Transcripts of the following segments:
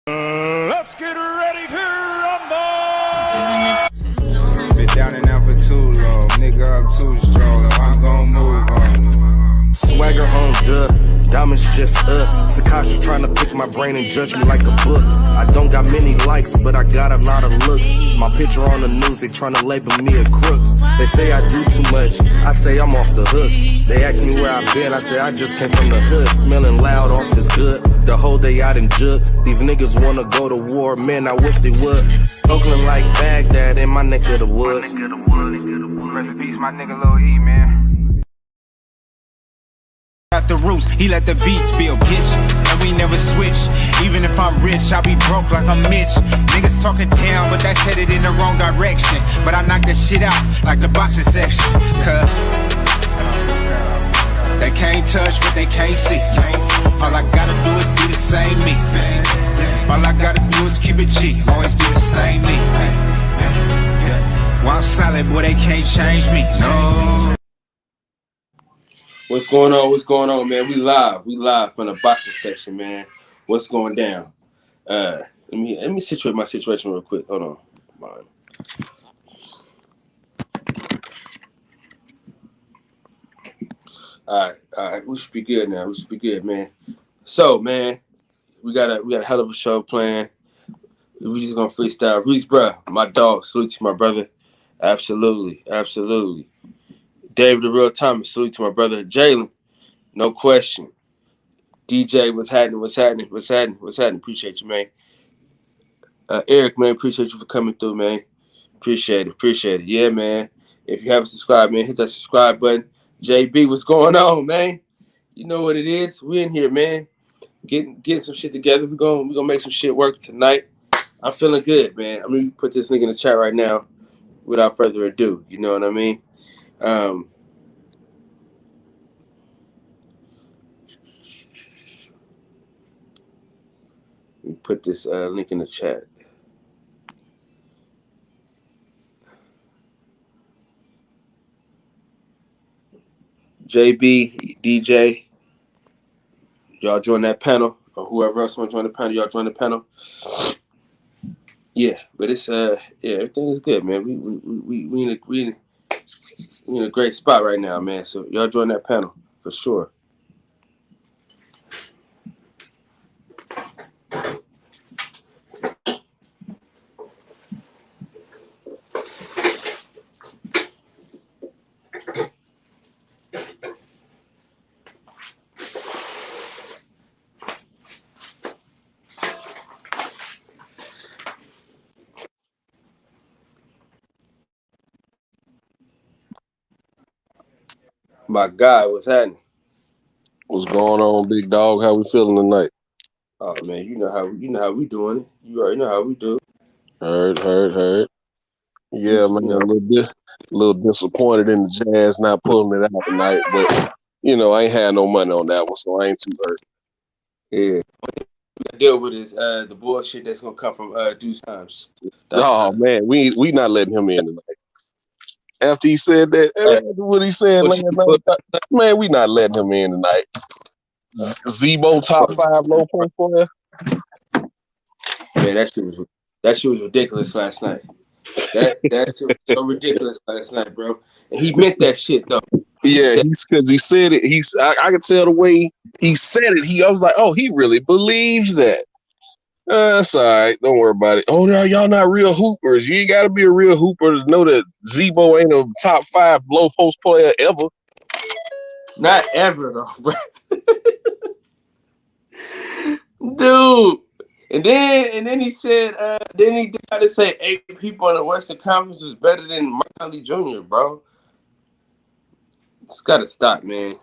Let's get ready to rumble! Been down and out for too long, nigga, I'm too strong, I'm gon' move on. Swagger on diamonds just Sakasha trying to pick my brain and judge me like a book. I don't got many likes, but I got a lot of looks. My picture on the news, they trying to label me a crook. They say I do too much, I say I'm off the hook. They ask me where I've been, I say I just came from the hood. Smelling loud off this good, the whole day out in Jug. These niggas wanna go to war, man, I wish they would. Oakland like Baghdad in my neck of the woods. Rest in peace, my nigga Lil E, man. Out the roots, he let the beats build, bitch, and we never switch. Even if I'm rich, I'll be broke like I'm Mitch. Niggas talking down, but that's headed in the wrong direction. But I knock that shit out like the boxing section, cause they can't touch what they can't see. All I gotta do is be the same me. All I gotta do is keep it cheap, always be the same me. While I'm solid, boy, they can't change me, no. What's going on? What's going on, man? We live from the boxing section, man. What's going down? Let me situate my situation real quick. Hold on. All right. We should be good now. We should be good, man. So, man, we got a hell of a show planned. We just gonna freestyle. Reese, bro, my dog. Salute to my brother. Absolutely. David the Real Thomas, salute to my brother Jalen. No question. DJ, what's happening? Appreciate you, man. Eric, man, appreciate you for coming through, man. Appreciate it. Yeah, man. If you haven't subscribed, man, hit that subscribe button. JB, what's going on, man? You know what it is. We in here, man. Getting some shit together. We're gonna make some shit work tonight. I'm feeling good, man. I'm gonna put this nigga in the chat right now without further ado. You know what I mean? Let me put this link in the chat. JB, DJ, y'all join that panel, or whoever else want to join the panel, y'all join the panel. Yeah, but it's everything is good, man. We in a great spot right now, man. So y'all join that panel for sure. My guy, what's happening? What's going on, big dog? How we feeling tonight? Oh man, you know how we doing it. You already know how we do. Heard. Yeah, man, a little disappointed in the Jazz not pulling it out tonight, but I ain't had no money on that one, so I ain't too hurt. Yeah, we gotta deal with is the bullshit that's gonna come from Deuce Times. Man, we not letting him in tonight. After he said that, what he said last night, man, we not letting him in tonight. Zebo top 5 low profile. Man, that shit was ridiculous last night. That shit was so ridiculous last night, bro. And he meant that shit though. Yeah, because he said it. I could tell the way he said it. I was like, oh, he really believes that. That's all right. Don't worry about it. Oh, no, y'all not real hoopers. You ain't got to be a real hooper to know that Zebo ain't a top 5 low post player ever. Not ever, though, bro. Dude. And then he said, then he tried to say 8 people in the Western Conference was better than Mark Conley Jr., bro. It's got to stop, man.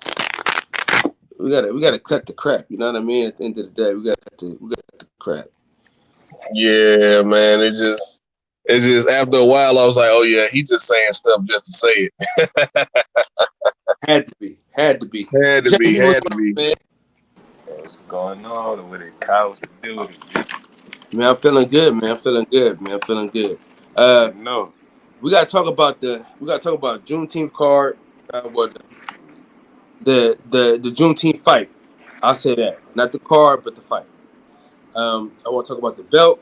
We gotta cut the crap. You know what I mean? At the end of the day, we gotta cut the crap. Yeah, man. It's just after a while, I was like, oh yeah, he's just saying stuff just to say it. Had to be. Man. What's going on with it? Cows to do with it. Man, I'm feeling good, man. No. We gotta talk about Juneteenth card. The Juneteenth fight. I'll say that. Not the card, but the fight. I want to talk about the belt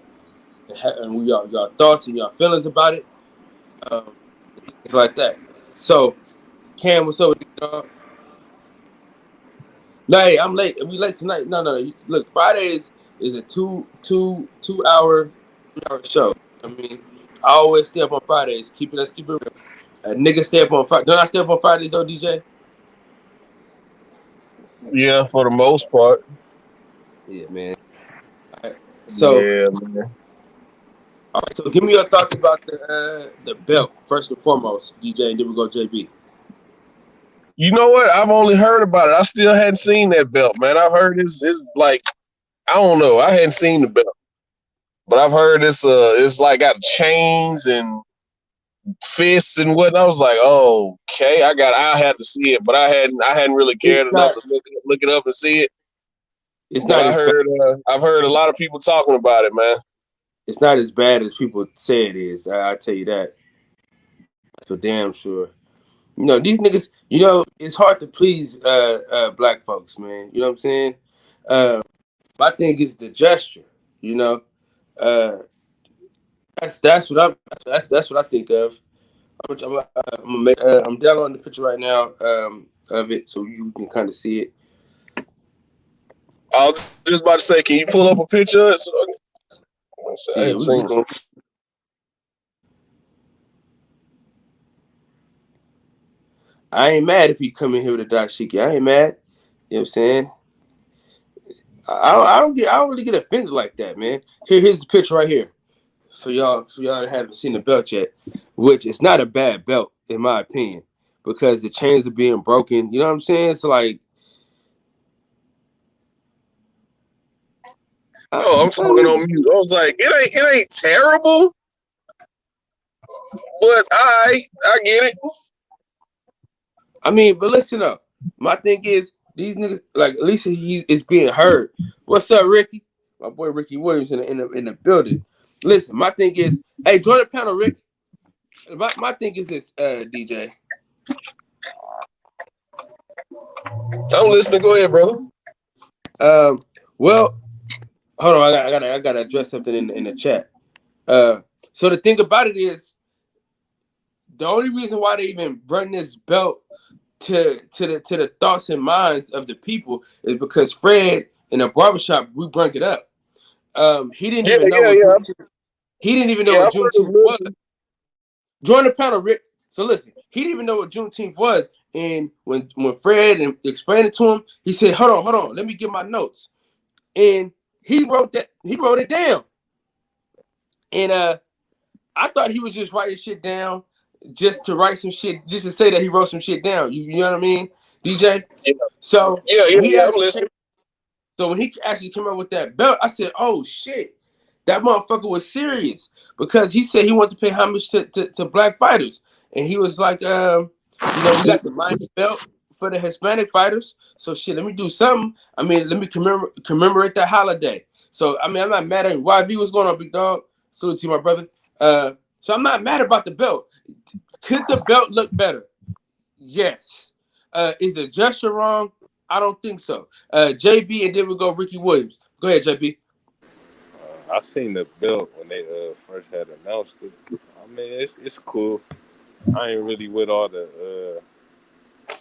and y'all thoughts and y'all feelings about it. Um, it's like that. So, Cam, what's up with you, dog? No, hey, I'm late. We late tonight. No. Look, Fridays is a two hour show. I mean, I always stay up on Fridays. Let's keep it real. Niggas stay up on Friday. Don't I stay up on Fridays though, DJ? Yeah, for the most part. Yeah, man. All right. Yeah, man. All right. So, give me your thoughts about the belt first and foremost, DJ, and then we go JB. You know what? I've only heard about it. I still hadn't seen that belt, man. I've heard it's like, I don't know. I hadn't seen the belt, but I've heard it's like got chains and fists and what. I was like, oh, okay, I had to see it, but I hadn't really It's cared enough not. to look it up and see it. It's But not as bad. I've heard a lot of people talking about it, man. It's not as bad as people say it is. I tell you that. That's for damn sure. You know, these niggas, it's hard to please black folks, man. You know what I'm saying? My thing is the gesture, you know. Uh, that's what that's what I think of. I'm downloading the picture right now of it so you can kind of see it. I was just about to say, can you pull up a picture? I Yeah, haven't seen it. I ain't mad if you come in here with a dashiki. I ain't mad. You know what I'm saying? I don't really get offended like that, man. Here's the picture right here for y'all that haven't seen the belt yet, which is not a bad belt in my opinion because the chains are being broken. You know what I'm saying? It's like, Oh, I'm talking on mute. I was like, it ain't terrible, but I get it. I mean, but listen up. My thing is these niggas, like at least he is being heard. What's up, Ricky? My boy Ricky Williams in the building. Listen, my thing is, hey, join the panel, Rick. My thing is this, DJ. I'm listening. Go ahead, brother. Well, hold on. I gotta address something in the chat. So the thing about it is, the only reason why they even bring this belt to the thoughts and minds of the people is because Fred in a barbershop we bring it up. He didn't even know what Juneteenth was. Join the panel, Rick. So listen, he didn't even know what Juneteenth was, and when Fred explained it to him, he said, "Hold on, let me get my notes." And he wrote it down. And I thought he was just writing shit down just to write some shit, just to say that he wrote some shit down. You know what I mean, DJ? Yeah. So I'm listening. So when he actually came up with that belt, I said, "Oh shit, that motherfucker was serious," because he said he wanted to pay homage to black fighters, and he was like, we got the minor belt for the Hispanic fighters, so shit, let me do something. I mean, let me commemorate that holiday. So I mean, I'm not mad at him. YV, what's going on, big dog? Salute to you, my brother. So I'm not mad about the belt. Could the belt look better? Yes. Is the gesture wrong? I don't think so. JB, and then we go Ricky Williams. Go ahead, JB. I seen the belt when they first had announced it. I mean, it's cool. I ain't really with all the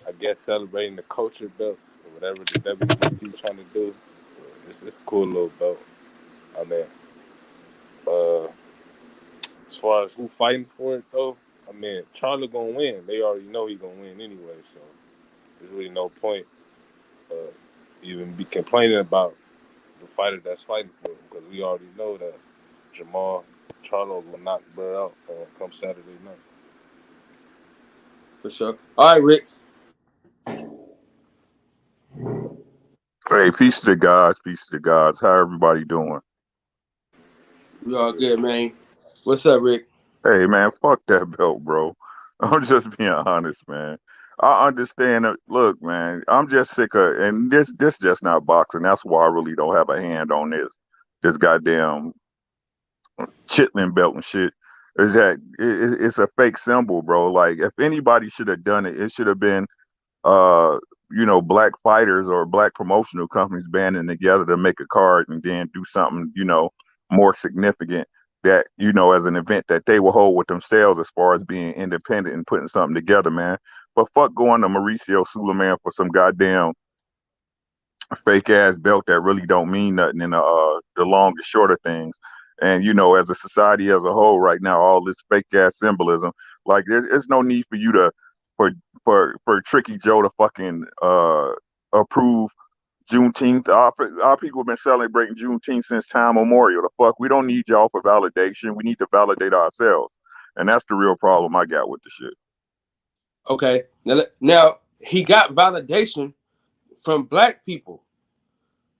I guess celebrating the culture belts or whatever the WBC trying to do. It's a cool little belt. I mean, as far as who fighting for it though, I mean, Charlo gonna win. They already know he gonna win anyway, so there's really no point even be complaining about the fighter that's fighting for him because we already know that Charlo will knock Burr out come Saturday night. For sure. All right, Rick. Hey, peace to the gods, peace to the gods. How everybody doing? We all good, man. What's up, Rick? Hey, man, fuck that belt, bro. I'm just being honest, man. I understand it. Look, man, I'm just sick of, and this just not boxing. That's why I really don't have a hand on this goddamn chitlin belt and shit. Is that it's a fake symbol, bro. Like if anybody should have done it, it should have been black fighters or black promotional companies banding together to make a card and then do something, more significant that, as an event that they will hold with themselves as far as being independent and putting something together, man. But fuck going to Mauricio Suleiman for some goddamn fake ass belt that really don't mean nothing in the long and shorter things. And as a society as a whole right now, all this fake ass symbolism, like there's no need for you to for Tricky Joe to fucking approve Juneteenth. Our people have been celebrating Juneteenth since time memorial. The fuck, we don't need y'all for validation. We need to validate ourselves, and that's the real problem I got with the shit. Okay, now he got validation from black people.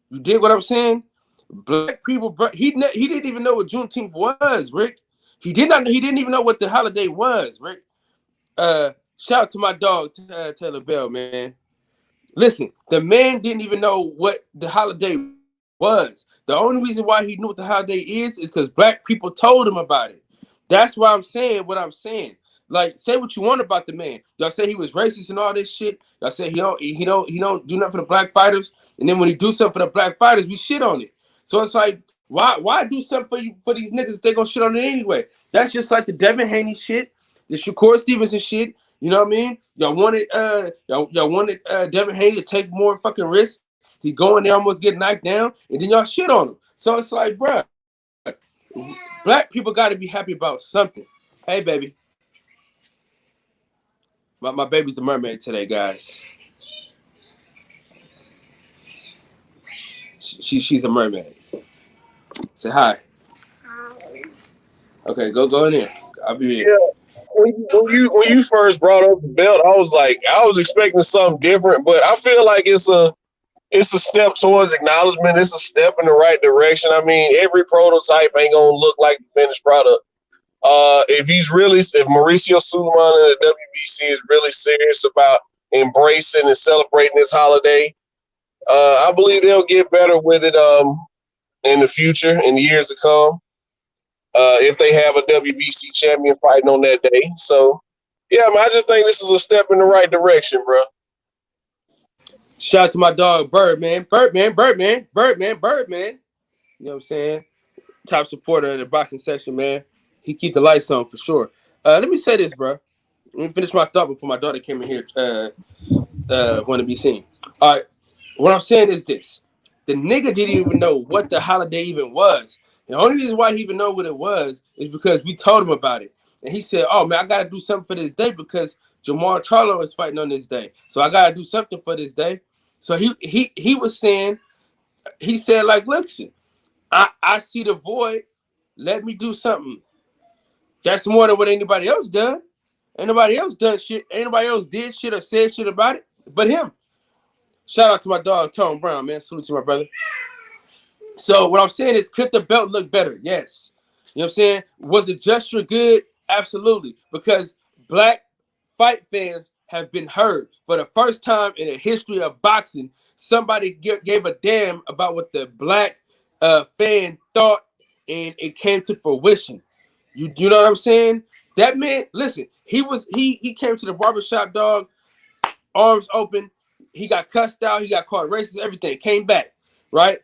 You dig what I'm saying? Black people, bro. He didn't even know what Juneteenth was, Rick. He didn't even know what the holiday was, Rick. Shout out to my dog Taylor Bell, man. Listen, the man didn't even know what the holiday was. The only reason why he knew what the holiday is because black people told him about it. That's why I'm saying what I'm saying. Like, say what you want about the man. Y'all say he was racist and all this shit. Y'all say he don't do nothing for the black fighters. And then when he do something for the black fighters, we shit on it. So it's like, why do something for these niggas if they gonna shit on it anyway? That's just like the Devin Haney shit, the Shakur Stevenson shit. You know what I mean? Y'all wanted Devin Haney to take more fucking risks. He go in there, almost get knocked down, and then y'all shit on him. So it's like, bruh, black people got to be happy about something. Hey, baby. My baby's a mermaid today, guys. She's a mermaid. Say hi. Hi. Okay, go in there. I'll be here. Yeah. When you first brought up the belt, I was expecting something different, but I feel like it's a step towards acknowledgement. It's a step in the right direction. I mean, every prototype ain't gonna look like the finished product. If Mauricio Suleiman and the WBC is really serious about embracing and celebrating this holiday, I believe they'll get better with it in the future, in the years to come. If they have a WBC champion fighting on that day. So, yeah, man, I just think this is a step in the right direction, bro. Shout out to my dog, Birdman. You know what I'm saying? Top supporter in the boxing section, man. He keep the lights on for sure. Let me say this, bro. Let me finish my thought before my daughter came in here want to be seen. All right. What I'm saying is this. The nigga didn't even know what the holiday even was. The only reason why he even know what it was is because we told him about it. And he said, oh, man, I got to do something for this day because Jamar Charlo is fighting on this day. So I got to do something for this day. So he was saying, he said, like, listen, I see the void. Let me do something. That's more than what anybody else done. Ain't nobody else done shit. Ain't nobody else did shit or said shit about it but him. Shout out to my dog, Tone Brown, man. Salute to my brother. So what I'm saying is, could the belt look better? Yes. You know what I'm saying? Was the gesture good? Absolutely. Because black fight fans have been heard. For the first time in the history of boxing, somebody gave a damn about what the black fan thought, and it came to fruition. You know what I'm saying? That man, listen, he came to the barbershop, dog, arms open. He got cussed out. He got called racist. Everything came back, right?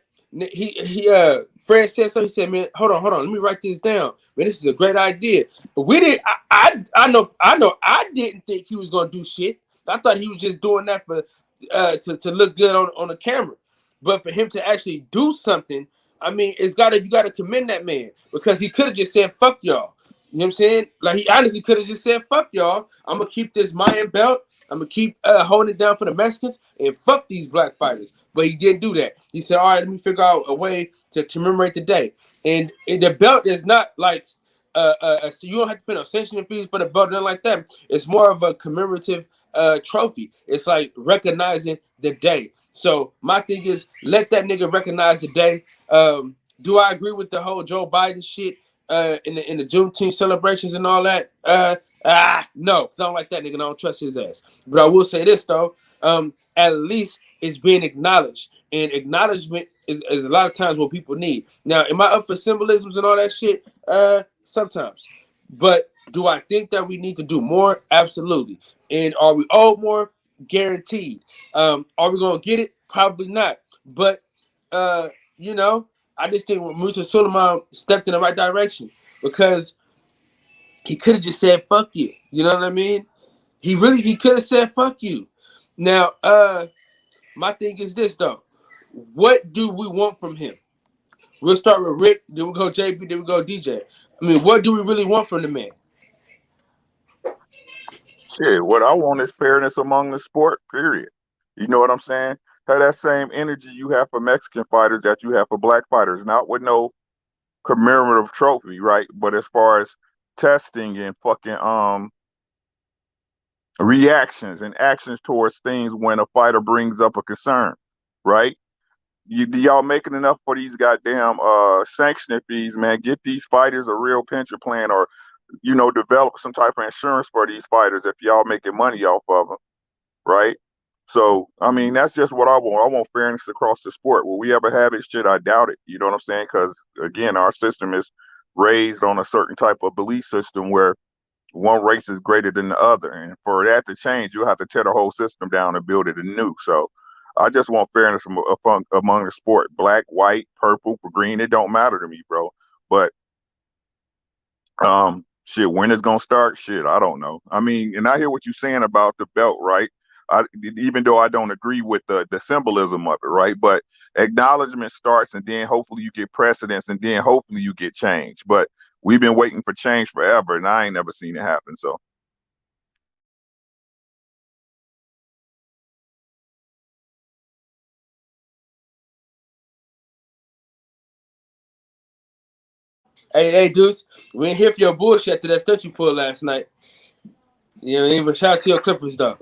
Fred said something. He said, "Man, hold on. Let me write this down. Man, this is a great idea." But we didn't. I know. I didn't think he was gonna do shit. I thought he was just doing that for to look good on the camera. But for him to actually do something, I mean, you gotta commend that man, because he could have just said, "Fuck y'all." You know what I'm saying? Like, he honestly could have just said, "Fuck y'all. I'm gonna keep this Mayan belt. I'm gonna keep holding it down for the Mexicans and fuck these black fighters." But he didn't do that. He said, "All right, let me figure out a way to commemorate the day." And the belt is not like so you don't have to pay no sanctioning fees for the belt, nothing like that. It's more of a commemorative trophy. It's like recognizing the day. So my thing is, let that nigga recognize the day. Do I agree with the whole Joe Biden shit in the Juneteenth celebrations and all that? No, because I don't like that nigga and I don't trust his ass. But I will say this though, at least it's being acknowledged, and acknowledgement is a lot of times what people need. Now, am I up for symbolisms and all that shit? Sometimes. But do I think that we need to do more? Absolutely. And are we owed more? guaranteed. Are we gonna get it? Probably not. But you know, I just think Musa Suleiman stepped in the right direction because he could have just said "fuck you." You know what I mean? He could have said "fuck you." Now, my thing is this though: what do we want from him? We'll start with Rick, then we go JB, then we go DJ. I mean, what do we really want from the man? Shit, what I want is fairness among the sport, period. You know what I'm saying? Have that same energy you have for Mexican fighters that you have for black fighters, not with no commemorative trophy, right? But as far as testing and fucking reactions and actions towards things when a fighter brings up a concern, right? Y'all making enough for these goddamn sanctioning fees, man? Get these fighters a real pension plan, or develop some type of insurance for these fighters if y'all making money off of them, right? So, I mean, that's just what I want. I want fairness across the sport. Will we ever have it? Shit, I doubt it. You know what I'm saying? Because again, our system is raised on a certain type of belief system where one race is greater than the other, and for that to change, you'll have to tear the whole system down and build it anew. So, I just want fairness among the sport. Black, white, purple, green, it don't matter to me, bro. But shit, when it's gonna start? Shit, I don't know. I mean, and I hear what you're saying about the belt, right? Even though I don't agree with the symbolism of it, right? But acknowledgement starts, and then hopefully you get precedence, and then hopefully you get change. But we've been waiting for change forever, and I ain't never seen it happen. So. Hey, Deuce, we ain't here for your bullshit to that stunt you pulled last night. You know what I mean? But shout out to your Clippers, though.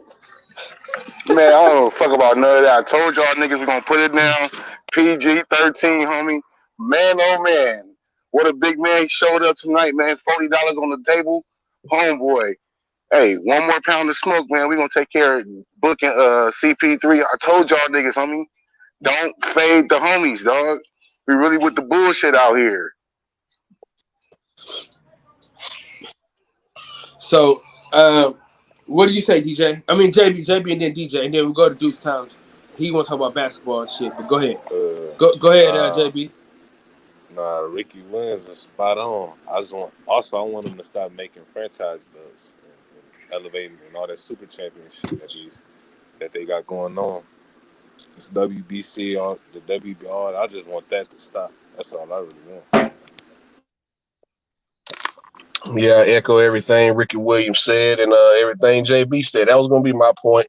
Man, I don't fuck about none of that. I told y'all niggas we gonna put it down. PG-13, homie. Man, oh man. What a big man he showed up tonight, man. $40 on the table. Homeboy. Hey, one more pound of smoke, man. We gonna take care of booking CP3. I told y'all niggas, homie. Don't fade the homies, dog. We really with the bullshit out here. So, what do you say, DJ? I mean, JB, and then DJ, and then we go to Deuce Times. He want to talk about basketball and shit, but go ahead. Go ahead, JB. Nah, Ricky Williams is spot on. I want him to stop making franchise belts and elevating and all that super championship that they got going on. WBC, all the WBR. I just want that to stop. That's all I really want. Yeah, I echo everything Ricky Williams said and everything JB said. That was gonna be my point.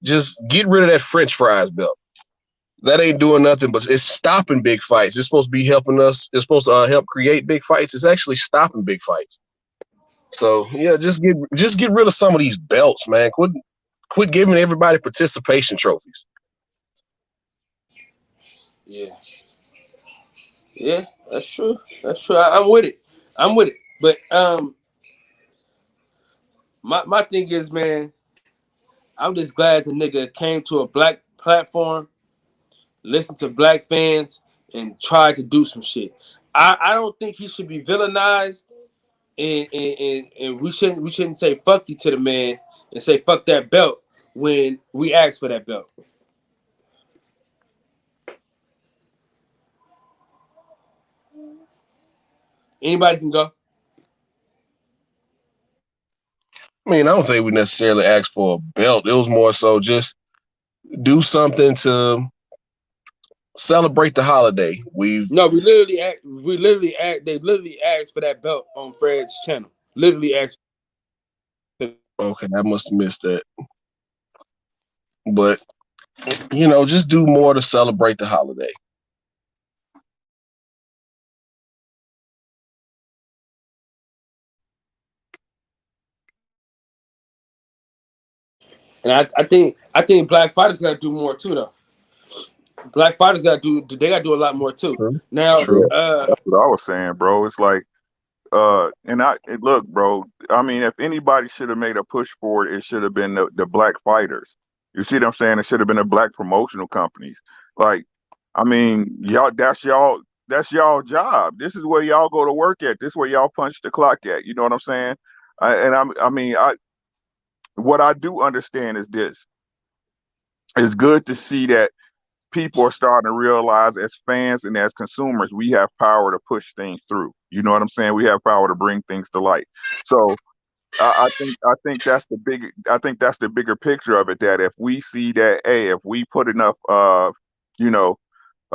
Just get rid of that French fries belt. That ain't doing nothing, but it's stopping big fights. It's supposed to be helping us. It's supposed to help create big fights. It's actually stopping big fights. So yeah, just get rid of some of these belts, man. Quit giving everybody participation trophies. Yeah, that's true. I'm with it. But my thing is, man, I'm just glad the nigga came to a black platform, listened to black fans, and tried to do some shit. I don't think he should be villainized, and we shouldn't say fuck you to the man and say fuck that belt when we asked for that belt. Anybody can go. I mean, I don't think we necessarily asked for a belt. It was more so just do something to celebrate the holiday. We literally asked. They literally asked for that belt on Fred's channel. Literally asked. Okay, I must have missed that. But just do more to celebrate the holiday. And I think black fighters got to do more too, though. Black fighters got to do. They got to do a lot more too. True. Now, that's what I was saying, bro. It's like, look, bro. I mean, if anybody should have made a push for it should have been the black fighters. You see what I'm saying? It should have been the black promotional companies. Like, I mean, y'all. That's y'all job. This is where y'all go to work at. This is where y'all punch the clock at. You know what I'm saying? What I do understand is this. it's good to see that people are starting to realize as fans and as consumers, we have power to push things through. You know what I'm saying? We have power to bring things to light. So I think that's the big I think that's the bigger picture of it. That if we see that, hey, if we put enough you know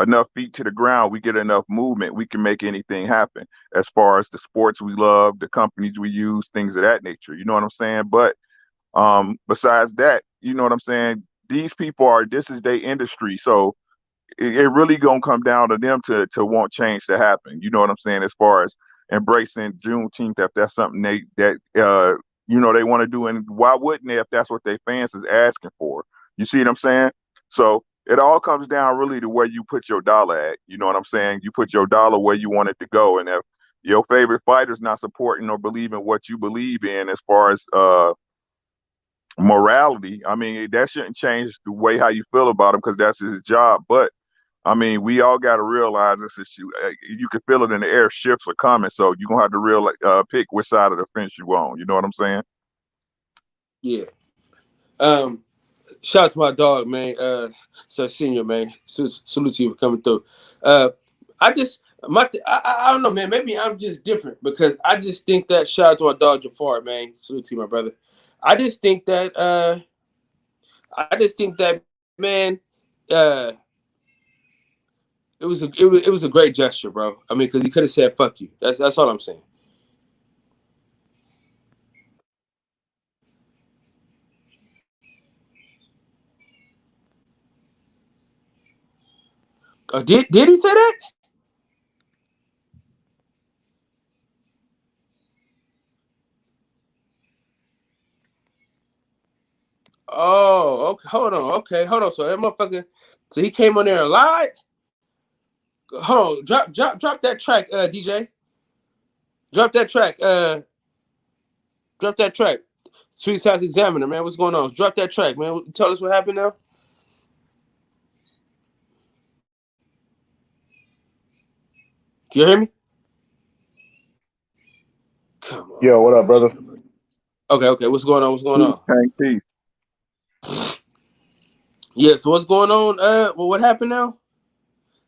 enough feet to the ground, we get enough movement, we can make anything happen. As far as the sports we love, the companies we use, things of that nature. You know what I'm saying? But besides that, you know what I'm saying? These people are this is their industry, so it really gonna come down to them to want change to happen. You know what I'm saying? As far as embracing Juneteenth, if that's something they want to do, and why wouldn't they if that's what their fans is asking for? You see what I'm saying? So it all comes down really to where you put your dollar at. You know what I'm saying? You put your dollar where you want it to go, and if your favorite fighter's not supporting or believing what you believe in, as far as morality, I mean that shouldn't change the way how you feel about him because that's his job. But I mean, we all got to realize this issue. You can feel it in the air. Shifts are coming, so you're gonna have to pick which side of the fence you on. You know what I'm saying? Yeah. Shout out to my dog, man. So senior, man. Salute to you for coming through. I don't know, man. Maybe I'm just different because I just think that shout out to my dog Jafar, man. Salute to you, my brother. I just think that man, it was a great gesture, bro. I mean, because he could have said "fuck you." That's all I'm saying. Did he say that? Oh, okay. Hold on. Okay, hold on. So that motherfucker. So he came on there and lied. Hold on. Drop that track, DJ. Drop that track. Drop that track. Sweet Size Examiner, man. What's going on? Drop that track, man. Tell us what happened now. Can you hear me? Come on. Yo, what up, brother? Okay. What's going on? Peace. Yeah. So what's going on? Well, what happened now?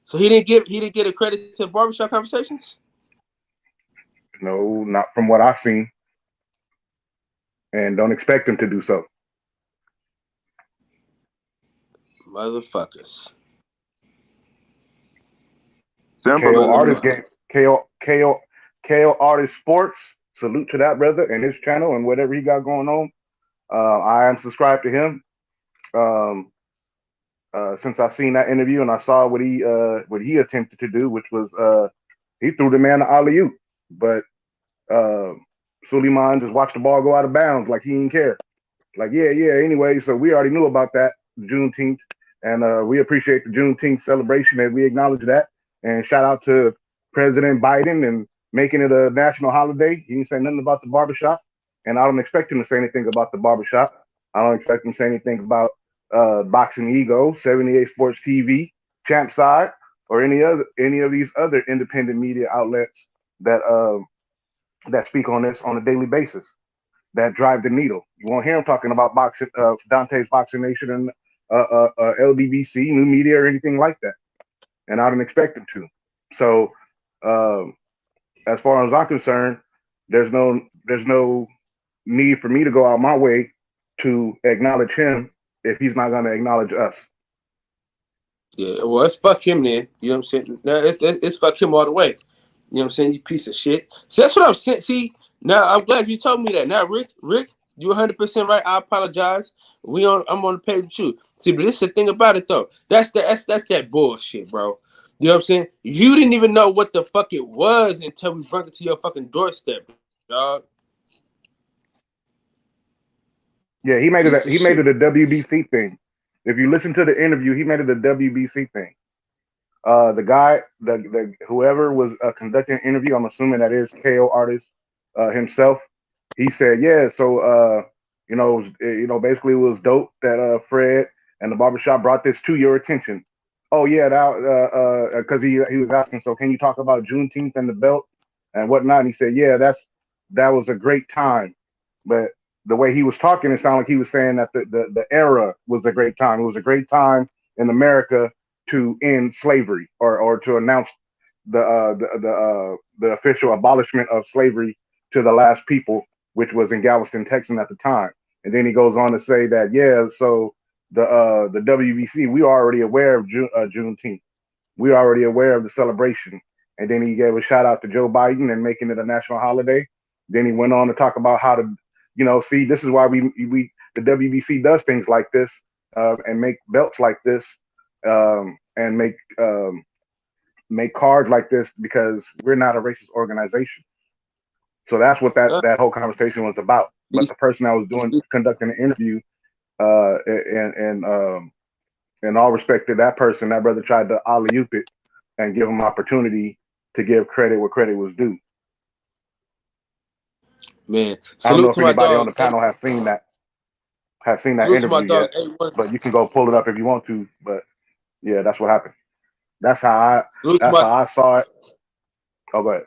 So he didn't get a credit to Barbershop Conversations. No, not from what I've seen, and don't expect him to do so. Motherfuckers. KO Artist game. KO Artist Sports. Salute to that brother and his channel and whatever he got going on. I am subscribed to him. Since I seen that interview and I saw what he attempted to do, which was he threw the man the alley-oop, but Suleiman just watched the ball go out of bounds like he didn't care. Like, yeah. Anyway, so we already knew about that Juneteenth, and we appreciate the Juneteenth celebration and we acknowledge that. And shout out to President Biden and making it a national holiday. He didn't say nothing about the barbershop, and I don't expect him to say anything about the barbershop. I don't expect him to say anything about Boxing Ego, 78 Sports TV, Champ Side, or any of these other independent media outlets that speak on this on a daily basis, that drive the needle. You won't hear him talking about boxing, Dante's Boxing Nation and LDBC, New Media, or anything like that. And I don't expect him to. So, as far as I'm concerned, there's no need for me to go out my way to acknowledge him if he's not going to acknowledge us. Yeah, well, it's fuck him then. You know what I'm saying? No, it's fuck him all the way. You know what I'm saying? You piece of shit. So that's what I'm saying. See, now I'm glad you told me that. Now, Rick, you 100% right. I apologize. I'm on the page with you. See, but this is the thing about it though. That's that bullshit, bro. You know what I'm saying? You didn't even know what the fuck it was until we brought it to your fucking doorstep, dog. Yeah, he made it a WBC thing. If you listen to the interview, he made it a WBC thing. The guy, whoever was conducting an interview, I'm assuming that is KO Artist himself. He said, yeah, so basically it was dope that Fred and the barbershop brought this to your attention. Oh yeah, that because he was asking, so can you talk about Juneteenth and the belt and whatnot? And he said, yeah, that was a great time, but the way he was talking, it sounded like he was saying that the era was a great time. It was a great time in America to end slavery or to announce the official abolishment of slavery to the last people, which was in Galveston, Texas at the time. And then he goes on to say that so the WBC, we are already aware of Juneteenth. We are already aware of the celebration. And then he gave a shout out to Joe Biden and making it a national holiday. Then he went on to talk about how to, see, this is why we the WBC does things like this and make belts like this and make cards like this, because we're not a racist organization. So that's what that whole conversation was about. But the person I was conducting the interview, in all respect to that person, that brother tried to alley-oop it and give him opportunity to give credit where credit was due. Man, I don't know salute if to my anybody dog. on the panel have seen that Salute to my interview dog. yet, but you can go pull it up if you want to. But yeah, that's what happened. That's how I saw it. Oh, go ahead.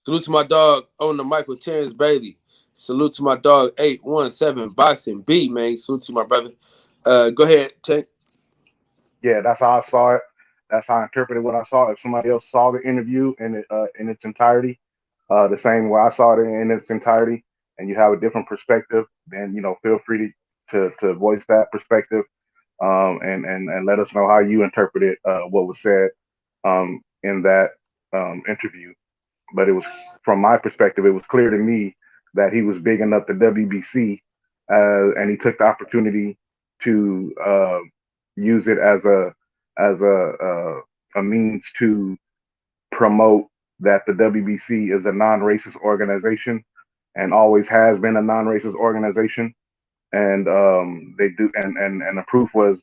Salute to my dog on the mic with Terrence Bailey. Salute to my dog 817 Boxing B, man. Salute to my brother. Go ahead, Tank. Yeah, that's how I saw it. That's how I interpreted what I saw. If somebody else saw the interview in its entirety, the same way I saw it in its entirety, and you have a different perspective, then feel free to voice that perspective, and let us know how you interpreted what was said in that interview. But it was, from my perspective, it was clear to me that he was bigging up the WBC, and he took the opportunity to use it as a means to promote that the WBC is a non-racist organization and always has been a non-racist organization. And they do, and the proof was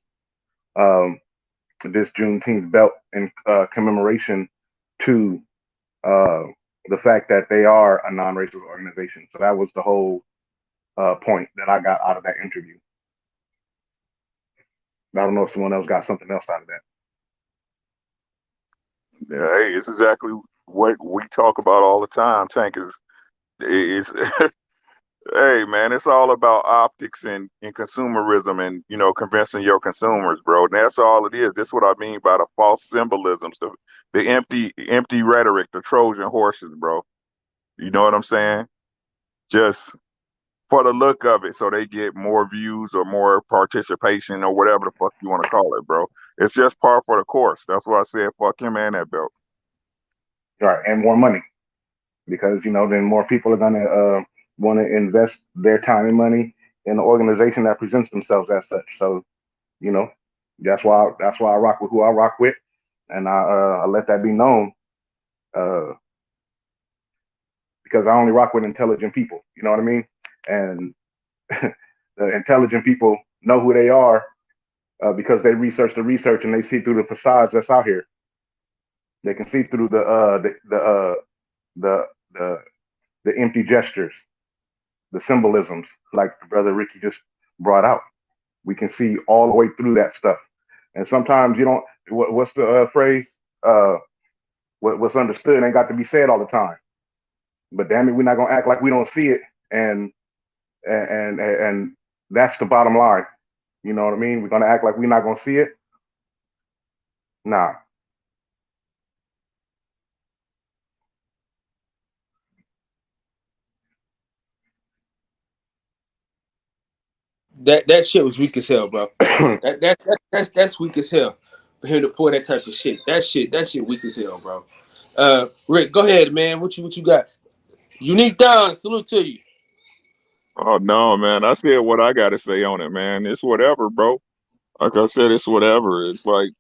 this Juneteenth belt in commemoration to the fact that they are a non-racist organization. So that was the whole point that I got out of that interview. I don't know if someone else got something else out of that. Yeah, hey, it's exactly what we talk about all the time. Tank is hey man, it's all about optics and consumerism and convincing your consumers, bro. And that's all it is. That's what I mean by the false symbolisms, the empty rhetoric, the Trojan horses, bro. You know what I'm saying? Just for the look of it, so they get more views or more participation or whatever the fuck you want to call it, bro. It's just par for the course. That's why I said fuck him and that belt. Right, and more money, because then more people are gonna want to invest their time and money in an organization that presents themselves as such. So, that's why I rock with who I rock with, and I let that be known, because I only rock with intelligent people. You know what I mean? And the intelligent people know who they are because they research the research and they see through the facades that's out here. They can see through the empty gestures, the symbolisms, like Brother Ricky just brought out. We can see all the way through that stuff. And sometimes you don't. What's the phrase? What's understood ain't got to be said all the time. But damn it, we're not gonna act like we don't see it, and that's the bottom line. You know what I mean? We're gonna act like we're not gonna see it. Nah. That shit was weak as hell, bro. That's weak as hell for him to pour that type of shit. That shit weak as hell, bro. Rick, go ahead, man. What you got? Unique Don, salute to you. Oh no, man. I said what I gotta say on it, man. It's whatever, bro. Like I said, it's whatever. It's like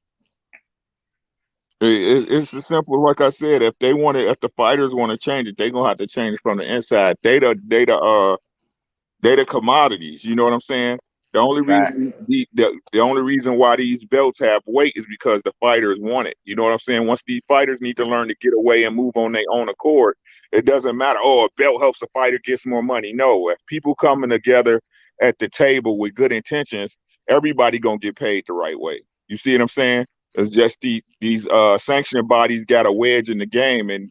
it's as simple. Like I said, if the fighters want to change it, they gonna have to change it from the inside. They the commodities. You know what I'm saying? The only reason the only reason why these belts have weight is because the fighters want it. You know what I'm saying? Once these fighters need to learn to get away and move on their own accord, it doesn't matter. Oh, a belt helps a fighter get more money. No, if people coming together at the table with good intentions, everybody gonna get paid the right way. You see what I'm saying? It's just these sanctioning bodies got a wedge in the game, and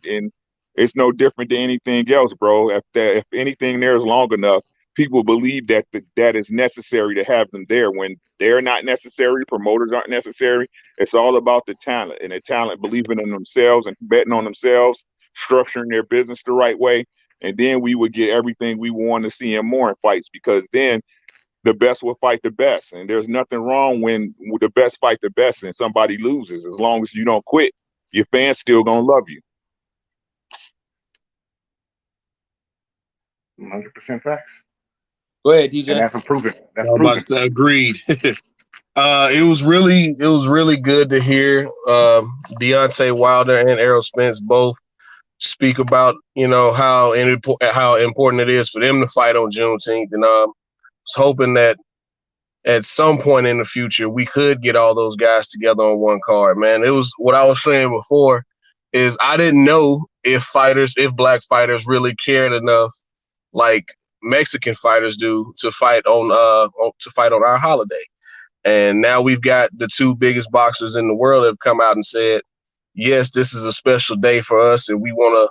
it's no different than anything else, bro. If anything there is long enough, people believe that that is necessary to have them there when they're not necessary. Promoters aren't necessary. It's all about the talent, and the talent believing in themselves and betting on themselves, structuring their business the right way. And then we would get everything we want to see and more in fights, because then the best will fight the best. And there's nothing wrong when the best fight the best and somebody loses. As long as you don't quit, your fans still gonna love you. 100% facts. Go ahead, DJ. And that's proven. That's I'm about proven. to agreed. It was really good to hear Deontay Wilder and Errol Spence both speak about, you know, how important it is for them to fight on Juneteenth. And was hoping that at some point in the future we could get all those guys together on one card. Man, it was what I was saying before is I didn't know if black fighters really cared enough like Mexican fighters do to fight on our holiday. And now we've got the two biggest boxers in the world have come out and said, yes, this is a special day for us, and we want to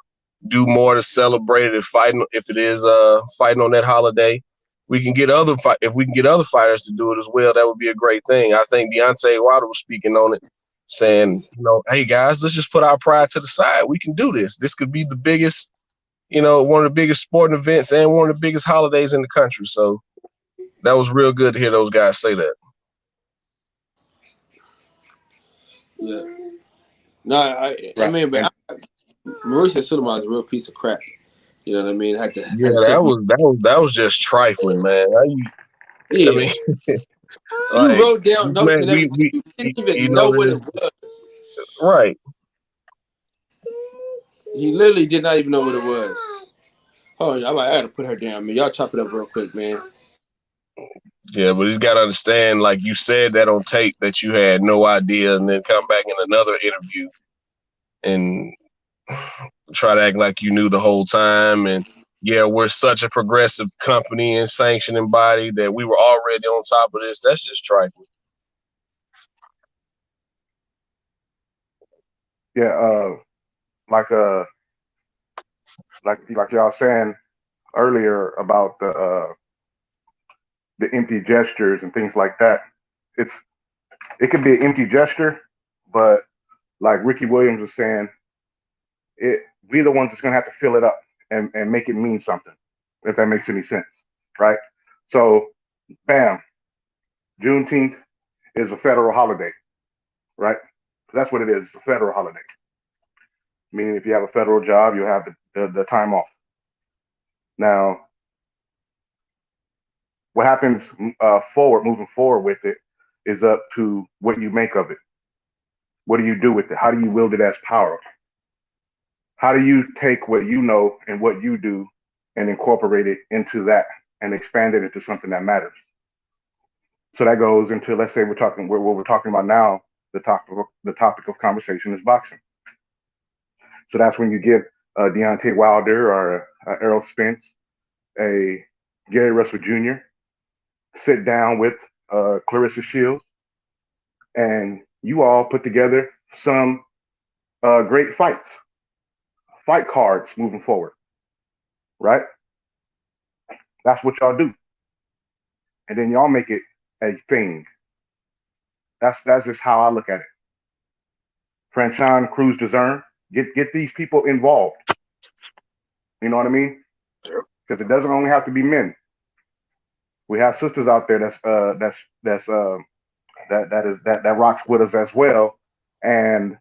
do more to celebrate it and fighting. If it is fighting on that holiday, we can get if we can get other fighters to do it as well, that would be a great thing. I think Deontay Wilder was speaking on it, saying, you know, hey guys, let's just put our pride to the side. We can do this. This could be the biggest, you know, one of the biggest sporting events and one of the biggest holidays in the country. So that was real good to hear those guys say that. Yeah. No, I mean, but Mauricio Sulaiman is a real piece of crap. You know what I mean? That was just trifling, man. Yeah. I mean, you wrote down notes and everything. You didn't even know what it was. Right. He literally did not even know what it was. Oh, I gotta put her down, man. Y'all chop it up real quick, man. Yeah, but he's got to understand, like you said that on tape, that you had no idea, and then come back in another interview and try to act like you knew the whole time. And yeah, we're such a progressive company and sanctioning body that we were already on top of this. That's just trifling. Yeah, like y'all saying earlier about the empty gestures and things like that. It could be an empty gesture, but like Ricky Williams was saying, we're the ones that's gonna have to fill it up and make it mean something, if that makes any sense, right? So, bam, Juneteenth is a federal holiday, right? That's what it is. It's a federal holiday. Meaning, if you have a federal job, you have the time off. Now, what happens moving forward with it is up to what you make of it. What do you do with it? How do you wield it as power? How do you take what you know and what you do and incorporate it into that and expand it into something that matters? So that goes into, let's say what we're talking about now, the topic of conversation is boxing. So that's when you give Deontay Wilder or Errol Spence, a Gary Russell Jr., sit down with Clarissa Shields, and you all put together some great fight cards moving forward, right? That's what y'all do, and then y'all make it a thing. That's just how I look at it. Franchon, Cruz Dezern, get these people involved. You know what I mean? Because it doesn't only have to be men. We have sisters out there that rocks with us as well, and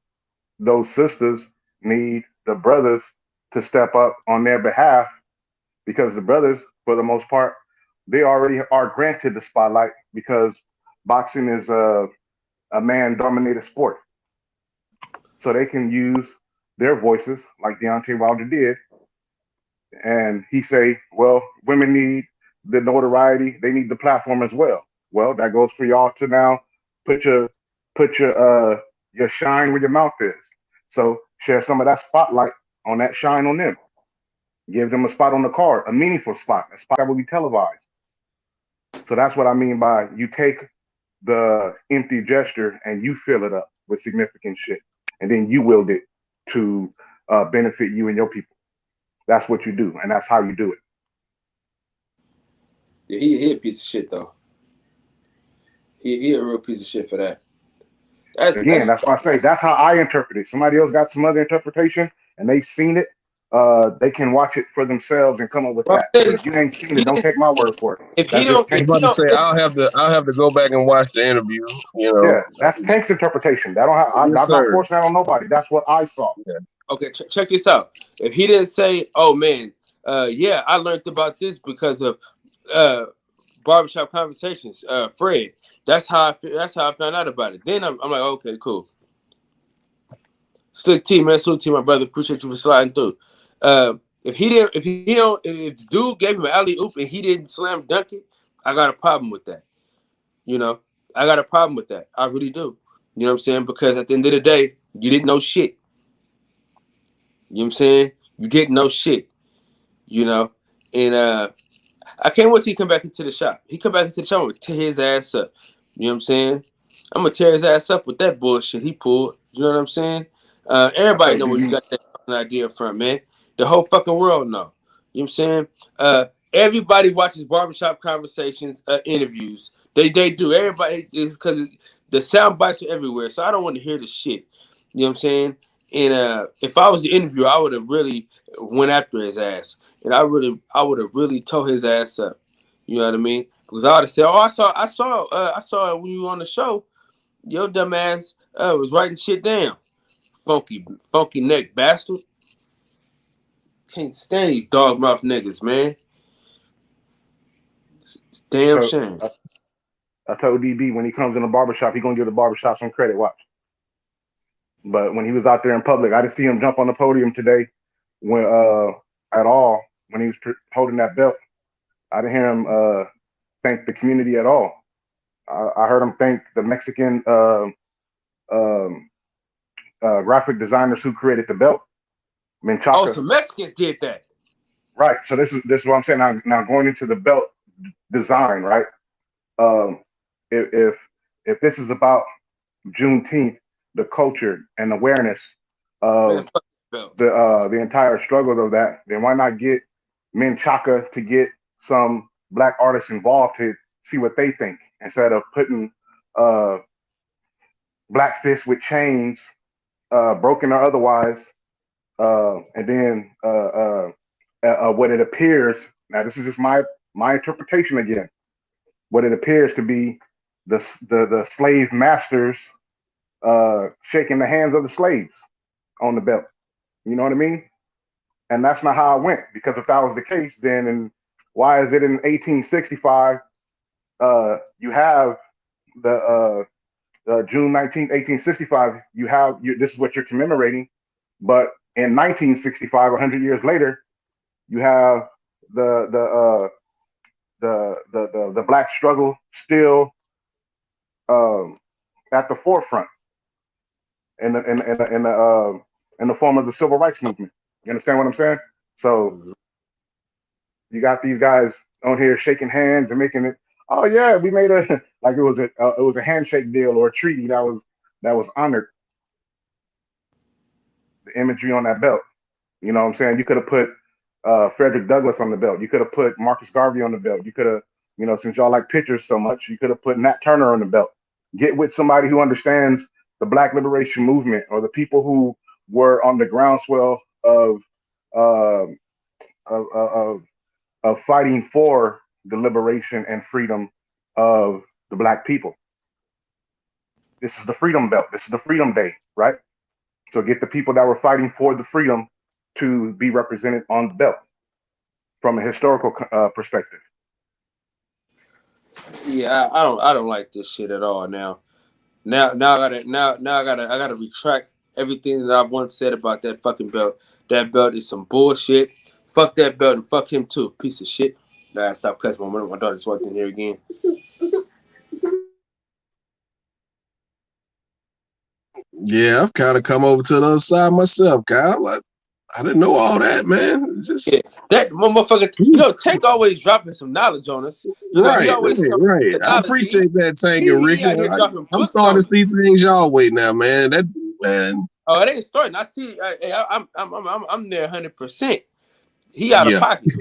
those sisters need the brothers to step up on their behalf, because the brothers, for the most part, they already are granted the spotlight because boxing is a man-dominated sport, so they can use their voices like Deontay Wilder did, and he say, well, women need the notoriety, they need the platform as well. Well, that goes for y'all to now put your shine where your mouth is. So share some of that spotlight on that shine on them. Give them a spot on the card, a meaningful spot, a spot that will be televised. So that's what I mean by you take the empty gesture and you fill it up with significant shit, and then you wield it to benefit you and your people. That's what you do, and that's how you do it. Yeah, he a piece of shit though. He a real piece of shit for that. Again, That's that's why I say that's how I interpret it. Somebody else got some other interpretation and they've seen it. They can watch it for themselves and come up with what that. I'm saying But is, if you ain't seen he it, don't didn't, take my word for it. if he That's just don't I'm if Tank's. he about to don't say listen, I'll have to go back and watch the interview. You know, Yeah, that's Tank's interpretation. That don't have, yes, I'm not sir. forcing that on nobody. That's what I saw. okay, check this out. If he didn't say, "Oh man, yeah, I learned about this because of barbershop conversations," Fred. That's how I found out about it. Then I'm like, okay, cool. Slick T, man, Slick T, my brother. Appreciate you for sliding through. If he didn't, if the dude gave him an alley oop and he didn't slam dunk it, I got a problem with that. You know, I got a problem with that. I really do. You know what I'm saying? Because at the end of the day, you didn't know shit. You know what I'm saying? You didn't know shit. You know, and I can't wait till he come back into the shop. He come back into the shop and tear his ass up. You know what I'm saying? I'm gonna tear his ass up with that bullshit he pulled. You know what I'm saying? I Everybody told know where you DB. got that fucking idea from, man. The whole fucking world know. You know what I'm saying? Everybody watches barbershop conversations, interviews. They do. Everybody is because the sound bites are everywhere. So I don't want to hear the shit. You know what I'm saying? And if I was the interviewer, I would have really went after his ass, and I would have really tore his ass up. You know what I mean? Because I would have said, "Oh, I saw it when you were on the show. Your dumb ass was writing shit down. Funky neck bastard. Can't stand these dog mouth niggas, man. It's a I damn told, shame." I, I told DB when he comes in the barbershop, he gonna give the barbershop some credit. Watch. But when he was out there in public, I didn't see him jump on the podium today when at all when he was holding that belt. I didn't hear him thank the community at all. I heard him thank the Mexican um, graphic designers who created the belt, Oh, Menchaca. some Mexicans did that. Right. So this is what I'm saying. Now going into the belt design, right? Um, if if this is about Juneteenth, the culture and awareness Man, of fuck that belt. the entire struggle of that, then why not get Menchaca to get some black artists involved to see what they think instead of putting uh, black fists with chains, broken or otherwise, and then what it appears. Now, this is just my interpretation again. What it appears to be the slave masters shaking the hands of the slaves on the belt. You know what I mean? And that's not how it went. Because if that was the case, then why is it in 1865 you have the June 19th, 1865, this is what you're commemorating, but in 1965, 100 years later, you have the the uh, the black struggle still um, at the forefront in the form of the civil rights movement. You understand what I'm saying? So Mhm. you got these guys on here shaking hands and making it. Oh yeah, we made a like it was a handshake deal or a treaty that was honored. The imagery on that belt. You know what I'm saying? You could have put Frederick Douglass on the belt. You could have put Marcus Garvey on the belt. You could have, since y'all like pictures so much, you could have put Nat Turner on the belt. Get with somebody who understands the Black Liberation Movement or the people who were on the groundswell of uh, of, of of fighting for the liberation and freedom of the Black people. This is the Freedom Belt. This is the Freedom Day, right? So get the people that were fighting for the freedom to be represented on the belt from a historical perspective. Yeah, I don't like this shit at all now. Now I gotta retract everything that I once said about that fucking belt. That belt is some bullshit. Fuck that belt and fuck him too, piece of shit. Nah, stop cussing. My daughter just walked in here again. Yeah, I've kind of come over to the other side myself, Kyle. Like, I didn't know all that, man. Just Yeah, that motherfucker. Tank always dropping some knowledge on us. He right, always comes right. with the I knowledge. appreciate that, Tank and He Ricky. out here dropping I'm books starting on to see us. things y'all way now, man. Oh, Oh, it ain't starting. I see. I'm there 100%. He out of Yeah. pocket.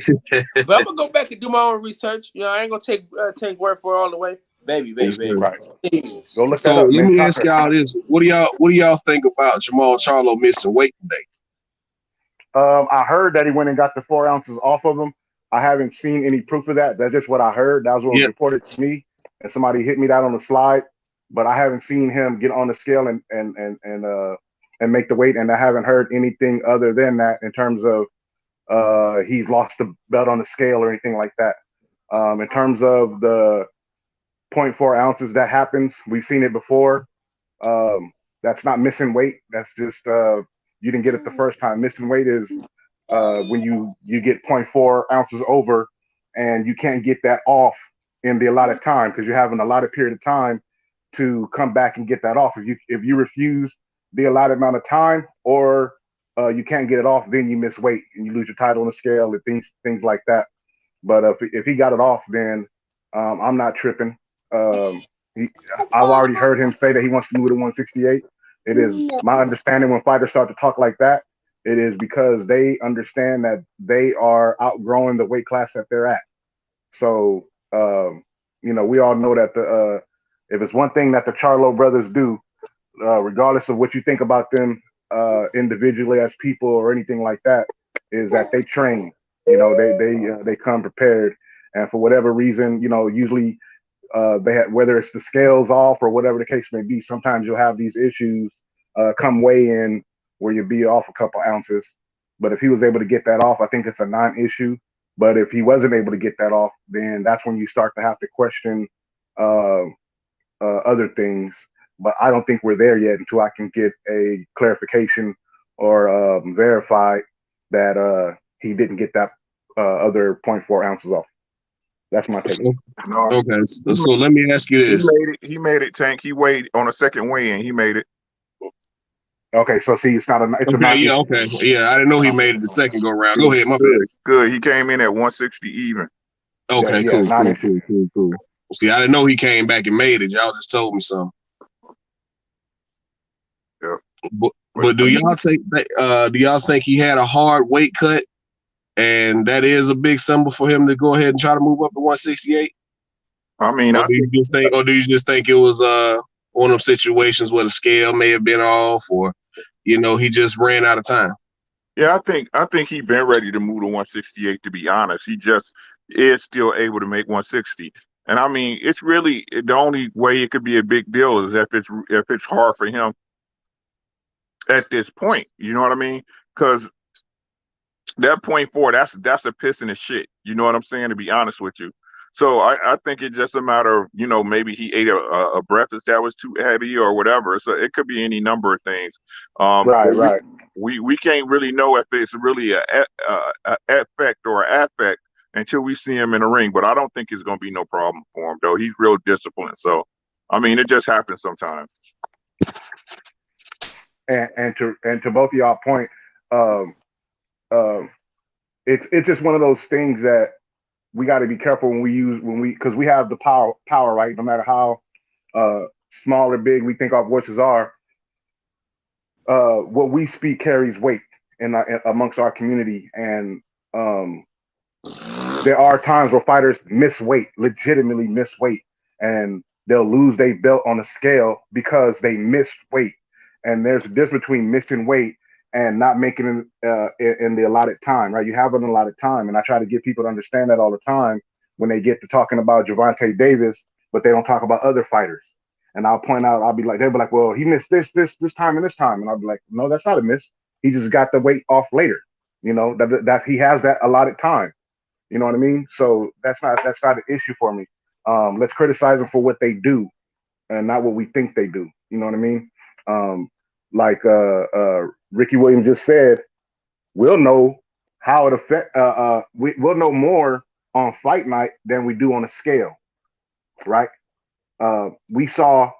But I'm gonna go back and do my own research. You know, I ain't gonna take word for it all the way. Baby. Right. Please. Go look So that up, let man. me ask y'all this: What do y'all think about Jamal Charlo missing weight today? I heard that he went and got the 4 ounces off of him. I haven't seen any proof of that. That's just what I heard. That was what was Yep. reported to me, and somebody hit me that on the slide. But I haven't seen him get on the scale and make the weight, and I haven't heard anything other than that in terms of he's lost the belt on the scale or anything like that. In terms of the 0.4 ounces, that happens. We've seen it before. That's not missing weight. That's just you didn't get it the first time. Missing weight is when you get 0.4 ounces over and you can't get that off in the allotted time because you have an allotted period of time to come back and get that off. If you refuse the allotted amount of time or you can't get it off, then you miss weight and you lose your title on the scale and things like that. But if he got it off, then I'm not tripping. I've already heard him say that he wants to move to 168. It is my understanding when fighters start to talk like that, it is because they understand that they are outgrowing the weight class that they're at. So, we all know that if it's one thing that the Charlo brothers do, regardless of what you think about them individually as people or anything like that, is that they train. They come prepared, and for whatever reason, usually they have, whether it's the scales off or whatever the case may be, sometimes you'll have these issues come weigh in where you'll be off a couple ounces. But if he was able to get that off, I think it's a non-issue. But if he wasn't able to get that off, then that's when you start to have to question other things. But I don't think we're there yet until I can get a clarification or verified that he didn't get that other 0.4 ounces off. That's my take. No, Okay, so let me ask you this. He made it, Tank. He weighed on a second weigh-in. He made it. Okay, so see, it's not a. It's Okay, a yeah, okay, yeah. I didn't know he made it the second go round. Go ahead, my bad. Good. He came in at 160 even. Okay, yeah, cool. See, I didn't know he came back and made it. Y'all just told me something. Yeah. But do y'all think he had a hard weight cut, and that is a big symbol for him to go ahead and try to move up to 168? I mean, Or do you just think it was one of them situations where the scale may have been off, or he just ran out of time? Yeah, I think he's been ready to move to 168. To be honest, he just is still able to make 160. And I mean, it's really the only way it could be a big deal is if it's hard for him at this point. You know what I mean? Because that 0.4, that's a piss in the shit. You know what I'm saying? To be honest with you. So I think it's just a matter of, maybe he ate a breakfast that was too heavy or whatever. So it could be any number of things. Right. We can't really know if it's really a effect or an affect until we see him in the ring. But I don't think it's going to be no problem for him, though. He's real disciplined. So, I mean, it just happens sometimes. And to both of y'all point, it's just one of those things that we got to be careful because we have the power, right? No matter how small or big we think our voices are, what we speak carries weight amongst our community, and there are times where fighters legitimately miss weight, and they'll lose their belt on a scale because they missed weight. And there's a difference between missing weight and not making it in the allotted time, right? You have an allotted time, and I try to get people to understand that all the time when they get to talking about Gervonta Davis, but they don't talk about other fighters. And I'll point out, they'll be like, well, he missed this time and this time, and I'll be like, no, that's not a miss. He just got the weight off later. That he has that allotted time. You know what I mean? So that's not an issue for me. Let's criticize them for what they do, and not what we think they do. You know what I mean? Like Ricky Williams just said, we'll know how it affect. We'll know more on fight night than we do on a scale, right? We saw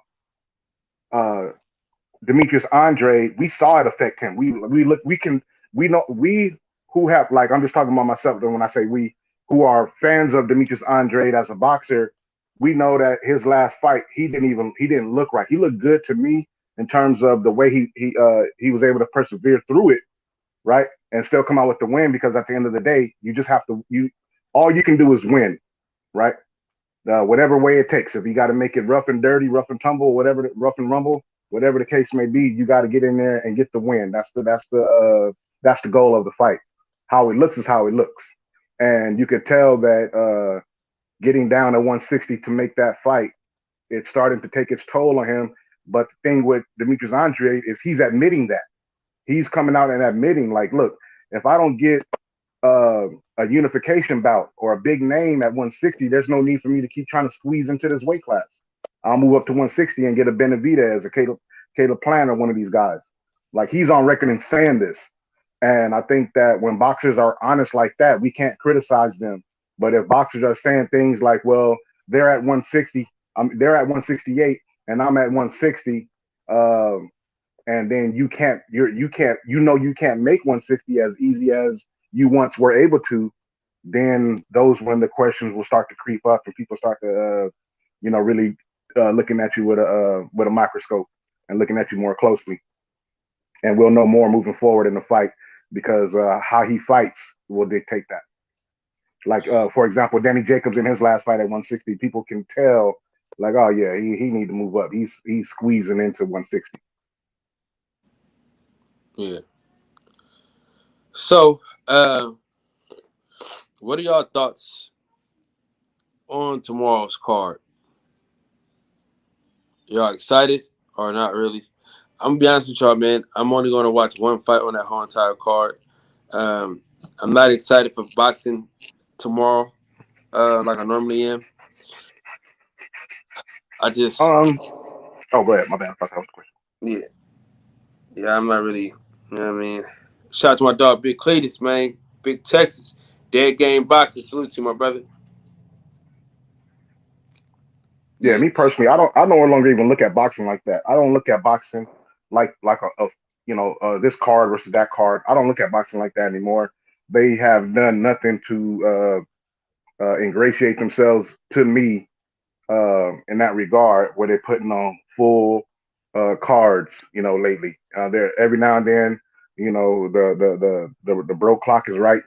Demetrius Andre. We saw it affect him. We who have, like, I'm just talking about myself. When I say we who are fans of Demetrius Andre as a boxer, we know that his last fight he didn't look right. He looked good to me in terms of the way he was able to persevere through it. right? And still come out with the win, because at the end of the day, you just have to all you can do is win, right? Whatever way it takes. If you got to make it rough and dirty, rough and tumble, whatever, rough and rumble, whatever the case may be, you got to get in there and get the win. That's the goal of the fight. How it looks is how it looks, and you could tell that getting down to 160 to make that fight, it's starting to take its toll on him. But the thing with Demetrius Andre is he's admitting that. He's coming out and admitting, like, look, if I don't get a unification bout or a big name at 160, there's no need for me to keep trying to squeeze into this weight class. I'll move up to 160 and get a Benavidez, a Caleb Plant, or one of these guys. Like, he's on record in saying this. And I think that when boxers are honest like that, we can't criticize them. But if boxers are saying things like, well, they're at 160, they're at 168, and I'm at 160, and then you can't make 160 as easy as you once were able to, then those when the questions will start to creep up and people start to really looking at you with a microscope and looking at you more closely, and we'll know more moving forward in the fight, because how he fights will dictate that. Like, for example, Danny Jacobs in his last fight at 160, people can tell, like, oh yeah, he need to move up. He's squeezing into 160. Yeah. So, what are y'all thoughts on tomorrow's card? Y'all excited or not really? I'm gonna be honest with y'all, man. I'm only gonna watch one fight on that whole entire card. I'm not excited for boxing tomorrow, like I normally am. I just Oh, go ahead. My bad. I thought that was the question. Yeah, I'm not really. You know what I mean? Shout out to my dog, Big Cletus, man. Big Texas. Dead game boxing. Salute to my brother. Yeah, me personally, I no longer even look at boxing like that. I don't look at boxing like this card versus that card. I don't look at boxing like that anymore. They have done nothing to ingratiate themselves to me in that regard, where they're putting on full cards, lately. There every now and then, the bro clock is right,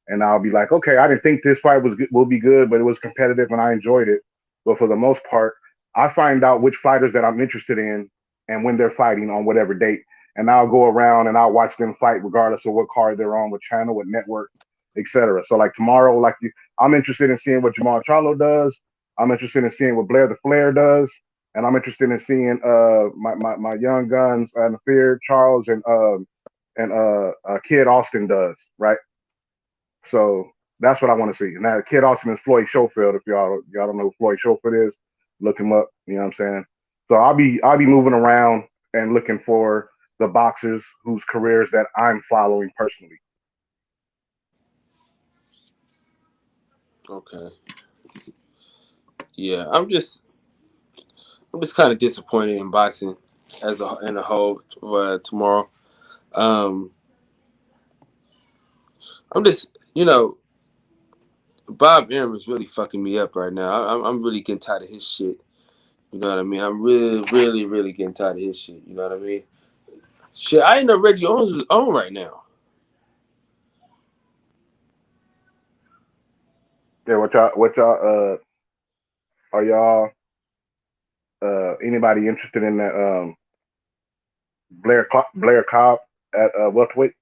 and I'll be like, okay, I didn't think this fight will be good, but it was competitive and I enjoyed it. But for the most part, I find out which fighters that I'm interested in and when they're fighting on whatever date, and I'll go around and I'll watch them fight regardless of what card they're on, what channel, what network, etc. So like tomorrow, I'm interested in seeing what Jamal Charlo does. I'm interested in seeing what Blair the Flair does, and I'm interested in seeing my young guns, Nafir Charles and Kid Austin does, right? So that's what I want to see. And that Kid Austin is Floyd Schofield. If y'all don't know who Floyd Schofield is, look him up. You know what I'm saying? So I'll be moving around and looking for the boxers whose careers that I'm following personally. Okay. Yeah, I'm just kind of disappointed in boxing in a whole tomorrow. I'm just, Bob Arum is really fucking me up right now. I'm really getting tired of his shit. You know what I mean? I'm really, really, really getting tired of his shit. You know what I mean? Shit, I ain't know Reggie Owens is on right now. Yeah, what y'all are y'all anybody interested in that Blair Cobb at welterweight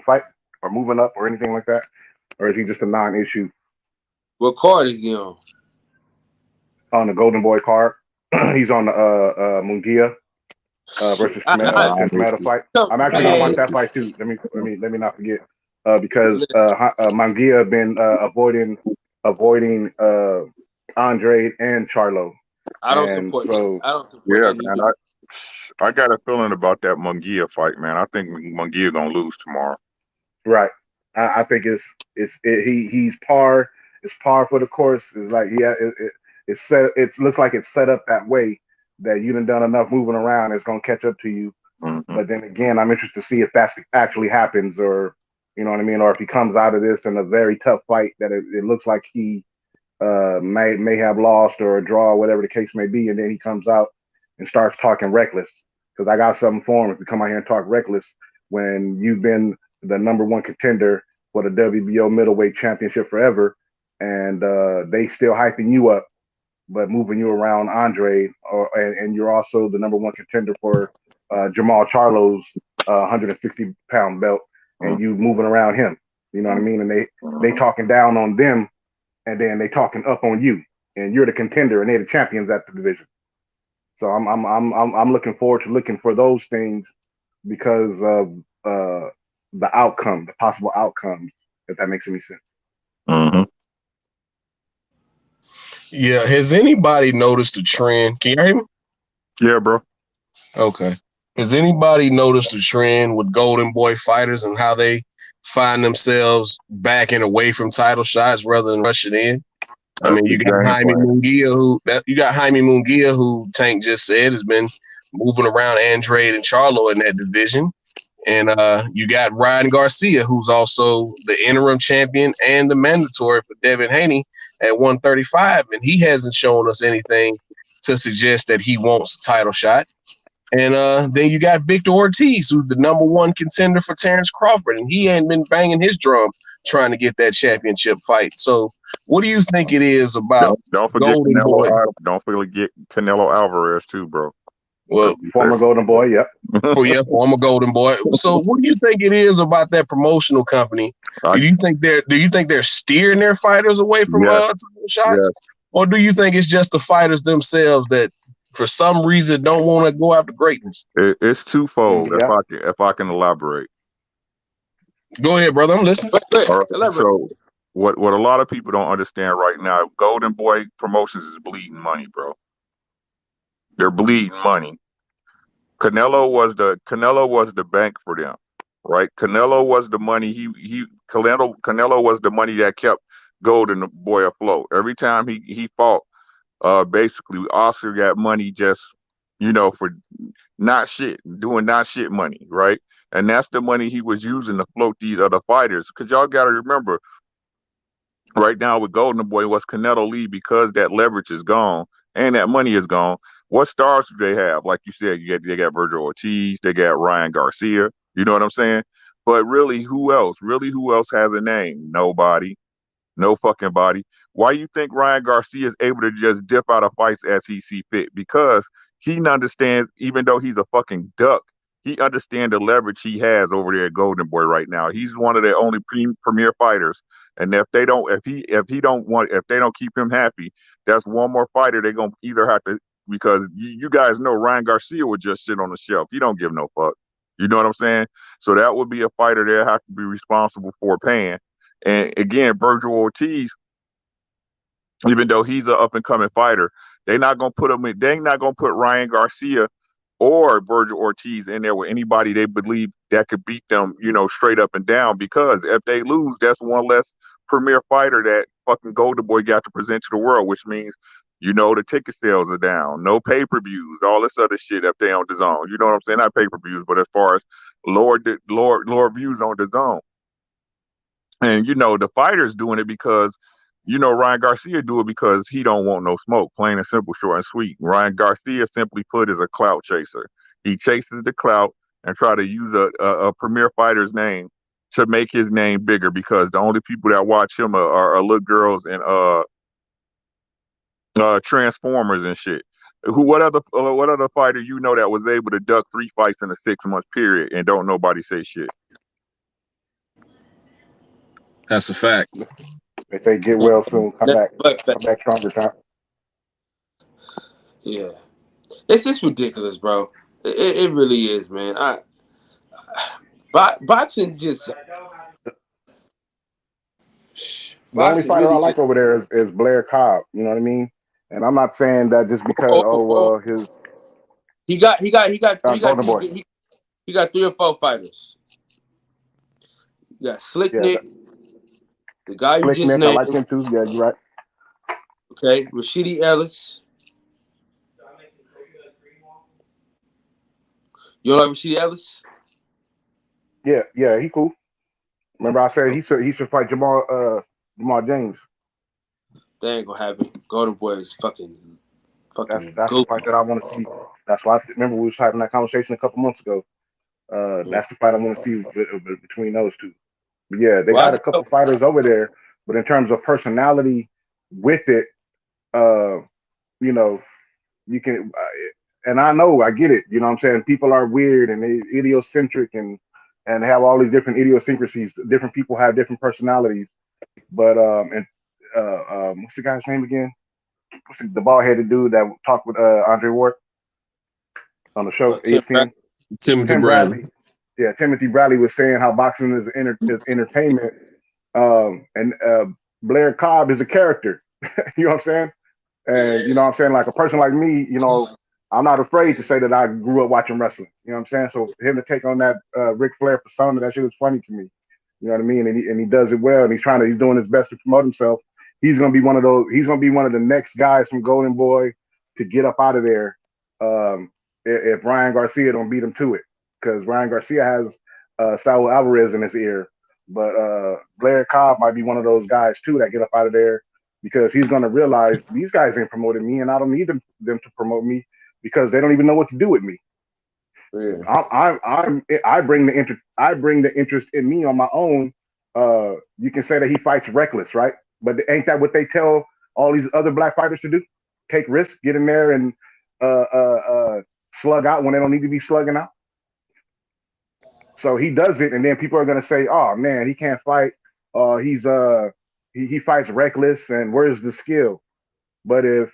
fight, or moving up, or anything like that, or is he just a non-issue? What card is he on? On the Golden Boy card. He's on the Munguia versus Kamada fight. I'm actually gonna watch that fight too. Let me not forget, because Munguia been avoiding Andre and Charlo. I don't support yeah, man. I got a feeling about that Munguia fight, man. I think Munguia gonna lose tomorrow. Right. I think he's par. It's par for the course. It's like it's set. It looks like it's set up that way, that you done enough moving around. It's gonna catch up to you. Mm-hmm. But then again, I'm interested to see if that actually happens, or you know what I mean, or if he comes out of this in a very tough fight that it looks like he may have lost or a draw, whatever the case may be, and then he comes out and starts talking reckless. Because I got something for him. If he come out here and talk reckless, when you've been the number one contender for the WBO middleweight championship forever, and they still hyping you up, but moving you around Andre, and you're also the number one contender for Jamal Charlo's 160-pound belt, and you moving around him. You know what I mean? And they talking down on them, and then they talking up on you, and you're the contender, and they're the champions at the division. So I'm looking forward to looking for those things because of the outcome, the possible outcomes, if that makes any sense. Mm-hmm. Yeah. Has anybody noticed a trend? Can you hear me? Yeah, bro. Okay. Has anybody noticed a trend with Golden Boy fighters and how they find themselves backing away from title shots rather than rushing in? I mean, you got Jaime Munguia, who Tank just said has been moving around Andrade and Charlo in that division. And you got Ryan Garcia, who's also the interim champion and the mandatory for Devin Haney at 135. And he hasn't shown us anything to suggest that he wants a title shot. And then you got Victor Ortiz, who's the number one contender for Terrence Crawford. And he ain't been banging his drum trying to get that championship fight. So what do you think it is about don't forget Golden Canelo Boy? Don't forget Canelo Alvarez too, bro. Well, former Golden Boy, yep. Former Golden Boy. So what do you think it is about that promotional company? Do you think they're steering their fighters away from shots? Yes. Or do you think it's just the fighters themselves that for some reason don't want to go after greatness? It's twofold. Yeah. If I can elaborate. Go ahead, brother. I'm listening. Right. So what a lot of people don't understand right now, Golden Boy Promotions is bleeding money, bro. They're bleeding money. Canelo was the bank for them, right? Canelo was the money. Canelo was the money that kept Golden Boy afloat. Every time he fought, basically Oscar got money just, for doing not shit money, right? And that's the money he was using to float these other fighters. Because y'all got to remember, right now with Golden Boy, what's Canelo lead because that leverage is gone and that money is gone. What stars do they have? Like you said, they got Virgil Ortiz, they got Ryan Garcia. You know what I'm saying? But really, who else? Who else has a name? Nobody. No fucking body. Why you think Ryan Garcia is able to just dip out of fights as he see fit? Because he understands, even though he's a fucking duck, he understands the leverage he has over there at Golden Boy right now. He's one of their only premier fighters. And if they don't keep him happy, that's one more fighter they're gonna either have to, because you guys know Ryan Garcia would just sit on the shelf. He don't give no fuck. You know what I'm saying? So that would be a fighter they'll have to be responsible for paying. And again, Virgil Ortiz, even though he's an up and coming fighter, they're not gonna put him in. They're not gonna put Ryan Garcia or Virgil Ortiz in there with anybody they believe that could beat them, straight up and down. Because if they lose, that's one less premier fighter that fucking Golden Boy got to present to the world, which means, the ticket sales are down, no pay-per-views, all this other shit if they on DAZN. You know what I'm saying? Not pay-per-views, but as far as lower views on DAZN. And, the fighters doing it because, Ryan Garcia do it because he don't want no smoke, plain and simple, short and sweet. Ryan Garcia, simply put, is a clout chaser. He chases the clout and try to use a premier fighter's name to make his name bigger, because the only people that watch him are little girls and Transformers and shit. What other fighter that was able to duck 3 fights in a 6-month period and don't nobody say shit? That's a fact. If they get well soon, come back stronger time. Yeah, it's just ridiculous, bro. It really is, man. Boxing just. The only fighter really I like over there is Blair Cobb. You know what I mean? And I'm not saying that just because his. He got 3 or 4 fighters. You got Slick Nick, the guy you just named. I like him too. Yeah, you're right. Okay, Rashidi Ellis. You don't like Rashidi Ellis? Yeah, he cool. Remember I said he should fight Jamal James. They ain't gonna happen. Golden Boy is fucking. That's the fight that I want to see. That's why remember we was having that conversation a couple months ago. That's the fight I want to see between those two. But yeah, they Well, got a couple fighters over there, but in terms of personality with it, you know, you can, and I know, I get it. You know what I'm saying? People are weird and they idiocentric and have all these different idiosyncrasies. Different people have different personalities. But what's the guy's name again? What's the bald headed dude that talked with Andre Ward on the show Tim ESPN? Timothy Tim Bradley. Bradley. Yeah, Timothy Bradley was saying how boxing is entertainment, and Blair Cobb is a character. You know what I'm saying? And you know what I'm saying? Like a person like me, you know, I'm not afraid to say that I grew up watching wrestling. You know what I'm saying? So for him to take on that Ric Flair persona, that shit was funny to me. You know what I mean? And he does it well, and he's doing his best to promote himself. He's gonna be one of those. He's gonna be one of the next guys from Golden Boy to get up out of there. If Ryan Garcia don't beat him to it, because Ryan Garcia has Saul Alvarez in his ear, but Blair Cobb might be one of those guys too that get up out of there, because he's gonna realize these guys ain't promoting me, and I don't need them to promote me because they don't even know what to do with me. Yeah. I bring the interest in me on my own. You can say that he fights reckless, right? But ain't that what they tell all these other black fighters to do? Take risks, get in there and slug out when they don't need to be slugging out. So he does it, and then people are gonna say, "Oh man, he can't fight. He fights reckless, and where's the skill?" But if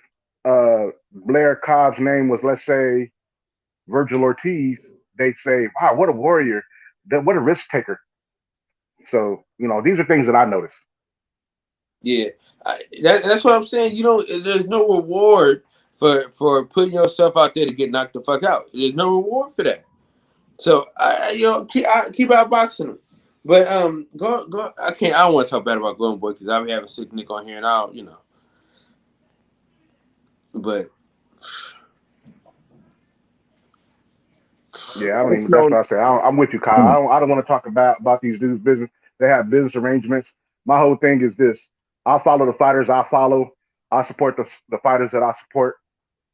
Blair Cobb's name was, let's say, Virgil Ortiz, they'd say, "Wow, what a warrior! What a risk taker." So these are things that I notice. Yeah, that's what I'm saying. There's no reward for putting yourself out there to get knocked the fuck out. There's no reward for that. So keep outboxing them. But go. I can't. I don't want to talk bad about Golden Boy because I be having sick Nick on here, and I don't. But yeah, I don't even. That's what I say. I'm with you, Kyle. I don't want to talk about these dudes' business. They have business arrangements. My whole thing is this: I follow the fighters I follow. I support the fighters that I support,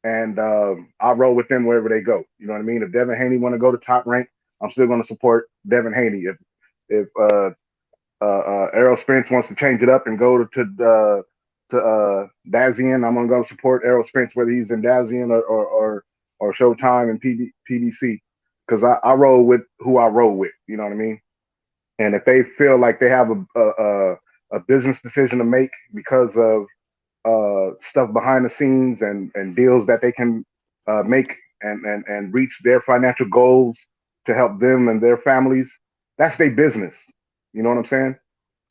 and I roll with them wherever they go. You know what I mean? If Devin Haney want to go to Top Rank, I'm still going to support Devin Haney. If Errol Spence wants to change it up and go to Dazian, I'm going to go support Errol Spence, whether he's in Dazian or Showtime and PBC, because I roll with who I roll with. You know what I mean? And if they feel like they have a business decision to make because of stuff behind the scenes and deals that they can make and reach their financial goals to help them and their families, that's their business. You know what I'm saying?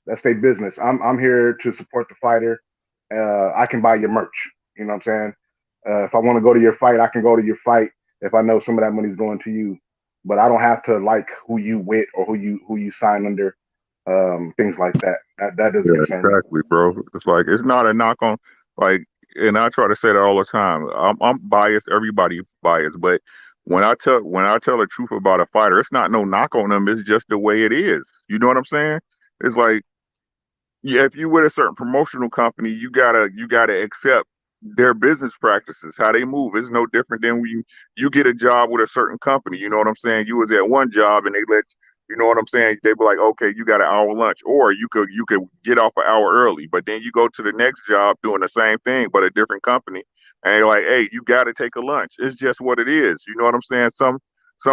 That's their business. I'm here to support the fighter. I can buy your merch. You know what I'm saying? If I want to go to your fight, I can go to your fight if I know some of that money's going to you. But I don't have to like who you with or who you sign under, things like that. That doesn't concern me. Exactly, bro. It's like it's not a knock on like, and I try to say that all the time. I'm biased. Everybody biased, but when I tell the truth about a fighter, it's not no knock on them. It's just the way it is. You know what I'm saying? It's like, yeah, if you with a certain promotional company, you gotta accept their business practices, how they move. It's no different than when you get a job with a certain company. You know what I'm saying? You was at one job and they let you know what I'm saying. They be like, okay, you got an hour lunch, or you could get off an hour early. But then you go to the next job doing the same thing but a different company, and they're like, hey, you got to take a lunch. It's just what it is. You know what I'm saying? Some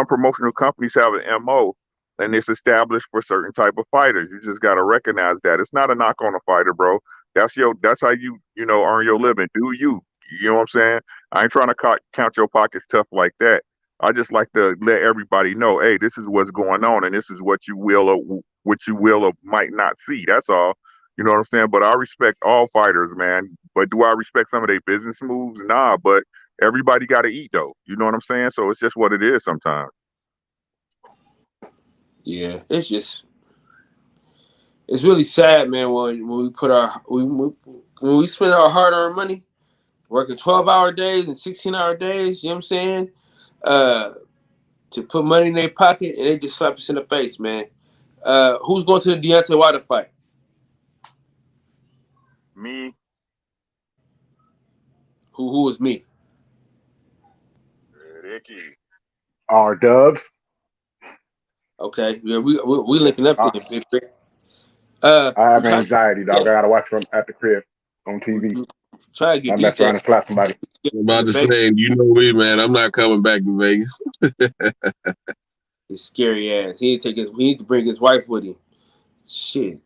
promotional companies have an MO, and it's established for certain type of fighters. You just got to recognize that. It's not a knock on a fighter, bro. That's how you earn your living. Do you? You know what I'm saying? I ain't trying to count your pockets tough like that. I just like to let everybody know, hey, this is what's going on, and this is what you will or might not see. That's all. You know what I'm saying? But I respect all fighters, man. But do I respect some of their business moves? Nah. But everybody got to eat, though. You know what I'm saying? So it's just what it is sometimes. yeah, it's really sad, man. When we put when we spend our hard-earned money working 12-hour days and 16-hour days. You know what I'm saying? To put money in their pocket and they just slap us in the face, man. Who's going to the Deontay Wilder fight? Me, Who is me? Ricky. Our Dubs. Okay, yeah, we linking up I, then, Big Rick. I We have trying anxiety, dog. yeah, I gotta watch from at the crib on TV. we trying to get I mess DJ around and slap somebody. I'm in about the to base. say, you know me, man. I'm not coming back to Vegas. His scary ass. He need to bring his wife with him. Shit.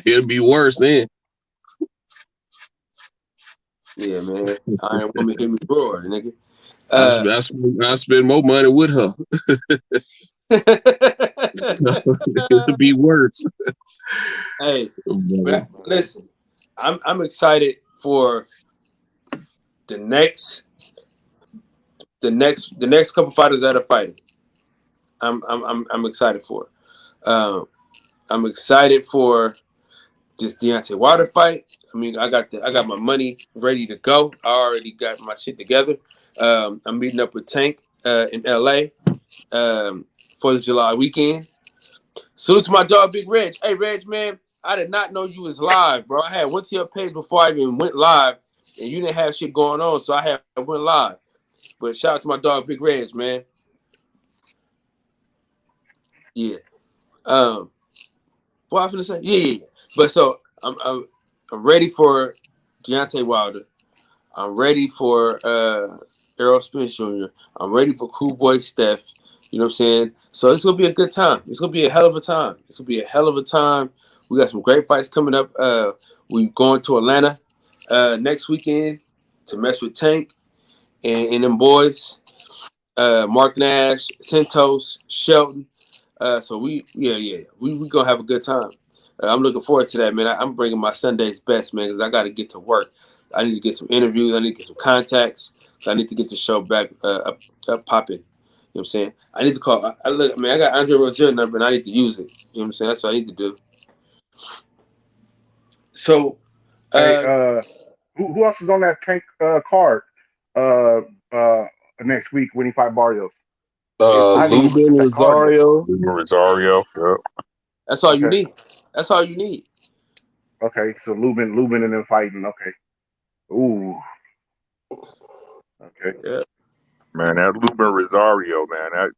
It'll be worse then. Yeah, man. Iron Woman hear me roar, nigga. I spend more money with her. So it'll be worse. Hey, but listen, I'm excited for the next couple fighters that are fighting. I'm excited for. I'm excited for this Deontay Wilder fight. I mean, I got my money ready to go. I already got my shit together. I'm meeting up with Tank in LA for the July weekend. Salute to my dog, Big Reg. Hey, Reg, man, I did not know you was live, bro. I had went to your page before I even went live, and you didn't have shit going on, so I went live. But shout out to my dog, Big Reg, man. Yeah. What I was gonna say? Yeah. But so I'm ready for Deontay Wilder. I'm ready for Errol Spence Jr. I'm ready for Cool Boy Steph. You know what I'm saying? So it's gonna be a good time. It's gonna be a hell of a time. It's gonna be a hell of a time. We got some great fights coming up. We going to Atlanta next weekend to mess with Tank and them boys. Mark Nash, Santos, Shelton. So we gonna have a good time. I'm looking forward to that, man. I'm bringing my Sunday's best, man, because I got to get to work. I need to get some interviews. I need to get some contacts. I need to get the show back up popping. You know what I'm saying? I need to call. I got Andre Rozier's number, and I need to use it. You know what I'm saying? That's what I need to do. So, Hey, who else is on that Tank card next week when he fight Barrios? I didn't even look Lubin at that card yet. Rosario. Yep. that's all you Okay. need. That's all you need. Okay, so Lubin and them fighting. Okay. Ooh. Okay. Yeah. Man, that Lubin Rosario,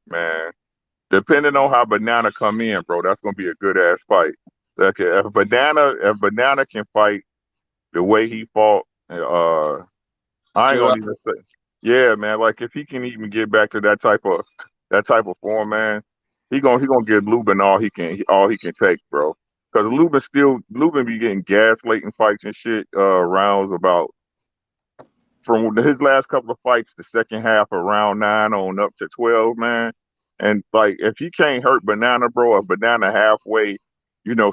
man. Depending on how Banana come in, bro, that's gonna be a good ass fight. Like if Banana can fight the way he fought, I ain't gonna even say, yeah, man. Like if he can even get back to that type of form, man, he gonna give Lubin all he can take, bro. Because Lubin be getting gaslighting in fights and shit, rounds about from his last couple of fights, the second half of round 9 on up to 12, man. And like if he can't hurt Banana, bro, or Banana halfway,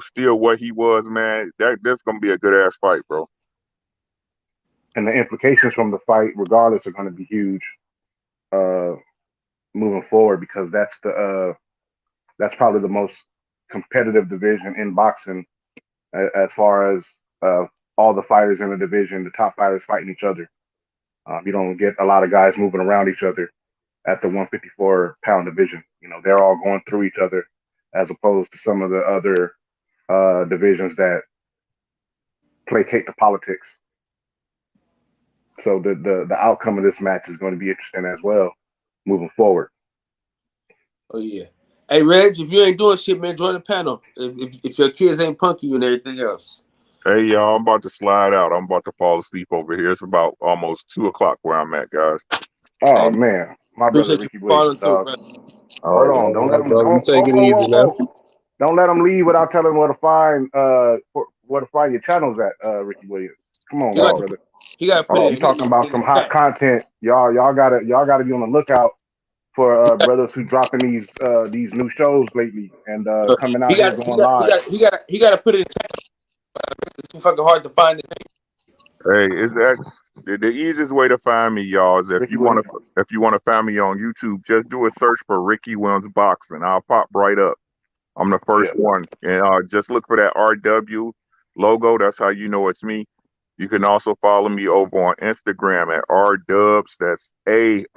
still what he was, man, that's gonna be a good ass fight, bro. And the implications from the fight, regardless, are going to be huge moving forward because that's probably the most competitive division in boxing as far as all the fighters in the division, the top fighters fighting each other. You don't get a lot of guys moving around each other at the 154-pound division. They're all going through each other as opposed to some of the other divisions that placate the politics. So the outcome of this match is going to be interesting as well moving forward. Oh yeah. Hey Reg, if you ain't doing shit, man, join the panel. If your kids ain't punky you and everything else. Hey y'all, I'm about to slide out. I'm about to fall asleep over here. It's about almost 2:00 where I'm at, guys. Oh Hey, man, my brother appreciate you Ricky Williams, calling through, dog. bro. All Hold right. on, don't let him. Brother, you take it easy now. Don't let him leave without telling him where to find your channels at, Ricky Williams. Come on, my brother. He gotta put it I'm in, talking about in the some hot chat. content. Y'all gotta be on the lookout for brothers who dropping these new shows lately and coming out here going live. He gotta put it in the chat. It's too fucking hard to find this thing. Hey, is that the easiest way to find me, y'all? Is if Ricky you want Williams. to find me on YouTube, just do a search for Ricky Williams Boxing. I'll pop right up. I'm the first one, and just look for that RW logo. That's how you know it's me. You can also follow me over on Instagram at rdubs. That's ARE_DUBBZ.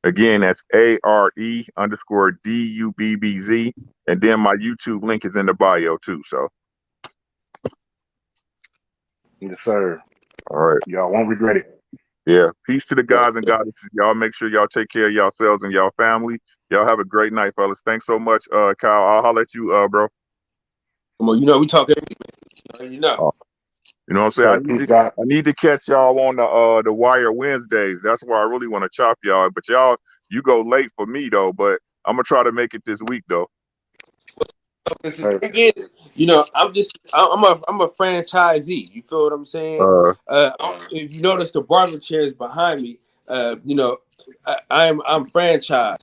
Again, that's ARE_DUBBZ. And then my YouTube link is in the bio too. So, Yes, sir. all right. Y'all won't regret it. Yeah. Peace to the Yeah. guys and goddesses. Y'all make sure y'all take care of yourselves and y'all family. Y'all have a great night, fellas. Thanks so much, Kyle. I'll holler at you, bro. Come on, you know we talk every week, man. You know. You know what I'm saying? Sir, peace, God. I need to catch y'all on the Wire Wednesdays. That's where I really want to chop y'all. But y'all, you go late for me though. But I'm gonna try to make it this week though. Because the thing is, you know, I'm a franchisee. You feel what I'm saying? If you notice the barber chairs behind me, you know, I'm franchised.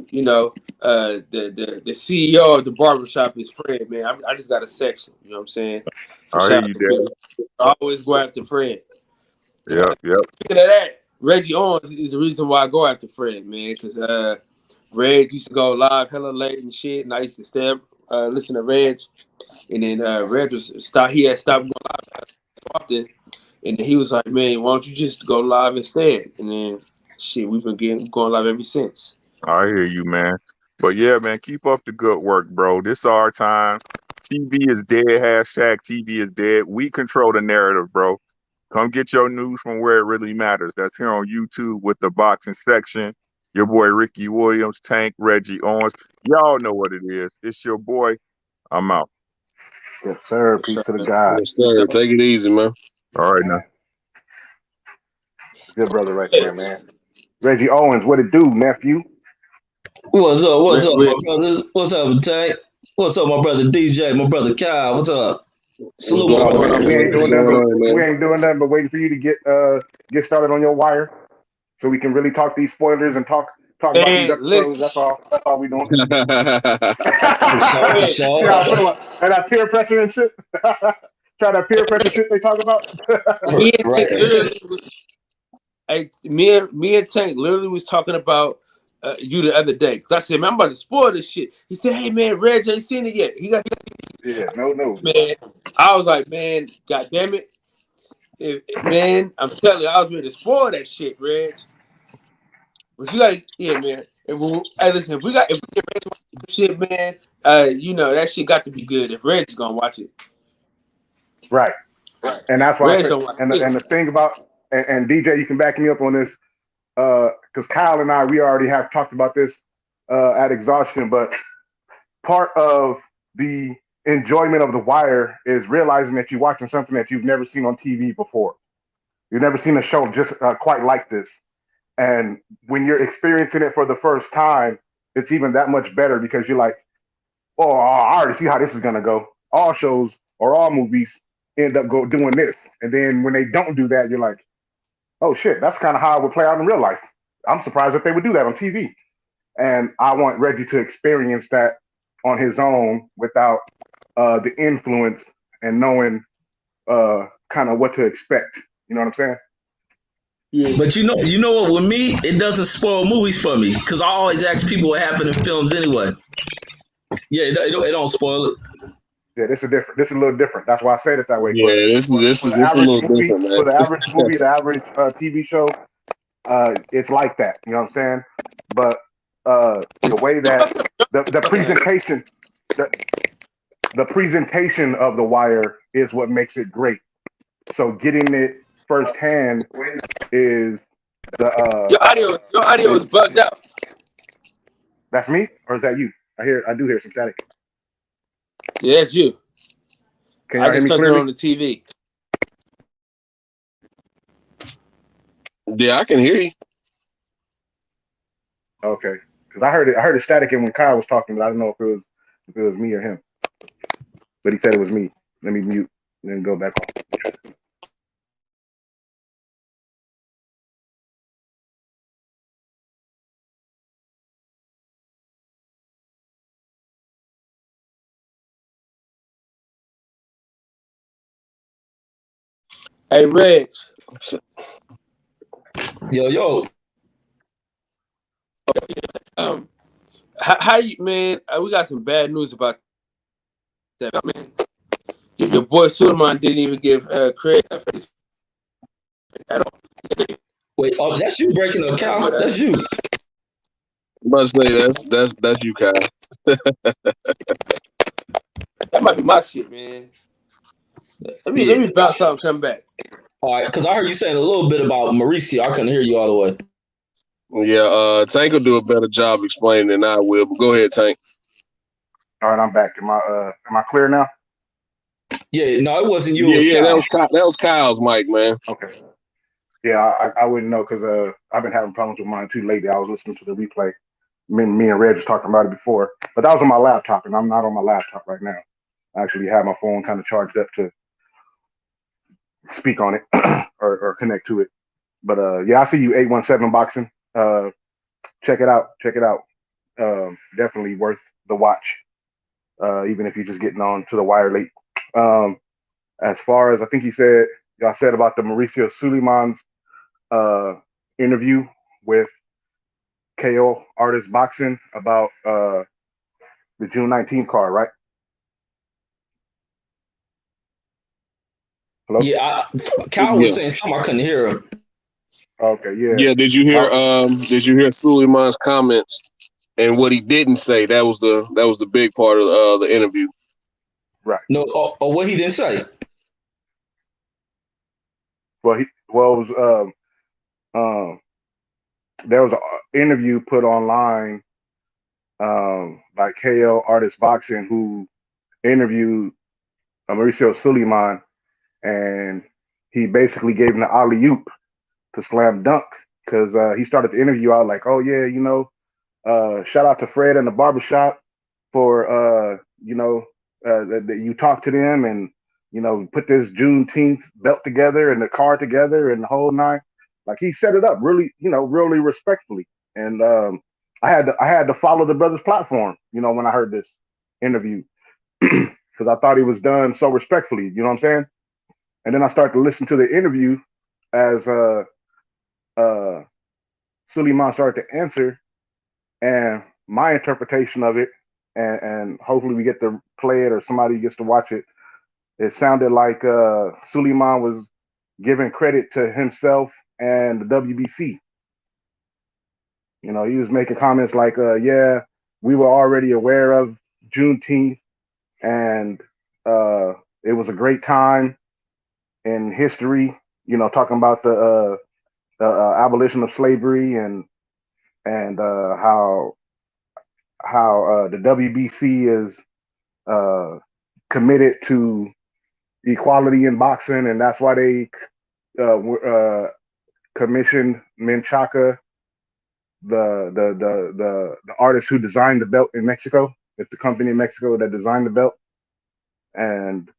You know, the CEO of the barbershop is Fred, man. I just got a section. You know what I'm saying? So I hear you, Dad. I always go after Fred. Yep. Speaking of that, Reggie Owens is the reason why I go after Fred, man, because Reg used to go live hella late and shit, and I used to stay up, listen to Reg, and then Reg he had stopped going live often, and then he was like, man, why don't you just go live instead? And then shit, we've been going live ever since. I hear you, man. But yeah, man, keep up the good work, bro. This is our time. TV is dead. Hashtag TV is dead. We control the narrative, bro. Come get your news from where it really matters. That's here on YouTube with the boxing section. Your boy Ricky Williams, Tank, Reggie Owens. Y'all know what it is. It's your boy. I'm out. Yes, sir. Peace to the God. Yes, sir. Take it easy, man. All right, now. Good brother right there, man. Reggie Owens, what it do, nephew? What's up? What's up, my brothers? What's up, Tank? What's up, my brother DJ? My brother Kyle? What's up? Salute, my brother. We ain't doing nothing but waiting for you to get started on your wire, so we can really talk these spoilers and talk about these episodes. That's all we doing. For sure. And that peer pressure and shit. Try that peer pressure shit they talk about. Me and Tank literally was talking about you the other day, because I said, man, I'm about to spoil this shit. He said, hey man, Reg ain't seen it yet. He got no man. I was like, man, god damn it. Man, I'm telling you, I was ready to spoil that shit, Reg. But you gotta, yeah, man. Hey, listen, if we get Reg shit, man, you know that shit got to be good if Reg's gonna watch it. Right. And that's why and the thing about and DJ, you can back me up on this, because Kyle and I, we already have talked about this at exhaustion, but part of the enjoyment of The Wire is realizing that you're watching something that you've never seen on TV before. You've never seen a show just quite like this. And when you're experiencing it for the first time, it's even that much better, because you're like, oh, I already see how this is going to go. All shows or all movies end up doing this. And then when they don't do that, you're like, oh shit, that's kind of how it would play out in real life. I'm surprised that they would do that on TV. And I want Reggie to experience that on his own without the influence and knowing kind of what to expect. You know what I'm saying? Yeah. But you know what? With me, it doesn't spoil movies for me, because I always ask people what happened in films anyway. Yeah, it don't spoil it. Yeah, this is different. This is a little different. That's why I said it that way. Yeah, this is a little different, man. For the average movie, the average TV show, it's like that. You know what I'm saying? But the way that the presentation, the presentation of The Wire is what makes it great. So getting it firsthand is the your audio is bugged out. That's me, or is that you? I do hear some static. Yeah, it's you. Can I just turned it on the TV. Yeah, I can hear you. Okay, because I heard it static when Kyle was talking, but I don't know if it was me or him. But he said it was me. Let me mute and then go back on. Hey, Reg. Yo. How you, man? We got some bad news about that, man. Your boy Suleiman didn't even give credit at all. Wait, that's you breaking the count? That's you. I must say that's you, Kyle. That might be my shit, man. Let me bounce out and come back. All right, because I heard you saying a little bit about Mauricio. I couldn't hear you all the way. Yeah, Tank will do a better job explaining than I will. But go ahead, Tank. All right, I'm back. Am I clear now? Yeah, no, it wasn't you. It was Yeah, Kyle. that was Kyle's mic, man. Okay. Yeah, I wouldn't know because I've been having problems with mine too lately. I was listening to the replay. Me and Reg was talking about it before, but that was on my laptop, and I'm not on my laptop right now. I actually have my phone kind of charged up to speak on it or connect to it. But yeah, I see you 817 boxing. Check it out. Check it out. Definitely worth the watch. Even if you're just getting on to the wire late. As far as I think y'all said about the Mauricio Suleiman's interview with KO Artist Boxing about the June 19th card, right? Hello? Yeah, Kyle was saying something. I couldn't hear him. Okay, yeah. Yeah, did you hear Suleiman's comments and what he didn't say? That was the big part of the interview. Right. No, or what he didn't say. Well, it was there was an interview put online by KO Artist Boxing who interviewed Mauricio Suleiman, and he basically gave him the alley oop to slam dunk because he started the interview out like, oh yeah, shout out to Fred and the barbershop for that you talked to them and put this Juneteenth belt together and the car together and the whole nine. Like he set it up really, really respectfully. And I had to follow the brother's platform, when I heard this interview because I thought he was done so respectfully. You know what I'm saying? And then I started to listen to the interview as Suleiman started to answer, and my interpretation of it, and hopefully we get to play it or somebody gets to watch it. It sounded like Suleiman was giving credit to himself and the WBC. He was making comments like, yeah, we were already aware of Juneteenth, and it was a great time in history, talking about the abolition of slavery and how the WBC is committed to equality in boxing, and that's why they commissioned Menchaca, the artist who designed the belt in Mexico. It's the company in Mexico that designed the belt, and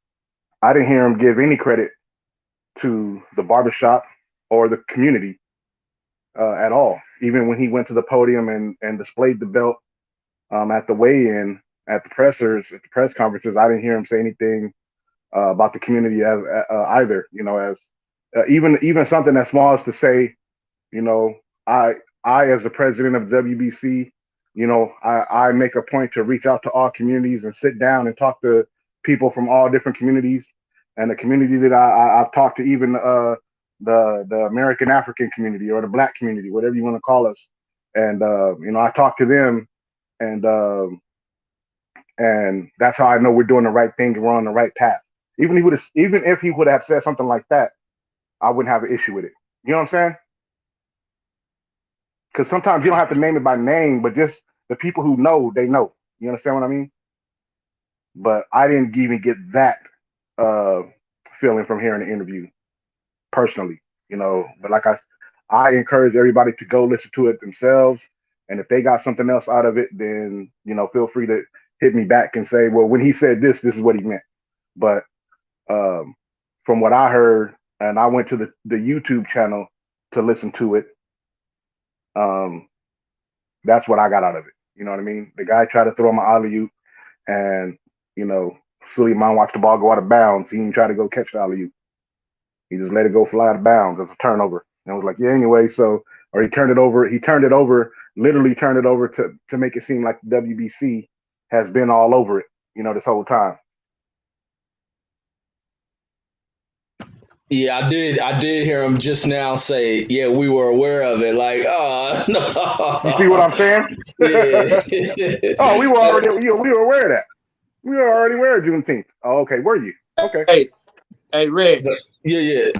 I didn't hear him give any credit to the barbershop or the community at all. Even when he went to the podium and displayed the belt at the weigh-in, at the pressers, at the press conferences, I didn't hear him say anything about the community as either. As even something as small as to say, I as the president of WBC, I make a point to reach out to all communities and sit down and talk to people from all different communities. And the community that I've talked to, even the American African community or the Black community, whatever you want to call us. And I talked to them, and that's how I know we're doing the right thing and we're on the right path. Even if he would have said something like that, I wouldn't have an issue with it. You know what I'm saying? Because sometimes you don't have to name it by name, but just the people who know, they know. You understand what I mean? But I didn't even get that feeling from hearing the interview personally, But like I encourage everybody to go listen to it themselves. And if they got something else out of it, then, feel free to hit me back and say, well, when he said this is what he meant. But from what I heard, and I went to the YouTube channel to listen to it, that's what I got out of it. You know what I mean? The guy tried to throw my alley-oop, and, Suleiman watched the ball go out of bounds. He didn't try to go catch the alley-oop. He just let it go fly out of bounds as a turnover. And I was like, yeah, anyway, or he turned it over, literally turned it over to make it seem like the WBC has been all over it, this whole time. Yeah, I did hear him just now say, yeah, we were aware of it. Like, oh, no. You see what I'm saying? Yeah. Oh, we were aware of that. We were already aware of Juneteenth. Oh, okay. Were you? Okay. Hey, Reg. Yeah.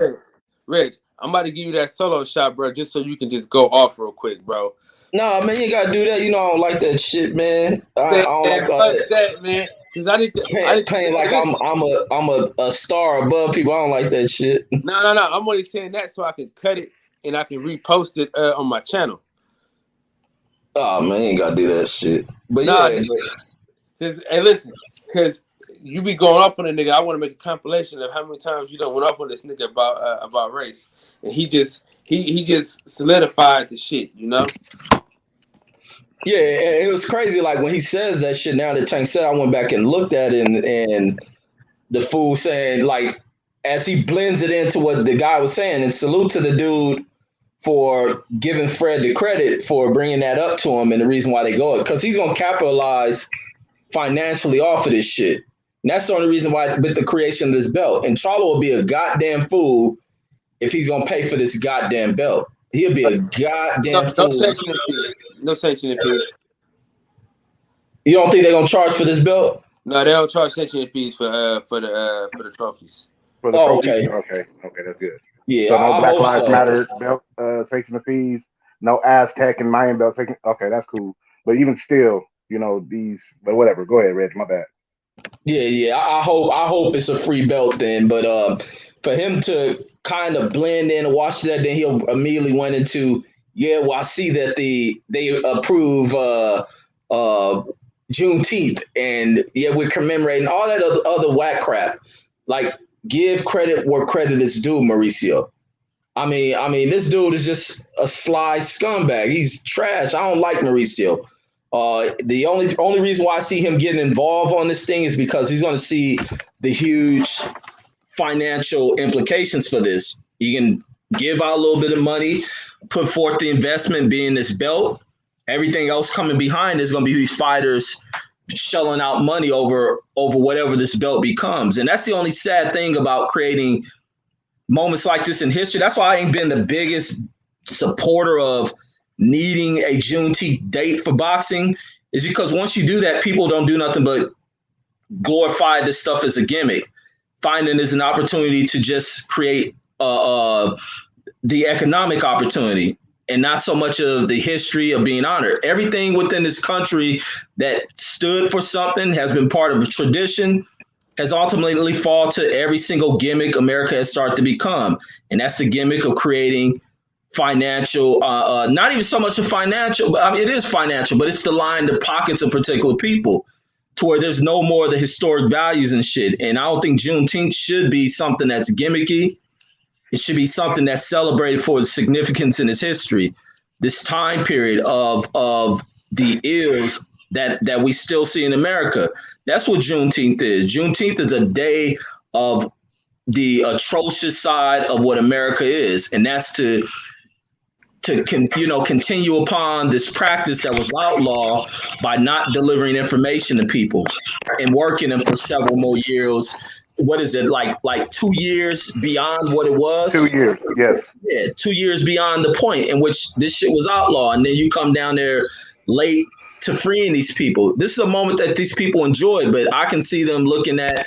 Reg, I'm about to give you that solo shot, bro, just so you can just go off real quick, bro. Nah, man, you gotta do that. You know, I don't like that shit, man. I don't Man, like fuck that, man. Because I need to. playing like listen. I'm a star above people. I don't like that shit. No. I'm only saying that so I can cut it and I can repost it on my channel. Oh man, you ain't gotta do that shit. But Nah, yeah, because hey, listen, because you be going off on a nigga. I want to make a compilation of how many times you done went off on this nigga about race, and he just solidified the shit, you know. yeah, and it was crazy. Like when he says that shit. Now that Tank said, I went back and looked at it, and the fool saying like as he blends it into what the guy was saying, and salute to the dude for giving Fred the credit for bringing that up to him, and the reason why they go it, because he's gonna capitalize financially off of this shit. And that's the only reason why with the creation of this belt. And Charlo will be a goddamn fool if he's gonna pay for this goddamn belt. He'll be a goddamn fool. No sanctioning fees. You don't think they're gonna charge for this belt? No, they don't charge sanctioning fees for the trophies. For the trophies? Okay, that's good. Yeah, so no Black Lives so. Matter belt section of fees, no Aztec and Mayan belt section. Okay, that's cool. But even still, you know, but whatever. Go ahead, Reg. My bad. Yeah. I hope it's a free belt then. But for him to kind of blend in and watch that, then he'll immediately went into, well, I see that they approve Juneteenth, and we're commemorating all that other whack crap. Like, give credit where credit is due, Mauricio. I mean, this dude is just a sly scumbag. He's trash. I don't like Mauricio. The only reason why I see him getting involved on this thing is because he's going to see the huge financial implications for this. You can give out a little bit of money, put forth the investment being this belt. Everything else coming behind is going to be these fighters shelling out money over whatever this belt becomes. And that's the only sad thing about creating moments like this in history. That's why I ain't been the biggest supporter of needing a Juneteenth date for boxing, is because once you do that, people don't do nothing but glorify this stuff as a gimmick, finding it as an opportunity to just create the economic opportunity and not so much of the history of being honored. Everything within this country that stood for something, has been part of a tradition, has ultimately fallen to every single gimmick America has started to become. And that's the gimmick of creating financial, not even so much a financial, I mean, it is financial, but it's to line the pockets of particular people to where there's no more of the historic values and shit. And I don't think Juneteenth should be something that's gimmicky. It should be something that's celebrated for the significance in its history. This time period of the ills that we still see in America. That's what Juneteenth is. Juneteenth is a day of the atrocious side of what America is. And that's to continue upon this practice that was outlawed by not delivering information to people and working them for several more years. What is it, like 2 years beyond what it was? 2 years, yes. Yeah, 2 years beyond the point in which this shit was outlawed. And then you come down there late to freeing these people. This is a moment that these people enjoyed, but I can see them looking at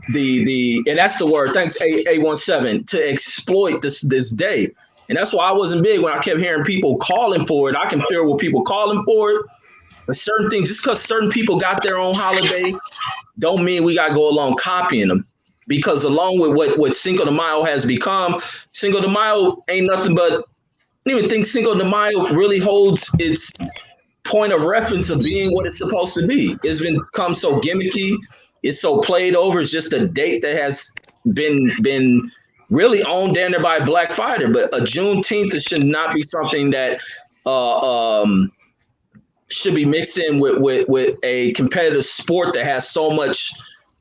and that's the word, thanks A17, to exploit this day. And that's why I wasn't big when I kept hearing people calling for it. I can feel what people calling for it. But certain things, just because certain people got their own holiday, don't mean we got to go along copying them. Because along with what Cinco de Mayo has become, Cinco de Mayo ain't nothing but, I don't even think Cinco de Mayo really holds its point of reference of being what it's supposed to be. It's become so gimmicky. It's so played over. It's just a date that has been really owned down there by a black fighter. But a Juneteenth should not be something that should be mixed in with a competitive sport that has so much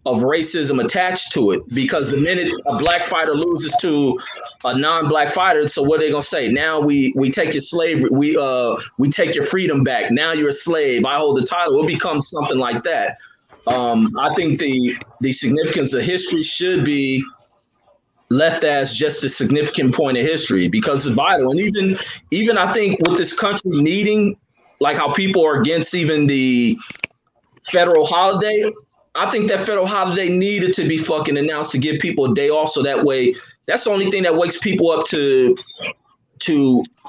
of racism attached to it. Because the minute a black fighter loses to a non-black fighter, so what are they gonna say? Now we take your slavery, we take your freedom back. Now you're a slave. I hold the title. It becomes something like that. I think the significance of history should be left as just a significant point of history because it's vital. And even I think with this country needing, like how people are against even the federal holiday, I think that federal holiday needed to be fucking announced to give people a day off, so that way, that's the only thing that wakes people up to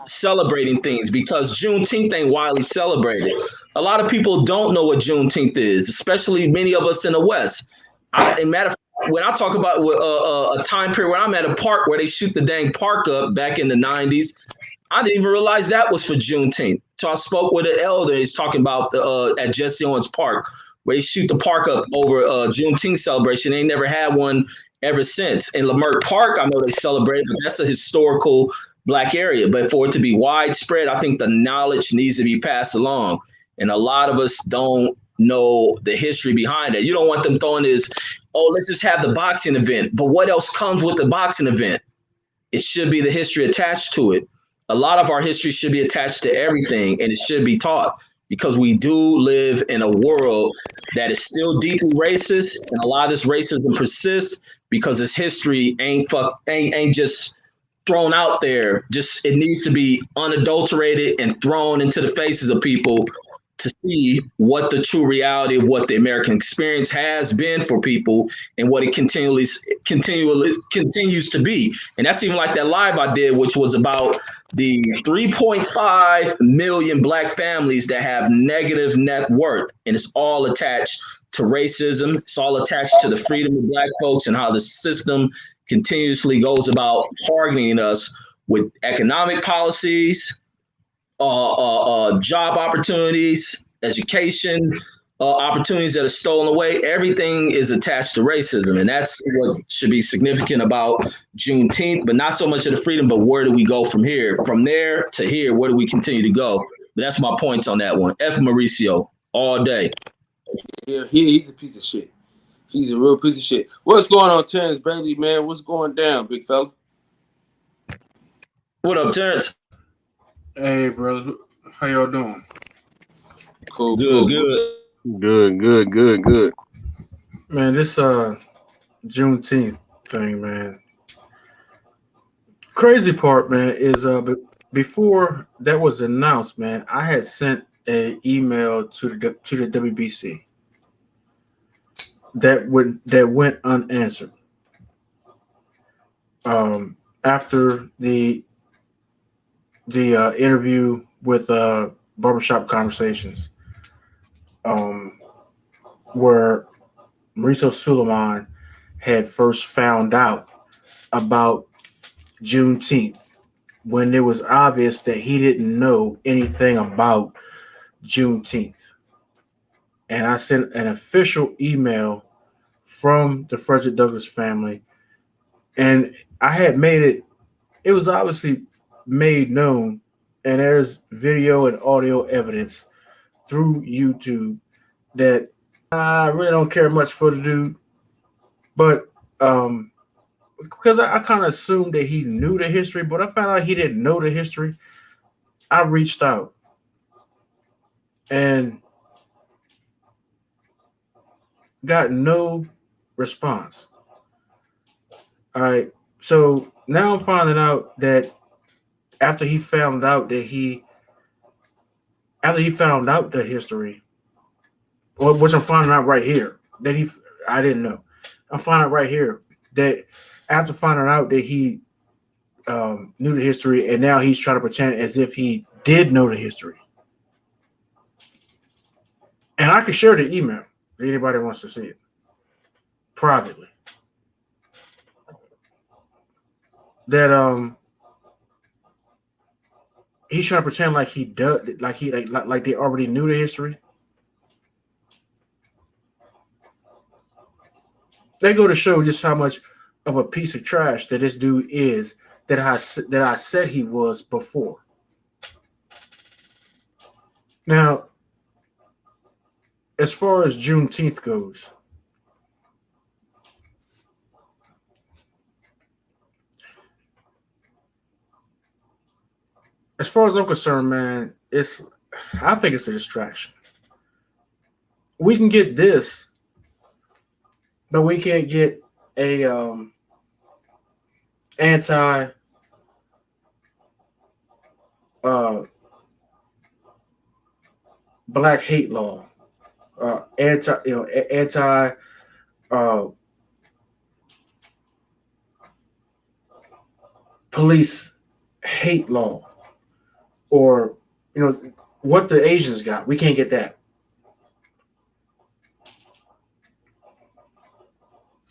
celebrating things, because Juneteenth ain't widely celebrated. A lot of people don't know what Juneteenth is, especially many of us in the West. Matter of fact, when I talk about a time period where I'm at a park where they shoot the dang park up back in the 90s, I didn't even realize that was for Juneteenth. So I spoke with an elder. He's talking about at Jesse Owens Park, where they shoot the park up over Juneteenth celebration. They never had one ever since. In Leimert Park, I know they celebrate, but that's a historical Black area. But for it to be widespread, I think the knowledge needs to be passed along. And a lot of us don't know the history behind it. You don't want them throwing this, oh, let's just have the boxing event. But what else comes with the boxing event? It should be the history attached to it. A lot of our history should be attached to everything, and it should be taught, because we do live in a world that is still deeply racist, and a lot of this racism persists because its history ain't just thrown out there. Just, it needs to be unadulterated and thrown into the faces of people to see what the true reality of what the American experience has been for people and what it continues to be. And that's even like that live I did, which was about the 3.5 million Black families that have negative net worth. And it's all attached to racism. It's all attached to the freedom of Black folks and how the system continuously goes about targeting us with economic policies, job opportunities, education opportunities that are stolen away. Everything is attached to racism. And that's what should be significant about Juneteenth, but not so much of the freedom, but where do we go from here? From there to here, where do we continue to go? But that's my points on that one. F. Mauricio, all day. Yeah, he's a piece of shit. He's a real piece of shit. What's going on, Terrence Bailey, man? What's going down, big fella? What up, Terrence? Hey, brothers. How y'all doing? Cool. Good. Good. Man, this Juneteenth thing, man. Crazy part, man, is before that was announced, man, I had sent an email to the WBC that went unanswered. After the interview with Barbershop Conversations, where Mauricio Suleiman had first found out about Juneteenth, when it was obvious that he didn't know anything about Juneteenth. And I sent an official email from the Frederick Douglass family, and I had it was obviously made known, and there's video and audio evidence through YouTube that I really don't care much for the dude, but because I kind of assumed that he knew the history, but I found out he didn't know the history. I reached out and got no response. All right, so now I'm finding out that after he found out the history, or which I'm finding out right here, that I didn't know. I'm finding out right here that after finding out that he knew the history, and now he's trying to pretend as if he did know the history. And I can share the email if anybody wants to see it privately. That he's trying to pretend like he does, like they already knew the history. They go to show just how much of a piece of trash that this dude is, that I said he was before. Now, as far as Juneteenth goes, as far as I'm concerned, man, I think it's a distraction. We can get this, but we can't get a anti black hate law anti police hate law, or what the Asians got. We can't get that.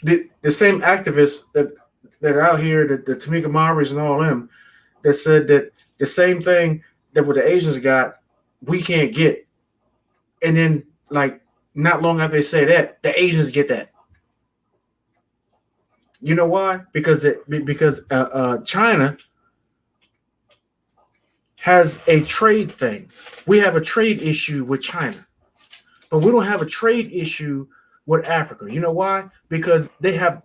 The same activists that are out here, the Tamika Mowrys and all them, that said that the same thing that what the Asians got, we can't get. And then, like, not long after they say that, the Asians get that. You know why? Because China has a trade thing. We have a trade issue with China, but we don't have a trade issue with Africa. You know why? Because they have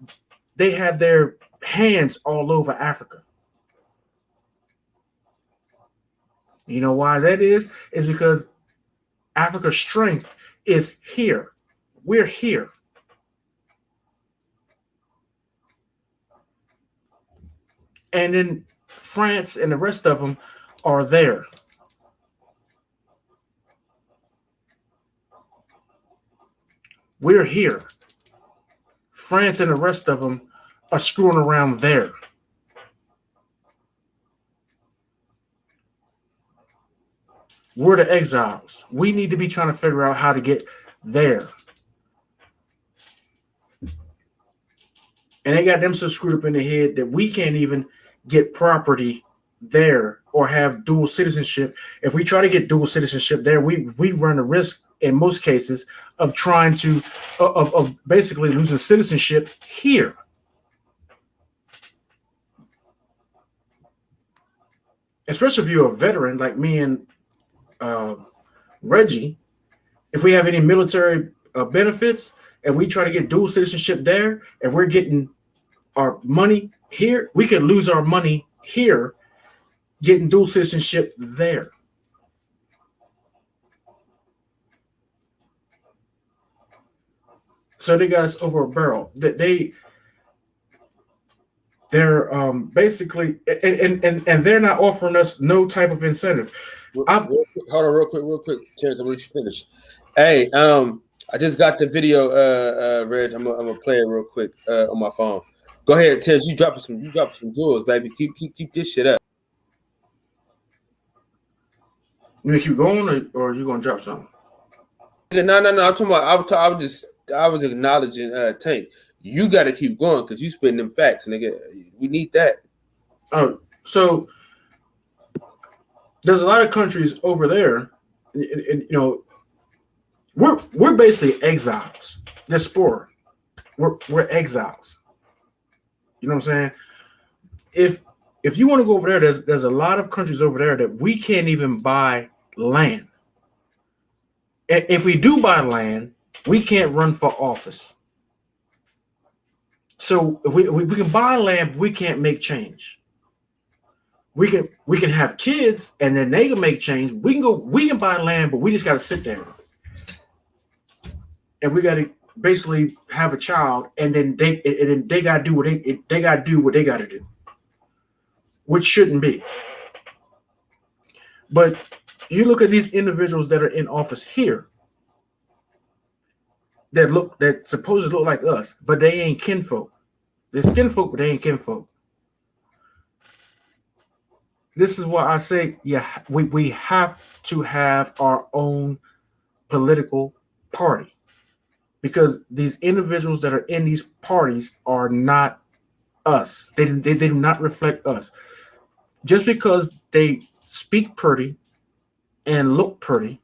their hands all over Africa. You know why that is? It's because Africa's strength is here. We're here. And then France and the rest of them are there. We're here. France and the rest of them are screwing around there. We're the exiles. We need to be trying to figure out how to get there. And they got them so screwed up in the head that we can't even get property there or have dual citizenship. If we try to get dual citizenship there, we run the risk in most cases of trying to of basically losing citizenship here. Especially if you're a veteran like me and Reggie, if we have any military benefits and we try to get dual citizenship there and we're getting our money here, we could lose our money here getting dual citizenship there. So they got us over a barrel. They're basically and they're not offering us no type of incentive. Hold on real quick, Terrence, I'm gonna let you finish. Hey, I just got the video, Reg. I'm gonna play it real quick on my phone. Go ahead, Terrence. You dropping some jewels, baby. Keep this shit up. You gonna keep going, or you gonna drop something? No. I'm talking about. I was acknowledging Tank. You got to keep going because you spitting them facts, nigga. We need that. Oh, so there's a lot of countries over there, and we're basically exiles. Diaspora. We're exiles. You know what I'm saying? If you want to go over there, there's a lot of countries over there that we can't even buy land. And if we do buy land, we can't run for office. So if we can buy land, but we can't make change. We can have kids, and then they can make change. We can buy land, but we just got to sit there, and we got to basically have a child, and then they got to do what they got to do, which shouldn't be. But you look at these individuals that are in office here that supposedly look like us, but they ain't kinfolk. They're skinfolk, but they ain't kinfolk. This is why I say, yeah, we have to have our own political party, because these individuals that are in these parties are not us. They do not reflect us. Just because they speak pretty and look pretty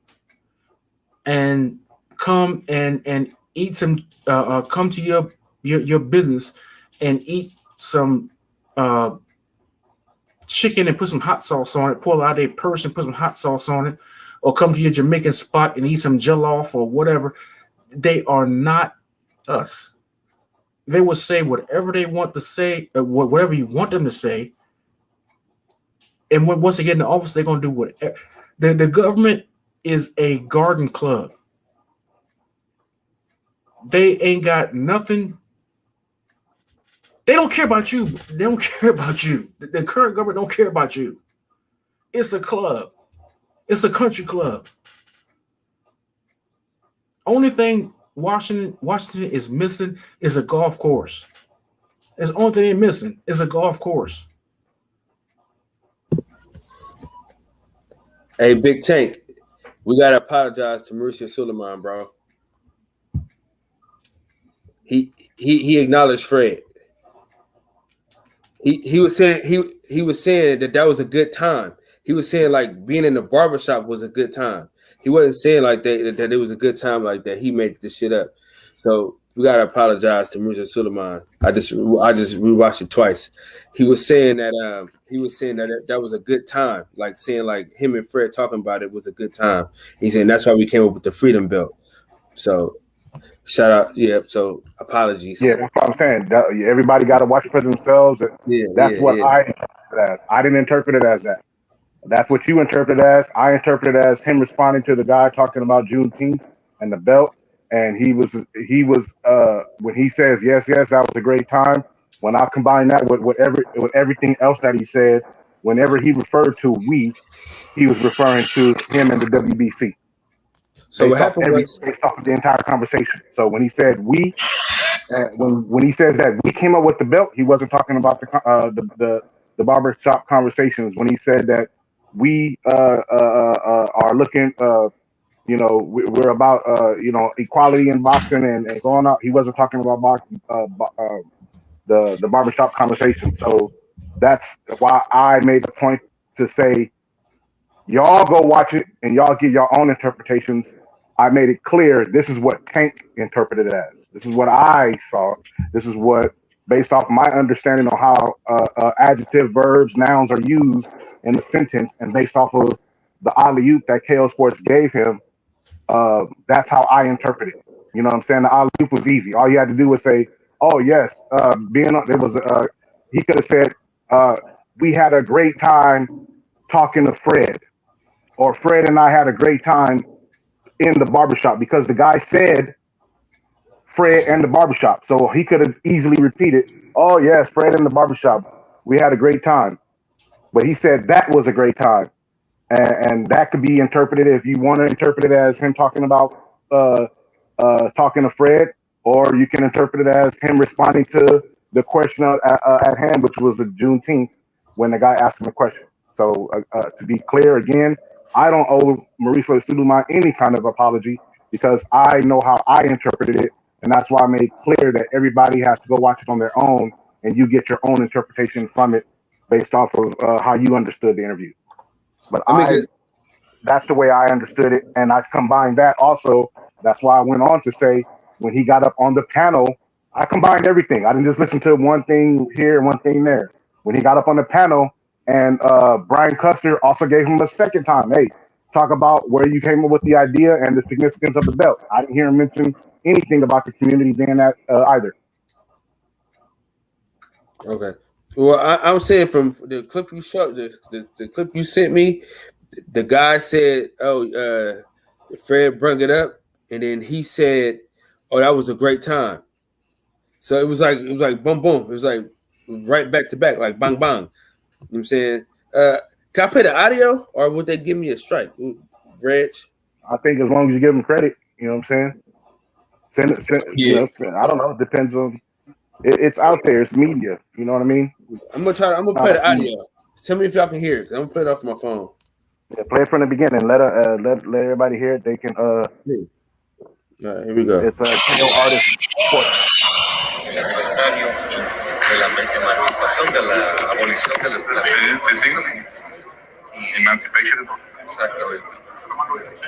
and come and eat some come to your business and eat some chicken and put some hot sauce on it, pull out a purse and put some hot sauce on it, or come to your Jamaican spot and eat some jollof or whatever, they are not us. They will say whatever they want to say, whatever you want them to say. And once they get in the office, they're going to do whatever. The government is a garden club. They ain't got nothing. They don't care about you. They don't care about you. The current government don't care about you. It's a club. It's a country club. Only thing Washington is missing is a golf course. It's the only thing they're missing is a golf course. Hey, Big Tank, we gotta apologize to Mauricio Suleiman, bro. He acknowledged Fred. He was saying that was a good time. He was saying like being in the barbershop was a good time. He wasn't saying like that it was a good time like that. He made this shit up. So we gotta apologize to Mauricio Suleiman. I just rewatched it twice. He was saying that that was a good time. Like saying like him and Fred talking about it was a good time. He's saying that's why we came up with the Freedom Belt. So shout out, yeah. So apologies. Yeah, that's what I'm saying. Everybody got to watch it for themselves. That's what I interpret it as. I didn't interpret it as that. That's what you interpret it as. I interpret it as him responding to the guy talking about Juneteenth and the belt. And he was when he says yes, that was a great time. When I combine that with everything else that he said, whenever he referred to we, he was referring to him and the WBC. So what happened was based off of the entire conversation. So when he said we, when he says that we came up with the belt, he wasn't talking about the barbershop conversations. When he said that we are looking, we're about equality in boxing and going out, he wasn't talking about the barbershop conversation. So that's why I made the point to say, y'all go watch it and y'all give your own interpretations. I made it clear this is what Tank interpreted it as. This is what I saw. This is what, based off my understanding of how adjective, verbs, nouns are used in a sentence, and based off of the alley-oop that KO Sports gave him, that's how I interpret it. You know what I'm saying? The alley-oop was easy. All you had to do was say, "Oh yes, he could have said, we had a great time talking to Fred," or Fred and I had a great time in the barbershop, because the guy said Fred and the barbershop. So he could have easily repeated, "Oh yes, Fred in the barbershop. We had a great time." But he said that was a great time. And that could be interpreted, if you want to interpret it as him talking about talking to Fred, or you can interpret it as him responding to the question at hand, which was the Juneteenth, when the guy asked him a question. So to be clear again, I don't owe Mauricio Suleiman any kind of apology, because I know how I interpreted it, and that's why I made clear that everybody has to go watch it on their own, and you get your own interpretation from it based off of how you understood the interview. But that's the way I understood it, and I combined that also. That's why I went on to say, when he got up on the panel, I combined everything. I didn't just listen to one thing here and one thing there. When he got up on the panel, and Brian Custer also gave him a second time, "Hey, talk about where you came up with the idea and the significance of the belt." I didn't hear him mention anything about the community being that either. Okay. Well, I'm saying from the clip you showed, the clip you sent me, the guy said, "Oh, Fred brought it up," and then he said, "Oh, that was a great time." So it was like boom boom. It was like right back to back, like bang bang. You know what I'm saying? Can I play the audio, or would they give me a strike, Reg? I think as long as you give him credit, you know what I'm saying? Yeah. I don't know. It depends on. It's out there. It's media. You know what I mean? I'm gonna play the audio. Tell me if y'all can hear it. I'm gonna play it off my phone. Yeah, play it from the beginning. Let everybody hear it. They can. All right, here we go. It's a KO artist. De la emancipación, de la abolición de la esclavitud. Sí. Emancipation. Exactamente.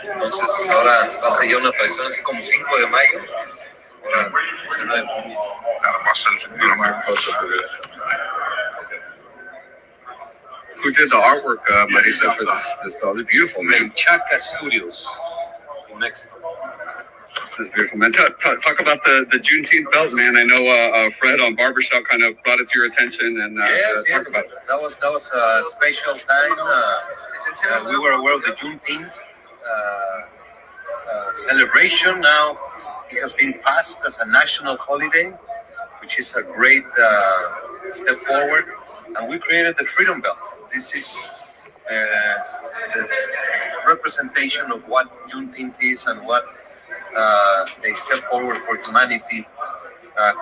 Entonces, ahora va a ser ya una tradición así como 5 de mayo. Ahora, 19 de junio. Who did the artwork, Marisa, for this belt? It's beautiful, man. Chaca Studios in Mexico. That's beautiful, man. Talk about the Juneteenth belt, man. I know Fred on Barbershop kind of brought it to your attention, and talk about that. That was a special time. We were aware of the Juneteenth celebration. Now it has been passed as a national holiday, which is a great step forward. And we created the Freedom Belt. This is the representation of what Juneteenth is and what a step forward for humanity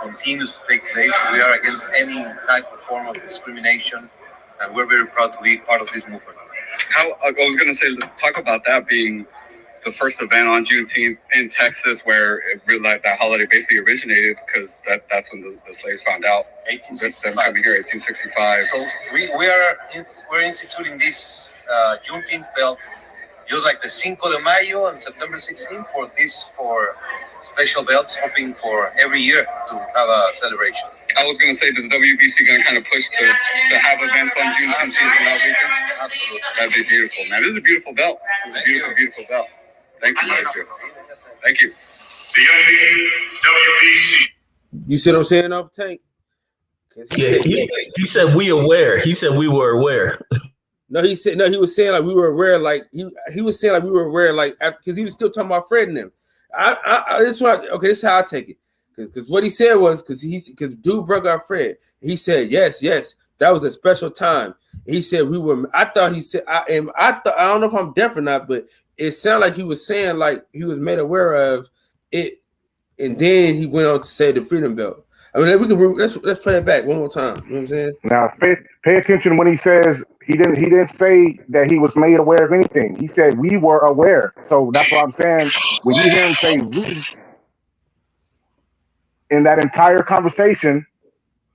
continues to take place. We are against any type of form of discrimination, and we're very proud to be part of this movement. I was going to say, talk about that being the first event on Juneteenth in Texas where that holiday basically originated, because that's when the slaves found out. 1865. Coming here, 1865. So we're instituting this Juneteenth belt, just like the Cinco de Mayo on September 16th, for special belts, hoping for every year to have a celebration. I was going to say, does WBC going to kind of push to have events on Juneteenth throughout the weekend? Absolutely. That'd be beautiful, man. This is a beautiful belt. This is a beautiful, beautiful belt. Thank you, Mauricio. Thank you. WBC. You see what I'm saying, off Tank? He said we aware. He said we were aware. He was saying like we were aware, like he was saying like we were aware, like because he was still talking about Fred and them. This is how I take it. Because what he said was because dude broke out Fred. He said yes, that was a special time. He said we were. I thought he said I don't know if I'm deaf or not, but it sounded like he was saying like he was made aware of it, and then he went on to say the Freedom Belt. I mean, let's play it back one more time. You know what I'm saying? Now pay attention when he says he didn't say that he was made aware of anything. He said we were aware. So that's what I'm saying. When you hear him say we in that entire conversation,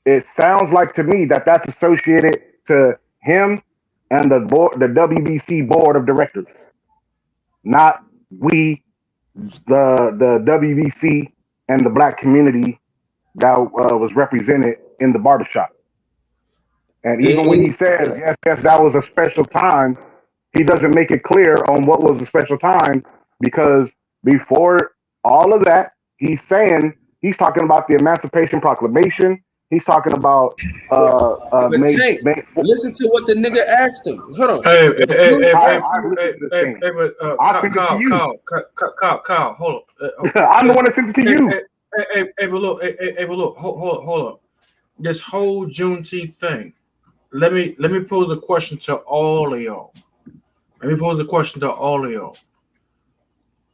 it sounds like to me that that's associated to him and the WBC board of directors, not we, the WBC and the black community that was represented in the barbershop. And even when he says, yes, that was a special time, he doesn't make it clear on what was a special time, because before all of that, he's talking about the Emancipation Proclamation. He's talking about listen to what the nigga asked him. Hold on. Kyle, hold on. I'm the one that sent it to you. But look, hold up. This whole Juneteenth thing. Let me pose a question to all of y'all.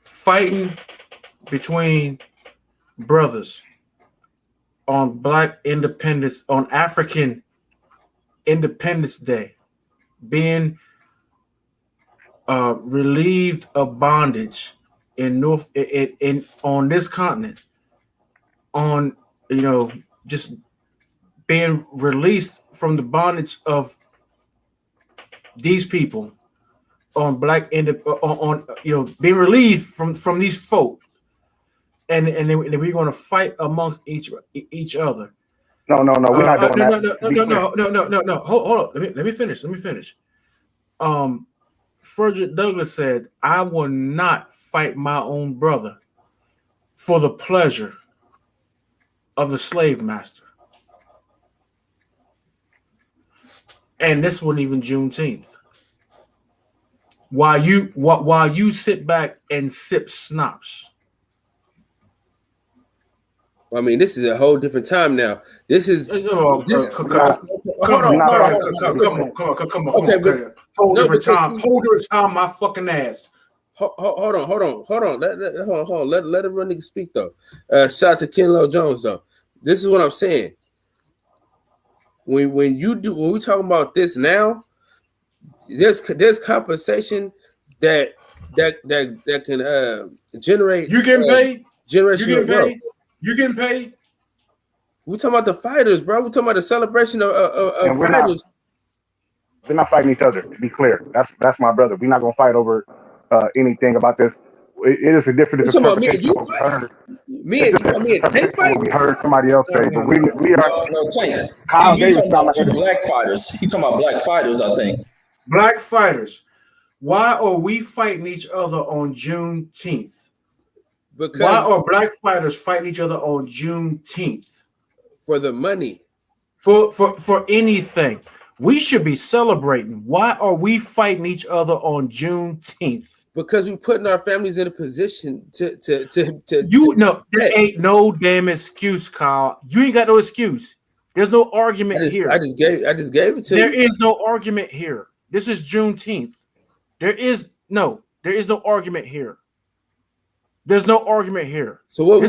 Fighting between brothers on Black Independence, on African Independence Day, being relieved of bondage on this continent, on just being released from the bondage of these people, on being relieved from these folk. And then we're going to fight amongst each other. No, we're not doing that. No. Hold on. Let me finish. Frederick Douglass said, "I will not fight my own brother for the pleasure of the slave master." And this wasn't even Juneteenth. While you sit back and sip schnapps. I mean, this is a whole different time now. This is come on. Okay, whole different time. My fucking ass. Hold on. Let a real nigga speak though. Shout out to Ken Lo Jones though. This is what I'm saying. When we talking about this now, there's compensation that can generate. You getting paid? Generational growth. You getting paid? We talking about the fighters, bro. We talking about the celebration of fighters. We're not fighting each other. To be clear, that's my brother. We're not gonna fight over anything about this. It is a different interpretation. We heard somebody else say, but we are. No, Kyle Davis talking about black fighters. He talking about black fighters, I think. Black fighters. Why are we fighting each other on Juneteenth? Why are black fighters fighting each other on Juneteenth? For the money. For anything. We should be celebrating. Why are we fighting each other on Juneteenth? Because we're putting our families in a position to there ain't no damn excuse, Kyle. You ain't got no excuse. There's no argument here. I just gave it to you. There is no argument here. This is Juneteenth. There is no argument here. There's no argument here. So what?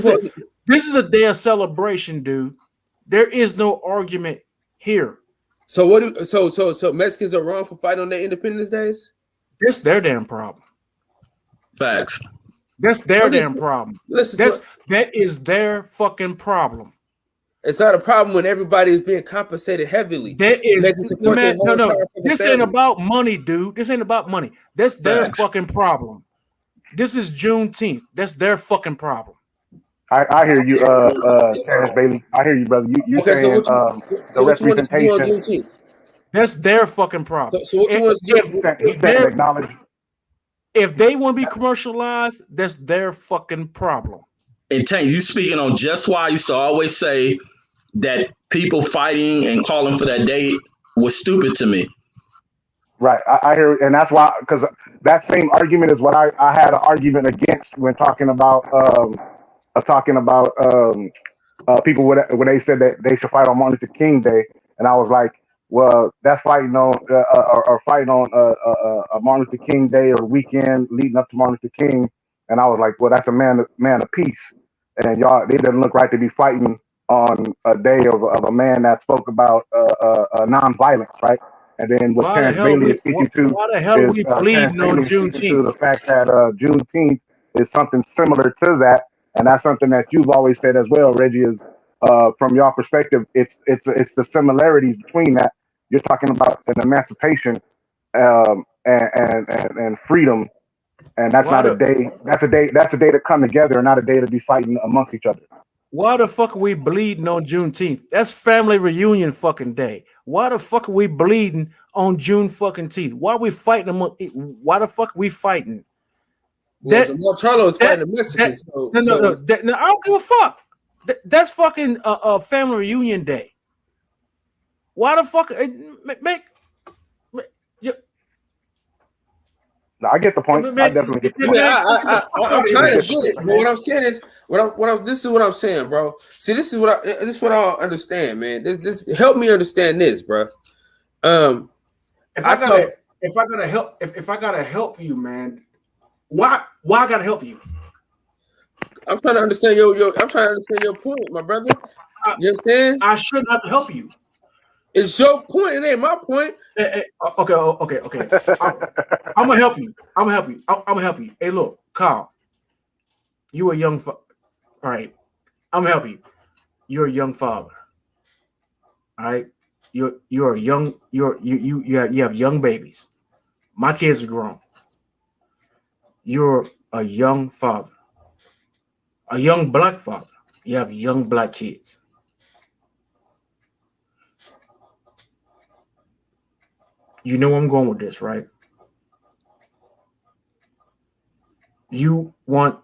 This is a day of celebration, dude. There is no argument here. So what? So Mexicans are wrong for fighting on their Independence Days? That's their damn problem. Facts. That's their damn problem. Listen, that is their fucking problem. It's not a problem when everybody is being compensated heavily. That is no. This ain't about money, dude. This ain't about money. That's their fucking problem. This is Juneteenth. That's their fucking problem. I hear you, Terrence Bailey. I hear you, brother. You okay, saying the representation. That's their fucking problem. So what you want to do? Acknowledge. If they want to be commercialized, that's their fucking problem. And Tank, you speaking on just why I used to always say that people fighting and calling for that day was stupid to me. Right, I hear, and that's why, because that same argument is what I had an argument against when talking about people when they said that they should fight on Martin Luther King Day, and I was like, well, that's fighting on or fighting on a Martin Luther King Day or weekend leading up to Martin Luther King, and I was like, well, that's a man of peace, and y'all, it doesn't look right to be fighting on a day of a man that spoke about nonviolence, right? And then what Terrence Bailey is speaking to why the hell are we bleeding on Juneteenth? The fact that Juneteenth is something similar to that, and that's something that you've always said as well, Reggie. Is from your perspective, it's the similarities between that. You're talking about an emancipation and freedom, and that's not a day. That's a day to come together, and not a day to be fighting amongst each other. Why the fuck are we bleeding on Juneteenth? That's family reunion fucking day. Why the fuck are we bleeding on June fucking teeth? Why are we fighting why the fuck are we fighting? Well, Charlo is fighting the Mexicans. No, I don't give a fuck. That's fucking family reunion day. Why the fuck No, I get the point. I definitely get the point. I'm trying to get it. But what I'm saying is, this is what I'm saying, bro. See, this is what I don't understand, man. This help me understand this, bro. If I gotta help you, man, why I gotta help you? I'm trying to understand your point, my brother. You understand? I shouldn't have to help you. It's your point. It ain't my point. Okay. I'm gonna help you. I'm gonna help you. Hey, look, Carl. You a young all right. I'm gonna help you. You're a young father. All right. You have young babies. My kids are grown. You're a young father. A young black father. You have young black kids. You know where I'm going with this, right? You want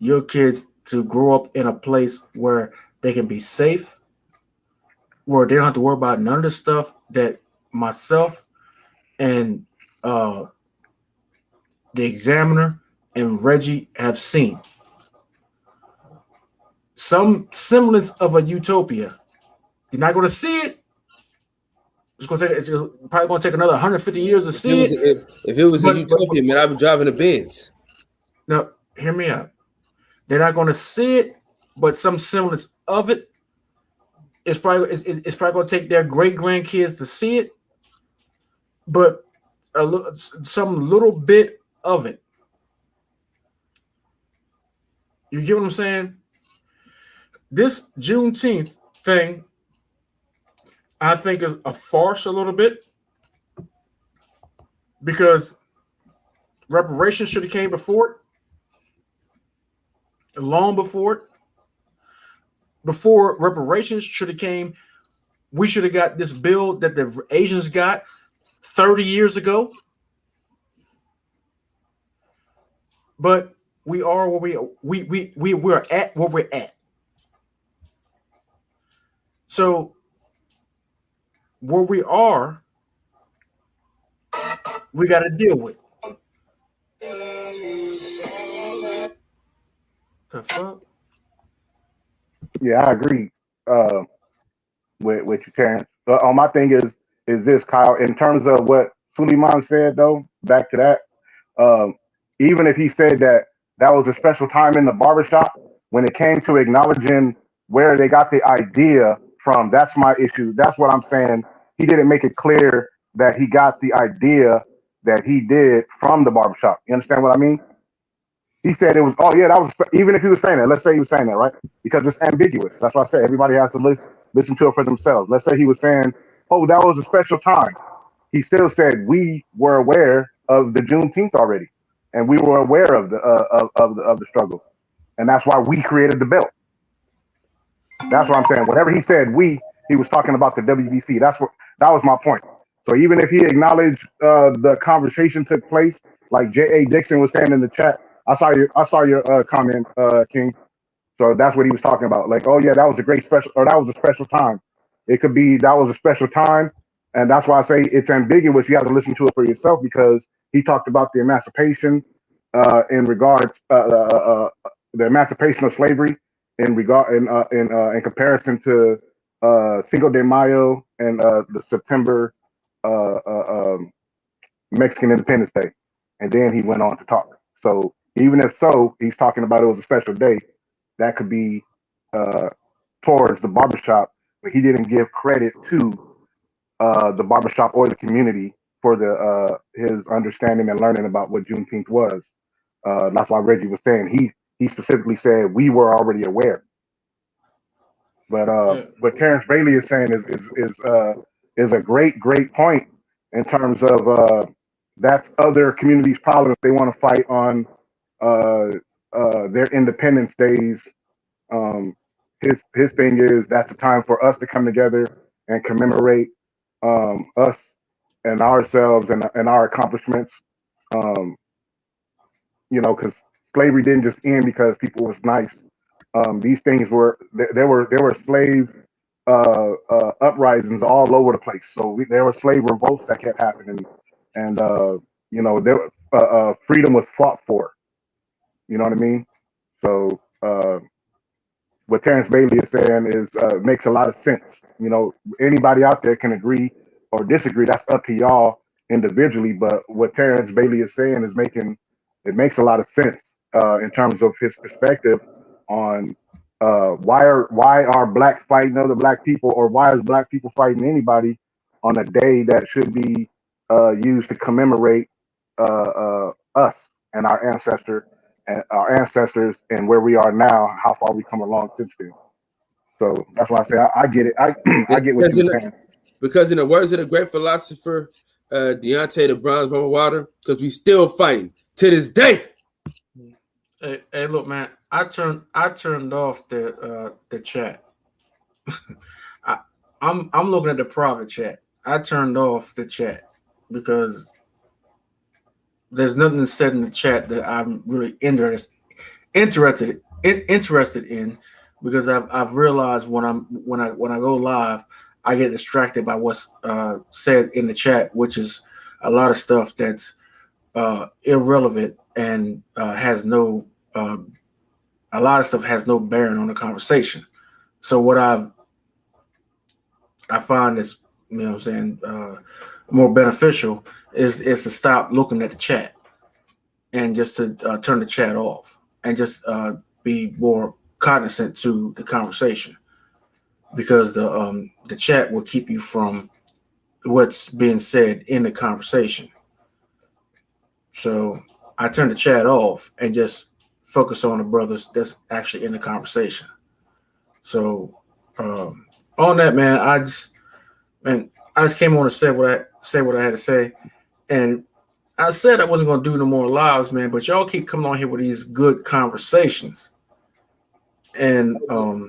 your kids to grow up in a place where they can be safe, where they don't have to worry about none of the stuff that myself and the examiner and Reggie have seen. Some semblance of a utopia. You're not going to see it. It's probably going to take another 150 years to see it. If it was a utopia, man, I'd be driving a Benz. Now, hear me out. They're not going to see it, but some semblance of it. It's probably going to take their great grandkids to see it, but some little bit of it. You get what I'm saying? This Juneteenth thing, I think, is a farce a little bit, because reparations should have came before it, long before it. Before reparations should have came, we should have got this bill that the Asians got 30 years ago. But we are where we're at where we're at. So where we are, we got to deal with. The fuck? Yeah, I agree with you, Terrence. My thing is this, Kyle, in terms of what Suleiman said, though, back to that, even if he said that that was a special time in the barbershop. When it came to acknowledging where they got the idea from, that's my issue. That's what I'm saying. He didn't make it clear that he got the idea that he did from the barbershop. You understand what I mean? He said it was, oh yeah, that was, even if he was saying that, let's say he was saying that, right? Because it's ambiguous. That's why I say everybody has to listen to it for themselves. Let's say he was saying, oh, that was a special time. He still said we were aware of the Juneteenth already, and we were aware of the struggle, and that's why we created the belt. That's what I'm saying. Whatever he said, he was talking about the WBC. That was my point. So even if he acknowledged the conversation took place, like J.A. Dixon was saying in the chat, I saw your comment, King. So that's what he was talking about. Like, oh yeah, that was a great special, or that was a special time. It could be that was a special time, and that's why I say it's ambiguous. You have to listen to it for yourself because he talked about the emancipation in regards the emancipation of slavery in comparison to Cinco de Mayo and the September Mexican Independence Day, and then he went on to talk. So even if so, he's talking about it was a special day. That could be towards the barbershop, but he didn't give credit to the barbershop or the community for his understanding and learning about what Juneteenth was. That's why Reggie was saying he specifically said we were already aware. But what Terrence Bailey is saying is a great point in terms of that's other communities' problem if they want to fight on their independence days. His thing is that's a time for us to come together and commemorate us and ourselves and our accomplishments. Because slavery didn't just end because people was nice. These things were there were slave uprisings all over the place. So there were slave revolts that kept happening, and there freedom was fought for. You know what I mean? So what Terrence Bailey is saying is makes a lot of sense. Anybody out there can agree or disagree. That's up to y'all individually. But what Terrence Bailey is saying makes a lot of sense in terms of his perspective on why are blacks fighting other black people, or why is black people fighting anybody on a day that should be used to commemorate us and our ancestors and where we are now, how far we come along since then. So that's why I say I get it. I get what you're saying. Because in the words of the great philosopher Deontay the Bronze Bomber Water, because we still fighting to this day. Hey, look, man. I turned off the chat. I'm looking at the private chat. I turned off the chat because there's nothing said in the chat that I'm really interested in, because I've realized when I go live, I get distracted by what's said in the chat, which is a lot of stuff that's irrelevant and has no a lot of stuff has no bearing on the conversation. So what I find is, more beneficial is to stop looking at the chat and just to turn the chat off and just be more cognizant to the conversation, because the chat will keep you from what's being said in the conversation. So I turn the chat off and just focus on the brothers that's actually in the conversation. So on that, man, I just came on to say what I had to say, and I said I wasn't going to do no more lives, man. But y'all keep coming on here with these good conversations, and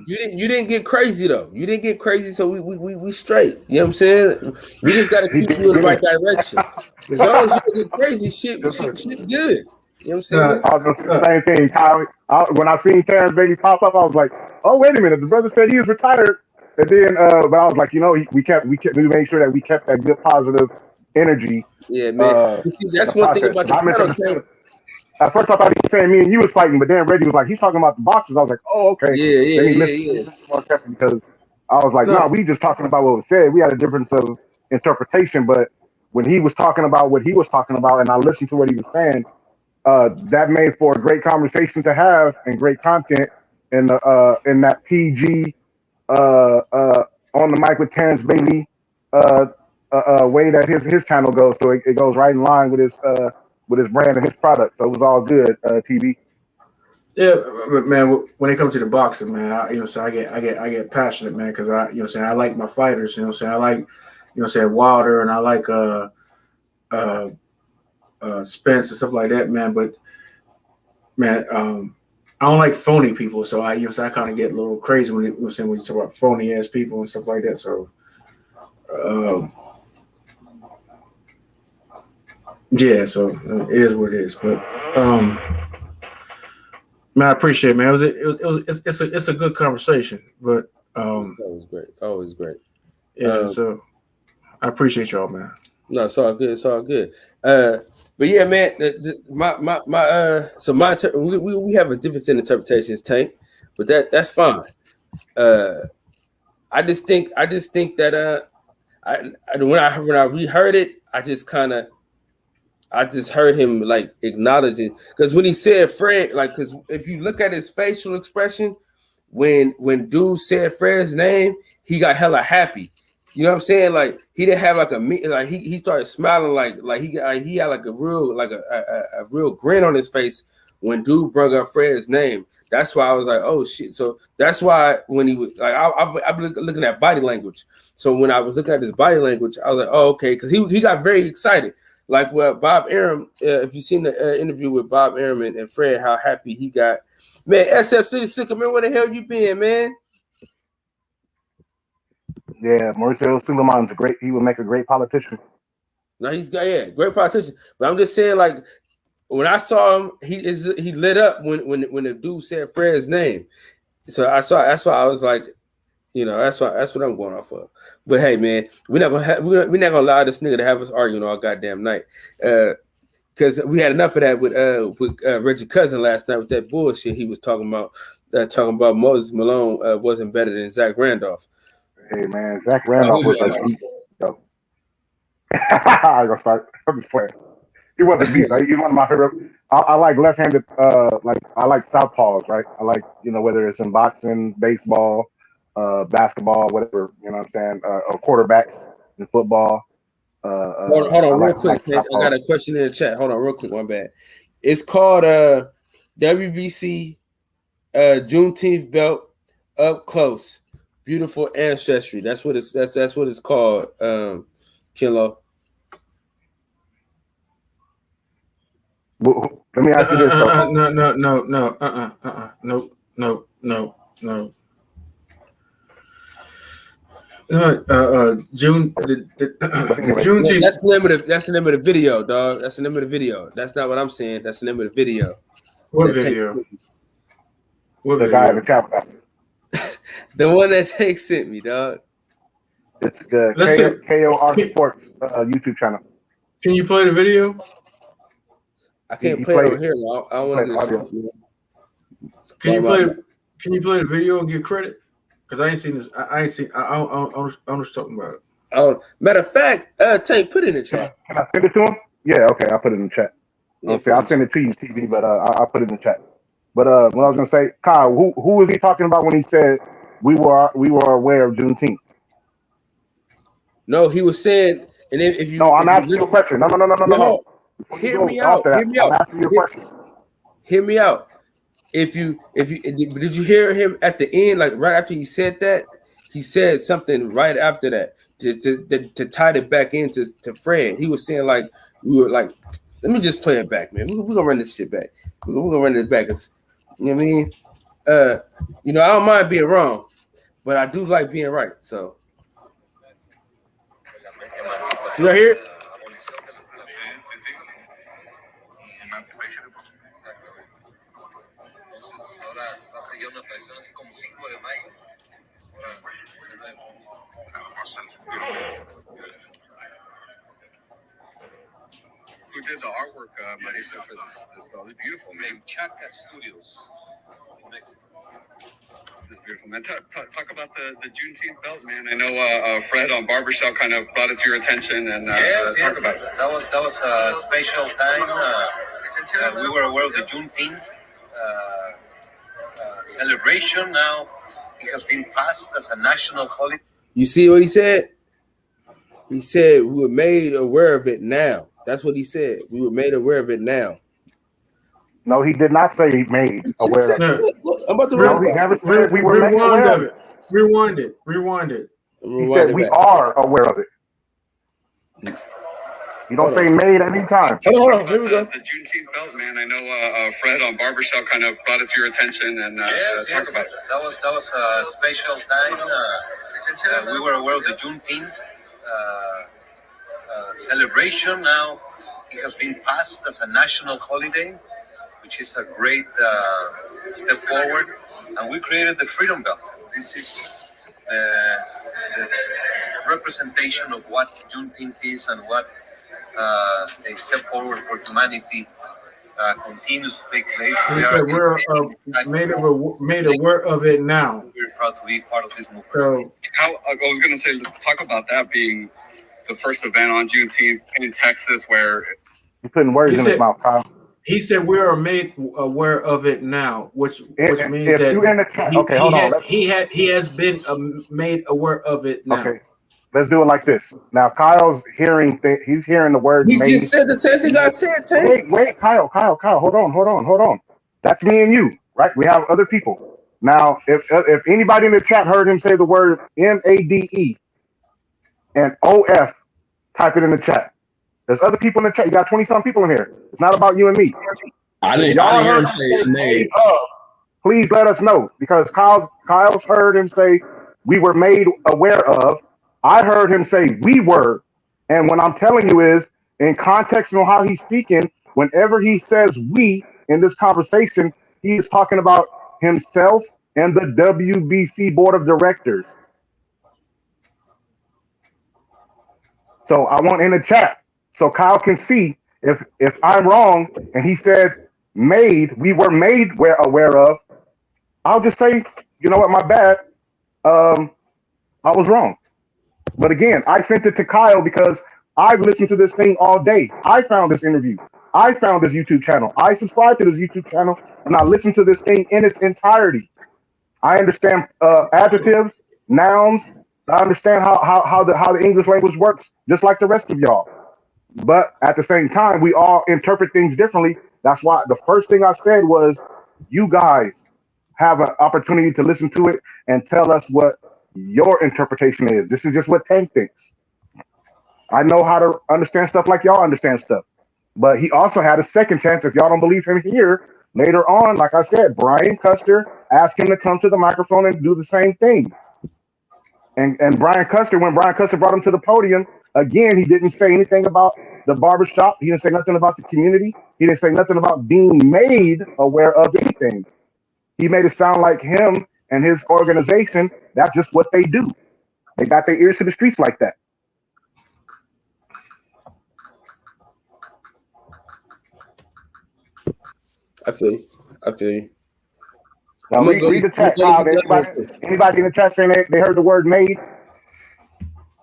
you didn't get crazy though. You didn't get crazy, so we straight. You know what I'm saying? We just got to keep you in the right direction. As long as you don't get crazy, shit good. You know what I'm saying? I was gonna say the same thing, Kyle. When I seen Terrence Bailey pop up, I was like, "Oh, wait a minute!" The brother said he was retired, and then, but I was like, we made sure that we kept that good positive energy. Yeah, man. That's one thing about the At first, I thought he was saying me and you was fighting, but then Reggie was like, he's talking about the boxers. I was like, oh, okay. Yeah. Because I was like, no, we just talking about what was said. We had a difference of interpretation, but when he was talking about what he was talking about, and I listened to what he was saying, that made for a great conversation to have and great content in that PG on the mic with Terrence Bailey way that his channel goes. So it goes right in line with his brand and his product. So it was all good. TV. Yeah, man. When it comes to the boxing, man, so I get passionate, man, because I like my fighters. I like, Wilder, and I like Spence and stuff like that, man. But man, I don't like phony people, so I kind of get a little crazy when you talk about phony ass people and stuff like that. So, yeah, so it is what it is. But man, I appreciate it, man. It's a good conversation, but always great, always great. Yeah, so I appreciate y'all, man. No, it's all good. It's all good. But yeah, man, we have a difference in interpretations, Tank, but that's fine. I just think that when I reheard it, I just heard him like acknowledging, because when he said Fred, like, because if you look at his facial expression when dude said Fred's name, he got hella happy. You know what I'm saying? Like, he didn't have like he started smiling like he had like a real grin on his face when dude brought up Fred's name. That's why I was like, oh shit. So that's why when he was like, I've been looking at body language. So when I was looking at his body language, I was like, oh, okay, because he got very excited. Like what Bob Arum, if you've seen the interview with Bob Arum and Fred, how happy he got. Man, SF City Slicker, man, where the hell you been, man? Yeah, Mauricio Suleiman's he would make a great politician. No, he's got great politician. But I'm just saying, like, when I saw him, he lit up when the dude said Fred's name. So that's why I was like, that's what I'm going off of. But hey, man, we're not gonna allow this nigga to have us arguing all goddamn night. Because we had enough of that with Reggie Cousin last night with that bullshit he was talking about Moses Malone wasn't better than Zach Randolph. Hey man, Zach Randolph was a beast. I'm gonna start. I'm just playing. He was a beast. He's one of my favorite. I like left-handed. I like southpaws, right? I like whether it's in boxing, baseball, basketball, whatever. You know what I'm saying? Or quarterbacks in football. Hold on, real quick. I got a question in the chat. Hold on, real quick. One bad. It's called WBC Juneteenth belt up close. Beautiful ancestry. That's what it's called, Kilo. Well, let me ask you this though. No. June. Juneteenth. That's the name of the video, dog. That's the name of the video. That's not what I'm saying. That's the name of the video. What video? What the guy in the chat. The one that Tank sent me, dog. It's the KOR Sports YouTube channel. Can you play the video? I can't play it on here. I want to audio. Can you play the video and get credit? Because I ain't seen this. I don't know what you're talking about. Oh, matter of fact, Tank, put it in the chat. Can I send it to him? Yeah, okay, I'll put it in the chat. Okay, I'll send it to you, TV, but I'll put it in the chat. But what I was gonna say, Kyle, who was he talking about when he said we were aware of Juneteenth? No, he was saying, and if you I'm asking you a question. No. Hear me out. I'm asking you a question. Hear me out. If you did you hear him at the end, like right after he said that, he said something right after that to tie it back into Fred. He was saying like we were like, let me just play it back, man. We're gonna run this shit back. We're gonna run it back. You know what I mean? I don't mind being wrong, but I do like being right. So see right here. Who did the artwork, Marisa, for this belt? It's beautiful, man. Chaca Studios in Mexico. It's beautiful, man. Talk about the Juneteenth belt, man. I know Fred on Barbershop kind of brought it to your attention, and yes, talk about it. That was a special time. We were aware of the Juneteenth celebration. Now it has been passed as a national holiday. You see what he said? He said we were made aware of it now. That's what he said. We were made aware of it now. No, he did not say he made aware of it. Look, I'm about to No, he never said we were made Rewind aware of it. Rewind it. He said we are aware of it. You don't say made any time. Hold on. Here we go. The Juneteenth belt, man. I know Fred on Barbershop kind of brought it to your attention and talk about it. That was a special time. We were aware of the Juneteenth celebration. Now it has been passed as a national holiday, which is a great step forward. And we created the Freedom Belt. This is the representation of what Juneteenth is and what a step forward for humanity continues to take place. He said we're made aware of it now. We're proud to be part of this movement. So I was going to say, talk about that being the first event on Juneteenth in Texas where You're putting words in his mouth, Kyle. he said we are made aware of it now, which means if that you in the chat, okay, hold on. he has been made aware of it now. Okay, let's do it like this. Now, Kyle's hearing he's hearing the word You made. just said the same thing I said, Tank. Wait, Kyle, hold on. That's me and you, right? We have other people. Now, if anybody in the chat heard him say the word MADE and OF, type it in the chat. There's other people in the chat. You got 20-some people in here. It's not about you and me. I didn't hear him say his name. Please let us know, because Kyle's heard him say we were made aware of. I heard him say we were. And what I'm telling you is, in context of how he's speaking, whenever he says we in this conversation, he is talking about himself and the WBC board of directors. So I want in the chat so Kyle can see if I'm wrong and he said we were made aware of, I'll just say, you know what, my bad. I was wrong. But again, I sent it to Kyle because I've listened to this thing all day. I found this interview. I found this YouTube channel. I subscribed to this YouTube channel and I listened to this thing in its entirety. I understand adjectives, nouns. I understand how the English language works, just like the rest of y'all. But at the same time, we all interpret things differently. That's why the first thing I said was, you guys have an opportunity to listen to it and tell us what your interpretation is. This is just what Tank thinks. I know how to understand stuff like y'all understand stuff. But he also had a second chance. If y'all don't believe him here, later on, like I said, Brian Custer asked him to come to the microphone and do the same thing. And Brian Custer, when Brian Custer brought him to the podium, again, he didn't say anything about the barbershop. He didn't say nothing about the community. He didn't say nothing about being made aware of anything. He made it sound like him and his organization, that's just what they do. They got their ears to the streets like that. I feel you. Now read the chat. Anybody in the chat saying they heard the word made?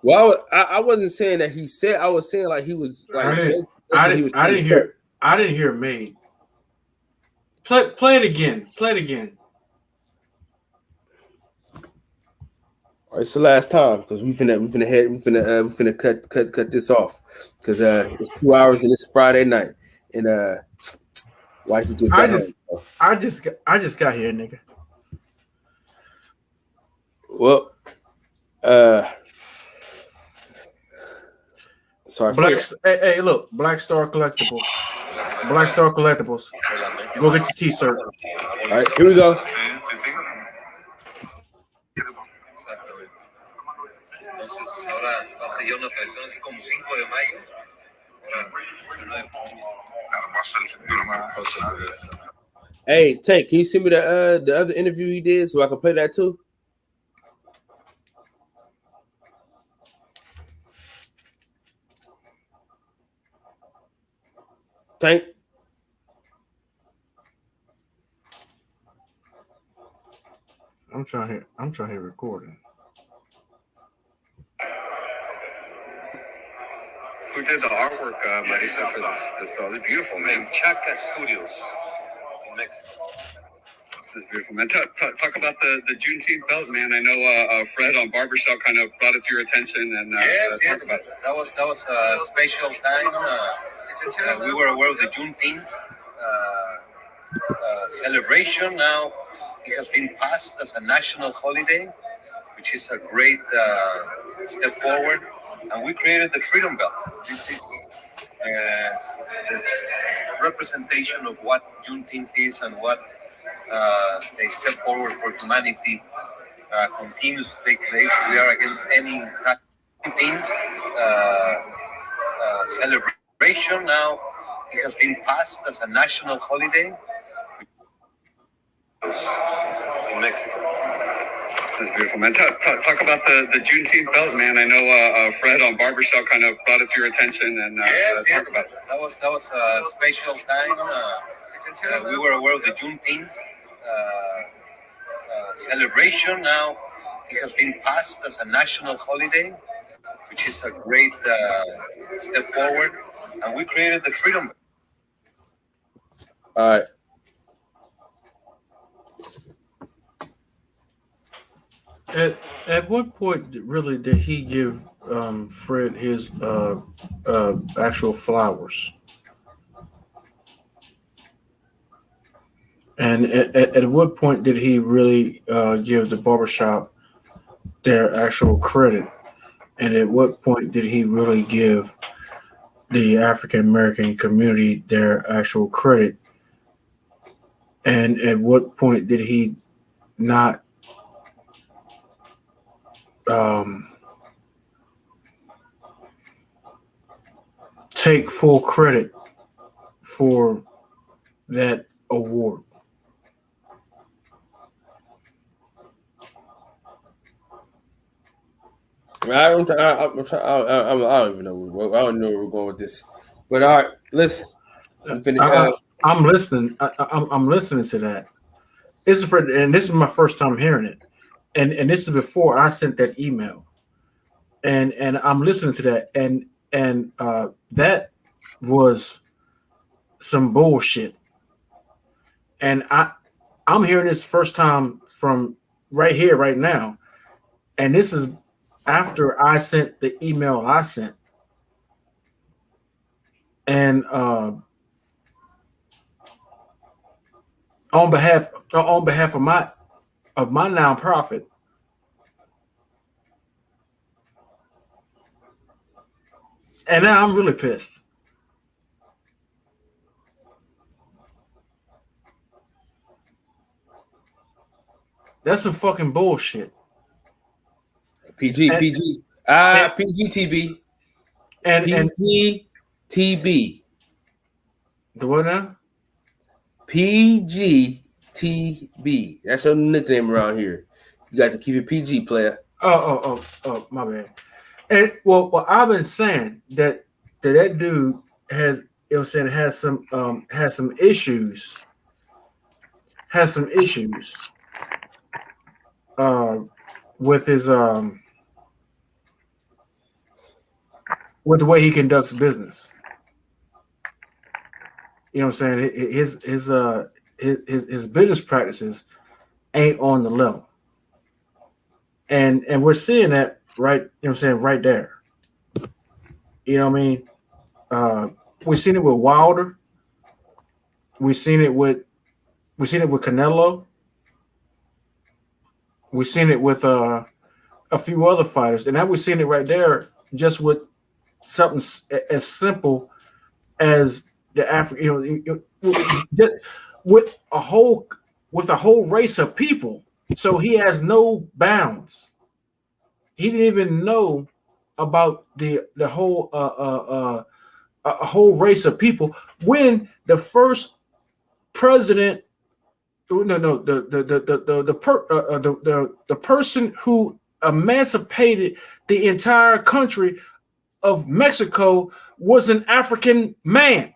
Well, I wasn't saying that he said. I was saying like he was like. I didn't hear made. Play it again. All right, it's the last time because we finna cut this off because it's 2 hours and it's Friday night and wife just got home. I just got here, nigga. Well, sorry. Hey, look, Black Star Collectibles. Go get your T-shirt. All right, here we go. Entonces, ahora va a ser una operación así como 5 de mayo. Hey, Tank, can you send me the other interview he did so I can play that too? Tank? I'm trying here recording. who did the artwork, Marisa, for this belt. It's beautiful, man. Chaca Studios in Mexico. It's beautiful, man. Talk about the Juneteenth belt, man. I know Fred on Barbershop kind of brought it to your attention, and yes. About it. That was a special time. We were aware of the Juneteenth celebration. Now it has been passed as a national holiday, which is a great step forward. And we created the Freedom Belt. This is the representation of what Juneteenth is and what a step forward for humanity continues to take place. We are against any Juneteenth celebration. Now it has been passed as a national holiday in Mexico. That's beautiful, man. Talk about the Juneteenth belt, man. I know Fred on Barbershop kind of brought it to your attention, and yes. About it. That was a special time. We were aware of the Juneteenth celebration. Now it has been passed as a national holiday, which is a great step forward. And we created the Freedom. All right. At what point really did he give Fred his actual flowers? And at what point did he really give the barbershop their actual credit? And at what point did he really give the African American community their actual credit? And at what point did he not take full credit for that award? I don't even know. I don't know where we're going with this. But all right, listen. I'm listening. I'm listening to that. This is and this is my first time hearing it, and this is before I sent that email, and I'm listening to that, and that was some bullshit, and I'm hearing this first time from right here, right now, and this is after I sent the email I sent, and on behalf of my nonprofit, and now I'm really pissed. That's some fucking bullshit. PGTB. And PGTB. The what now? PGTB. That's your nickname around here. You got to keep it PG, player. Oh, my bad. And well, I've been saying that dude has, you know what I'm saying, has some issues. With his with the way he conducts business. You know what I'm saying? His business practices ain't on the level. And we're seeing that right, you know what I'm saying, right there. You know what I mean? We've seen it with Wilder. We've seen it with Canelo. We've seen it with a few other fighters, and now we're seeing it right there, just with something as simple as the African, with a whole race of people. So he has no bounds. He didn't even know about the whole a whole race of people when the first president. The person who emancipated the entire country of Mexico was an African man,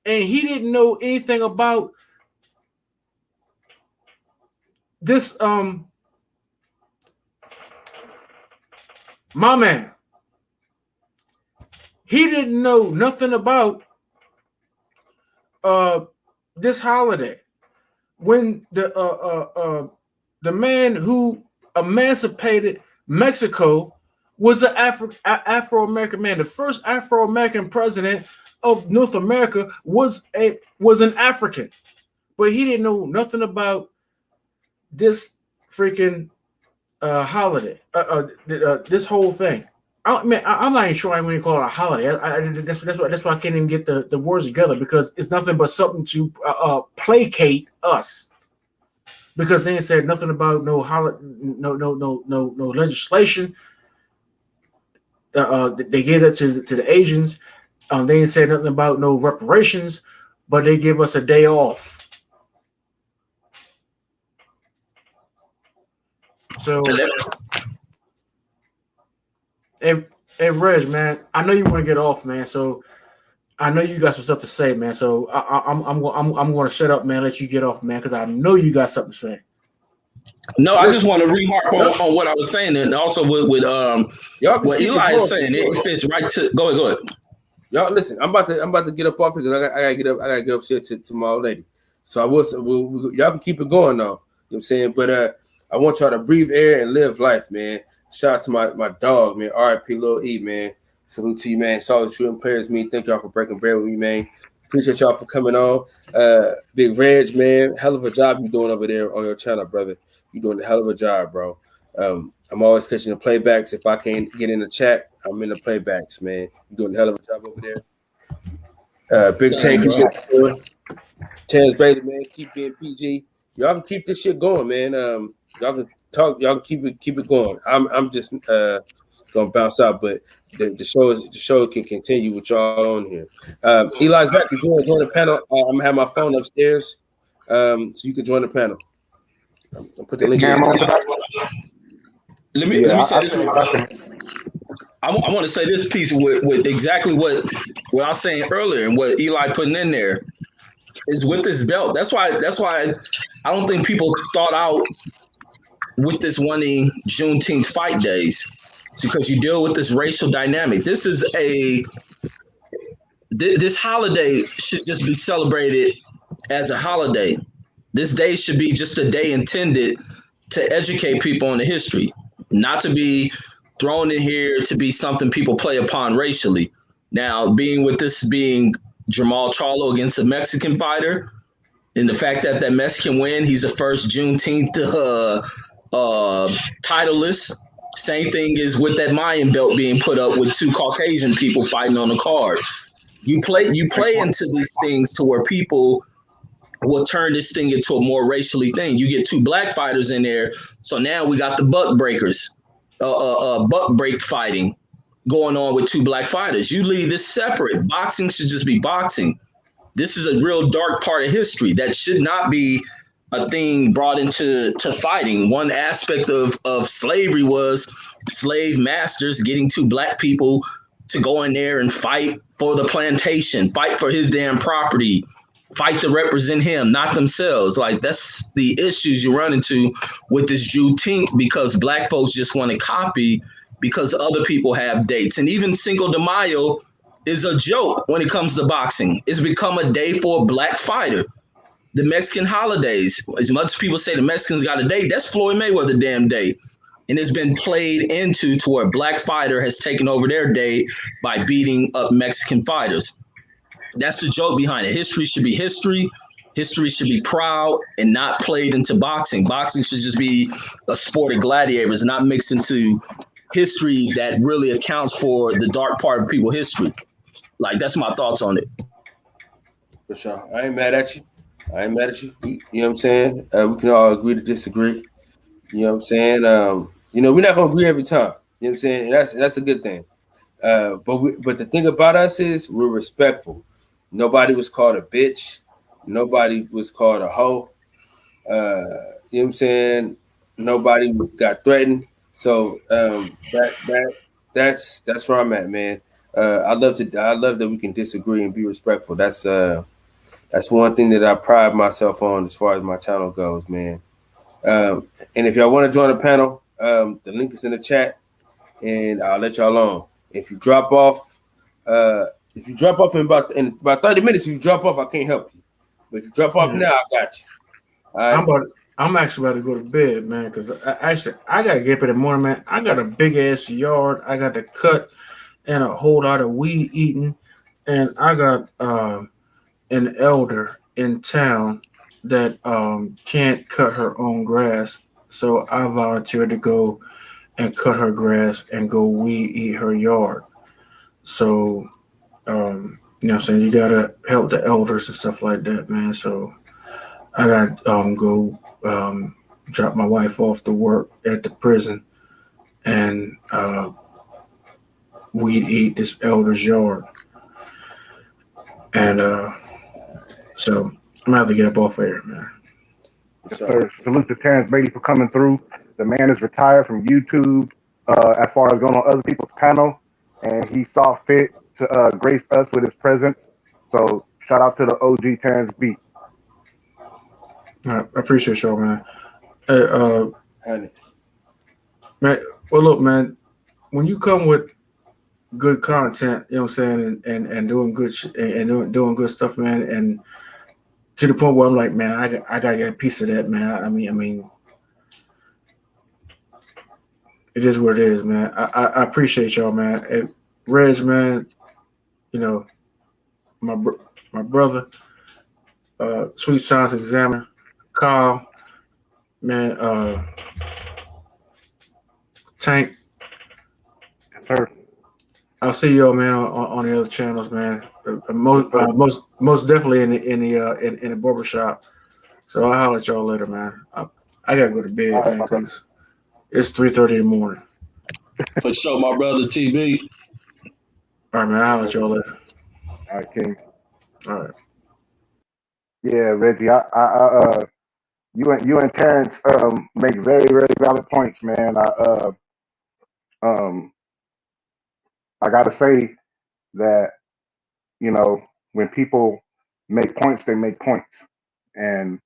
and he didn't know anything about this. My man, he didn't know nothing about this holiday. When the man who emancipated Mexico was an Afro-American man. The first Afro-American president of North America was an African, but he didn't know nothing about this freaking holiday. This whole thing. I'm not even sure I'm going to call it a holiday. That's why I can't even get the words together, because it's nothing but something to placate us. Because they ain't said nothing about no legislation. They gave that to the Asians. They ain't said nothing about no reparations, but they give us a day off. So, hey, Reg, man, I know you want to get off, man. So I know you got some stuff to say, man. So I'm going to shut up, man. Let you get off, man, because I know you got something to say. No, I just want to remark on what I was saying, and also with what Eli is saying. It fits right to go ahead. Y'all listen. I'm about to get up off it because I gotta get up. I gotta get upstairs to my old lady. So y'all can keep it going though. You know what I'm saying? But I want y'all to breathe air and live life, man. Shout out to my dog, man. R.I.P. Lil E, man. Salute to you, man. Solid True and Players, me. Thank y'all for breaking bread with me, man. Appreciate y'all for coming on. Big Reg, man. Hell of a job you doing over there on your channel, brother. You doing a hell of a job, bro. I'm always catching the playbacks. If I can't get in the chat, I'm in the playbacks, man. You doing a hell of a job over there. Big Tank, Chance Bailey, man. Keep being PG. Y'all can keep this shit going, man. Y'all can talk. Y'all can keep it going. I'm just gonna bounce out, but the show can continue with y'all on here. Eli, Zach, if you want to join the panel, I'm gonna have my phone upstairs, so you can join the panel. I'll put the link. Let me say this. I want to say this piece with exactly what I was saying earlier and what Eli putting in there is with this belt. That's why I don't think people thought out with this wanting Juneteenth fight days. It's because you deal with this racial dynamic. This holiday should just be celebrated as a holiday. This day should be just a day intended to educate people on the history, not to be thrown in here to be something people play upon racially. Now, being Jamal Charlo against a Mexican fighter, and the fact that Mexican win, he's the first Juneteenth titleist. Same thing is with that Mayan belt being put up with two Caucasian people fighting on the card. You play into these things to where people will turn this thing into a more racially thing. You get two black fighters in there, so now we got the buck breakers, buck break fighting going on with two black fighters. You leave this separate. Boxing should just be boxing. This is a real dark part of history that should not be a thing brought into fighting. One aspect of slavery was slave masters getting two black people to go in there and fight for the plantation, fight for his damn property, fight to represent him, not themselves. Like, that's the issues you run into with this Juneteenth, because black folks just want to copy because other people have dates. And even Cinco de Mayo is a joke when it comes to boxing. It's become a day for a black fighter. The Mexican holidays, as much as people say the Mexicans got a day, that's Floyd Mayweather damn day. And it's been played into to where a black fighter has taken over their day by beating up Mexican fighters. That's the joke behind it. History should be history. History should be proud and not played into boxing. Boxing should just be a sport of gladiators, not mixed into history that really accounts for the dark part of people's history. Like, that's my thoughts on it. For sure. I ain't mad at you. You know what I'm saying? We can all agree to disagree. You know what I'm saying? We're not gonna agree every time. You know what I'm saying? And that's a good thing. But the thing about us is we're respectful. Nobody was called a bitch. Nobody was called a hoe. You know what I'm saying? Nobody got threatened. So that's where I'm at, man. I love that we can disagree and be respectful. That's one thing that I pride myself on as far as my channel goes, man. And if y'all want to join the panel, the link is in the chat, and I'll let y'all on. If you drop off, If you drop off in about 30 minutes, if you drop off, I can't help you. But if you drop off now, I got you. All right. I'm actually about to go to bed, man, because I gotta get up in the morning, man. I got a big ass yard. I got to cut and a whole lot of weed eating, and I got an elder in town that can't cut her own grass, so I volunteered to go and cut her grass and go weed eat her yard. So you know what I'm saying, you gotta help the elders and stuff like that, man. So I got go drop my wife off to work at the prison and weed eat this elder's yard. And so I'm gonna have to get up off air, man. Yes, sir. Salute to Terrence Beatty for coming through. The man is retired from YouTube as far as going on other people's panel, and he saw fit to grace us with his presence. So shout out to the OG Terrence Beat. All right, I appreciate y'all, man. Hey, man. Well, look, man. When you come with good content, you know what I'm saying, and doing good and doing good stuff, man, and to the point where I'm like, man, I gotta get a piece of that, man. I mean, it is what it is, man. I appreciate y'all, man. Hey, Reg, man, you know, my brother, Sweet Science Examiner, Kyle, man, Tank. Yes, sir. I'll see y'all, man, on the other channels, man. Most definitely in the barbershop. So I'll holler at y'all later, man. I gotta go to bed, All right, man, because it's 3:30 in the morning. For sure, my brother TB. All right, man. I'll holler at y'all later. All right, King. All right. Yeah, Reggie. You and Terrence make very very valid points, man. Um I gotta say that, you know, when people make points, they make points, and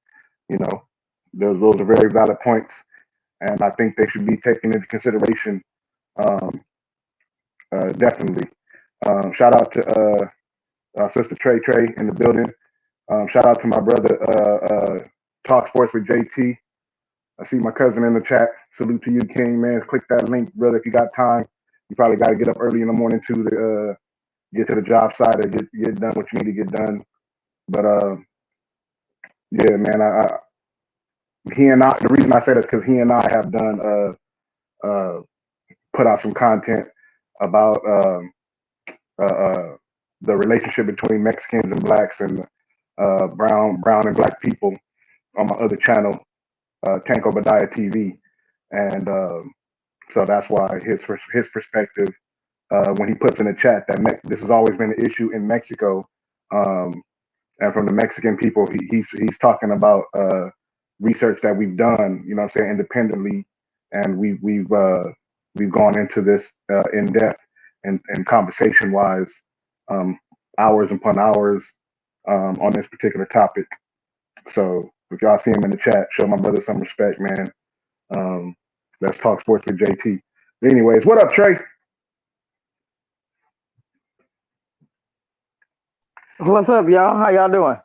you know, those are very valid points, and I think they should be taken into consideration. Um, Definitely. Shout out to Sister Trey in the building. Shout out to my brother Talk Sports with JT. I see my cousin in the chat. Salute to you, King, man. Click that link, brother, if you got time. You probably got to get up early in the morning too to get to the job site or get done what you need to get done. But yeah, man, he and I. The reason I say that is because he and I have done put out some content about the relationship between Mexicans and blacks and brown and black people on my other channel, Tank Obadiah TV, and so that's why his perspective when he puts in the chat that this has always been an issue in Mexico, and from the Mexican people, he's talking about research that we've done, you know what I'm saying, independently, and we've gone into this in depth and conversation wise, hours upon hours on this particular topic. So if y'all see him in the chat, show my brother some respect, man. Let's talk sports with JT. But anyways, what up, Trey? What's up, y'all? How y'all doing?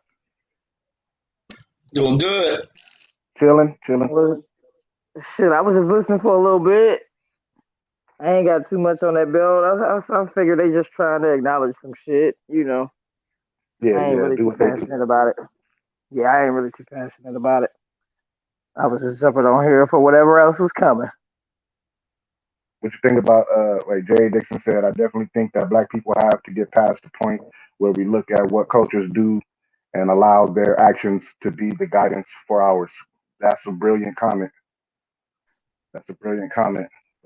Doing good. Chilling. Well, shit, I was just listening for a little bit. I ain't got too much on that belt. I figured they just trying to acknowledge some shit, you know. Yeah, I ain't really do too what they do. passionate about it. Yeah, I ain't really too passionate about it. I was just jumping on here for whatever else was coming. What you think about like Jay Dixon said? I definitely think that black people have to get past the point where we look at what cultures do and allow their actions to be the guidance for ours. That's a brilliant comment.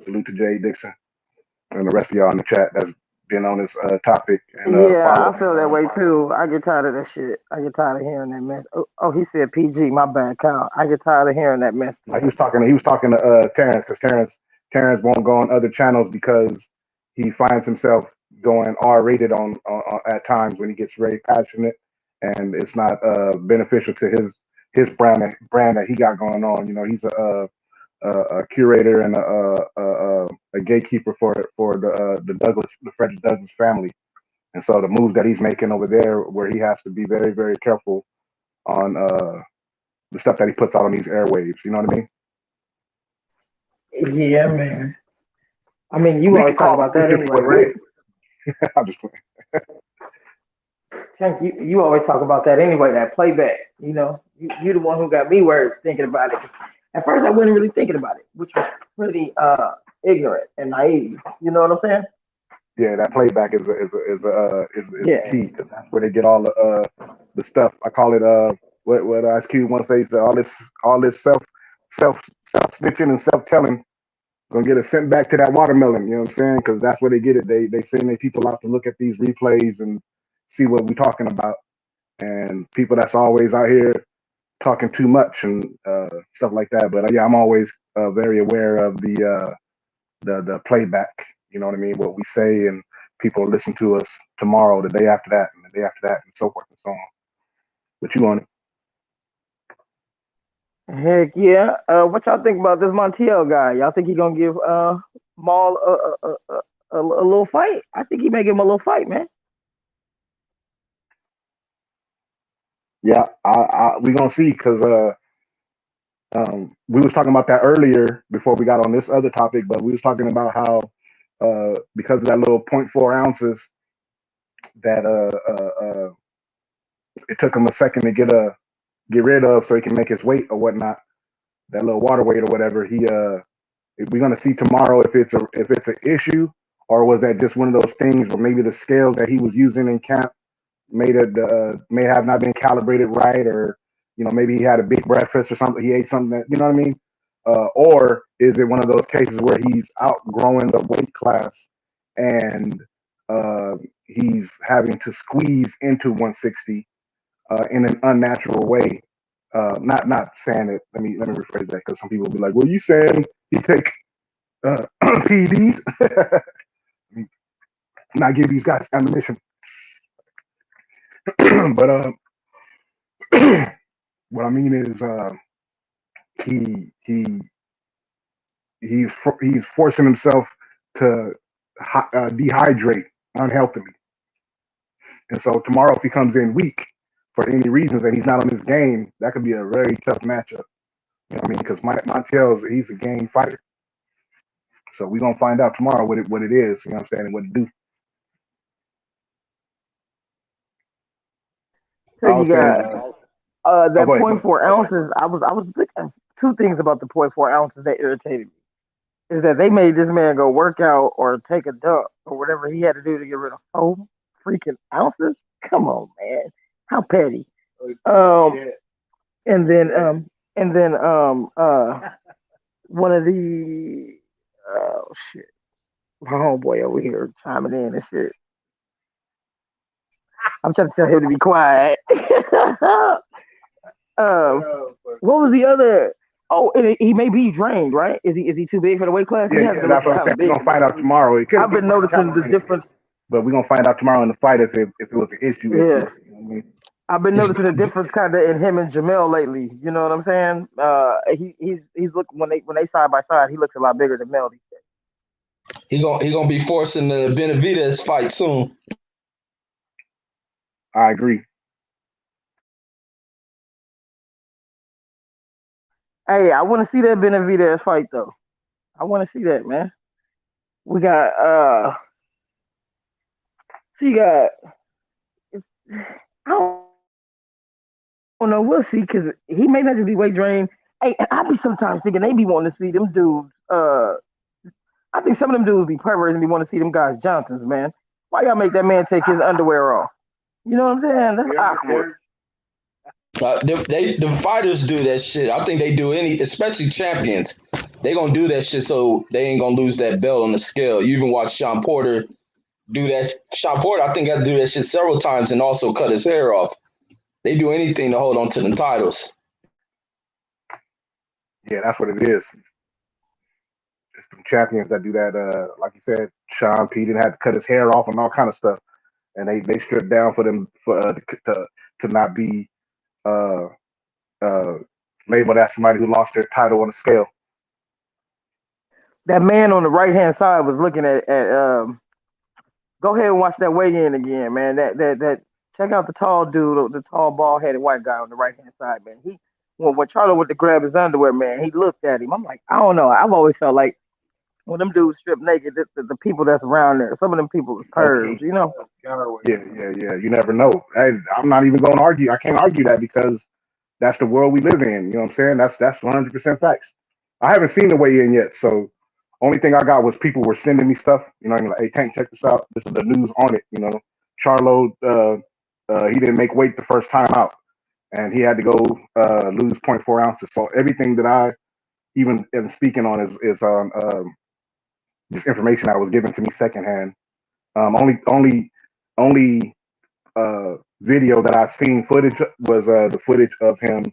Salute to Jay Dixon and the rest of y'all in the chat that's been on this topic. And Yeah, I feel that way too. I get tired of that shit. I get tired of hearing that mess. Oh, he said PG. My bad, Kyle. I get tired of hearing that mess. He was talking to Terrence because Terrence won't go on other channels because he finds himself going R-rated on at times when he gets very passionate, and it's not beneficial to his brand that he got going on. You know, he's a curator and a gatekeeper for the Frederick Douglass family. And so the moves that he's making over there, where he has to be very, very careful on the stuff that he puts out on these airwaves. You know what I mean? Yeah, man. I mean, you We always can talk call about that bullshit anyway, for what right? it is. I'm just playing. Tank, you always talk about that anyway, that playback. You the one who got me worried thinking about it. At first, I wasn't really thinking about it, which was pretty ignorant and naive. You know what I'm saying? Yeah, that playback is Yeah. key because that's where they get all the stuff. I call it what Ice Cube once says all this self self snitching and self telling gonna get us sent back to that watermelon. You know what I'm saying? Because that's where they get it. They send their people out to look at these replays and see what we're talking about. And people that's always out here talking too much and stuff like that. But yeah, I'm always very aware of the playback. You know what I mean? What we say, and people listen to us tomorrow, the day after that, and the day after that, and so forth and so on. But you on it? Heck yeah. What y'all think about this Montiel guy? Y'all think he gonna give Maul a little fight? I think he may give him a little fight, man. Yeah, we gonna see because we was talking about that earlier before we got on this other topic, but we was talking about how because of that little .4 ounces that it took him a second to get rid of so he can make his weight or whatnot, that little water weight or whatever. We're gonna see tomorrow if it's an issue or was that just one of those things where maybe the scales that he was using in camp may have not been calibrated right, or maybe he had a big breakfast or something. He ate something that what I mean, or is it one of those cases where he's outgrowing the weight class and he's having to squeeze into 160 in an unnatural way? Not saying it. Let me rephrase that because some people will be like, "Well, you saying he take PEDs?" Not give these guys ammunition, but what I mean is he he's forcing himself to dehydrate unhealthily, and so tomorrow if he comes in weak for any reasons and he's not on his game, that could be a very tough matchup. You know what I mean? Because Montiel's he's a game fighter, so we're gonna find out tomorrow what it is. You know what I'm saying? And what to do. So I was you saying, got go that ahead. point 4 ounces. I was thinking two things about the point 4 ounces that irritated me. Is that they made this man go work out or take a dump or whatever he had to do to get rid of 4 freaking ounces? Come on, man. How petty. Um and then one of the shit. My homeboy over here chiming in and shit. I'm trying to tell him to be quiet. What was the other? Oh, and he may be drained, right? Is he too big for the weight class? He Yeah, has to that's look what I'm how saying. We're big. gonna find out tomorrow. It could I've been noticing the difference. but we're gonna find out tomorrow in the fight if it was an issue. Yeah, You know what I mean? I've been noticing the difference kind of in him and Jamel lately. You know what I'm saying? He's looking when they side by side, he looks a lot bigger than Mel these days. He gonna be forcing the Benavidez fight soon. I agree. Hey, I want to see that Benavidez fight though. I want to see that, man. We got so you got I don't know. We'll see because he may not just be weight drained. Hey, I be sometimes thinking they be wanting to see them dudes. I think some of them dudes be perverts and be want to see them guys Johnsons, man. Why y'all make that man take his underwear off? You know what I'm saying? That's awkward. The fighters do that shit. I think they do especially champions. They gonna do that shit so they ain't gonna lose that belt on the scale. You even watch Sean Porter do that. Sean Porter, I think, had to do that shit several times and also cut his hair off. They do anything to hold on to the titles. Yeah, that's what it is. It's some champions that do that. Like you said, Sean P didn't have to cut his hair off and all kind of stuff, and they stripped down for them to not be uh, labeled as somebody who lost their title on the scale. That man on the right hand side was looking at Go ahead and watch that weigh-in again, man. That check out the tall dude, the tall bald-headed white guy on the right-hand side, man. When Charlo went to grab his underwear, man, he looked at him. I'm like, I don't know. I've always felt like when them dudes strip naked, the people that's around there, some of them people is Low pervs, key. you know. Yeah. You never know. Hey, I'm not even going to argue. I can't argue that because that's the world we live in. You know what I'm saying? That's 100% facts. I haven't seen the weigh in yet, so only thing I got was people were sending me stuff. You know, like, hey Tank, check this out. This is the news on it. You know, Charlo, he didn't make weight the first time out, and he had to go lose zero point 0.4 ounces. So everything that I even am speaking on is on just information that was given to me secondhand. Only video that I've seen footage was the footage of him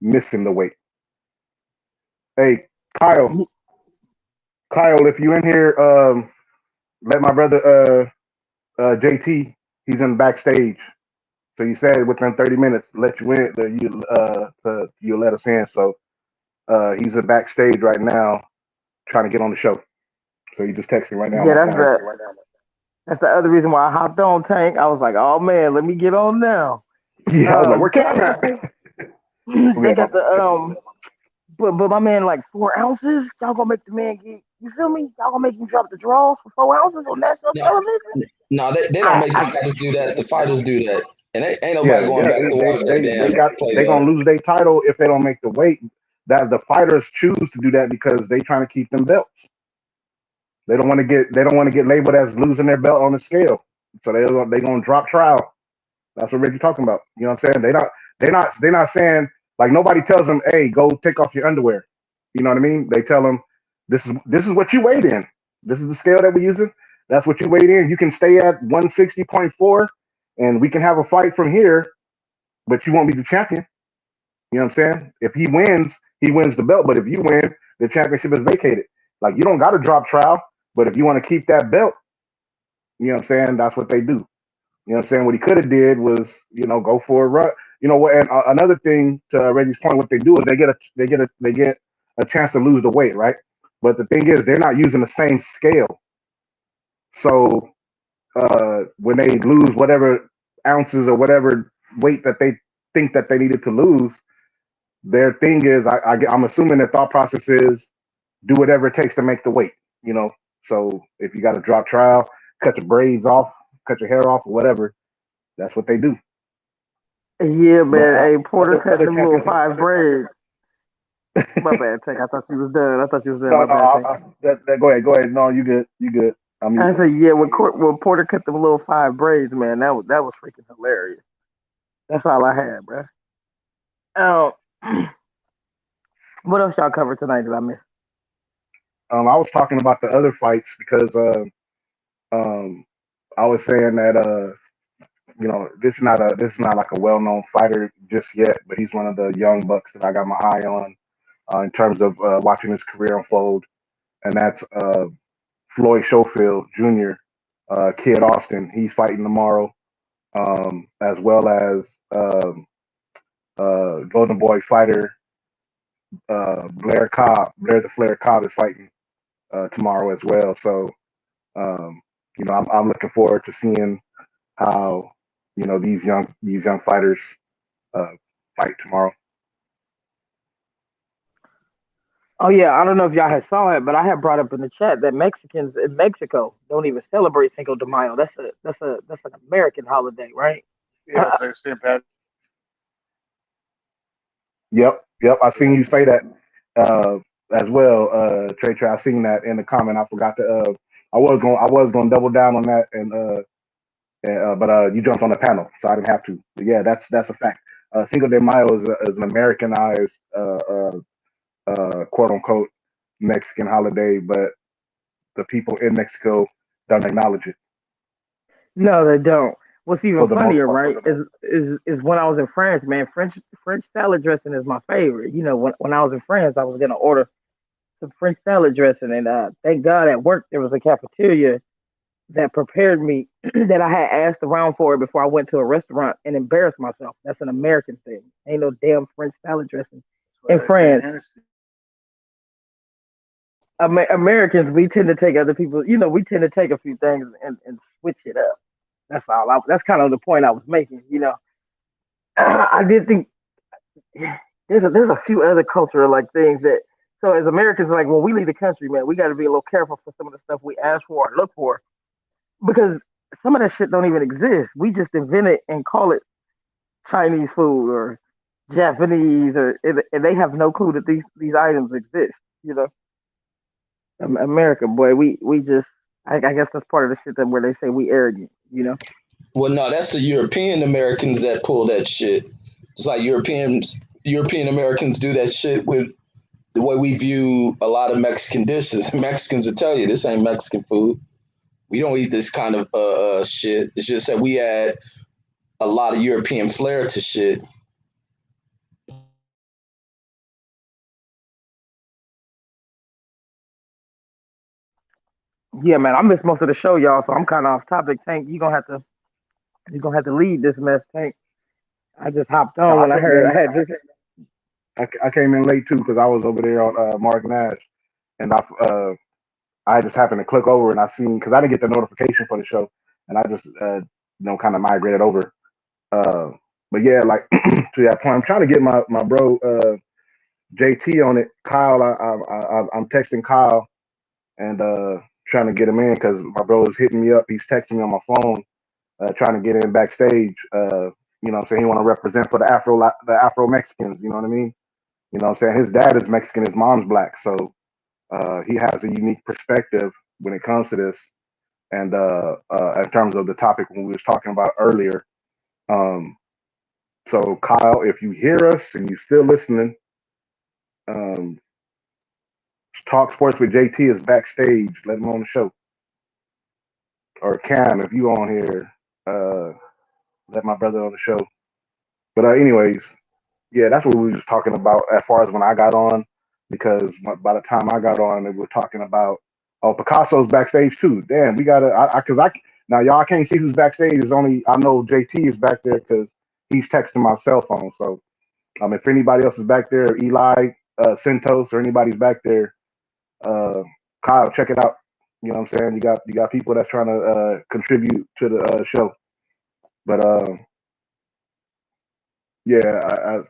missing the weight. Hey, Kyle, if you in here, let my brother JT, he's in backstage. So you said within 30 minutes, let you in, you'll let us in. So he's in backstage right now, trying to get on the show. So you just text me right now. Yeah, that's the other reason why I hopped on Tank. I was like, oh man, let me get on now. Yeah, I was like, where Kevin at? They got the but my man like 4 ounces. Y'all gonna make the man get, you feel me? Y'all gonna make him drop the draws for 4 ounces on national television? No, they don't make the fighters do that. The fighters do that, and ain't nobody going back to watch that damn play. They gonna lose their title if they don't make the weight. That the fighters choose to do that because they trying to keep them belts. They don't want to get labeled as losing their belt on the scale. So they gonna drop trial. That's what Ricky talking about. You know what I'm saying? They're not saying, like, nobody tells them, hey, go take off your underwear. You know what I mean? They tell them this is what you weighed in. This is the scale that we're using. That's what you weighed in. You can stay at 160.4 and we can have a fight from here, but you won't be the champion. You know what I'm saying? If he wins the belt. But if you win, the championship is vacated. Like, you don't got to drop trial, but if you want to keep that belt, you know what I'm saying? That's what they do. You know what I'm saying? What he could have did was, go for a run. You know what? And another thing to Reggie's point, what they do is they get a chance to lose the weight, right? But the thing is, they're not using the same scale. So when they lose whatever ounces or whatever weight that they think that they needed to lose, their thing is, I'm assuming their thought process is do whatever it takes to make the weight. So if you got to drop trial, cut your braids off, cut your hair off, or whatever, that's what they do. Yeah, man. Hey, Porter cut them little 5 braids. My bad, Tank. I thought you was done. My bad, Go ahead. No, you good. I said, yeah, when Porter cut them little 5 braids, man, that was freaking hilarious. That's all I had, bro. What else y'all covered tonight that I missed? I was talking about the other fights because I was saying that this is not like a well-known fighter just yet, but he's one of the young bucks that I got my eye on in terms of watching his career unfold, and that's Floyd Schofield Jr., Kid Austin. He's fighting tomorrow, as well as Golden Boy fighter Blair the Flair Cobb is fighting tomorrow as well. So I'm looking forward to seeing how these young fighters fight tomorrow. Oh yeah, I don't know if y'all had saw it, but I had brought up in the chat that Mexicans in Mexico don't even celebrate Cinco de Mayo. That's an American holiday, right? Yeah, St. Patrick. Yep. I seen you say that as well, Trey. I seen that in the comment. I forgot to. I was going to double down on that, but you jumped on the panel, so I didn't have to. But yeah, that's a fact. Cinco de Mayo is an Americanized, quote unquote, Mexican holiday, but the people in Mexico don't acknowledge it. No, they don't. What's even funnier, right, is when I was in France, man. French salad dressing is my favorite. When I was in France, I was gonna order some French salad dressing, and thank God at work there was a cafeteria that prepared me that I had asked around for it before I went to a restaurant and embarrassed myself. That's an American thing. Ain't no damn French salad dressing in France. Americans, we tend to take other people. We tend to take a few things and switch it up. That's all. That's kind of the point I was making. I did think there's a few other cultural like things that. So as Americans, like when we leave the country, man, we got to be a little careful for some of the stuff we ask for or look for because some of that shit don't even exist. We just invent it and call it Chinese food or Japanese, and they have no clue that these items exist. You know, America, boy, we just. I guess that's part of the shit that where they say we arrogant. Well, no, that's the European Americans that pull that shit. It's like European Americans do that shit with the way we view a lot of Mexican dishes. Mexicans will tell you this ain't Mexican food. We don't eat this kind of shit. It's just that we add a lot of European flair to shit. Yeah, man, I missed most of the show, y'all, so I'm kind of off topic. Tank, you gonna have to lead this mess, Tank. I just hopped No, on I when I came heard in. I had just. I came in late too because I was over there on Mark Nash, and I just happened to click over and I seen because I didn't get the notification for the show, and I just kind of migrated over. Uh, but yeah, like to that point, I'm trying to get my bro JT on it. Kyle, I'm texting Kyle and trying to get him in because my bro is hitting me up. He's texting me on my phone, trying to get in backstage. I'm saying he want to represent for the Afro Mexicans. You know what I mean? You know what I'm saying? His dad is Mexican, his mom's black, so he has a unique perspective when it comes to this. And in terms of the topic when we was talking about earlier, um, so Kyle, if you hear us and you still listening, um, Talk Sports with JT is backstage. Let him on the show. Or Cam, if you on here, let my brother on the show. But anyways, yeah, that's what we were just talking about as far as when I got on, because by the time I got on, we were talking about Picasso's backstage too. Damn, we gotta, now y'all can't see who's backstage. It's only I know JT is back there because he's texting my cell phone. So if anybody else is back there, Eli, Centos, or anybody's back there, Kyle, check it out. You know what I'm saying? You got people that's trying to contribute to the show. But yeah,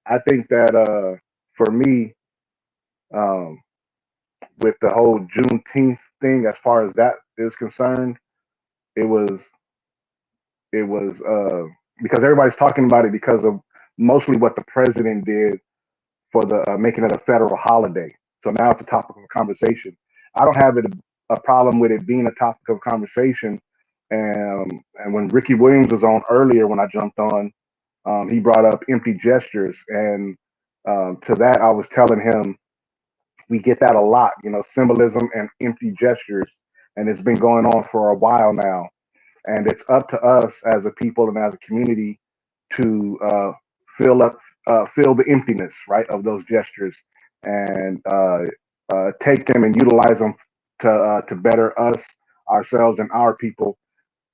I think that for me, um, with the whole Juneteenth thing, as far as that is concerned, it was because everybody's talking about it because of mostly what the president did for the making it a federal holiday. So now it's a topic of conversation. I don't have a problem with it being a topic of conversation. And when Ricky Williams was on earlier, when I jumped on, he brought up empty gestures, and to that I was telling him we get that a lot, symbolism and empty gestures, and it's been going on for a while now. And it's up to us as a people and as a community to fill the emptiness, right, of those gestures, and take them and utilize them to better us, ourselves, and our people.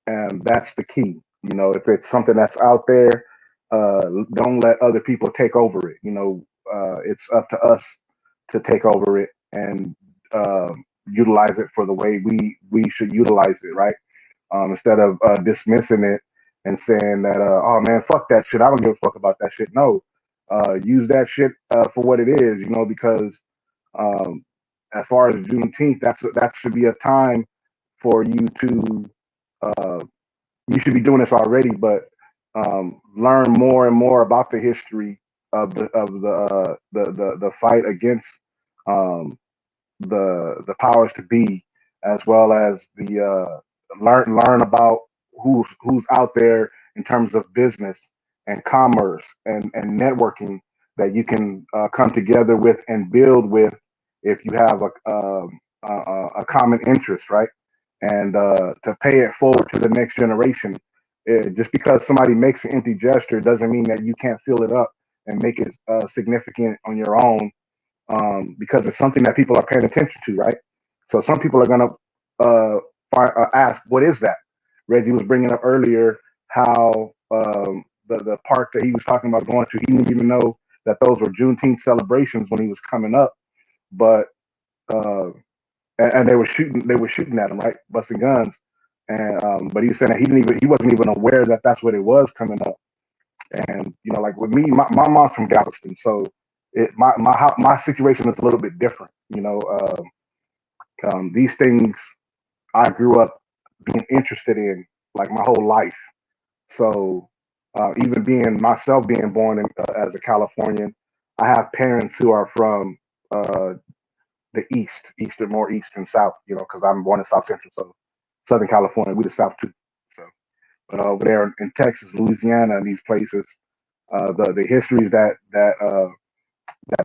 And that's the key. If it's something that's out there, don't let other people take over it. It's up to us to take over it and utilize it for the way we should utilize it, right? Instead of dismissing it and saying that, oh man, fuck that shit. I don't give a fuck about that shit. No, use that shit for what it is, because um, as far as Juneteenth, that should be a time for you to. Uh, you should be doing this already, but learn more and more about the history of the fight against um, the powers to be, as well as the learn about who's out there in terms of business and commerce and networking that you can come together with and build with if you have a common interest, right? And to pay it forward to the next generation. Just because somebody makes an empty gesture doesn't mean that you can't fill it up and make it significant on your own, because it's something that people are paying attention to, right? So some people are going to ask, what is that? Reggie was bringing up earlier how the park that he was talking about going to, he didn't even know that those were Juneteenth celebrations when he was coming up. But and they were shooting at him, right, busting guns. And but he was saying that he wasn't even aware that that's what it was coming up. And like with me, my mom's from Galveston, so my situation is a little bit different. These things I grew up being interested in like my whole life. So even being born as a Californian, I have parents who are from the more east and south. Because I'm born in South Central, so Southern California, we the South too. So, but over there in Texas, Louisiana, and these places, the histories that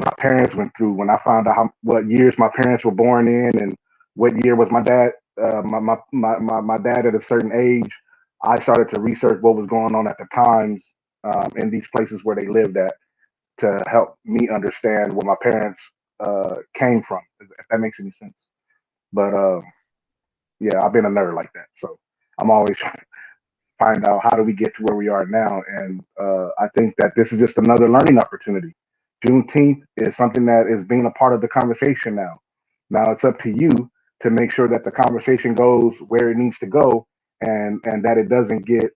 my parents went through. When I found out what years my parents were born in, and what year was my dad, my dad at a certain age, I started to research what was going on at the times in these places where they lived at to help me understand where my parents came from, if that makes any sense. But yeah, I've been a nerd like that, so I'm always trying to find out how do we get to where we are now. And I think that this is just another learning opportunity. Juneteenth is something that is being a part of the conversation now. Now it's up to you to make sure that the conversation goes where it needs to go, and that it doesn't get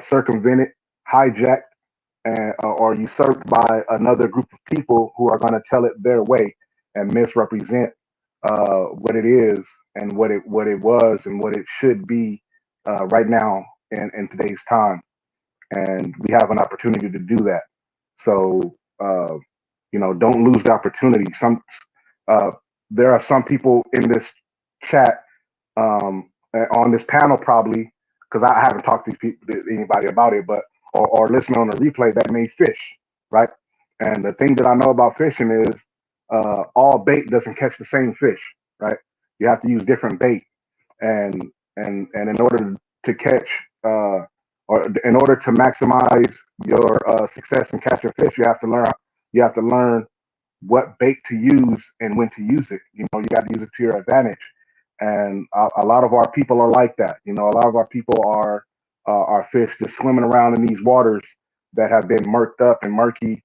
circumvented, hijacked, or usurped by another group of people who are going to tell it their way and misrepresent what it is and what it was and what it should be right now in today's time. And we have an opportunity to do that. So don't lose the opportunity. There are some people in this chat on this panel probably, because I haven't talked to anybody about it, but or listening on the replay that may fish, right? And the thing that I know about fishing is all bait doesn't catch the same fish, right? You have to use different bait, and in order to catch or in order to maximize your success and catch a fish, you have to learn what bait to use and when to use it. You got to use it to your advantage. And a lot of our people are like that. A lot of our people are fish just swimming around in these waters that have been murked up and murky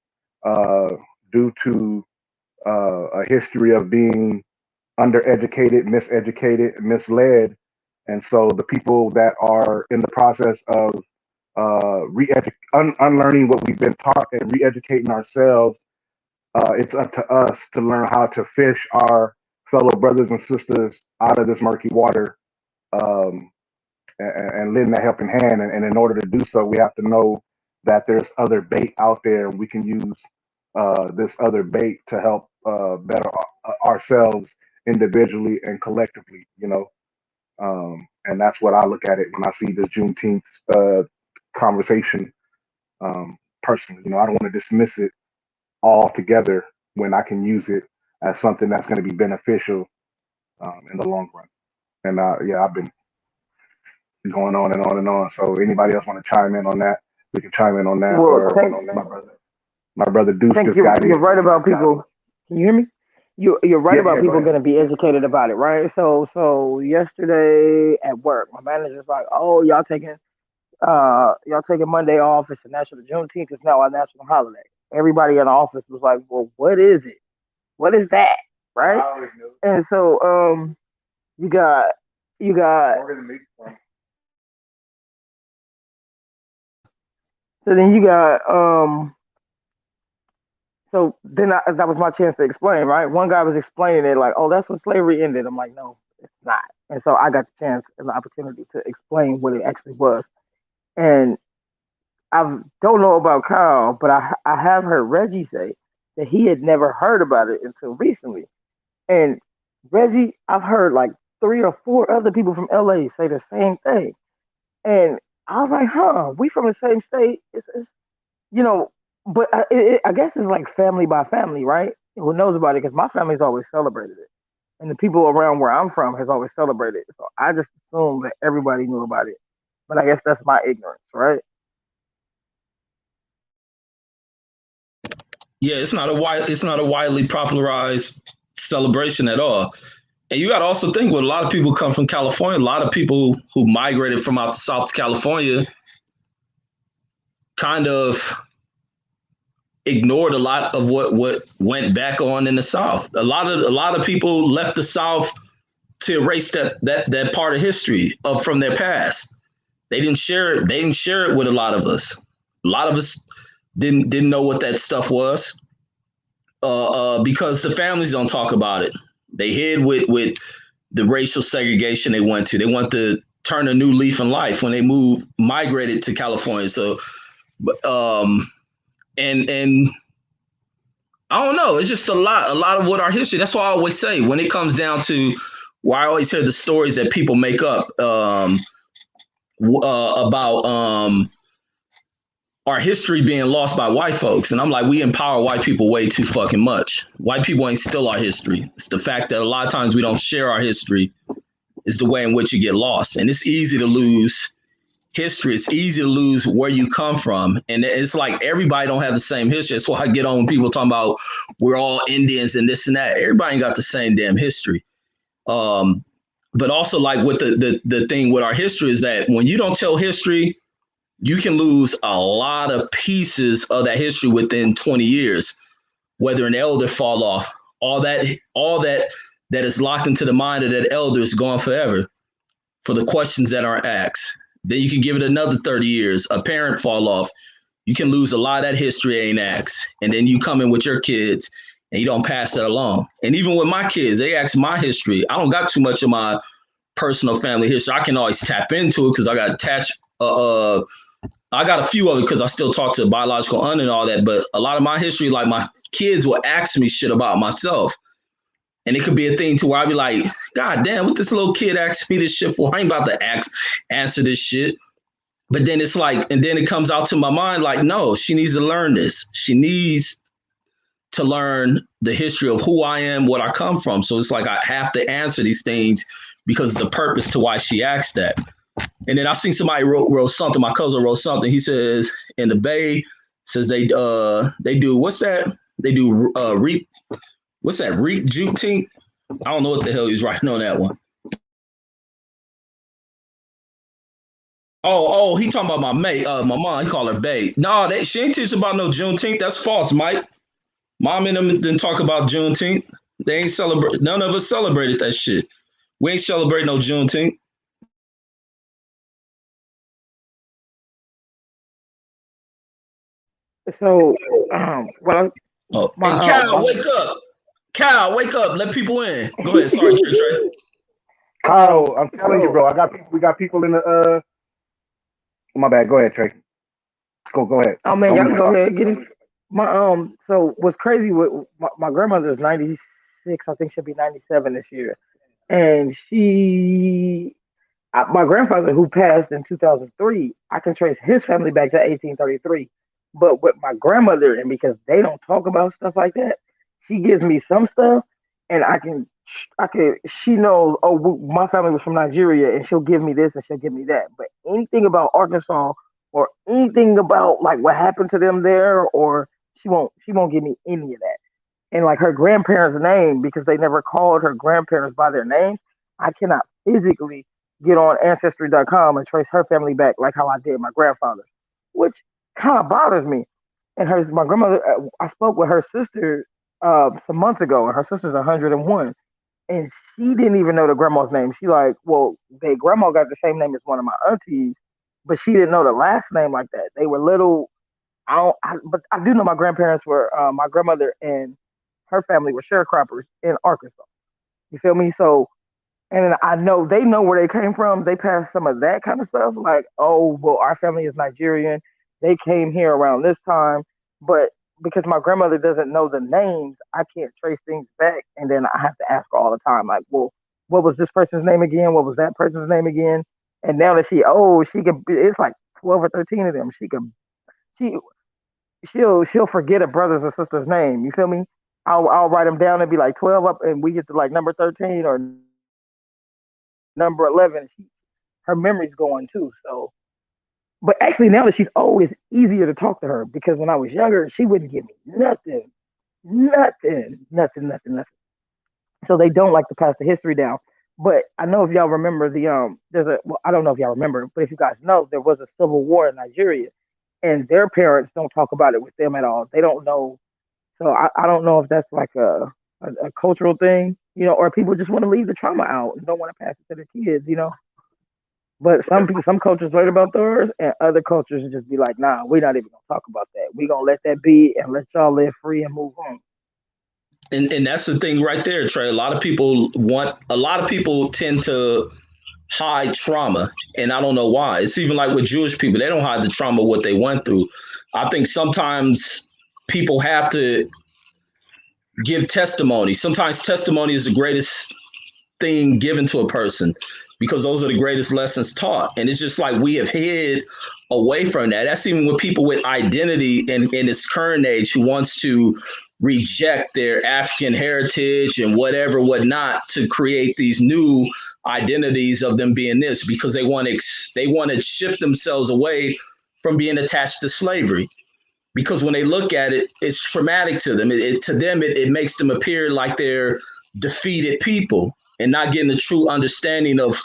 due to a history of being undereducated, miseducated, misled. And so the people that are in the process of unlearning what we've been taught and re-educating ourselves, it's up to us to learn how to fish our fellow brothers and sisters out of this murky water, and lend that helping hand. And in order to do so, we have to know that there's other bait out there, and we can use this other bait to help better ourselves individually and collectively. And that's what I look at it when I see this Juneteenth conversation. Personally, I don't want to dismiss it altogether when I can use it as something that's going to be beneficial in the long run. And yeah, I've been going on and on and on. So anybody else want to chime in on that? We can chime in on that. Well, my brother Deuce just got in. You're right about people. Can you hear me? You're right about people going to be educated about it, right? So yesterday at work, my manager's like, "Oh, y'all taking Monday off. It's a national Juneteenth. It's now a national holiday." Everybody in the office was like, "Well, what is it? What is that?" Right? And so you got. So then you got So then that was my chance to explain, right? One guy was explaining it like, "Oh, that's when slavery ended." I'm like, "No, it's not." And so I got the chance and the opportunity to explain what it actually was. And I don't know about Kyle, but I have heard Reggie say that he had never heard about it until recently. And Reggie, I've heard like 3 or 4 other people from LA say the same thing. And I was like, "Huh, we from the same state." It's but I guess it's like family by family, right? Who knows about it? Because my family's always celebrated it, and the people around where I'm from has always celebrated it. So I just assumed that everybody knew about it. But I guess that's my ignorance, right? Yeah, it's not a widely popularized celebration at all. And you got to also think when a lot of people come from California, a lot of people who migrated from out to South California kind of ignored a lot of what went back on in the South. A lot of people left the South to erase that part of history from their past. They didn't share it. They didn't share it with a lot of us. A lot of us didn't know what that stuff was because the families don't talk about it. They hid with the racial segregation they went to. They want to turn a new leaf in life when they migrated to California. So, and I don't know. It's just a lot of what our history. That's why I always say when it comes down to where I always hear the stories that people make up about our history being lost by white folks. And I'm like, we empower white people way too fucking much. White people ain't still our history. It's the fact that a lot of times we don't share our history is the way in which you get lost. And it's easy to lose history. It's easy to lose where you come from. And it's like everybody don't have the same history. That's why I get on when people talking about we're all Indians and this and that. Everybody ain't got the same damn history. But also like with the thing with our history is that when you don't tell history, you can lose a lot of pieces of that history within 20 years, whether an elder fall off, all that is locked into the mind of that elder is gone forever for the questions that aren't asked. Then you can give it another 30 years, a parent fall off. You can lose a lot of that history ain't asked. And then you come in with your kids and you don't pass that along. And even with my kids, they ask my history. I don't got too much of my personal family history. I can always tap into it because I got attached. I got a few of it because I still talk to biological aunt and all that. But a lot of my history, like my kids will ask me shit about myself. And it could be a thing to where I'd be like, God damn, what this little kid asked me this shit for? I ain't about to answer this shit. But then it's like, and then it comes out to my mind like, no, she needs to learn this. She needs to learn the history of who I am, what I come from. So it's like I have to answer these things because it's the purpose to why she asked that. And then I seen somebody wrote something. My cousin wrote something. He says in the Bay, says they do what's that? They do reap. What's that? Reap Juneteenth? I don't know what the hell he's writing on that one. Oh, he talking about my mate, my mom. He called her Bay. No, she ain't teaching about no Juneteenth. That's false, Mike. Mom and them didn't talk about Juneteenth. They ain't celebrate. None of us celebrated that shit. We ain't celebrating no Juneteenth. So, Cal, wake up. Cal, wake up. Let people in. Go ahead. Sorry, Trey. Kyle, I'm telling you, bro. We got people in the. My bad. Go ahead, Trey. Go ahead. Oh man, y'all can go ahead get it. So what's crazy with my grandmother is 96. I think she'll be 97 this year, and my grandfather who passed in 2003, I can trace his family back to 1833. But with my grandmother, and because they don't talk about stuff like that, she gives me some stuff, and she knows, oh, my family was from Nigeria, and she'll give me this and she'll give me that. But anything about Arkansas or anything about like what happened to them there, or she won't give me any of that. And like her grandparents' name, because they never called her grandparents by their names, I cannot physically get on Ancestry.com and trace her family back like how I did my grandfather, which kind of bothers me. And my grandmother, I spoke with her sister some months ago, and her sister's 101, and she didn't even know the grandma's name. She like, well, grandma got the same name as one of my aunties, but she didn't know the last name like that. They were little. But I do know my grandparents were. My grandmother and her family were sharecroppers in Arkansas. You feel me? So, and I know they know where they came from. They passed some of that kind of stuff, like, oh, well, our family is Nigerian. They came here around this time, but because my grandmother doesn't know the names, I can't trace things back. And then I have to ask her all the time, like, well, what was this person's name again? What was that person's name again? And now that it's like 12 or 13 of them. She'll forget a brother's or sister's name. You feel me? I'll write them down and be like 12 up, and we get to like number 13 or number 11. Her memory's going too. So, but actually now that she's old, it's easier to talk to her because when I was younger, she wouldn't give me nothing. So they don't like to pass the history down. But I know if y'all remember I don't know if y'all remember, but if you guys know, there was a civil war in Nigeria, and their parents don't talk about it with them at all. They don't know. So I don't know if that's like a cultural thing, or people just want to leave the trauma out and don't want to pass it to their kids. But some people, some cultures learn about theirs, and other cultures just be like, nah, we're not even gonna talk about that. We're gonna let that be and let y'all live free and move on. And that's the thing right there, Trey. A lot of people tend to hide trauma, and I don't know why. It's even like with Jewish people, they don't hide the trauma of what they went through. I think sometimes people have to give testimony. Sometimes testimony is the greatest thing given to a person because those are the greatest lessons taught. And it's just like we have hid away from that. That's even with people with identity in this current age who wants to reject their African heritage and whatnot to create these new identities of them being this because they want to shift themselves away from being attached to slavery. Because when they look at it, it's traumatic to them. It makes them appear like they're defeated people and not getting the true understanding of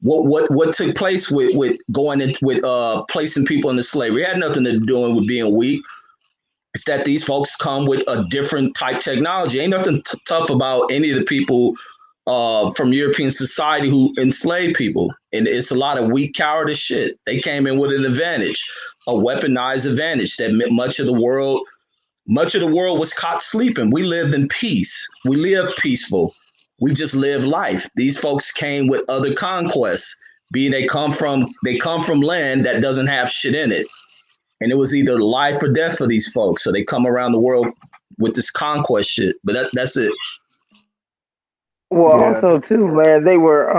what took place with going into with placing people into slavery. It had nothing to do with being weak. It's that these folks come with a different type technology. Ain't nothing tough about any of the people from European society who enslaved people. And it's a lot of weak, cowardice shit. They came in with an advantage, a weaponized advantage that much of the world was caught sleeping. We lived in peace. We lived peaceful. We just lived life. These folks came with other conquests. They come from land that doesn't have shit in it. And it was either life or death for these folks. So they come around the world with this conquest shit. But that's it. Well, Yeah, also too, man, they were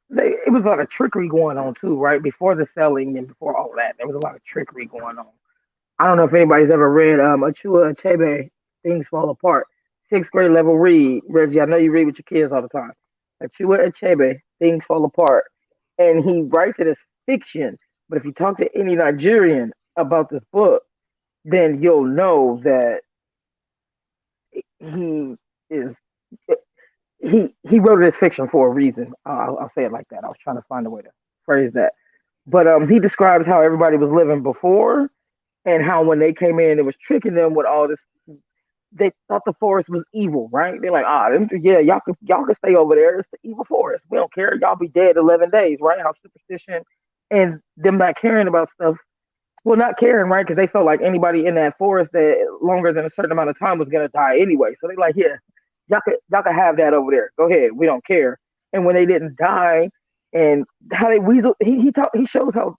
it was a lot of trickery going on too, right? Before the selling and before all that, there was a lot of trickery going on. I don't know if anybody's ever read Achua Achebe, Things Fall Apart. Sixth grade level read. Reggie, I know you read with your kids all the time. Achua Achebe, Things Fall Apart. And he writes it as fiction. But if you talk to any Nigerian about this book, then you'll know that he is he wrote it as fiction for a reason. I'll say it like that. I was trying to find a way to phrase that. But he describes how everybody was living before and how when they came in, it was tricking them with all this. They thought the forest was evil, right? They're like, yeah, y'all can stay over there. It's the evil forest. We don't care. Y'all be dead 11 days, right? How superstition and them not caring about stuff. Well, not caring, right? Because they felt like anybody in that forest that longer than a certain amount of time was gonna die anyway. So they're like, yeah, y'all could have that over there. Go ahead. We don't care. And when they didn't die, and how they weasel, he shows how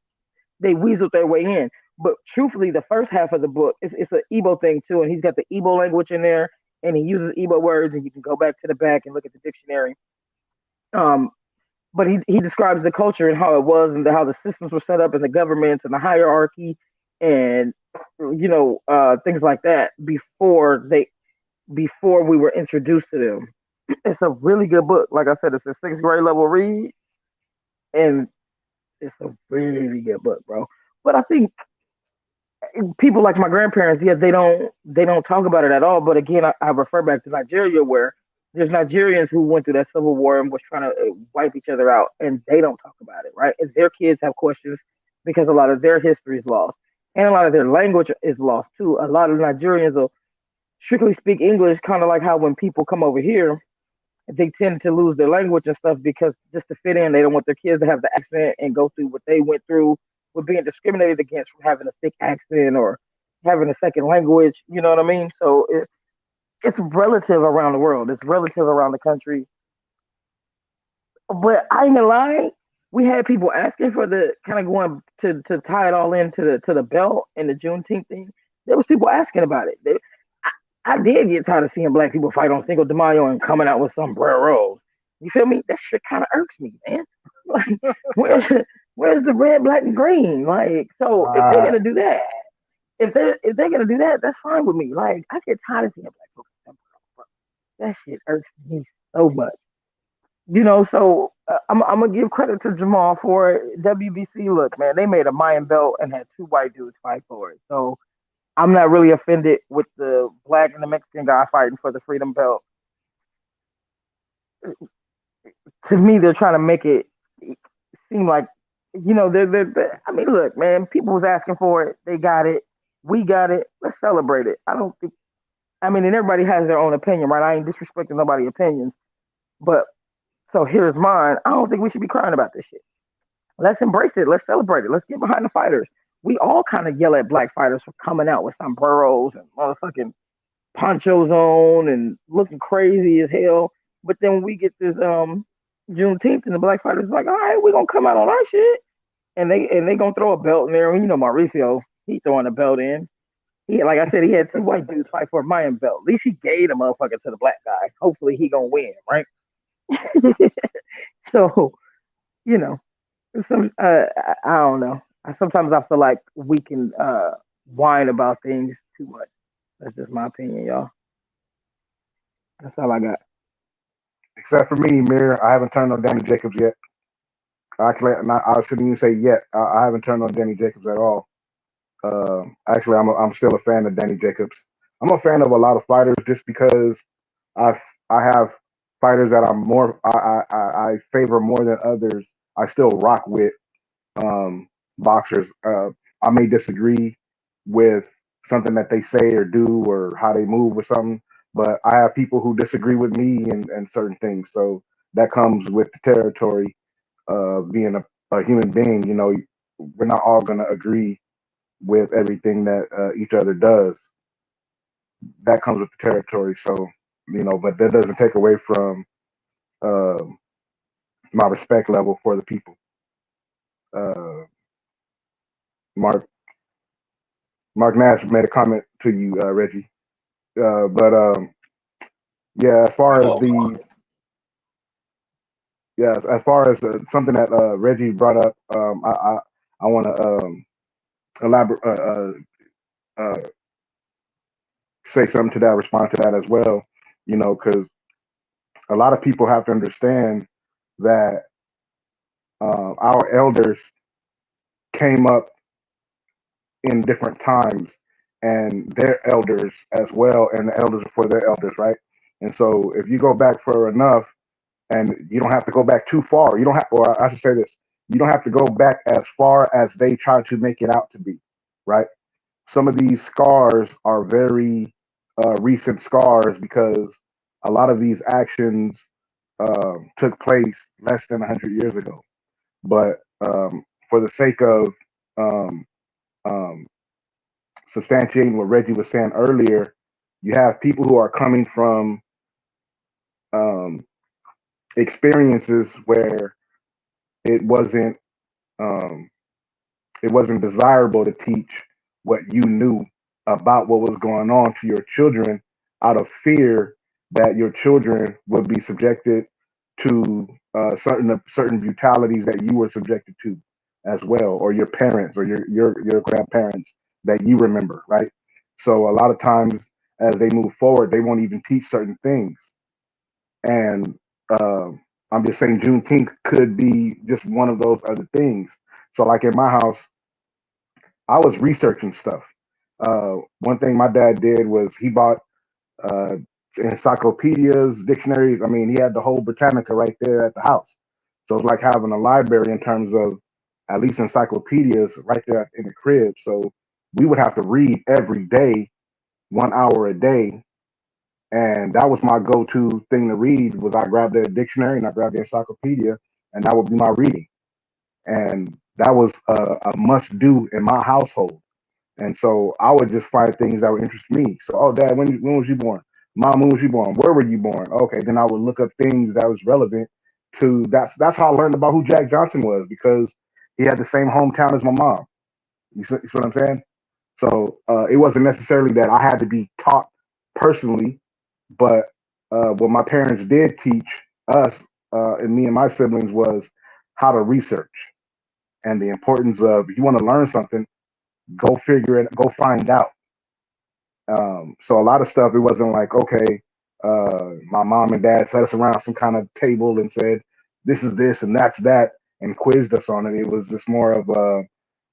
they weaseled their way in. But truthfully, the first half of the book, it's an Igbo thing too, and he's got the Igbo language in there, and he uses Igbo words, and you can go back to the back and look at the dictionary. Um, but he describes the culture and how it was, and how the systems were set up, and the governments and the hierarchy, and things like that before we were introduced to them. It's a really good book. Like I said, it's a sixth grade level read, and it's a really good book, bro. But I think people like my grandparents, yeah, they don't talk about it at all. But again, I refer back to Nigeria, where there's Nigerians who went through that civil war and was trying to wipe each other out, and they don't talk about it, right? And their kids have questions because a lot of their history is lost, and a lot of their language is lost too. A lot of Nigerians will strictly speak English, kind of like how when people come over here, they tend to lose their language and stuff because just to fit in, they don't want their kids to have the accent and go through what they went through with being discriminated against from having a thick accent or having a second language. You know what I mean? So it's relative around the world. It's relative around the country. But I ain't gonna lie, we had people asking for the kind of going to tie it all into the belt and the Juneteenth thing. There was people asking about it. I did get tired of seeing black people fight on Cinco de Mayo and coming out with sombreros. You feel me? That shit kind of irks me, man. Like, where's the red, black, and green? Like, so if they're gonna do that, if they're gonna do that, that's fine with me. Like, I get tired of seeing black people. That shit irks me so much. So I'm gonna give credit to Jamal for it. WBC. Look, man, they made a Mayan belt and had two white dudes fight for it. So I'm not really offended with the black and the Mexican guy fighting for the freedom belt. To me, they're trying to make it seem like you know, I mean, look, man, people was asking for it. They got it. We got it. Let's celebrate it. I don't think. I mean, and everybody has their own opinion, right? I ain't disrespecting nobody's opinions, but so here's mine. I don't think we should be crying about this shit. Let's embrace it. Let's celebrate it. Let's get behind the fighters. We all kind of yell at black fighters for coming out with sombreros and motherfucking ponchos on and looking crazy as hell. But then we get this Juneteenth and the black fighters like, all right, we're gonna come out on our shit. And they gonna throw a belt in there. You know Mauricio, he throwing a belt in. He, like I said, he had two white dudes fight for a Mayan belt. At least he gave the motherfucker to the black guy. Hopefully he gonna win, right? So, you know, I don't know. Sometimes I feel like we can whine about things too much. That's just my opinion, y'all. That's all I got. Except for me, Mir, I haven't turned on Danny Jacobs yet. Actually, I shouldn't even say yet. I haven't turned on Danny Jacobs at all. Actually, I'm still a fan of Danny Jacobs. I'm a fan of a lot of fighters just because I have fighters that I favor more than others. I still rock with boxers. I may disagree with something that they say or do or how they move or something, but I have people who disagree with me and certain things. So that comes with the territory of being a human being. You know, we're not all going to agree with everything that each other does. That comes with the territory. So, you know, but that doesn't take away from uh, my respect level for the people. Uh, Mark Mark Nash made a comment to you, Reggie. But yeah, as far as the yeah, as far as something that Reggie brought up, I want to elaborate, say something to that, respond to that as well. You know, because a lot of people have to understand that our elders came up in different times, and their elders as well, and the elders before their elders, right? And so, if you go back for enough, and you don't have to go back too far. You don't have, or I should say this, you don't have to go back as far as they try to make it out to be, right? Some of these scars are very recent scars because a lot of these actions took place less than 100 years ago. But for the sake of um, um, substantiating what Reggie was saying earlier, you have people who are coming from um, experiences where it wasn't um, it wasn't desirable to teach what you knew about what was going on to your children out of fear that your children would be subjected to certain brutalities that you were subjected to as well, or your parents or your grandparents that you remember, right? So a lot of times as they move forward, they won't even teach certain things. And uh, I'm just saying Juneteenth could be just one of those other things. So like in my house, I was researching stuff. One thing my dad did was he bought uh, encyclopedias, dictionaries. I mean, he had the whole Britannica right there at the house. So it's like having a library in terms of at least encyclopedias right there in the crib. So we would have to read every day, 1 hour a day, and that was my go-to thing to read. Was I grabbed the dictionary and I grabbed the encyclopedia, and that would be my reading. And that was a must-do in my household. And so I would just find things that would interest me. So, oh, Dad, when was you born? Mom, when was you born? Where were you born? Okay, then I would look up things that was relevant to that's how I learned about who Jack Johnson was because he had the same hometown as my mom. You see what I'm saying? So it wasn't necessarily that I had to be taught personally, but what my parents did teach us and me and my siblings was how to research and the importance of if you want to learn something, go figure it, go find out. So a lot of stuff, it wasn't like, okay, my mom and dad set us around some kind of table and said, this is this and that's that, and quizzed us on it. It was just more of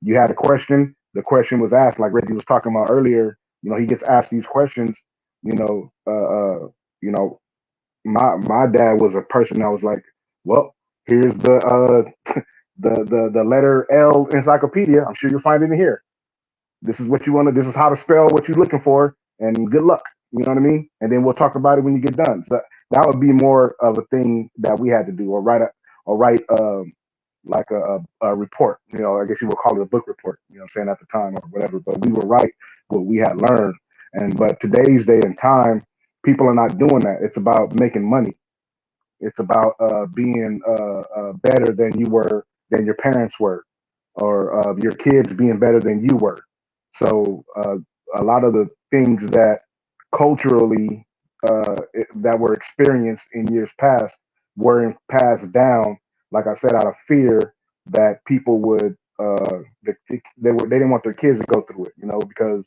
you had a question, the question was asked, like Reggie was talking about earlier. You know, he gets asked these questions. You know, you know, my dad was a person that was like, well, here's the letter L encyclopedia. I'm sure you'll find it in here. This is what you want to. This is how to spell what you're looking for, and good luck. You know what I mean? And then we'll talk about it when you get done. So that would be more of a thing that we had to do, or write like a report. You know, I guess you would call it a book report. You know, what I'm saying at the time or whatever. But we would write what we had learned. And but today's day and time, people are not doing that. It's about making money. It's about being better than you were, than your parents were, or your kids being better than you were. So a lot of the things that culturally that were experienced in years past weren't passed down, like I said, out of fear that people would they didn't want their kids to go through it, you know, because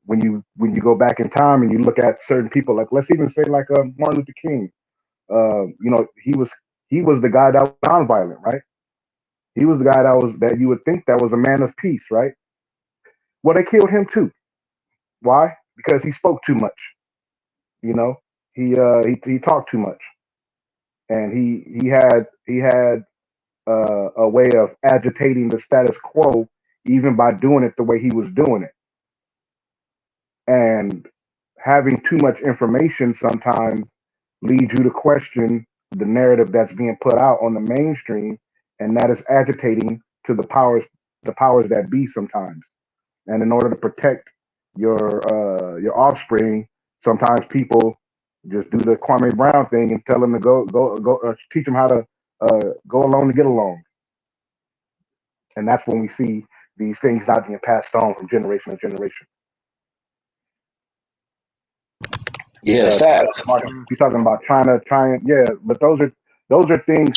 when you go back in time and you look at certain people, like let's even say like Martin Luther King, you know, he was the guy that was nonviolent, right? He was the guy that you would think that was a man of peace, right? Well, they killed him too. Why? Because he spoke too much. You know, he talked too much, and he had a way of agitating the status quo, even by doing it the way he was doing it. And having too much information sometimes leads you to question the narrative that's being put out on the mainstream, and that is agitating to the powers that be sometimes. And in order to protect your offspring, sometimes people just do the Kwame Brown thing and tell them to go teach them how to go along to get along. And that's when we see these things not being passed on from generation to generation. Yeah, facts. He's talking about trying, yeah, but those are things.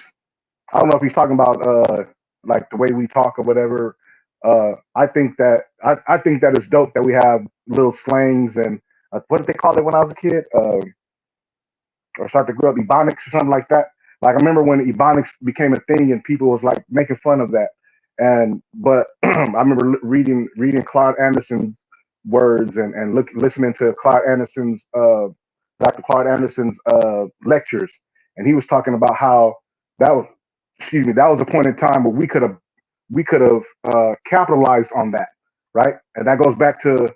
I don't know if he's talking about like the way we talk or whatever. I think that it's dope that we have little slangs and what did they call it when I was a kid? Or start to grow up ebonics or something like that. Like I remember when ebonics became a thing and people was like making fun of that. But I remember reading Claude Anderson's words and listening to Dr. Claude Anderson's lectures, and he was talking about how that was that was a point in time where we could have capitalized on that, right? And that goes back to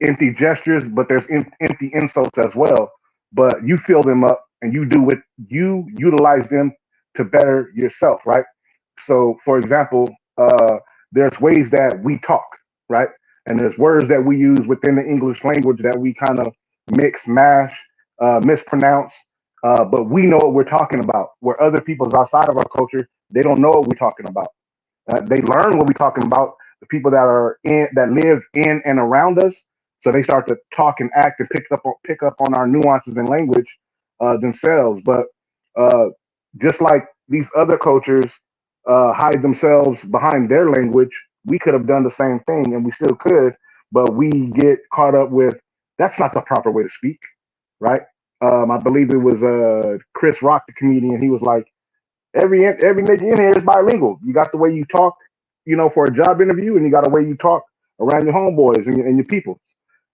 empty gestures, but there's empty insults as well. But you fill them up and you utilize them to better yourself, right? So, for example, there's ways that we talk, right? And there's words that we use within the English language that we kind of mix, mash, mispronounce, but we know what we're talking about. Where other people's outside of our culture, they don't know what we're talking about. They learn what we're talking about. The people that live in and around us, so they start to talk and act and pick up on our nuances in language themselves. But just like these other cultures hide themselves behind their language, we could have done the same thing, and we still could. But we get caught up with that's not the proper way to speak, right? I believe it was Chris Rock, the comedian. He was like, every nigga in here is bilingual. You got the way you talk, you know, for a job interview, and you got a way you talk around your homeboys and your people.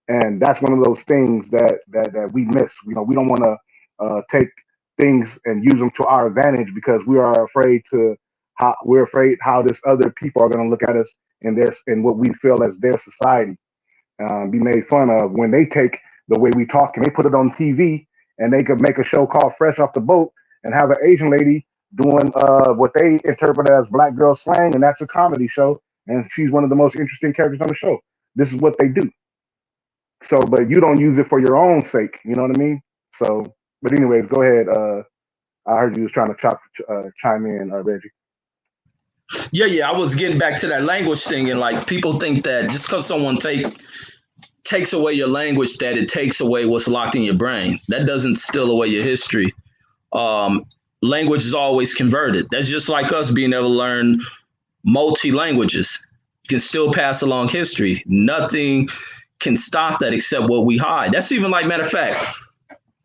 And that's one of those things that we miss. You know, we don't want to take things and use them to our advantage because we're afraid how this other people are going to look at us in what we feel as their society. Be made fun of when they take the way we talk and they put it on TV, and they could make a show called Fresh Off the Boat and have an Asian lady doing what they interpret as black girl slang, and that's a comedy show, and she's one of the most interesting characters on the show. This is what they do. So, but you don't use it for your own sake. You know what I mean? So, but anyways, go ahead. I heard you was trying to chime in, Reggie. Yeah. I was getting back to that language thing, and like people think that just because someone takes away your language, that it takes away what's locked in your brain. That doesn't steal away your history. Language is always converted. That's just like us being able to learn multi languages. You can still pass along history. Nothing can stop that except what we hide. That's even like, matter of fact,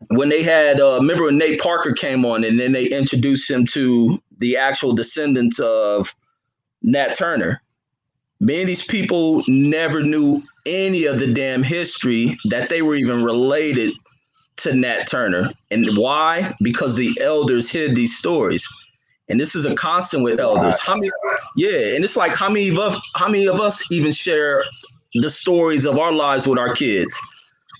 when they had, remember when Nate Parker came on and then they introduced him to the actual descendants of Nat Turner. Many of these people never knew any of the damn history that they were even related to Nat Turner. And why? Because the elders hid these stories. And this is a constant with elders. How many? Yeah, and it's like how many of us even share the stories of our lives with our kids?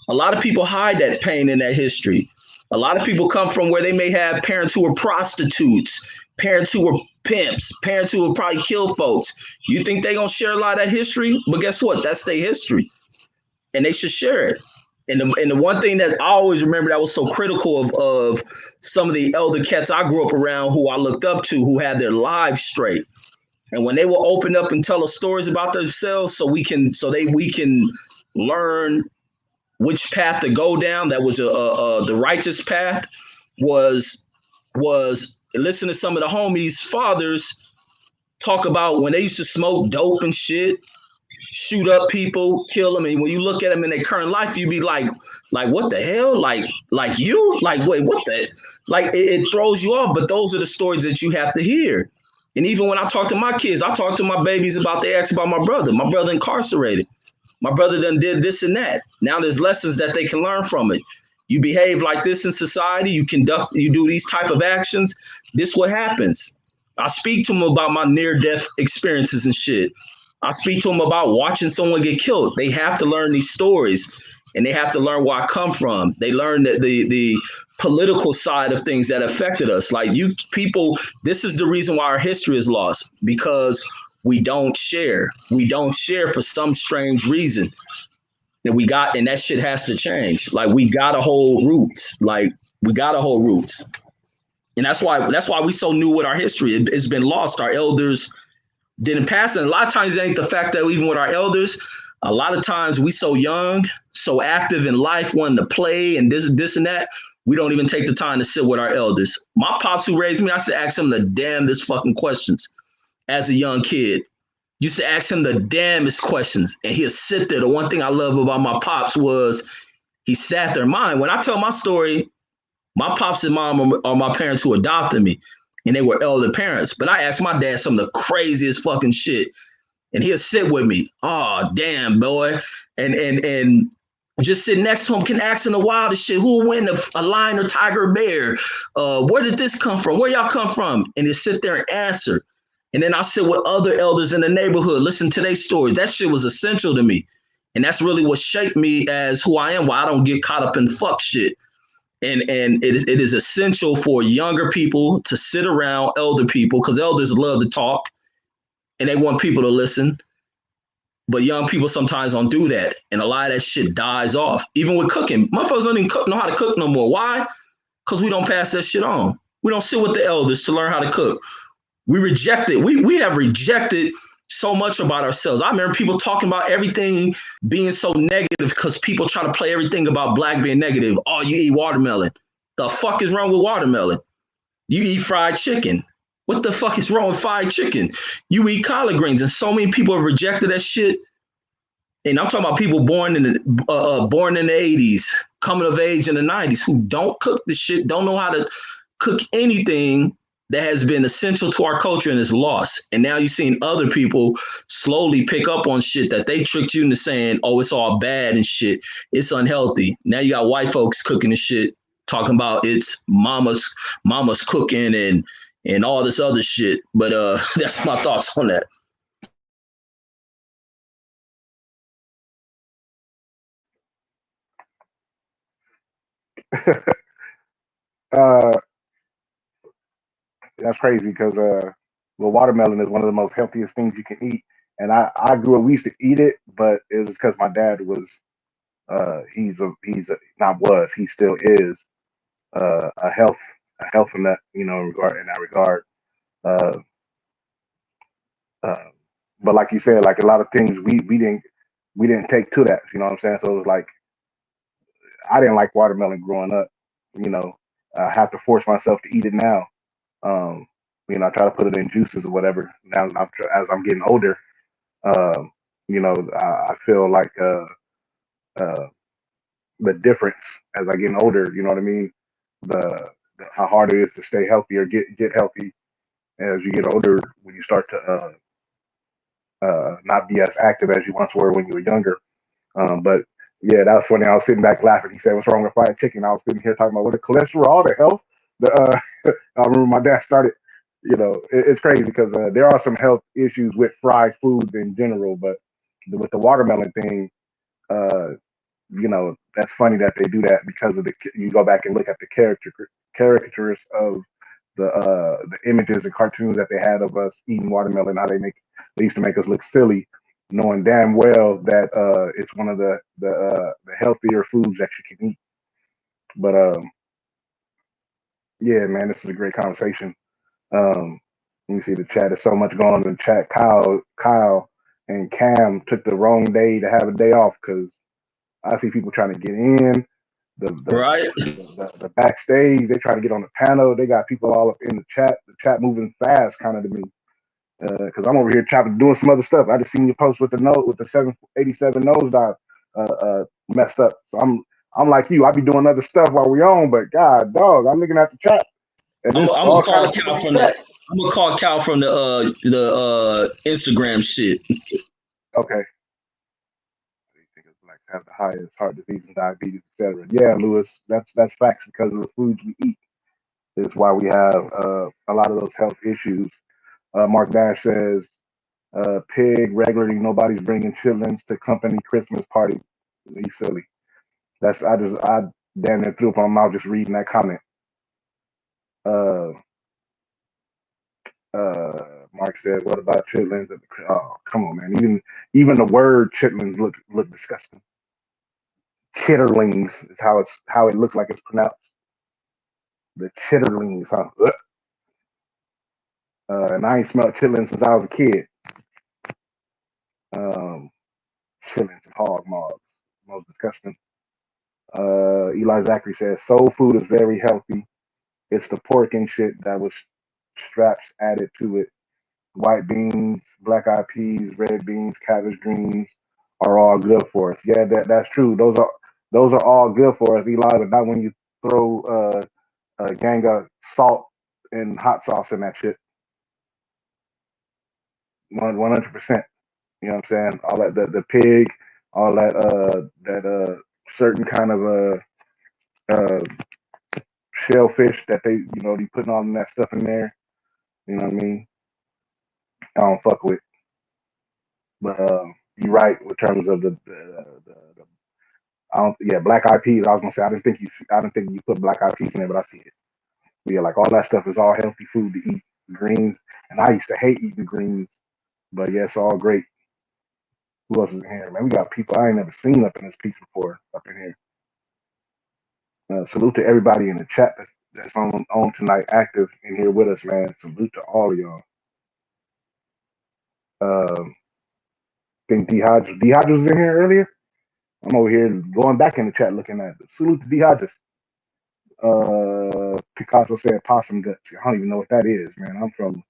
A lot of people hide that pain and that history. A lot of people come from where they may have parents who were prostitutes, parents who were pimps, parents who have probably killed folks. You think they gonna share a lot of that history? But guess what? That's their history, and they should share it. And the one thing that I always remember that was so critical of some of the elder cats I grew up around, who I looked up to, who had their lives straight. And when they will open up and tell us stories about themselves, we can learn which path to go down. That was the righteous path. Was listen to some of the homies' fathers talk about when they used to smoke dope and shit, shoot up people, kill them. And when you look at them in their current life, you be like, what the hell? Like you? Like, wait, what the? Like, it throws you off. But those are the stories that you have to hear. And even when I talk to my kids, I talk to my babies they ask about my brother. My brother incarcerated. My brother done did this and that. Now there's lessons that they can learn from it. You behave like this in society. You do these type of actions. This what happens. I speak to them about my near-death experiences and shit. I speak to them about watching someone get killed. They have to learn these stories, and they have to learn where I come from. They learn that the political side of things that affected us. Like, you people, this is the reason why our history is lost, because we don't share. We don't share for some strange reason. And that shit has to change. Like, we gotta hold roots. And that's why we so new with our history. It's been lost. Our elders didn't pass it. And a lot of times it ain't the fact that even with our elders, a lot of times we so young, so active in life, wanting to play and this and that, we don't even take the time to sit with our elders. My pops who raised me, I used to ask him the damnedest fucking questions as a young kid. Used to ask him the damnedest questions, and he'd sit there. The one thing I love about my pops was he sat there. Mine, when I tell my story, my pops and mom are my parents who adopted me, and they were elder parents. But I asked my dad some of the craziest fucking shit, and he'll sit with me. Oh, damn, boy. And just sit next to him, can ask him the wildest shit. Who will win a lion or tiger or bear? Where did this come from? Where y'all come from? And he'll sit there and answer. And then I sit with other elders in the neighborhood, listen to their stories. That shit was essential to me. And that's really what shaped me as who I am, why I don't get caught up in fuck shit. And it is essential for younger people to sit around elder people, because elders love to talk and they want people to listen. But young people sometimes don't do that. And a lot of that shit dies off. Even with cooking. Motherfuckers don't even know how to cook no more. Why? Because we don't pass that shit on. We don't sit with the elders to learn how to cook. We reject it. We have rejected so much about ourselves. I remember people talking about everything being so negative because people try to play everything about black being negative. Oh, you eat watermelon. The fuck is wrong with watermelon? You eat fried chicken. What the fuck is wrong with fried chicken? You eat collard greens, and so many people have rejected that shit. And I'm talking about people born in the 80s, coming of age in the 90s, who don't cook the shit, don't know how to cook anything that has been essential to our culture and is lost. And now you're seeing other people slowly pick up on shit that they tricked you into saying, oh, it's all bad and shit. It's unhealthy. Now you got white folks cooking the shit, talking about it's mama's cooking and all this other shit. But that's my thoughts on that. That's crazy because watermelon is one of the most healthiest things you can eat. And I grew up, we used to eat it, but it was because my dad was he still is a health in that regard. Uh, but like you said, like a lot of things we didn't take to that. You know what I'm saying? So it was like I didn't like watermelon growing up. I have to force myself to eat it now. I try to put it in juices or whatever. Now, as I'm getting older, I feel like the difference as I get older. You know what I mean? The how hard it is to stay healthy or get healthy as you get older. When you start to not be as active as you once were when you were younger. But yeah, that was funny. I was sitting back laughing. He said, "What's wrong with fried chicken?" I was sitting here talking about what the cholesterol, the health. I remember my dad started It's crazy because there are some health issues with fried foods in general, but with the watermelon thing, uh, that's funny that they do that because of you go back and look at the caricatures of the images and cartoons that they had of us eating watermelon, how they used to make us look silly, knowing damn well that it's one of the healthier foods that you can eat. But yeah, man, this is a great conversation. Let me see the chat. There's so much going on in the chat. Kyle and Cam took the wrong day to have a day off because I see people trying to get in. Right. The backstage, they try to get on the panel. They got people all up in the chat. The chat moving fast, kind of to me, because I'm over here doing some other stuff. I just seen you post with the 787 nose dive messed up. So I'm like you. I be doing other stuff while we on, but God, dog, I'm looking at the chat. And I'm all gonna kind call of Cal from that. I'm gonna call Cal from the Instagram shit. Okay. Like have the highest heart disease and diabetes, etc. Yeah, Lewis, that's facts because of the foods we eat. Is why we have a lot of those health issues. Mark Dash says, "Pig regularly. Nobody's bringing chitlins to company Christmas party. He's silly." I damn near threw up on my mouth just reading that comment. Mark said, "What about chitlins?" Oh, come on, man. Even the word chitlins look disgusting. Chitterlings is how it looks like it's pronounced. The chitterlings, huh? And I ain't smelled chitlins since I was a kid. Chitlins and hog maws, most disgusting. Eli Zachary says soul food is very healthy. It's the pork and shit that was straps added to it. White beans, black eyed peas, red beans, cabbage greens are all good for us. Yeah, that's true. Those are all good for us, Eli, but not when you throw a gang of salt and hot sauce in that shit. 100%. You know what I'm saying? All that the pig, all that certain kind of shellfish that they putting all that stuff in there. You know what I mean? I don't fuck with. But you're right in terms of the black eyed peas. I was gonna say I didn't think you put black eyed peas in there, but I see it. But yeah, like all that stuff is all healthy food to eat. Greens, and I used to hate eating greens, but yeah, it's all great. Who else is in here, man? We got people I ain't never seen up in this piece before up in here. Salute to everybody in the chat that's on tonight, active in here with us, man. Salute to all of y'all. I think D Hodges was in here earlier. I'm over here going back in the chat looking at it. Salute to D Hodges. Picasso said possum guts. I don't even know what that is, man. I'm from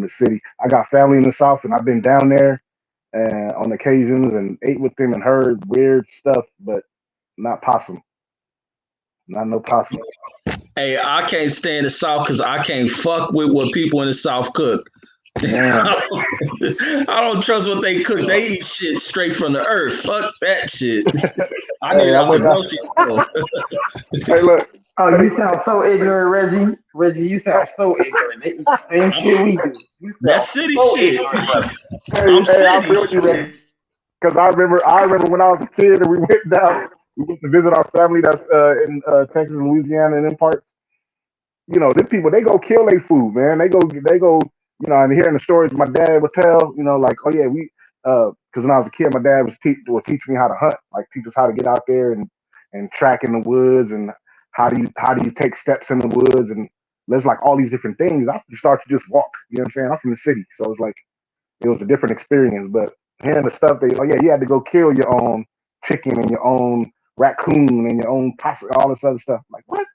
the city. I got family in the South, and I've been down there on occasions and ate with them and heard weird stuff, but not possum. Not no possum. Hey, I can't stay in the South because I can't fuck with what people in the South cook. I don't trust what they cook. They eat shit straight from the earth. Fuck that shit. I need it out the grocery store. Hey, look. Oh, you sound so ignorant, Reggie. Reggie, you sound so ignorant. They eat the same shit we do. That's city shit. I feel you, man. Because I remember when I was a kid and we went to visit our family that's in Texas and Louisiana and in parts. You know, these people, they go kill their food, man. They go, and hearing the stories my dad would tell, like, oh yeah, because when I was a kid, my dad would teach me how to hunt, like teach us how to get out there and track in the woods and how do you take steps in the woods, and there's like all these different things. I start to just walk, you know what I'm saying? I'm from the city, so it's like it was a different experience. But hearing the stuff you had to go kill your own chicken and your own raccoon and your own possum, all this other stuff. Like, what?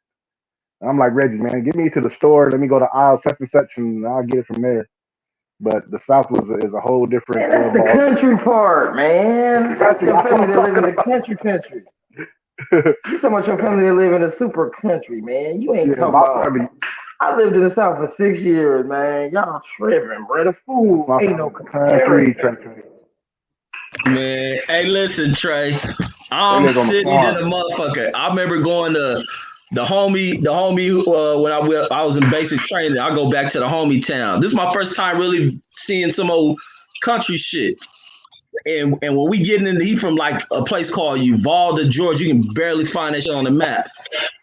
I'm like, Reggie, man, get me to the store. Let me go to aisle such and such, and I'll get it from there. But the South is a whole different. Man, that's the country part, man. That's your family that live in the country. You talking about your family that live in a super country, man. You ain't talking about. Family. I lived in the South for 6 years, man. Y'all tripping, bro. The food ain't no comparison. Man, hey, listen, Trey. I'm sitting in a motherfucker. I remember going to The homie who, when I was in basic training, I go back to the homie town. This is my first time really seeing some old country shit. And when we get into, he from like a place called Uvalde, Georgia. You can barely find that shit on the map.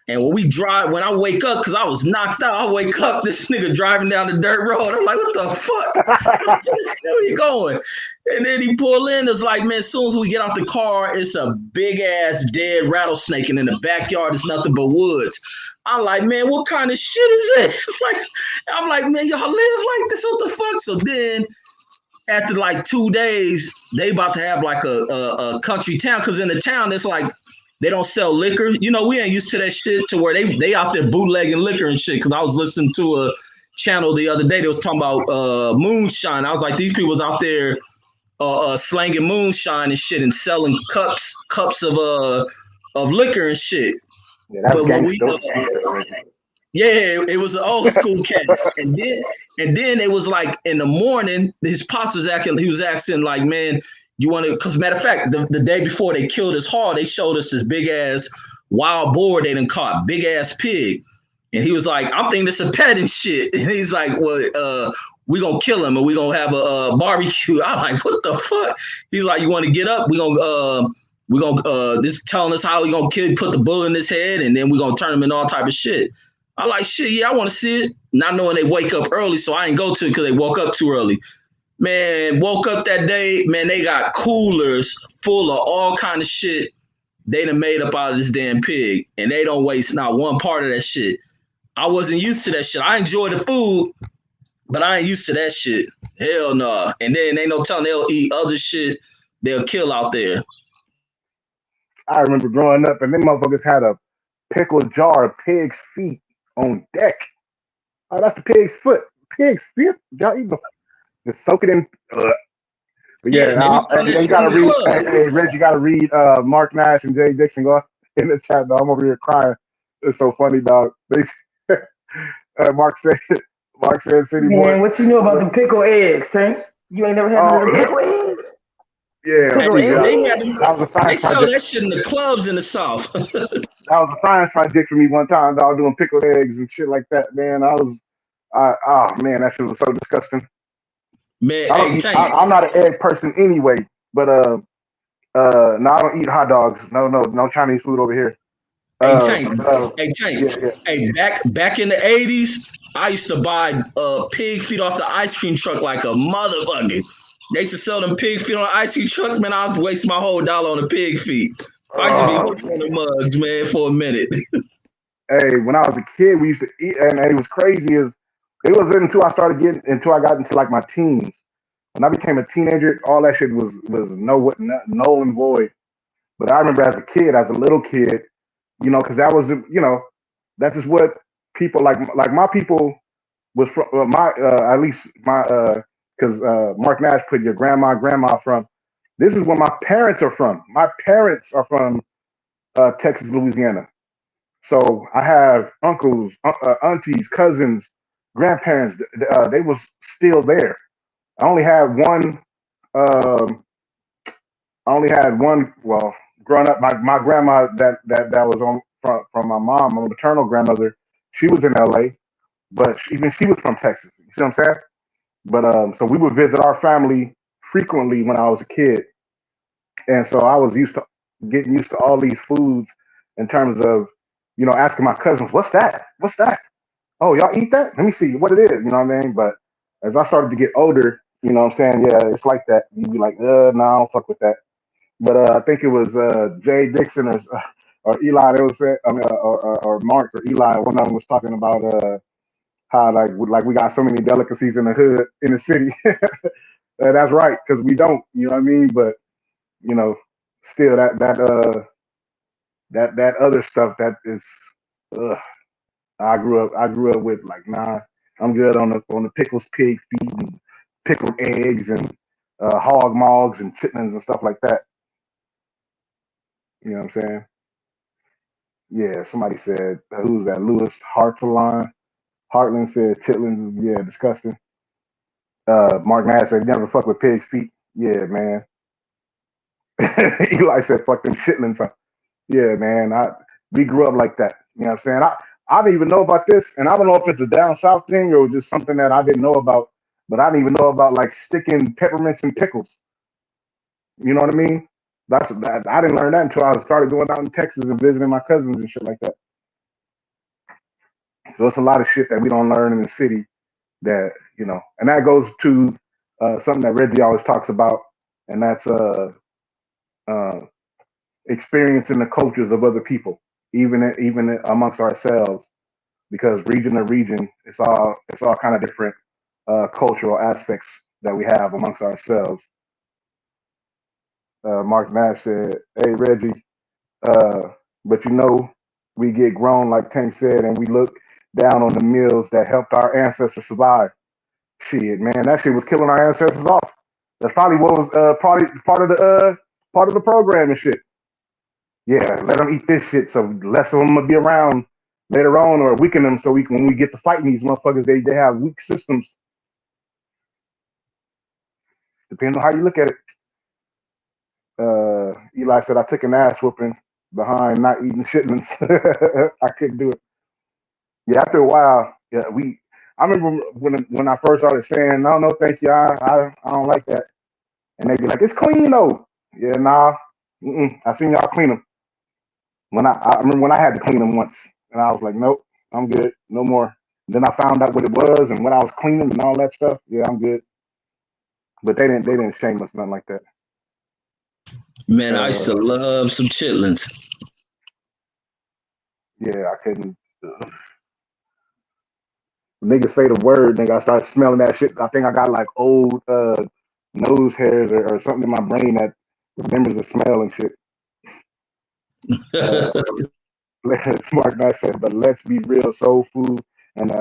And when I wake up, because I was knocked out, I wake up, this nigga driving down the dirt road. I'm like, what the fuck? Where you going? And then he pull in, it's like, man, as soon as we get out the car, it's a big ass dead rattlesnake, and in the backyard is nothing but woods. I'm like, man, what kind of shit is this? I'm like, man, y'all live like this? What the fuck? So then after like 2 days, they about to have like a country town, because in the town it's like they don't sell liquor. You know, we ain't used to that shit to where they out there bootlegging liquor and shit. Because I was listening to a channel the other day that was talking about moonshine. I was like, these people's out there slanging moonshine and shit and selling cups of liquor and shit. Yeah, that's but when we yeah, it was an old school cats. And then it was like in the morning, his pops was asking like, man, you want to, because matter of fact, the day before they killed his hog, they showed us this big ass wild boar they done caught, big ass pig. And he was like, I'm thinking it's a pet and shit. And he's like, well, we gonna kill him and we gonna have a barbecue. I'm like, what the fuck? He's like, you want to get up? We gonna this telling us how we gonna put the bullet in his head, and then we gonna turn him in all type of shit. I like, shit, yeah, I want to see it. Not knowing they wake up early, so I ain't go to it because they woke up too early. Man, woke up that day, man, they got coolers full of all kind of shit they done made up out of this damn pig, and they don't waste not one part of that shit. I wasn't used to that shit. I enjoy the food, but I ain't used to that shit. Hell no. Nah. And then ain't no telling they'll eat other shit they'll kill out there. I remember growing up, and them motherfuckers had a pickled jar of pig's feet on deck. Oh, that's the pig's foot. Pig's feet? Y'all eat the just soak it in. But yeah, you gotta read. Hey, Reg, you gotta read Mark Nash and Jay Dixon. Go in the chat, dog. I'm over here crying. It's so funny, dog. Mark said, City Man, Boy. what you know about the pickled eggs, Tank? You ain't never had the pickled eggs? Yeah, they sell that shit in the clubs in the South. That was a science project for me one time, dog, doing pickled eggs and shit like that, man. Man, that shit was so disgusting. Man, I'm not an egg person anyway, but no, I don't eat hot dogs. No Chinese food over here. Tank. Yeah. Hey, back in the 80s, I used to buy pig feet off the ice cream truck like a motherfucker. They used to sell them pig feet on the ice cream trucks, man. I was wasting my whole $1 on the pig feet. I used to be on the mugs, man, for a minute. Hey, when I was a kid, we used to eat, and it was crazy. It was until I got into like my teens. When I became a teenager, all that shit was null and void. But I remember as a little kid, you know, because that was, you know, that's just what people like my people was from at least my because Mark Nash put your grandma from. This is where my parents are from. My parents are from Texas, Louisiana. So I have uncles, aunties, cousins, grandparents. They was still there. I only had one. Well, growing up, my grandma that was on from my mom, my maternal grandmother. She was in L.A., but even she was from Texas. You see what I'm saying? But so we would visit our family frequently when I was a kid, and so I was getting used to all these foods in terms of, you know, asking my cousins, "What's that? What's that? Oh, y'all eat that? Let me see what it is." You know what I mean? But as I started to get older, you know what I'm saying? Yeah, it's like that. You'd be like, no, I don't fuck with that. But I think it was Jay Dixon or Eli. They was saying, or Mark or Eli. One of them was talking about how like we got so many delicacies in the hood in the city. That's right, because we don't. You know what I mean? But you know, still that other stuff that is. I grew up with like, nah, I'm good on the pickles, pig feet, and pickled eggs, and hog mogs and chitlins and stuff like that. You know what I'm saying? Yeah, somebody said, who's that? Lewis Hartland said chitlins is, yeah, disgusting. Mark Nash said, never fuck with pig's feet. Yeah, man. Eli said, fuck them chitlins. Yeah, man. We grew up like that. You know what I'm saying? I didn't even know about this, and I don't know if it's a down south thing or just something that I didn't know about. But I didn't even know about like sticking peppermints in pickles. You know what I mean? That's that. I didn't learn that until I started going out in Texas and visiting my cousins and shit like that. So it's a lot of shit that we don't learn in the city that and that goes to something that Reggie always talks about, and that's uh, experiencing the cultures of other people, even amongst ourselves, because region to region, it's all kind of different cultural aspects that we have amongst ourselves. Mark Nash said, "Hey Reggie, uh, but we get grown like Tank said, and we look down on the meals that helped our ancestors survive. Shit, man, that shit was killing our ancestors off. That's probably what was part of the program and shit. Yeah, let them eat this shit so less of them will be around later on or weaken them so when we get to fighting these motherfuckers, they have weak systems. Depending on how you look at it. Eli said I took an ass whooping behind not eating chitlins. I couldn't do it. Yeah, after a while, yeah, I remember when I first started saying, no, thank you, I don't like that. And they'd be like, it's clean though. Yeah, nah, I seen y'all clean them. I remember when I had to clean them once, and I was like, nope, I'm good, no more. And then I found out what it was and when I was cleaning and all that stuff. Yeah, I'm good. But they didn't shame us, nothing like that. Man, I used to love some chitlins. Yeah, I couldn't. Niggas say the word, nigga, I started smelling that shit. I think I got like old nose hairs or something in my brain that remembers the smell and shit. Smart guy said, but let's be real, soul food and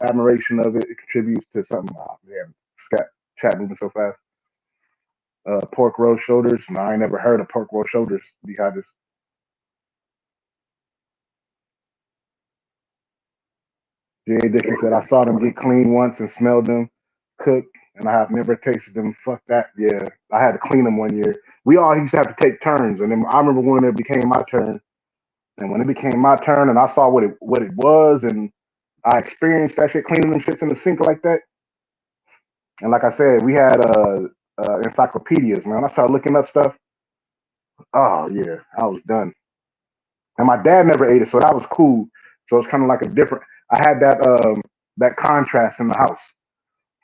admiration of it contributes to something. Oh, man, chat moving so fast. Pork roast shoulders. No, I ain't never heard of pork roast shoulders. Dehydrated. J.A. Dixon said, I saw them get clean once and smelled them cook, and I have never tasted them. Fuck that. Yeah, I had to clean them one year. We all used to have to take turns, and then I remember when it became my turn. And when it became my turn, and I saw what it was, and I experienced that shit, cleaning them shits in the sink like that. And like I said, we had encyclopedias, man. I started looking up stuff. Oh yeah, I was done. And my dad never ate it, so that was cool. So it's kind of like a different. I had that contrast in the house.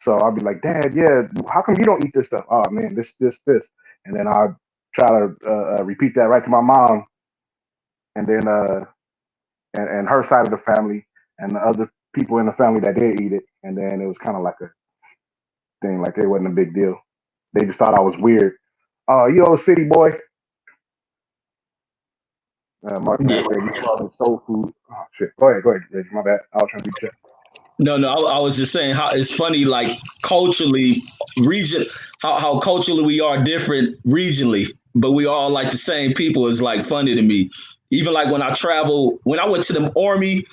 So I'll be like, Dad, yeah, how come you don't eat this stuff? Oh man, this, and then I try to repeat that right to my mom, and then and her side of the family, and the other people in the family that did eat it, and then it was kind of like a thing, like it wasn't a big deal. They just thought I was weird. Oh, you old city boy. Mark, yeah. You call it soul food. Oh shit. Go ahead, Reggie. My bad. I was trying to be check. No, I was just saying how it's funny, like culturally, how culturally we are different regionally, but we all like the same people is like funny to me. Even like when I went to the army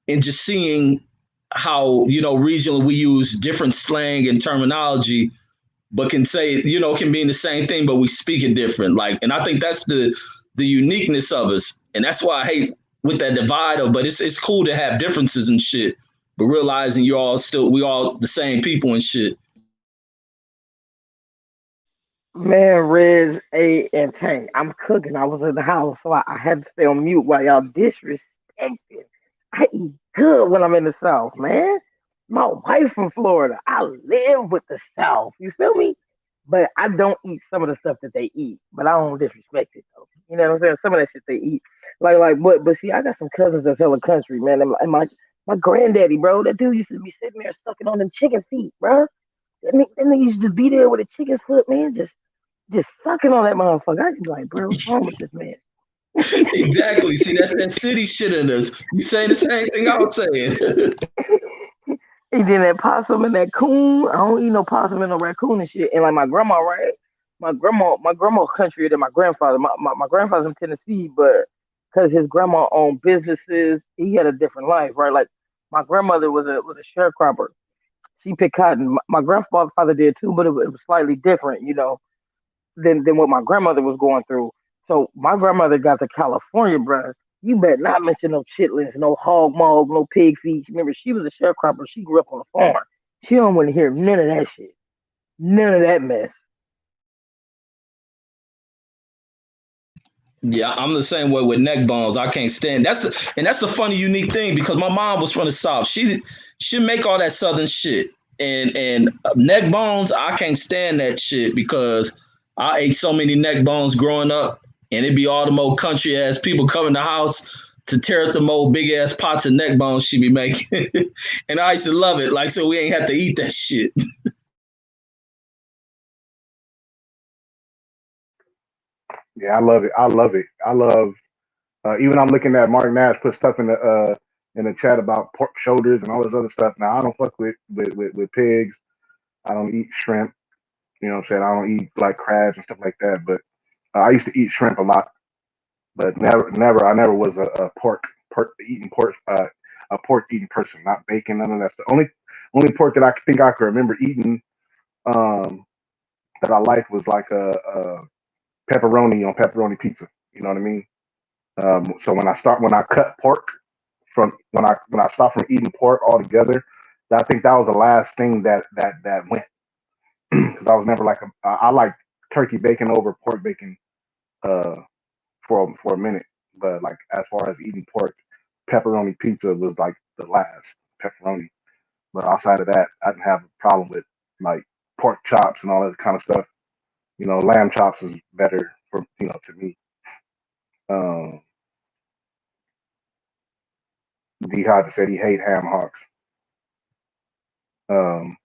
and just seeing how, regionally we use different slang and terminology, but can say, can mean the same thing, but we speak it different. Like, and I think that's the uniqueness of us. And that's why I hate with that divide but it's cool to have differences and shit. But realizing we all the same people and shit. Man, Reg, A, and Tank, I'm cooking. I was in the house, so I had to stay on mute while y'all disrespecting. I eat good when I'm in the South, man. My wife from Florida. I live with the South. You feel me? But I don't eat some of the stuff that they eat. But I don't disrespect it though. You know what I'm saying? Some of that shit they eat. But see, I got some cousins that's hella country, man. And my granddaddy, bro, that dude used to be sitting there sucking on them chicken feet, bro. That nigga used to just be there with a chicken foot, man, just sucking on that motherfucker. I just be like, bro, what's wrong with this man? Exactly. See, that's that city shit in us. You saying the same thing I was saying. And then that possum and that coon. I don't eat no possum and no raccoon and shit. And like my grandma, right? My grandma country than my grandfather. My grandfather's in Tennessee, but because his grandma owned businesses, he had a different life, right? Like my grandmother was a sharecropper. She picked cotton. My grandfather did too, but it was slightly different, than what my grandmother was going through. So my grandmother got to California, bro. You better not mention no chitlins, no hog maw, no pig feet. Remember, she was a sharecropper. She grew up on a farm. She don't want to hear none of that shit. None of that mess. Yeah, I'm the same way with neck bones. I can't stand that's a funny, unique thing because my mom was from the South. She make all that Southern shit, and neck bones. I can't stand that shit because I ate so many neck bones growing up, and it'd be all the old country ass people coming to the house to tear up the old big ass pots of neck bones she be making, and I used to love it. Like so, we ain't have to eat that shit. Yeah, I love it. I love it. I love. Even I'm looking at Mark Nash put stuff in the chat about pork shoulders and all this other stuff. Now I don't fuck with pigs. I don't eat shrimp. You know what I'm saying? I don't eat like crabs and stuff like that. But I used to eat shrimp a lot, but I never was a pork eating person. Not bacon, none of that stuff. Only pork that I think I can remember eating um, that I liked was like a pepperoni on pepperoni pizza. You know what I mean? So when I cut pork from when I stopped from eating pork altogether, I think that was the last thing that went because I was never like I like turkey bacon over pork bacon uh, for a minute, but like as far as eating pork, pepperoni pizza was like the last pepperoni. But outside of that, I didn't have a problem with like pork chops and all that kind of stuff. You know, lamb chops is better for to me. Um, D Hod said he hate ham hocks. Um,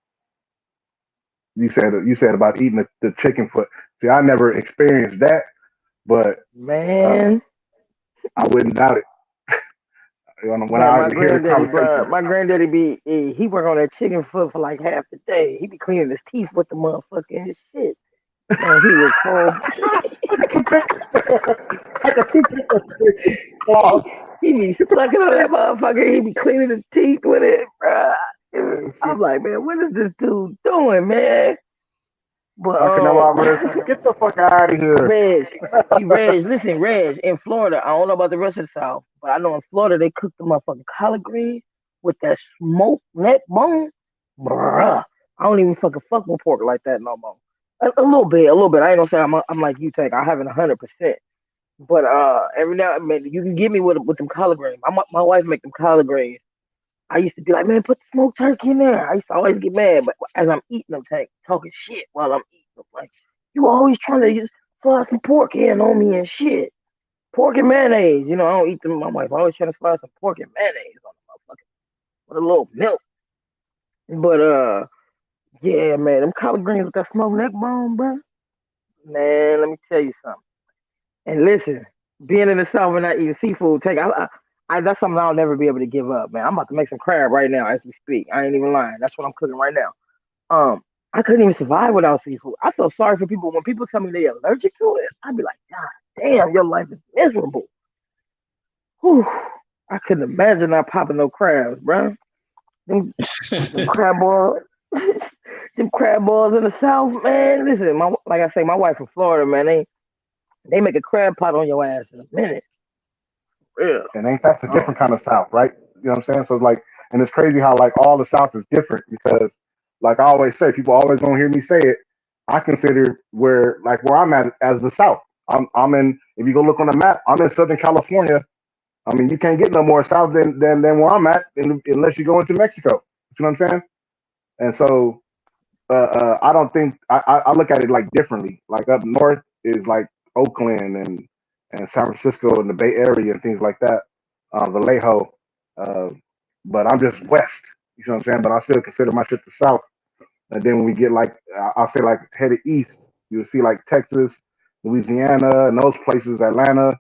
you said about eating the chicken foot. See, I never experienced that, but Man, I wouldn't doubt it. When man, I hear the conversation, my granddaddy he work on that chicken foot for like half the day. He be cleaning his teeth with the motherfucking shit. Man, he would call. I can picture the claws. He be sucking on that motherfucker. He be cleaning his teeth with it, bruh. I'm like, man, what is this dude doing, man? But I can never get the fuck out of here. Listen, Reg, in Florida, I don't know about the rest of the South, but I know in Florida they cook the motherfucking collard greens with that smoked neck bone. Bruh. I don't even fuck with pork like that no more. A little bit. I ain't gonna say I'm like you, Tank. I haven't 100%. But every now and then you can get me with them collard greens. My wife make them collard greens. I used to be like, man, put the smoked turkey in there. I used to always get mad, but as I'm eating them, talking shit while I'm eating them, like you always trying to just slide some pork in on me and shit. Pork and mayonnaise, I don't eat them. My wife always trying to slide some pork and mayonnaise on the motherfucker with a little milk. But yeah, man, them collard greens with that smoked neck bone, bro. Man, let me tell you something. And listen, being in the South and not eating seafood, that's something I'll never be able to give up, man. I'm about to make some crab right now as we speak. I ain't even lying. That's what I'm cooking right now. I couldn't even survive without seafood. I feel sorry for people when people tell me they're allergic to it. I'd be like, God damn, your life is miserable. Whew. I couldn't imagine not popping no crabs, bro. Them crab balls, them crab balls in the South, man. Listen, like I say, my wife from Florida, man. They make a crab pot on your ass in a minute. Yeah. And ain't that's a different kind of South, right? You know what I'm saying? So like, and it's crazy how like all the South is different because, like I always say, people always gonna hear me say it. I consider where I'm at as the South. I'm in. If you go look on the map, I'm in Southern California. I mean, you can't get no more South than where I'm at unless you go into Mexico. You know what I'm saying? And so I don't think I look at it like differently. Like up north is like Oakland and San Francisco and the Bay Area and things like that, Vallejo. But I'm just west. You know what I'm saying? But I still consider my shit the South. And then when we get like, I'll say like headed east, you'll see like Texas, Louisiana, and those places, Atlanta,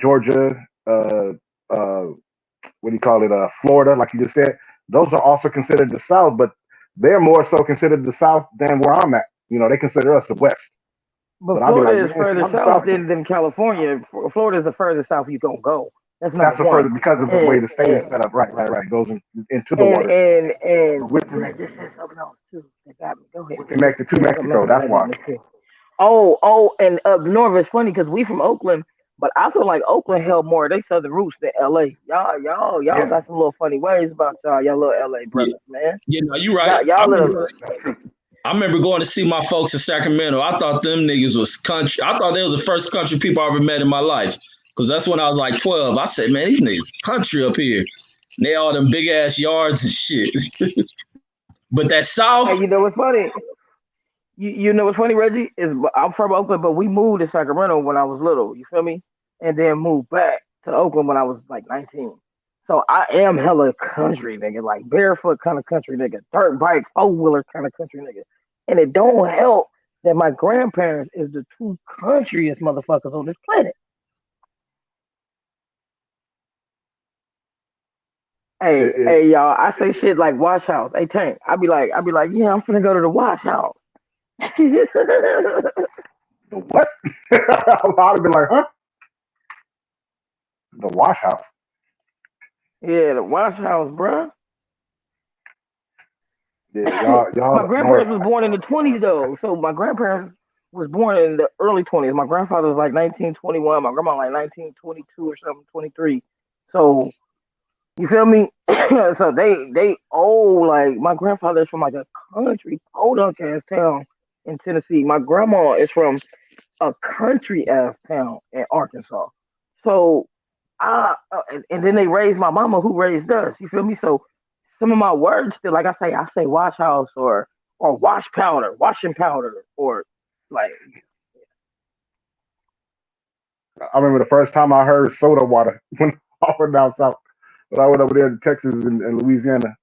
Georgia, what do you call it, Florida, like you just said. Those are also considered the South, but they're more so considered the South than where I'm at. They consider us the West. But Florida is further south than California. Florida is the furthest south you gonna go. That's the further because of the way the state is set up. Right. Goes into the water. And I just said something else too. That got me. Go ahead. We're connected to Mexico. That's why. Oh, and up north it's funny because we from Oakland, But I feel like Oakland held more of they southern roots than LA. Y'all Yeah, got some little funny ways about y'all little LA Yeah, brothers, man. you right. Y'all little I remember going to see my folks in Sacramento. I thought them niggas was country. I thought they was the first country people I ever met in my life. Cause that's when I was like 12. I said, man, these niggas country up here. And they all them big ass yards and shit. But that Hey, South, you know what's funny? You know what's funny, Reggie? Is I'm from Oakland, but we moved to Sacramento when I was little. You feel me? And then moved back to Oakland when I was like 19. So I am hella country nigga, like barefoot kind of country nigga, dirt bike, four wheeler kind of country nigga. And it don't help that my grandparents is the two countryest motherfuckers on this planet. it, it, Hey, y'all, I say shit like wash house. Hey, Tank, I be like, yeah, I'm finna go to the wash house. what? I'd have been like, huh? The wash house. Yeah, the wash house, bruh. Yeah, y'all My up north. grandparents was born in the 20s though, so my grandparents was born in the early 20s. My grandfather was like 1921, my grandma like 1922 or something, 23. So you feel me? So they old like my grandfather's from like a country podunk ass town in Tennessee. My grandma is from a country ass town in Arkansas. So and then they raised my mama who raised us. You feel me? So some of my words still like I say wash house or wash powder, washing powder, or like I remember the first time I heard soda water when I went down south. But I went over there to Texas and Louisiana.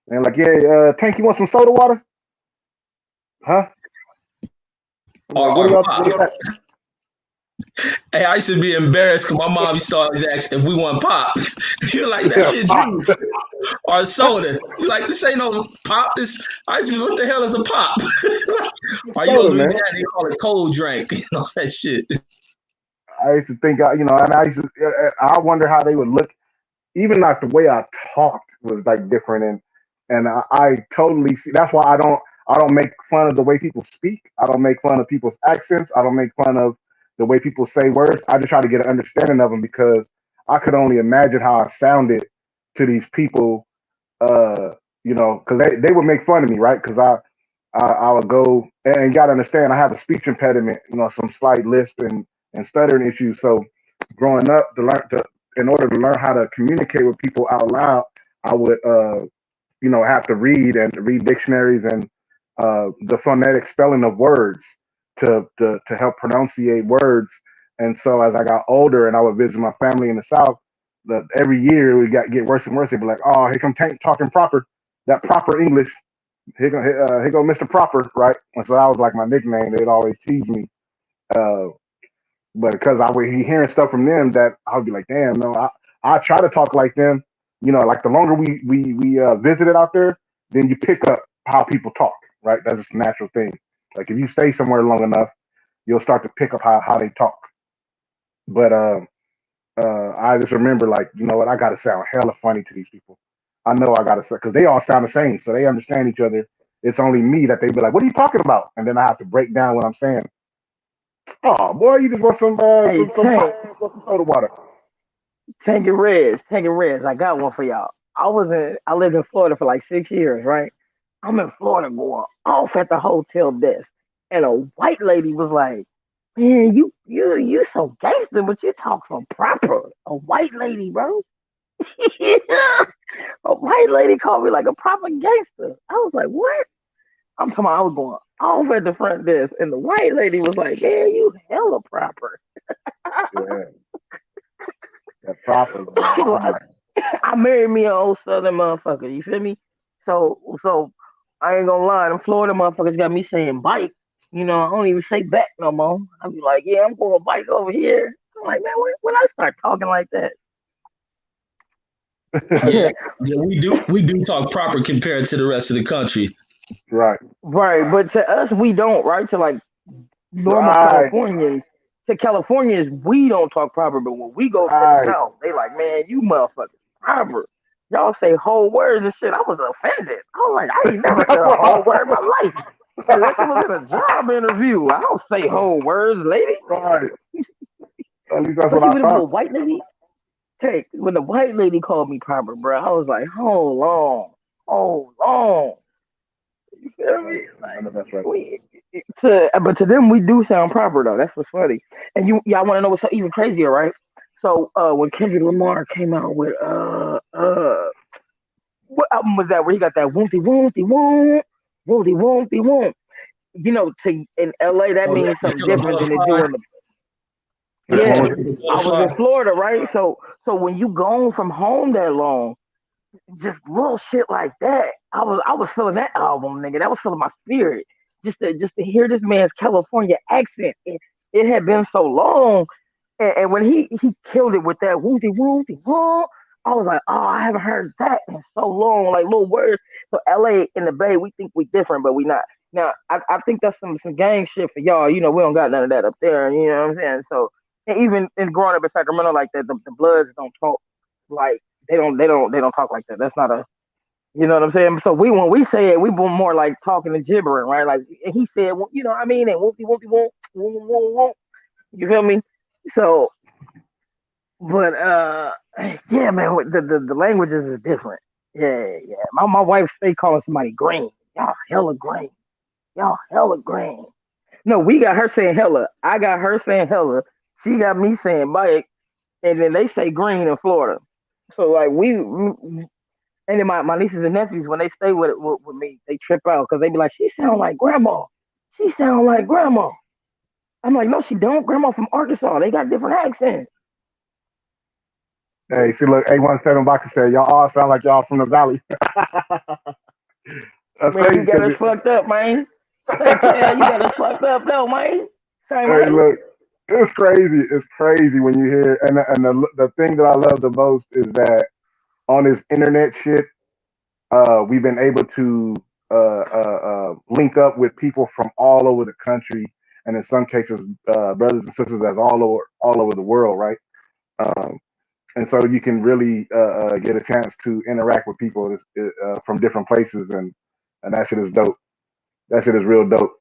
And like, yeah, Tank, you want some soda water? Huh? I'm like, or what do pop. y'all Hey, I used to be embarrassed because my mom used to always ask if we want pop. You're like, that Yeah, shit pop. juice or soda. You're like, this ain't no pop. This I used to be, what the hell is a pop? Are you in Soda, man. Louisiana? They call it cold drink. You know that shit. I used to think, and I used to, I wonder how they would look. Even like the way I talked was like different, and I totally see. That's why I don't make fun of the way people speak. I don't make fun of people's accents. I don't make fun of the way people say words. I just try to get an understanding of them because I could only imagine how I sounded to these people. Because they would make fun of me, right? Because I would go and you got to understand I have a speech impediment, some slight lisp and stuttering issues. So growing up in order to learn how to communicate with people out loud, I would have to read dictionaries and the phonetic spelling of words to help pronunciate words. And so as I got older and I would visit my family in the South, every year we get worse and worse. They'd be like, "Oh, here come Tank talking proper, that proper English. Here go Mr. Proper, right?" And so that was like my nickname. They'd always tease me. Uh, but because I would be hearing stuff from them that I would be like, damn, no, I try to talk like them. Like the longer we visited out there, then you pick up how people talk, right? That's just a natural thing. Like if you stay somewhere long enough, you'll start to pick up how they talk. But I just remember like, you know what, I gotta sound hella funny to these people. I know I gotta say because they all sound the same, so they understand each other. It's only me that they be like, "What are you talking about?" And then I have to break down what I'm saying. Oh boy, you just want hey some Tank, want some soda water. Tank and Reds. I got one for y'all. I lived in Florida for like 6 years, right? I'm in Florida going off at the hotel desk, and a white lady was like, "Man, you so gangster, but you talk so proper." A white lady, bro. A white lady called me like a proper gangster. I was like, "What?" I'm talking about I was going off at the front desk, and the white lady was like, "Man, you hella proper." Yeah, that proper. Man. I'm like, I married me an old southern motherfucker. You feel me? So I ain't gonna lie, them Florida motherfuckers got me saying bike. I don't even say back no more. I be like, yeah, I'm going bike over here. I'm like, man, when I start talking like that, Yeah, yeah, we do talk proper compared to the rest of the country. right, right? But to us, we don't, right? To like normal right, Californians, we don't talk proper. But when we go to the right. South, they like, man, you motherfuckers proper. Y'all say whole words and shit. I was offended. I was like, I ain't never said That's a what whole I word in my life. Unless it was in a job interview. I don't say whole words, lady. right. At least that's But what see, I when a thought. white lady, when the white lady called me proper, bro, I was like, hold on. You feel Right. me? I Like know that's right. but to them we do sound proper though. That's what's funny. And y'all want to know what's even crazier, right? So when Kendrick Lamar came out with what album was that where he got that woonty woonty woon woonty woonty woon? You know, to in LA that Oh, means the something Killer different than it do Butterfly. in the Which one yeah. was it? I was in Butterfly. Florida, right? So when you gone from home that long, just little shit like that. I was feeling that album, nigga. That was feeling my spirit. Just to hear this man's California accent. It had been so long, and when he killed it with that woofy woofy woo, I was like, oh, I haven't heard that in so long. Like little words. So LA in the Bay, we think we different, but we not. Now I think that's some gang shit for y'all. You know, we don't got none of that up there. You know what I'm saying? So and even in growing up in Sacramento like that, the Bloods don't talk like they don't talk like that. That's not a you know what I'm saying? So when we say it, we more like talking and gibbering, right? Like and he said, well, you know what I mean? And whoopty whoopty whoop, whoop, whoop, whoop. You feel me? So but yeah, man, the languages is different. Yeah, yeah. My wife stay calling somebody green. Y'all hella green. Y'all hella green. No, we got her saying hella. I got her saying hella. She got me saying Mike, and then they say green in Florida. So like and then my nieces and nephews, when they stay with me, they trip out because they be like, she sound like grandma. She sound like grandma. I'm like, no, she don't. Grandma from Arkansas. They got different accents. Hey, see, look, 817 Boxer said, y'all all sound like y'all from the valley. That's Man, crazy you got because us fucked up, man. Hey, Ted, you got us fucked up, though, man. Same hey, way. look, it's crazy. It's crazy when you hear, and the thing that I love the most is that on this internet shit, we've been able to link up with people from all over the country, and in some cases, brothers and sisters that's all over the world, right? Um, and so you can really get a chance to interact with people from different places, and that shit is dope. That shit is real dope.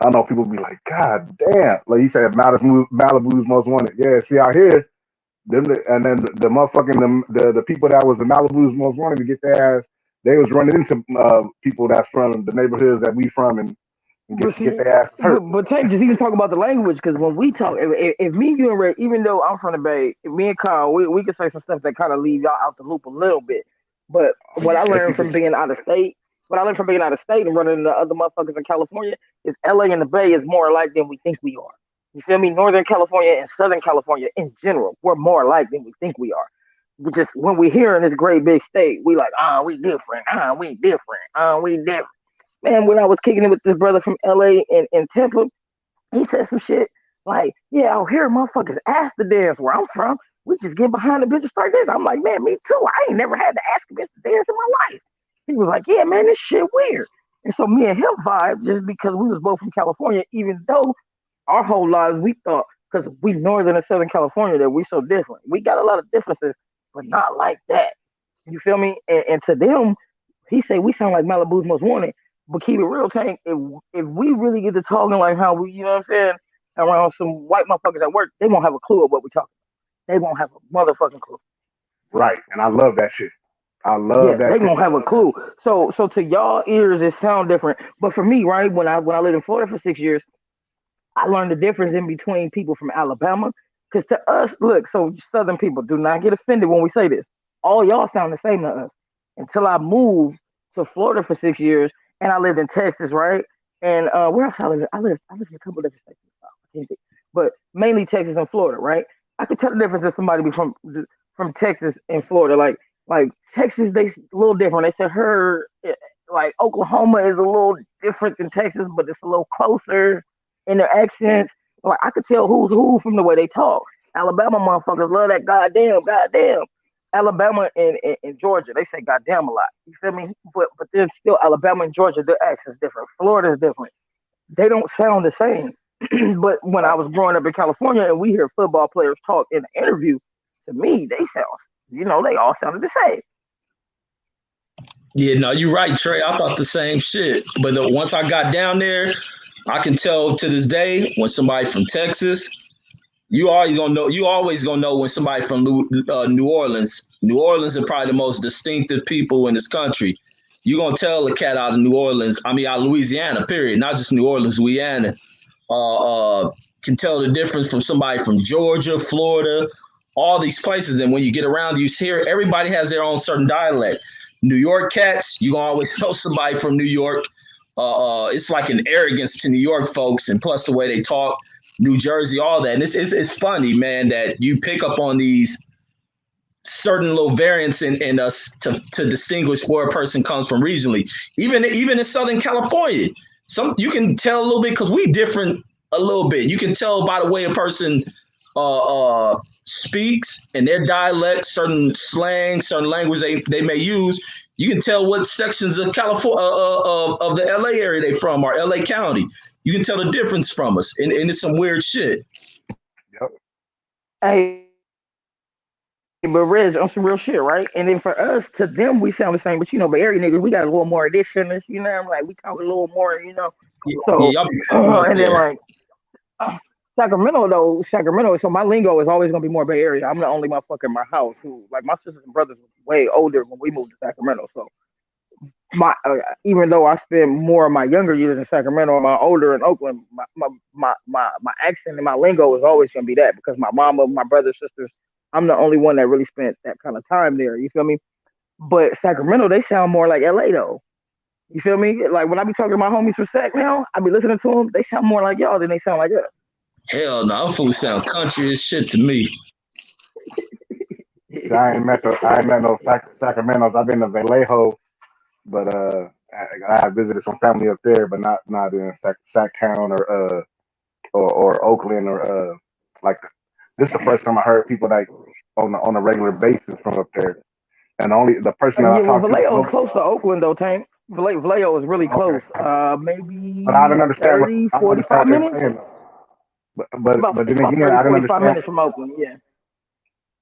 I know people be like, God damn, like you said, Malibu's most wanted. Yeah, see out here, and then the motherfucking the people that was the Malibu's most wanted to get their ass. They was running into people that's from the neighborhoods that we from, and But get see, their asses hurt. but Tank just even talk about the language because when we talk, if me, you, and Ray, even though I'm from the Bay, if me and Kyle, we can say some stuff that kind of leave y'all out the loop a little bit. But what I Yes, learned you from can. being out of state, what I learned from being out of state and running into other motherfuckers in California is LA and the Bay is more alike than we think we are. You feel me? Northern California and Southern California in general, we're more alike than we think we are. We just when we here in this great big state, we like, we different, we different, we different. Man, when I was kicking it with this brother from LA and Tampa, he said some shit like, yeah, out here, motherfuckers ask to dance where I'm from. We just get behind the bitches like this. I'm like, man, me too. I ain't never had to ask a bitch to dance in my life. He was like, yeah, man, this shit weird. And so me and him vibe just because we was both from California, even though our whole lives we thought, because we northern and southern California, that we so different. We got a lot of differences, but not like that. You feel me? And to them, he said we sound like Malibu's most wanted. But keep it real, Tank. If we really get to talking like how we, you know what I'm saying, around some white motherfuckers at work, they won't have a clue of what we're talking. They won't have a motherfucking clue. Right, and I love that shit. I love Yeah, that they shit. won't have a clue. So to y'all ears, it sound different. But for me, right, when I lived in Florida for 6 years, I learned the difference in between people from Alabama. Because to us, look, so Southern people do not get offended when we say this. All y'all sound the same to us. Until I moved to Florida for 6 years, and I lived in Texas, right? And where else I lived? I lived in a couple different states. I can't think, but mainly Texas and Florida, right? I could tell the difference if somebody be from Texas and Florida. Like Texas, they a little different. They said her like Oklahoma is a little different than Texas, but it's a little closer in their accents. Like I could tell who's who from the way they talk. Alabama motherfuckers love that goddamn, goddamn. Alabama and Georgia, they say goddamn a lot. You feel me? But then still Alabama and Georgia, their accents different. Florida is different. They don't sound the same. But when I was growing up in California and we hear football players talk in an interview, to me they sound, they all sounded the same. Yeah, no, you're right, Trey. I thought the same shit. But once I got down there, I can tell to this day when somebody from Texas You always gonna know when somebody from New Orleans. New Orleans are probably the most distinctive people in this country. You're gonna tell a cat out of New Orleans, I mean out of Louisiana, period, not just New Orleans, Louisiana, can tell the difference from somebody from Georgia, Florida, all these places. And when you get around, you hear everybody has their own certain dialect. New York cats, you gonna always know somebody from New York. It's like an arrogance to New York folks, and plus the way they talk. New Jersey, all that. And it's funny, man, that you pick up on these certain little variants in us to distinguish where a person comes from regionally. Even in Southern California, you can tell a little bit because we different a little bit. You can tell by the way a person speaks and their dialect, certain slang, certain language they may use. You can tell what sections of California of the LA area they from or LA County. You can tell the difference from us, and it's some weird shit. Yep. Hey, but Reg, on some real shit, right? And then for us, to them, we sound the same. But Bay Area niggas, we got a little more addition. I'm like, we talk a little more, So, and then like Sacramento. So my lingo is always gonna be more Bay Area. I'm the only motherfucker in my house who, like, my sisters and brothers were way older when we moved to Sacramento. So even though I spent more of my younger years in Sacramento and my older in Oakland, my accent and my lingo is always gonna be that because my mama, my brothers, sisters, I'm the only one that really spent that kind of time there. You feel me? But Sacramento, they sound more like LA though. You feel me? Like when I be talking to my homies from Sac now, I be listening to them. They sound more like y'all than they sound like us. Hell no, them fools sound country as shit to me. I ain't met no Sacramento's. I've been to Vallejo, but I have visited some family up there, but not in Sacktown or Oakland or like. This is the first time I heard people like on a regular basis from up there, and the person that I talked to. Vallejo is close to Oakland though, Tank. Vallejo is really close. Maybe but I don't understand 30, 45 minutes. Saying, but then again, I don't 45 minutes from Oakland, yeah.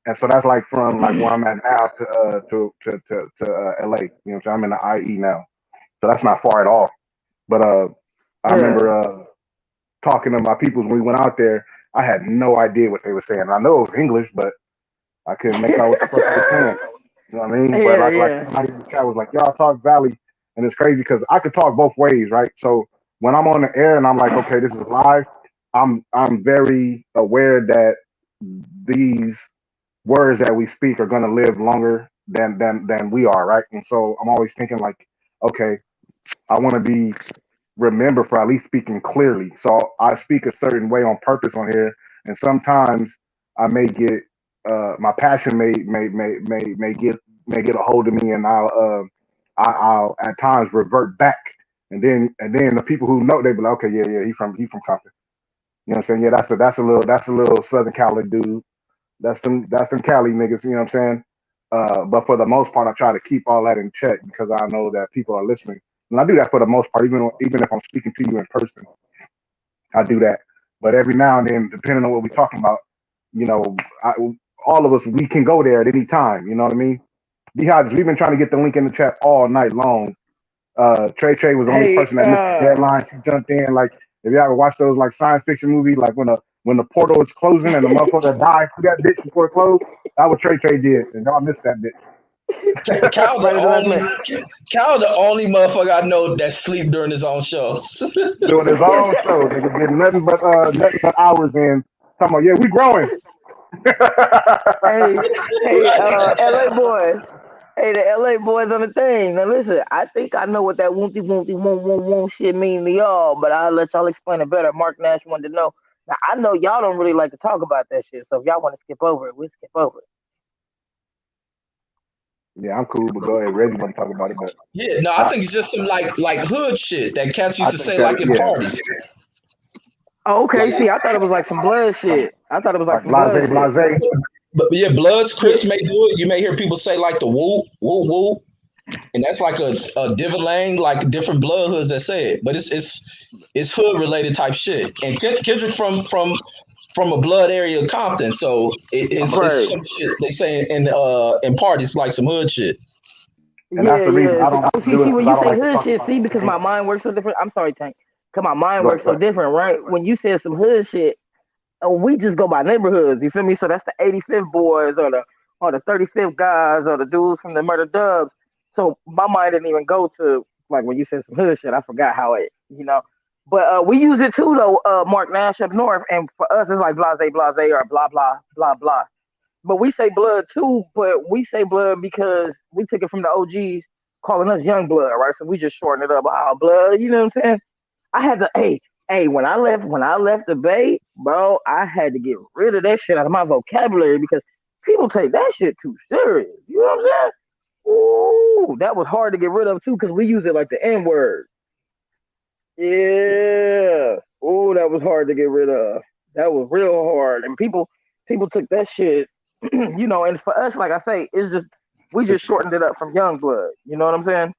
And so that's like from like where I'm at now to LA. So I'm in the IE now, so that's not far at all. But I remember talking to my peoples when we went out there. I had no idea what they were saying. I know it was English, but I couldn't make out what the fuck they were saying. You know what I mean? But like somebody in the chat was like, y'all talk Valley. And it's crazy because I could talk both ways, right? So when I'm on the air and I'm like, okay, this is live, I'm very aware that these words that we speak are gonna live longer than we are, right? And so I'm always thinking like, okay, I want to be remembered for at least speaking clearly. So I speak a certain way on purpose on here, and sometimes I may get my passion may get a hold of me, and I'll at times revert back, and then the people who know, they be like, okay, yeah, he from Compton. You know what I'm saying? Yeah, that's a little Southern Cali dude. That's them Cali niggas. You know what I'm saying? But for the most part, I try to keep all that in check because I know that people are listening. And I do that for the most part, even if I'm speaking to you in person, I do that. But every now and then, depending on what we're talking about, all of us, we can go there at any time. You know what I mean? Beehives, we've been trying to get the link in the chat all night long. Trey was the only person that missed the deadline. She jumped in. Like, if you ever watch those like science fiction movies, like when the portal is closing and the motherfucker died through that bitch before it closed, that what Trey did, and y'all missed that bitch. Cal the only motherfucker I know that sleep during his own shows. Doing his own show, nigga, getting nothing but hours in. Talking about, yeah, we growing. LA boys. Hey, the LA boys on the thing. Now listen, I think I know what that won't shit mean to y'all, but I'll let y'all explain it better. Mark Nash wanted to know. Now I know y'all don't really like to talk about that shit, so if y'all want to skip over it, we'll skip over it. Yeah, I'm cool, but go ahead. Reggie want to talk about it, but yeah, no, I think it's just some like hood shit that cats used to say like in parties. Oh, okay. See, I thought it was like some blood shit. I thought it was like some blase. But yeah, Bloods, Crips may do it. You may hear people say like the whoop, whoop, whoop. And that's like a different lane, like different blood hoods that say it. But it's hood related type shit. And Kendrick from a blood area of Compton, so it's some shit they say in parties like some hood shit. And that's the reason I don't see when you say hood shit, see, because my mind works so different. I'm sorry, Tank. Because my mind works so different, right? When you said some hood shit, we just go by neighborhoods. You feel me? So that's the 85th boys or the 35th guys or the dudes from the Murder Dubs. So my mind didn't even go to like when you said some hood shit. I forgot how it. But we use it too though. Mark Nash up north, and for us it's like blase blase or blah blah blah blah. But we say blood too, but we say blood because we took it from the OGs calling us young blood, right? So we just shorten it up. Oh, blood, you know what I'm saying? I had to, hey, when I left the Bay, bro, I had to get rid of that shit out of my vocabulary because people take that shit too serious. You know what I'm saying? Ooh, that was hard to get rid of too because we use it like the N word. Yeah. Ooh, that was hard to get rid of. That was real hard, and people took that shit. And for us, like I say, it's just we just shortened it up from young blood. You know what I'm saying?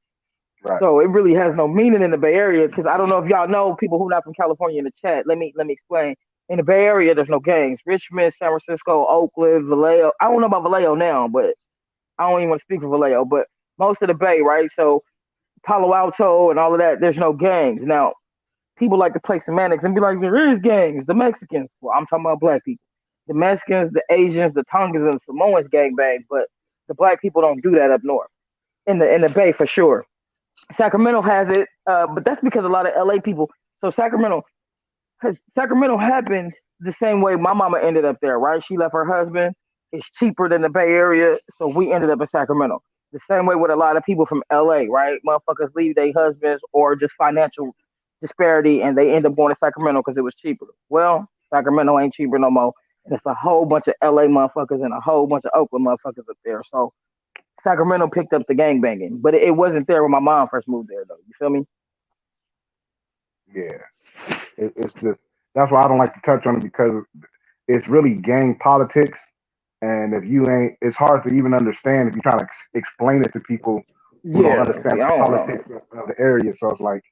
Right. So it really has no meaning in the Bay Area because I don't know if y'all know people who not from California in the chat. Let me explain. In the Bay Area, there's no gangs. Richmond, San Francisco, Oakland, Vallejo. I don't know about Vallejo now, but I don't even want to speak for Vallejo. But most of the Bay, right? So Palo Alto and all of that, there's no gangs. Now, people like to play semantics and be like, there is gangs. The Mexicans. Well, I'm talking about black people. The Mexicans, the Asians, the Tongans, and the Samoans gang bang, but the black people don't do that up north. In the Bay for sure. Sacramento has it, but that's because a lot of LA people. So Sacramento happens the same way my mama ended up there, right? She left her husband. It's cheaper than the Bay Area, so we ended up in Sacramento. The same way with a lot of people from LA, right? Motherfuckers leave their husbands or just financial disparity, and they end up going to Sacramento because it was cheaper. Well, Sacramento ain't cheaper no more, and it's a whole bunch of LA motherfuckers and a whole bunch of Oakland motherfuckers up there. So Sacramento picked up the gang banging, but it wasn't there when my mom first moved there, though. You feel me? Yeah. It's just that's why I don't like to touch on it because it's really gang politics, and if you ain't, it's hard to even understand if you try to explain it to people who don't Yeah. understand See, the I don't know. politics of the area. So it's like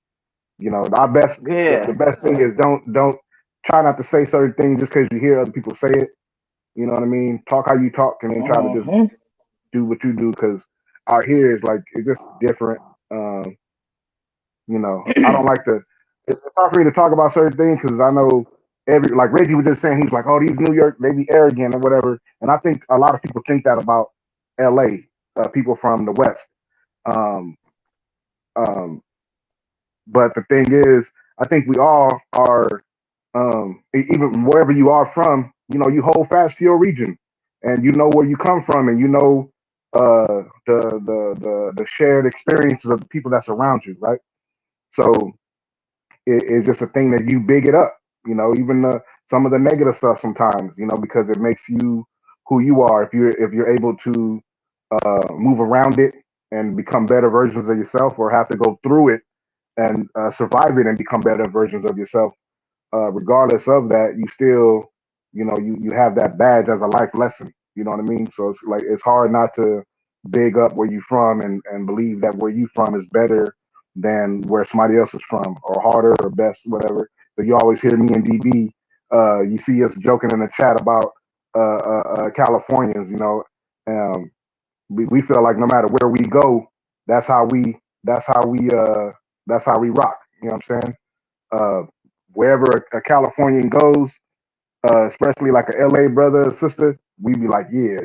our best, the Yeah. best thing is don't try not to say certain things just because you hear other people say it. You know what I mean? Talk how you talk, and then try to just Mm-hmm. do what you do because out here is like it's just different. I don't like to. It's hard for me to talk about certain things because I know every like Reggie was just saying he's like, oh, these New York they be arrogant or whatever, and I think a lot of people think that about L.A. People from the West. Um, um, but the thing is, I think we all are. Even wherever you are from, you hold fast to your region, and you know where you come from, and the shared experiences of the people that's around you, right? So it's just a thing that you big it up, even some of the negative stuff sometimes, because it makes you who you are if you're able to move around it and become better versions of yourself, or have to go through it and survive it and become better versions of yourself. Regardless of that, you still, you have that badge as a life lesson. You know what I mean? So it's like it's hard not to big up where you from and believe that where you from is better than where somebody else is from, or harder or best, whatever. So you always hear me and DB. You see us joking in the chat about Californians. We feel like no matter where we go, that's how we that's how we that's how we rock. You know what I'm saying? Uh, Wherever a Californian goes, especially like a LA brother or sister, we be like, yeah,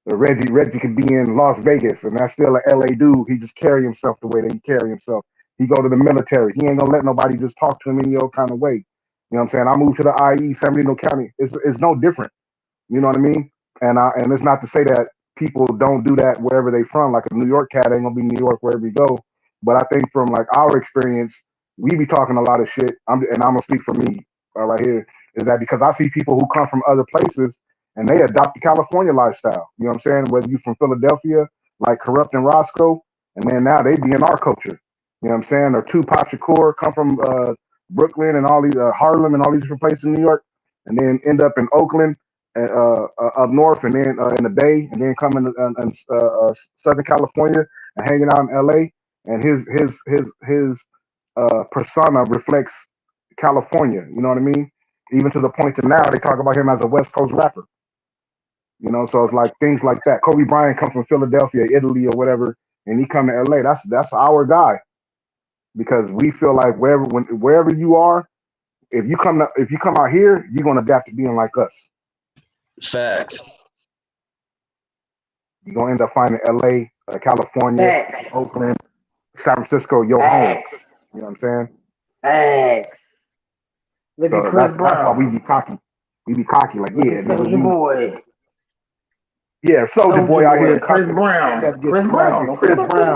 Reggie could be in Las Vegas and that's still a LA dude. He just carry himself the way that he carry himself. He go to the military. He ain't gonna let nobody just talk to him any old kind of way. You know what I'm saying? I moved to the IE, San Bernardino County. It's no different. You know what I mean? And it's not to say that people don't do that wherever they from. Like a New York cat ain't gonna be New York wherever you go. But I think from like our experience, we be talking a lot of shit. And I'm gonna speak for me right here. Is that because I see people who come from other places and they adopt the California lifestyle. You know what I'm saying? Whether you from Philadelphia, like Corrupt and Roscoe, and then now they be in our culture. You know what I'm saying? Or Tupac Shakur come from Brooklyn and all these Harlem and all these different places in New York, and then end up in Oakland up north, and then in the Bay, and then coming in Southern California and hanging out in LA. And his persona reflects California. You know what I mean? Even to the point that now they talk about him as a West Coast rapper. So it's like things like that. Kobe Bryant comes from Philadelphia, Italy, or whatever, and he come to LA. That's our guy because we feel like wherever you are, if you come out here, you're gonna adapt to being like us. Facts. You're gonna end up finding LA, California, Facts. Oakland, San Francisco, your home. Facts. You know what I'm saying? Facts. Look at So Chris that's why we Brown. be cocky. We be cocky, like, Look yeah, at nigga, Soldier Boy. Soldier Soldier Boy out Boy. here Chris talking. Brown. That get Chris Brown. smacking. Don't forget Chris about Chris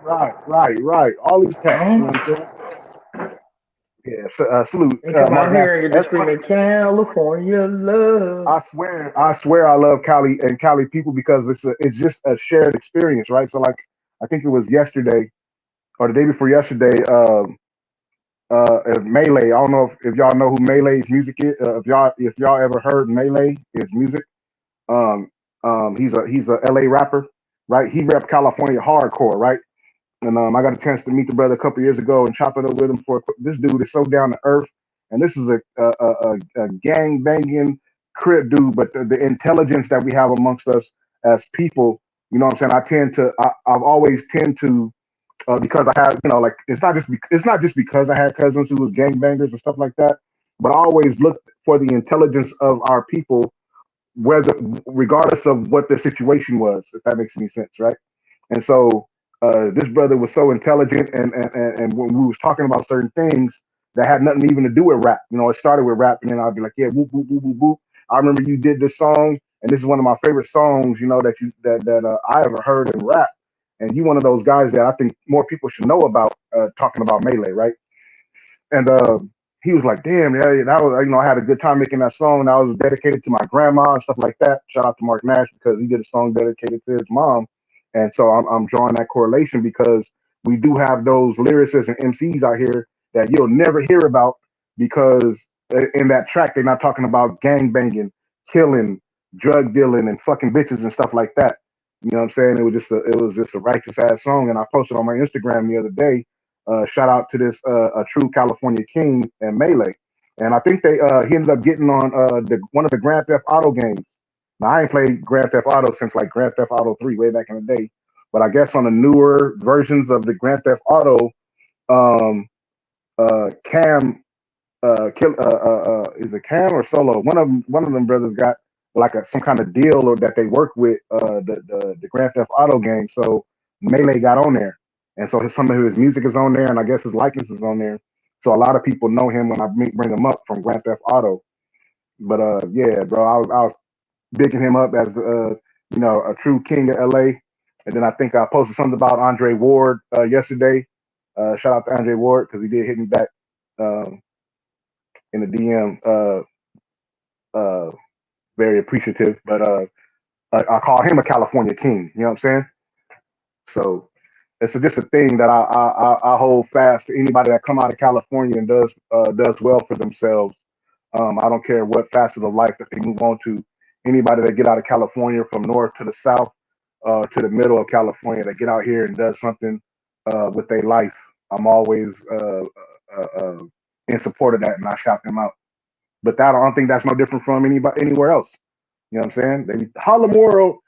Brown. Brown. Right. All these cats. You know what I'm saying? Yeah. So, salute, They come Mark out here Nash. and you're That's just funny. screaming California love. I swear, I love Cali and Cali people because it's just a shared experience, right? So, like, I think it was yesterday or the day before yesterday. Melee. I don't know if y'all know who Melee's music is. If y'all ever heard Melee, his music. Um, he's a LA rapper, right? He rep California hardcore, right? And I got a chance to meet the brother a couple years ago and chop it up with him this dude is so down to earth, and this is a gang banging crip dude, but the intelligence that we have amongst us as people, you know what I'm saying? I've always tend to because I have, like it's not just because I had cousins who was gangbangers and stuff like that, but I always looked for the intelligence of our people, whether regardless of what their situation was, if that makes any sense, right? And so this brother was so intelligent, and when we was talking about certain things that had nothing even to do with rap, it started with rap, and then I'd be like, yeah, whoop whoop whoop whoop whoop. I remember you did this song, and this is one of my favorite songs, that I ever heard in rap. And you one of those guys that I think more people should know about, talking about Melee, right? And he was like, "Damn, yeah, that was I had a good time making that song. That was dedicated to my grandma and stuff like that." Shout out to Mark Nash because he did a song dedicated to his mom, and so I'm drawing that correlation because we do have those lyricists and MCs out here that you'll never hear about because in that track they're not talking about gang banging, killing, drug dealing, and fucking bitches and stuff like that. You know what I'm saying? It was just a righteous ass song, and I posted on my Instagram the other day. Shout out to this a true California king and Melee, and I think he ended up getting on one of the Grand Theft Auto games. Now I ain't played Grand Theft Auto since like Grand Theft Auto 3 way back in the day, but I guess on the newer versions of the Grand Theft Auto, Cam is it Cam or Solo? One of them brothers got like some kind of deal or that they work with the Grand Theft Auto game. So Melee got on there, and so some of his music is on there, and I guess his likeness is on there. So a lot of people know him when I bring him up from Grand Theft Auto. But yeah, bro, I was bigging him up as a true king of LA. And then I think I posted something about Andre Ward yesterday. Shout out to Andre Ward because he did hit me back in the DM. Very appreciative, but I call him a California king. You know what I'm saying? So it's just a thing that I hold fast to anybody that come out of California and does well for themselves. I don't care what facet of life that they move on to. Anybody that get out of California from north to the south to the middle of California that get out here and does something with their life, I'm always in support of that, and I shout them out. But I don't think that's no different from anywhere else. You know what I'm saying? They Harlem World,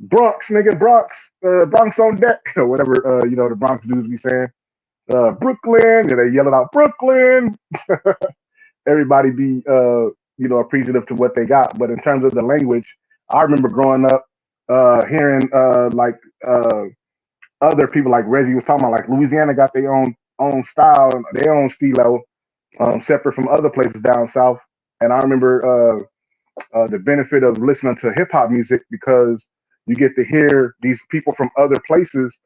Bronx, nigga, Bronx on deck, or whatever, the Bronx dudes be saying. Brooklyn, and they yelling out Brooklyn. Everybody be, appreciative to what they got. But in terms of the language, I remember growing up hearing other people like Reggie was talking about, like Louisiana got their own style, their own stilo, separate from other places down south. And I remember the benefit of listening to hip hop music because you get to hear these people from other places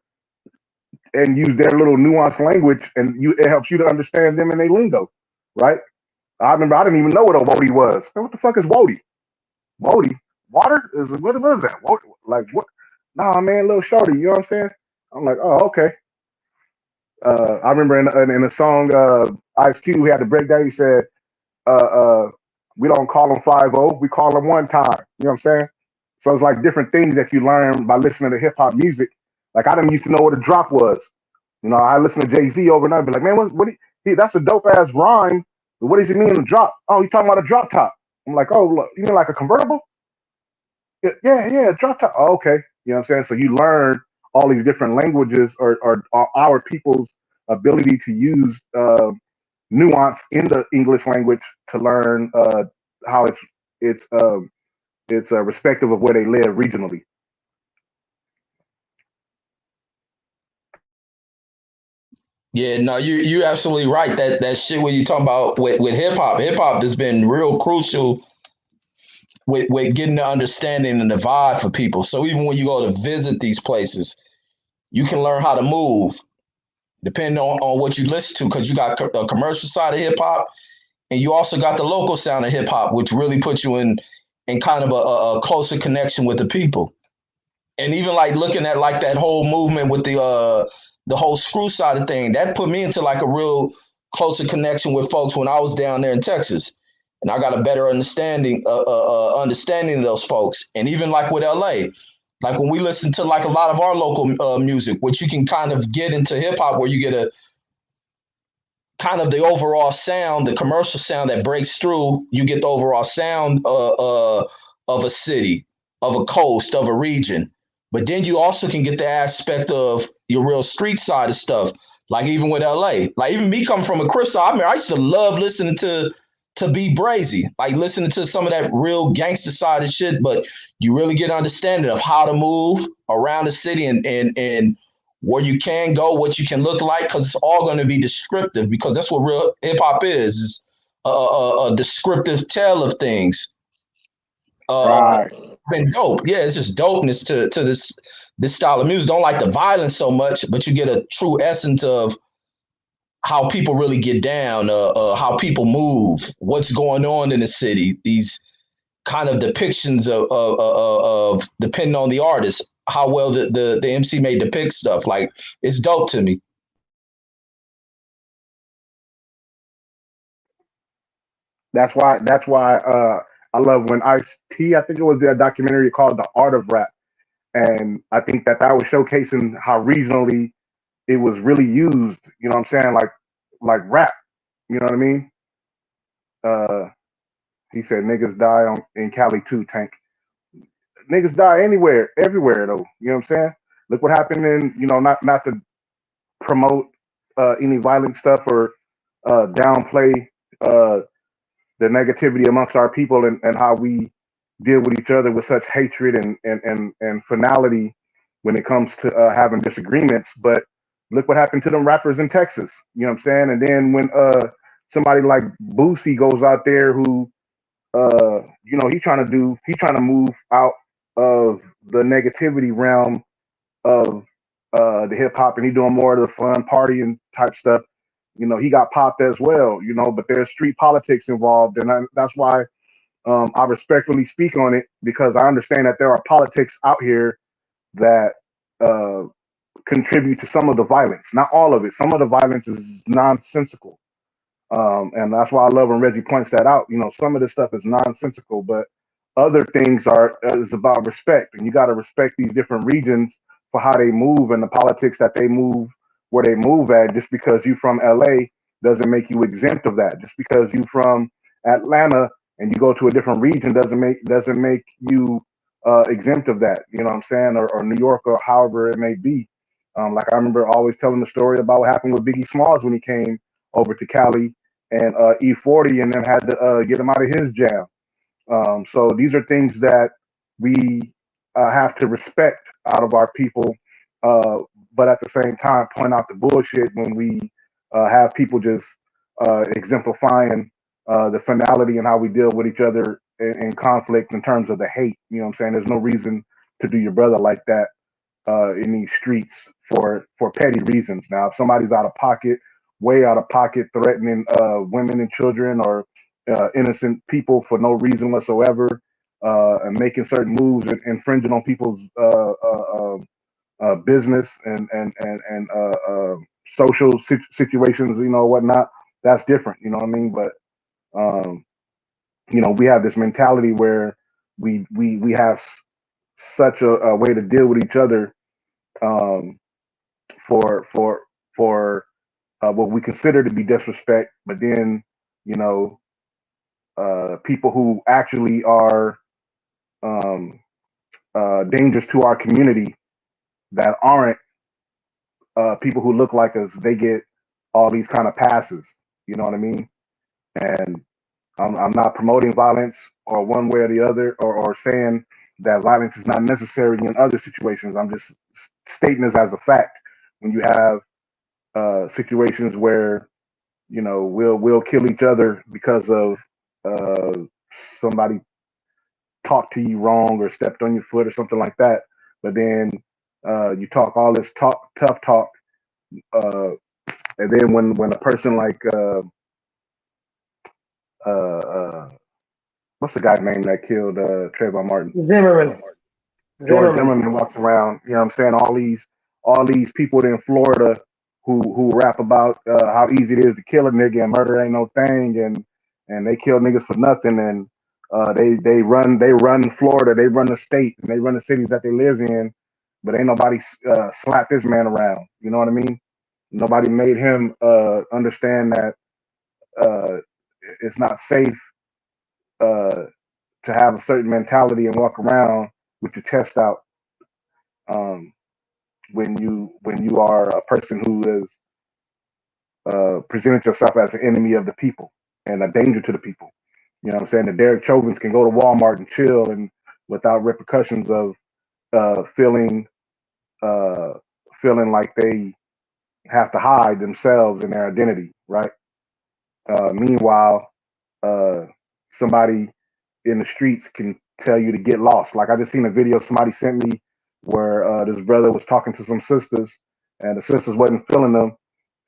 and use their little nuanced language, and it helps you to understand them and their lingo, right? I remember I didn't even know what a Wody was. What the fuck is Wody? Wody? Water? What was that? Like what? Nah, man, little shorty. You know what I'm saying? I'm like, oh, okay. I remember in a song, Ice Cube had to break down. He said, we don't call them 5-0, we call them one time. You know what I'm saying? So it's like different things that you learn by listening to hip hop music. Like I didn't used to know what a drop was. I listen to Jay-Z overnight, be like, man, that's a dope ass rhyme. But what does he mean a drop? Oh, he's talking about a drop top. I'm like, oh, look, you mean like a convertible? Yeah, drop top. Oh, okay. You know what I'm saying? So you learn all these different languages or our people's ability to use nuance in the English language to learn how it's respective of where they live regionally. Yeah, no, you absolutely right. That shit when you talking about with hip hop has been real crucial with getting the understanding and the vibe for people. So even when you go to visit these places, you can learn how to move depending on what you listen to, because you got the commercial side of hip hop, and you also got the local sound of hip hop, which really puts you in kind of a closer connection with the people. And even like looking at like that whole movement with the whole screw side of thing, that put me into like a real closer connection with folks when I was down there in Texas, and I got a better understanding of those folks. And even like with LA, like when we listen to like a lot of our local music, which you can kind of get into hip hop, where you get a kind of the overall sound, the commercial sound that breaks through. You get the overall sound of a city, of a coast, of a region. But then you also can get the aspect of your real street side of stuff. Like even with LA, like even me coming from a Chris, I mean, I used to love listening to be brazy, like listening to some of that real gangster side of shit. But you really get an understanding of how to move around the city and where you can go, what you can look like, because it's all going to be descriptive, because that's what real hip hop is a descriptive tale of things. Right. Been dope. Yeah, it's just dopeness to this style of music. Don't like the violence so much, but you get a true essence of how people really get down, how people move, what's going on in the city. These kind of depictions of depending on the artist, how well the MC may depict stuff. Like it's dope to me. That's why I love when Ice T. I think it was a documentary called The Art of Rap, and I think that was showcasing how regionally it was really used. You know what I'm saying? Like rap. You know what I mean? Uh, he said niggas die in Cali too. Tank niggas die anywhere, everywhere though. You know what I'm saying? Look what happened in not to promote any violent stuff or downplay uh, the negativity amongst our people and how we deal with each other with such hatred and finality when it comes to having disagreements. But look what happened to them rappers in Texas. You know what I'm saying? And then when somebody like Boosie goes out there who he's trying to move out of the negativity realm of the hip hop, and he doing more of the fun partying type stuff. He got popped as well. But there's street politics involved, and that's why I respectfully speak on it, because I understand that there are politics out here that uh, contribute to some of the violence. Not all of it. Some of the violence is nonsensical. And that's why I love when Reggie points that out. Some of this stuff is nonsensical, but other things is about respect, and you got to respect these different regions for how they move and the politics that they move where they move at. Just because you from LA doesn't make you exempt of that. Just because you from Atlanta and you go to a different region doesn't make you exempt of that. You know what I'm saying? Or New York, or however it may be. Like I remember always telling the story about what happened with Biggie Smalls when he came over to Cali, and E40 and then had to get him out of his jam. So these are things that we have to respect out of our people, uh, but at the same time point out the bullshit when we have people just exemplifying the finality and how we deal with each other in conflict in terms of the hate. You know what I'm saying? There's no reason to do your brother like that in these streets for petty reasons. Now, if somebody's out of pocket, way out of pocket, threatening women and children or innocent people for no reason whatsoever, and making certain moves and infringing on people's business and social situations, whatnot. That's different. You know what I mean? But um, we have this mentality where we have such a way to deal with each other, um, for what we consider to be disrespect, but then you know people who actually are um, dangerous to our community that aren't people who look like us, they get all these kind of passes. You know what I mean? And I'm not promoting violence or one way or the other, or saying that violence is not necessary in other situations. I'm just stating this as a fact. When you have situations where we'll kill each other because of uh, somebody talked to you wrong or stepped on your foot or something like that, but then you talk all this tough talk, uh, and then when a person like uh, what's the guy's name that killed Trayvon Martin? Zimmerman. George Zimmerman. Zimmerman walks around. You know what I'm saying? All these people in Florida who rap about how easy it is to kill a nigga and murder ain't no thing, and they kill niggas for nothing, and they run Florida, they run the state, and they run the cities that they live in, but ain't nobody slapped this man around. You know what I mean? Nobody made him understand that uh, it's not safe uh, to have a certain mentality and walk around with your chest out um, when you are a person who is presented yourself as an enemy of the people and a danger to the people. You know what I'm saying? The Derek Chauvins can go to Walmart and chill and without repercussions of uh, feeling uh, feeling like they have to hide themselves and their identity, right? Meanwhile, uh, somebody in the streets can tell you to get lost. Like I just seen a video somebody sent me where this brother was talking to some sisters, and the sisters wasn't feeling them,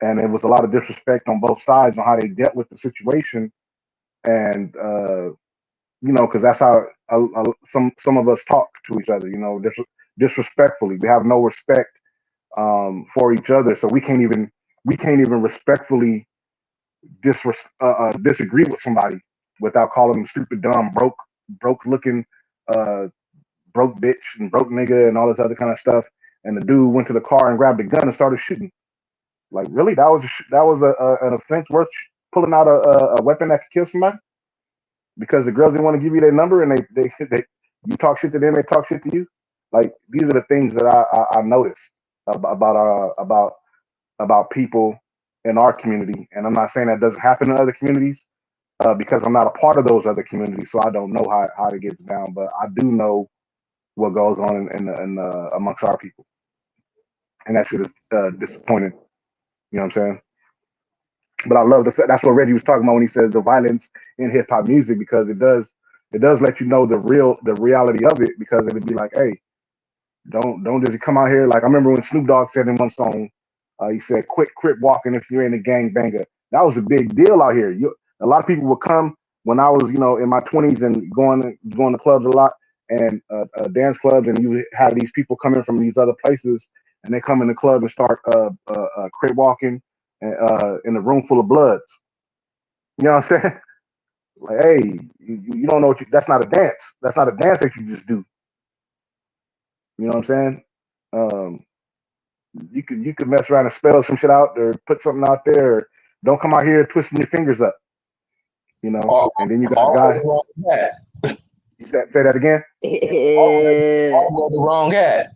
and it was a lot of disrespect on both sides on how they dealt with the situation, and because that's how some of us talk to each other, disrespectfully. We have no respect for each other, so we can't even respectfully disagree with somebody without calling them stupid, dumb, broke looking, uh, broke bitch and broke nigga and all this other kind of stuff. And the dude went to the car and grabbed a gun and started shooting. Like, really? That was an offense worth pulling out a weapon that could kill somebody? Because the girls didn't want to give you their number and they you talk shit to them, they talk shit to you. Like, these are the things that I notice about people in our community. And I'm not saying that doesn't happen in other communities because I'm not a part of those other communities, so I don't know how to get down. But I do know what goes on in amongst our people, and that shit is disappointing. You know what I'm saying? But I love the fact that's what Reggie was talking about when he says the violence in hip hop music, because it does let you know the reality of it, because it'd be like, hey, don't just come out here. Like, I remember when Snoop Dogg said in one song, he said, "Quit crip walking if you're in a gang banger." That was a big deal out here. A lot of people would come when I was, in my 20s and going to clubs a lot, and dance clubs, and you have these people coming from these other places, and they come in the club and start crip walking in a room full of bloods. You know what I'm saying? Like, hey, you don't know that's not a dance. That's not a dance that you just do. You know what I'm saying? Um, you could mess around and spell some shit out or put something out there. Or don't come out here twisting your fingers up. And then you got a guy. You say that again? All the wrong hat.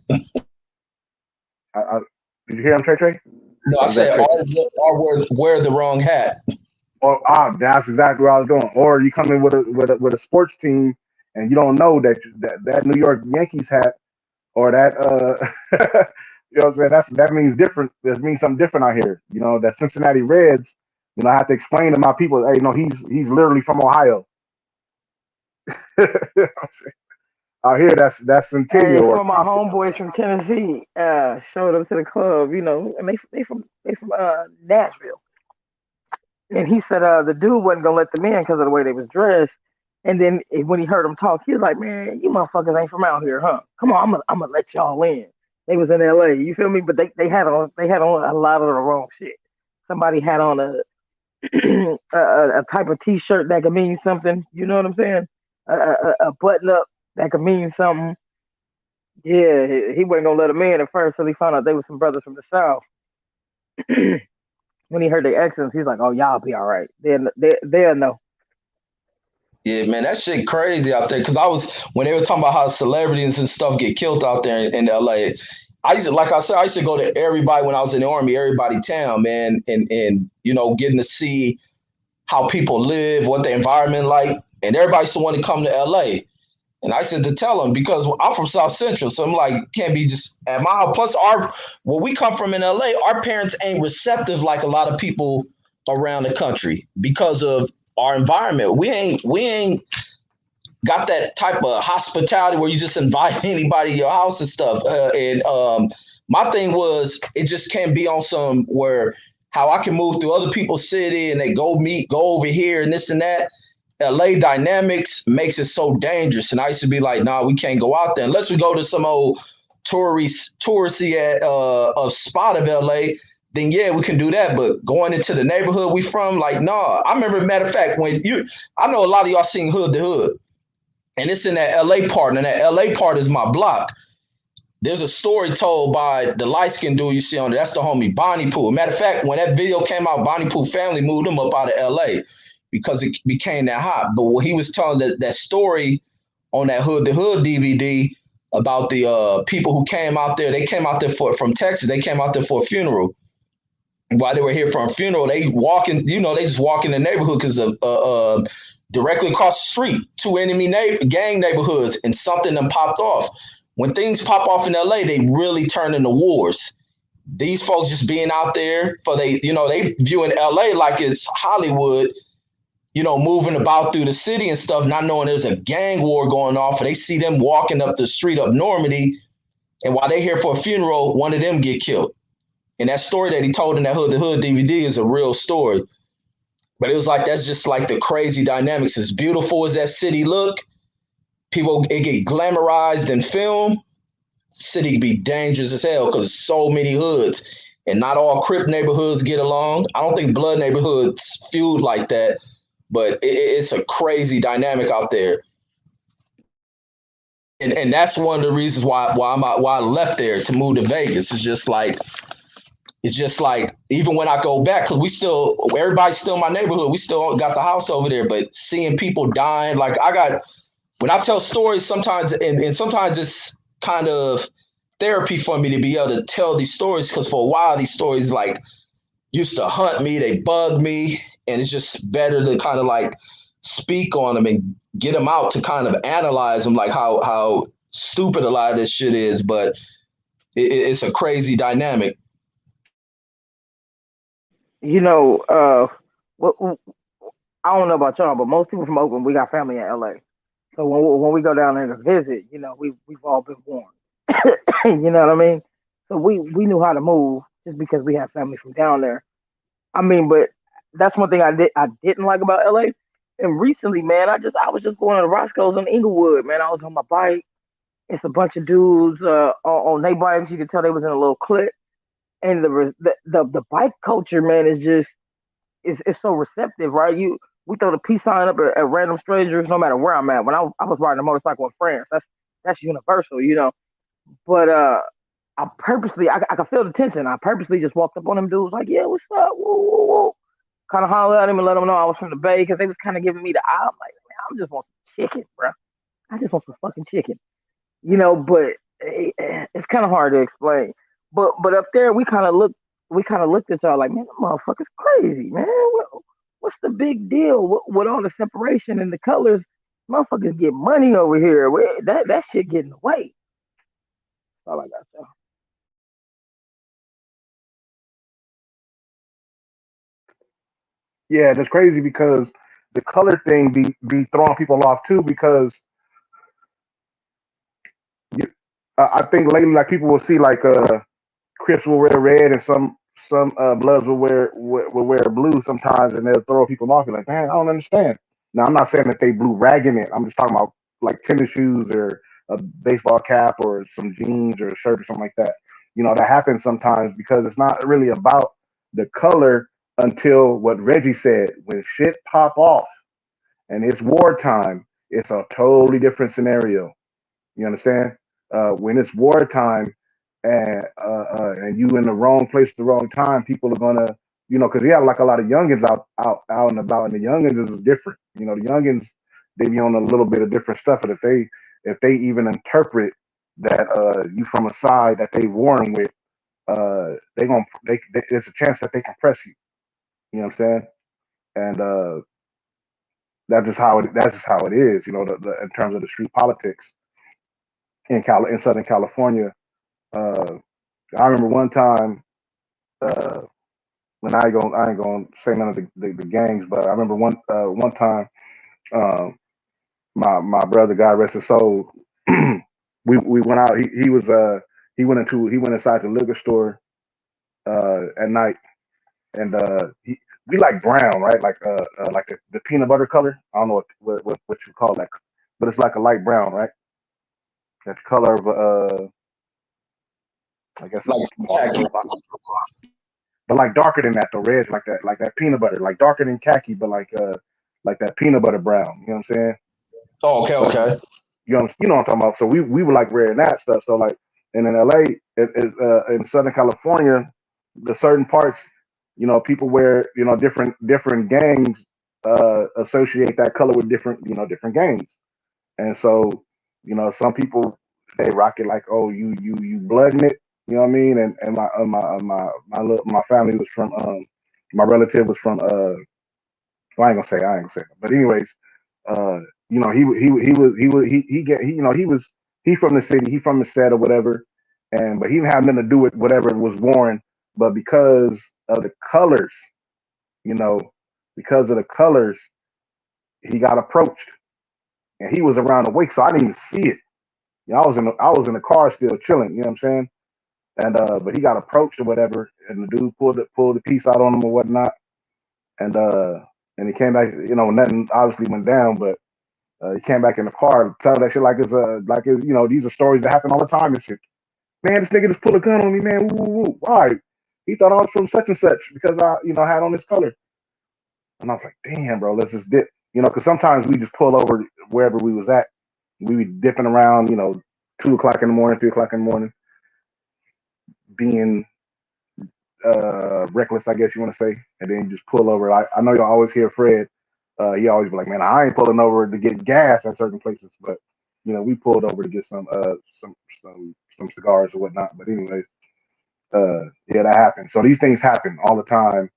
Did you hear him, Trey? No, I said all wear the wrong hat. That's exactly where I was going. Or you come in with a sports team and you don't know that New York Yankees hat or that you know what I'm saying, that means different. That means something different out here. That Cincinnati Reds. I have to explain to my people, hey, no, he's literally from Ohio. You know what I'm saying? Out here, that's Centennial. Hey, for my homeboys from Tennessee, showed up to the club, and they from Nashville. And he said the dude wasn't gonna let them in because of the way they was dressed. And then when he heard them talk, he was like, "Man, you motherfuckers ain't from out here, huh? Come on, I'm gonna let y'all in." They was in L.A. You feel me? But they had on a lot of the wrong shit. Somebody had on a a type of T-shirt that could mean something. You know what I'm saying? A button up that could mean something. Yeah, he wasn't gonna let them in at first till he found out they were some brothers from the South. When he heard their accents, he's like, "Oh, y'all be all right. They'll know." Yeah, man, that shit crazy out there. Because when they were talking about how celebrities and stuff get killed out there in LA, I used to go to everybody when I was in the Army, everybody town, man, and getting to see how people live, what the environment like, and everybody used to want to come to LA. And I said to tell them because I'm from South Central, so I'm like, can't be just at my house. Plus, where we come from in LA, our parents ain't receptive like a lot of people around the country because of our environment. We ain't got that type of hospitality where you just invite anybody to your house and stuff. My thing was it just can't be on some where how I can move through other people's city and they go over here and this and that. LA dynamics makes it so dangerous. And I used to be like, nah, we can't go out there unless we go to some old touristy spot of LA. Then yeah, we can do that. But going into the neighborhood we from, like, nah. I remember, matter of fact, I know a lot of y'all seen Hood to Hood. And it's in that LA part, and that LA part is my block. There's a story told by the light-skinned dude you see on there. That's the homie Bonnie Pooh. Matter of fact, when that video came out, Bonnie Pooh family moved him up out of LA because it became that hot. But when he was telling that story on that Hood to Hood DVD about the people who came out there, they came out there from Texas. They came out there for a funeral. While they were here for a funeral, they just walk in the neighborhood because of directly across the street, two enemy gang neighborhoods, and something them popped off. When things pop off in LA, they really turn into wars. These folks just being out there they viewing LA like it's Hollywood, moving about through the city and stuff, not knowing there's a gang war going off. And they see them walking up the street up Normandy, and while they're here for a funeral, one of them get killed. And that story that he told in that Hood to Hood DVD is a real story. But it was like, that's just like the crazy dynamics. As beautiful as that city look, it get glamorized in film. City be dangerous as hell because so many hoods. And not all Crip neighborhoods get along. I don't think Blood neighborhoods feud like that. But it's a crazy dynamic out there. And that's one of the reasons why I left there to move to Vegas. It's just like even when I go back, because everybody's still in my neighborhood, we still got the house over there, but seeing people dying, like when I tell stories sometimes, and sometimes it's kind of therapy for me to be able to tell these stories, because for a while these stories like used to hunt me, they bug me, and it's just better to kind of like speak on them and get them out to kind of analyze them, like how stupid a lot of this shit is, but it's a crazy dynamic. What I don't know about y'all, but most people from Oakland, we got family in LA. So when we go down there to visit, we've all been born. You know what I mean? So we knew how to move just because we have family from down there. I mean, but that's one thing I didn't like about LA. And recently, man, I was just going to Roscoe's in Inglewood, man. I was on my bike. It's a bunch of dudes on their bikes. You can tell they was in a little clique. And the bike culture, man, is just it's so receptive, right? We throw the peace sign up at random strangers, no matter where I'm at. When I was riding a motorcycle in France, that's universal, But I purposely, I could feel the tension. I purposely just walked up on them dudes like, yeah, what's up? Whoa, whoa, whoa. Kind of hollered at him and let them know I was from the Bay because they was kind of giving me the eye. I'm like, man, I just want some chicken, bro. I just want some fucking chicken, But it's kind of hard to explain. But up there, we kind of looked at y'all like, man, that motherfucker's crazy, man. What's the big deal with all the separation and the colors? Motherfuckers get money over here. That shit get in the way. That's all I got, y'all. Yeah, that's crazy because the color thing be throwing people off too because I think lately like people will see like Crips will wear red and some Bloods will wear blue sometimes and they'll throw people off. You're like, man, I don't understand. Now I'm not saying that they blue ragging it. I'm just talking about like tennis shoes or a baseball cap or some jeans or a shirt or something like that. That happens sometimes because it's not really about the color until what Reggie said. When shit pop off and it's wartime, it's a totally different scenario. You understand? When it's wartime and you in the wrong place at the wrong time, people are gonna, because we have like a lot of youngins out and about, and the youngins is different. The youngins they be on a little bit of different stuff, but if they even interpret that you from a side that they warring with, there's a chance that they can press you. You know what I'm saying? and that's just how it is. You know, in terms of the street politics in Southern California. Uh, I remember one time uh, when I ain't gonna say none of the gangs, but I remember one time um, my brother, God rest his soul, we went out. He went inside the liquor store at night, and we like brown, right? Like the peanut butter color. I don't know what you call that, but it's like a light brown, right? That color of I guess Like khaki. but like darker than that though, red like that peanut butter, like darker than khaki, but like that peanut butter brown. You know what I'm saying? Oh, okay, But okay. you know what I'm talking about. So we were like wearing that stuff. So like, and in LA, in Southern California, the certain parts, you know, people wear, you know, different gangs associate that color with different gangs, and so you know some people they rock it like, oh, you blooding it, you know what I mean? And my family was from my relative was from well, I ain't gonna say that. But anyways, uh, you know, he get he you know he from the city, he from the set or whatever, and but he didn't have nothing to do with whatever was worn, but because of the colors, you know, because of the colors, he got approached, and he was around the wake, so I didn't even see it. You know, I was in the car still chilling, you know what I'm saying? And but he got approached or whatever, and the dude pulled the piece out on him or whatnot, and and he came back, you know, nothing obviously went down, but he came back in the car, tell that shit like it's, you know, these are stories that happen all the time and shit. Man, this nigga just pulled a gun on me, man. Woo, woo, woo. Why? He thought I was from such and such because I, you know, had on this color. And I was like, damn, bro, let's just dip. You know, because sometimes we just pull over wherever we was at. We be dipping around, you know, 2 o'clock in the morning, 3 o'clock in the morning, being reckless, I guess you want to say, and then you just pull over. I know y'all always hear Fred. He always be like, "Man, I ain't pulling over to get gas at certain places," but you know, we pulled over to get some cigars or whatnot. But anyways, yeah, that happens. So these things happen all the time,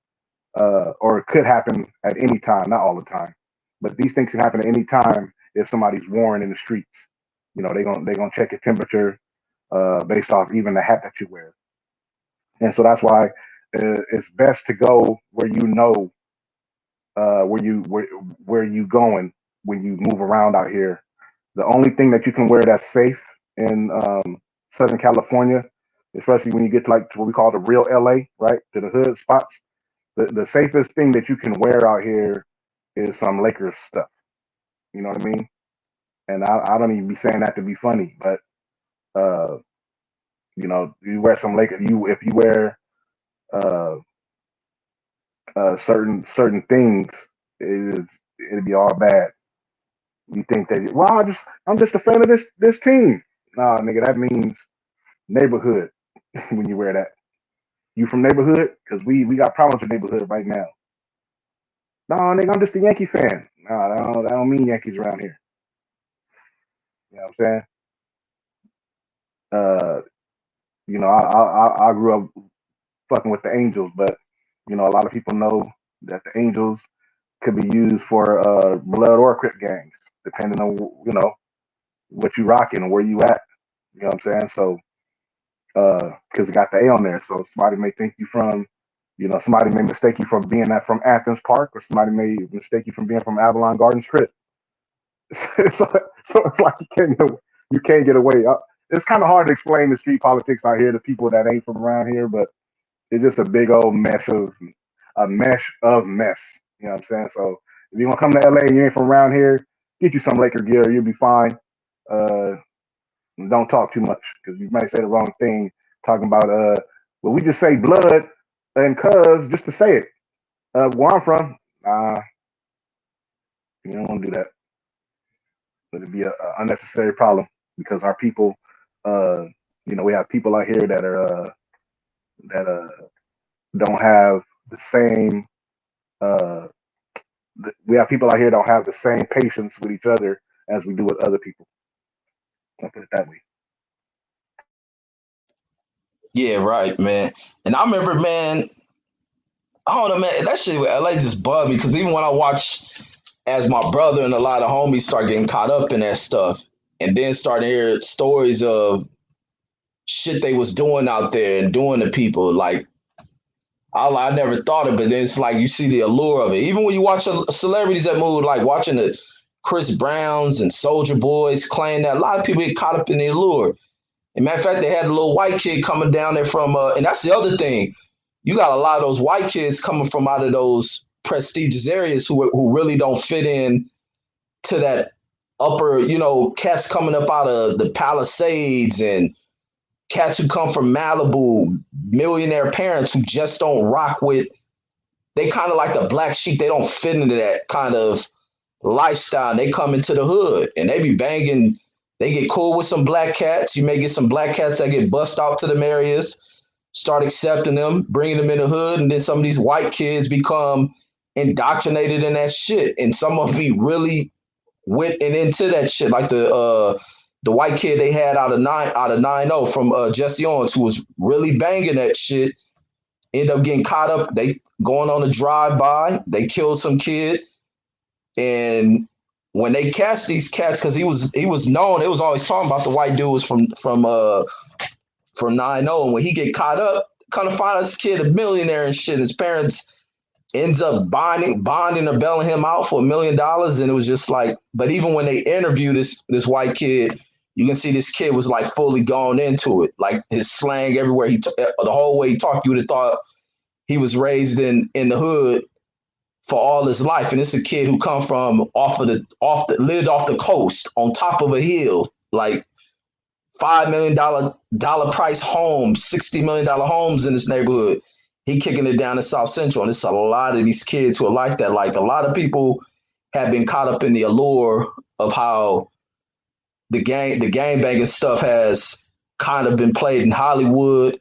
or it could happen at any time. Not all the time, but these things can happen at any time if somebody's worn in the streets. You know, they gonna check your temperature based off even the hat that you wear. And so that's why it's best to go where you know where you going when you move around out here. The only thing that you can wear that's safe in Southern California, especially when you get to like to what we call the real LA, right, to the hood spots. The safest thing that you can wear out here is some Lakers stuff. You know what I mean? And I don't even be saying that to be funny, but uh, you know, you wear some Lakers. You if you wear uh, certain things, it'd be all bad. You think that well, I'm just a fan of this team. Nah, nigga, that means neighborhood when you wear that. You from neighborhood? Because we got problems with neighborhood right now. Nah, nigga, I'm just a Yankee fan. Nah, I don't mean Yankees around here. You know what I'm saying? Uh, you know, I grew up fucking with the Angels, but you know, a lot of people know that the Angels could be used for blood or crip gangs, depending on you know what you rocking and where you at. You know what I'm saying? So because it got the A on there, so somebody may think you from, you know, somebody may mistake you from being that from Athens Park, or somebody may mistake you from being from Avalon Gardens Crip. so, so it's like you can't get away. It's kind of hard to explain the street politics out here to people that ain't from around here, but it's just a big old mesh of mess. You know what I'm saying? So if you want to come to LA and you ain't from around here, get you some Laker gear, you'll be fine. Uh, don't talk too much because you might say the wrong thing. Talking about well, we just say blood and cuz just to say it. Where I'm from, you don't want to do that. It'd be a unnecessary problem because our people, uh, you know, we have people out here that don't have the same. Uh, we have people out here don't have the same patience with each other as we do with other people. I'll put it that way. Yeah, right, man. And I remember, man, I don't know, man. That shit with LA just bugged me because even when I watch as my brother and a lot of homies start getting caught up in that stuff, and then start to hear stories of shit they was doing out there and doing to people, like I never thought of it. But then it's like you see the allure of it. Even when you watch celebrities that move, like watching the Chris Browns and Soldier Boys, claim that a lot of people get caught up in the allure. And matter of fact, they had a little white kid coming down there from, and that's the other thing. You got a lot of those white kids coming from out of those prestigious areas who really don't fit in to that upper, cats coming up out of the Palisades and cats who come from Malibu, millionaire parents who just don't rock with, they kind of like the black sheep. They don't fit into that kind of lifestyle. They come into the hood and they be banging. They get cool with some black cats. You may get some black cats that get bussed out to them areas, start accepting them, bringing them in the hood. And then some of these white kids become indoctrinated in that shit. And some of them be really with and into that shit. Like the white kid they had out of 9-0 from Jesse Owens, who was really banging that shit, end up getting caught up. They going on a drive-by. They killed some kid. And when they catch these cats, because he was known, it was always talking about the white dude was from 9-0. And when he get caught up, kind of find out this kid a millionaire and shit. His parents ends up bonding or bailing him out for $1 million. And it was just like, but even when they interview this white kid, you can see this kid was like fully gone into it. Like his slang everywhere. The whole way he talked, you would have thought he was raised in the hood for all his life. And it's a kid who come from lived off the coast on top of a hill, like $5 million price homes, $60 million homes in this neighborhood. He kicking it down in South Central. And it's a lot of these kids who are like that. Like a lot of people have been caught up in the allure of how the gang banging stuff has kind of been played in Hollywood.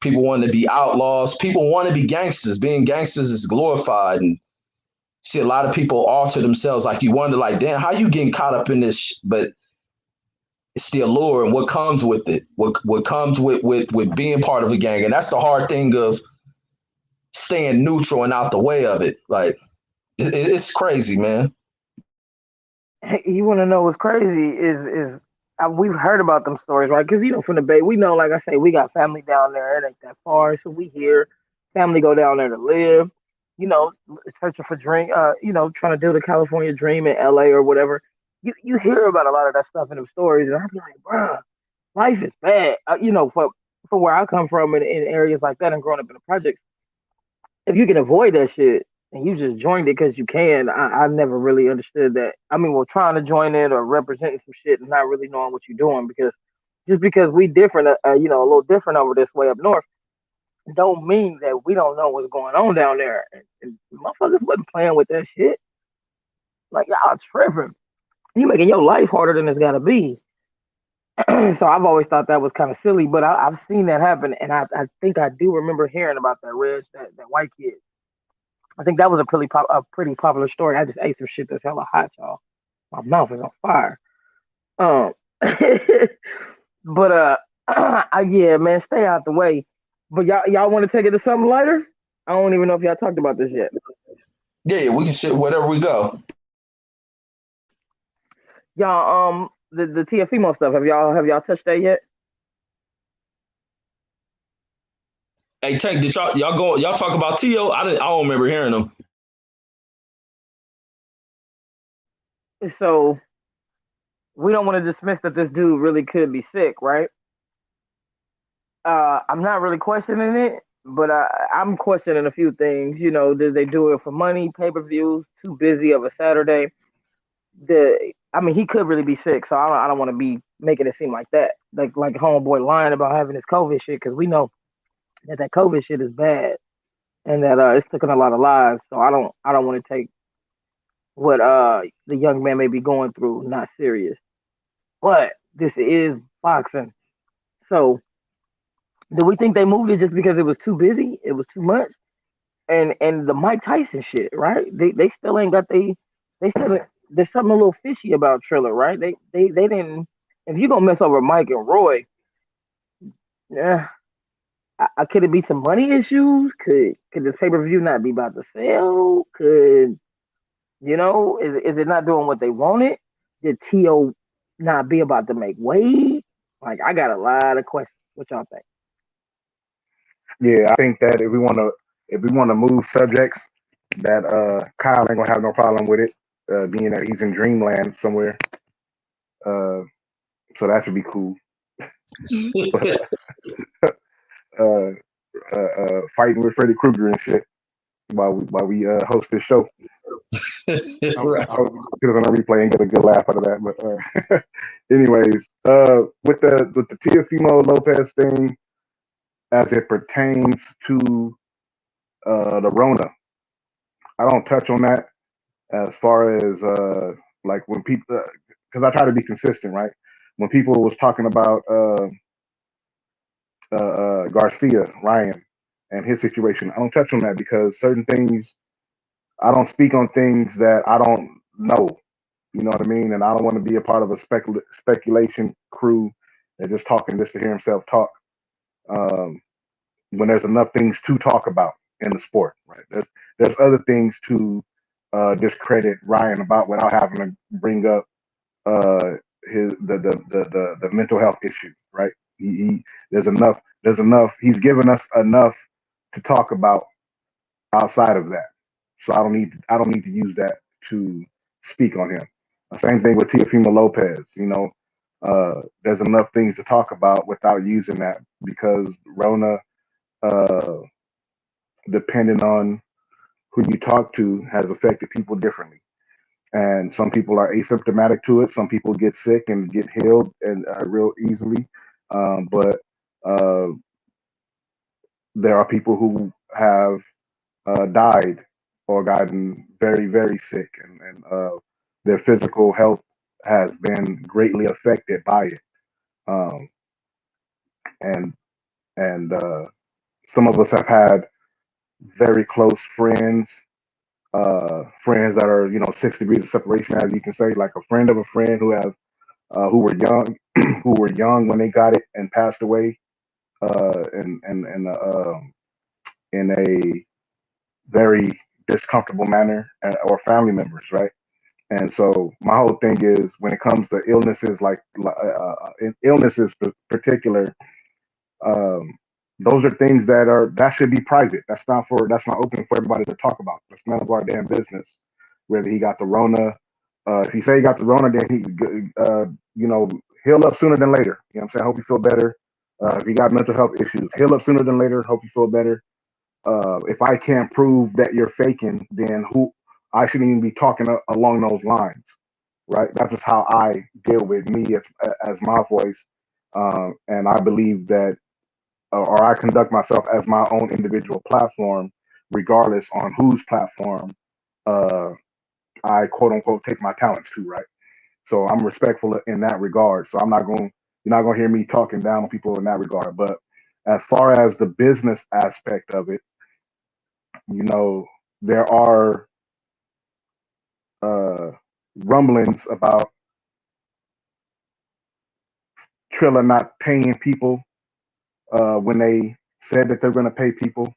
People want to be outlaws. People want to be gangsters. Being gangsters is glorified. And see a lot of people alter themselves. Like you wonder, like, damn, how you getting caught up in this? But it's the allure and what comes with it. What comes with being part of a gang. And that's the hard thing of staying neutral and out the way of it. Like it's crazy, man. You want to know what's crazy is we've heard about them stories, right? Because from the Bay, we know, like I say, we got family down there. It ain't that far, so we hear family go down there to live. Searching for dream. Trying to do the California dream in LA or whatever. You hear about a lot of that stuff in them stories, and I'll be like, bruh, life is bad. For where I come from in areas like that and growing up in the projects, if you can avoid that shit and you just joined it because you can, I never really understood that. I mean, we're trying to join it or representing some shit and not really knowing what you're doing because we different, a little different over this way up north, don't mean that we don't know what's going on down there. And motherfuckers wasn't playing with that shit. Like, y'all tripping. You making your life harder than it's got to be. So I've always thought that was kind of silly, but I've seen that happen, and I think I do remember hearing about that that white kid. I think that was a pretty popular story. I just ate some shit that's hella hot, y'all. My mouth is on fire. But yeah, man, stay out the way. But y'all want to take it to something lighter? I don't even know if y'all talked about this yet. Yeah, we can shit wherever we go. Y'all, the TFemo stuff. Have y'all touched that yet? Hey, Tank, did y'all talk about T.O.? I don't remember hearing them. So we don't want to dismiss that this dude really could be sick, right? I'm not really questioning it, but I'm questioning a few things. Did they do it for money, pay-per-views, too busy of a Saturday? He could really be sick, so I don't want to be making it seem like that. Like homeboy lying about having this COVID shit, because we know that COVID shit is bad and that it's taking a lot of lives. So I don't want to take what the young man may be going through not serious. But this is boxing. So do we think they moved it just because it was too busy? It was too much? And the Mike Tyson shit, right? They still ain't got there's something a little fishy about Triller, right? They didn't. If you're gonna mess over Mike and Roy, yeah, Could it be some money issues? Could this pay per view not be about to sell? Could is it not doing what they wanted? Did T.O. not be about to make weight? Like, I got a lot of questions. What y'all think? Yeah, I think that if we want to move subjects, that Kyle ain't gonna have no problem with it, being that he's in dreamland somewhere. So that should be cool. Fighting with Freddy Krueger and shit while we host this show. Right. I hope you put it on a replay and get a good laugh out of that. But anyways, with the Teofimo Lopez thing, as it pertains to the Rona, I don't touch on that as far as like when people, because I try to be consistent, right? When people was talking about Garcia Ryan and his situation, I don't touch on that because certain things I don't speak on things that I don't know. You know what I mean? And I don't want to be a part of a speculation crew that just talking just to hear himself talk. When there's enough things to talk about in the sport, right? There's other things to discredit Ryan about without having to bring up his the mental health issue, right? There's enough. He's given us enough to talk about outside of that. So I don't need to use that to speak on him. Same thing with Teofimo Lopez. There's enough things to talk about without using that because Rona, uh, depending on who you talk to, has affected people differently. And some people are asymptomatic to it. Some people get sick and get healed and real easily. But there are people who have died or gotten very, very sick, and their physical health has been greatly affected by it. Um, and and some of us have had very close friends that are 6 degrees of separation, as you can say, like a friend of a friend who were young, who were young when they got it and passed away, and in a very discomfortable manner, or family members, right? And so my whole thing is when it comes to illnesses, like illnesses in particular, um, those are things that should be private. That's not open for everybody to talk about. That's none of our damn business. Whether he got the Rona, if he say he got the Rona, then heal up sooner than later. You know what I'm saying? Hope you feel better. If you got mental health issues, heal up sooner than later. Hope you feel better. If I can't prove that you're faking, then I shouldn't even be talking along those lines, right? That's just how I deal with me as my voice, and I believe that, or I conduct myself as my own individual platform, regardless on whose platform uh, I quote unquote take my talents to, right? So I'm respectful in that regard. So you're not going to hear me talking down on people in that regard. But as far as the business aspect of it, there are uh, rumblings about Triller not paying people when they said that they're going to pay people.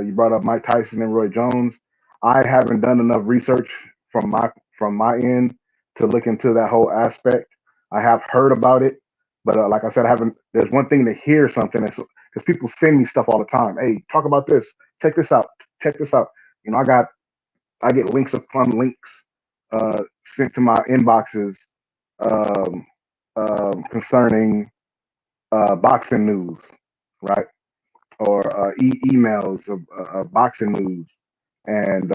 You brought up Mike Tyson and Roy Jones. I haven't done enough research from my end to look into that whole aspect. I have heard about it, but like I said, I haven't. There's one thing to hear something, because people send me stuff all the time. Hey, talk about this. Check this out. Check this out. I get links upon links sent to my inboxes um, concerning boxing news, right? Or emails of boxing news, and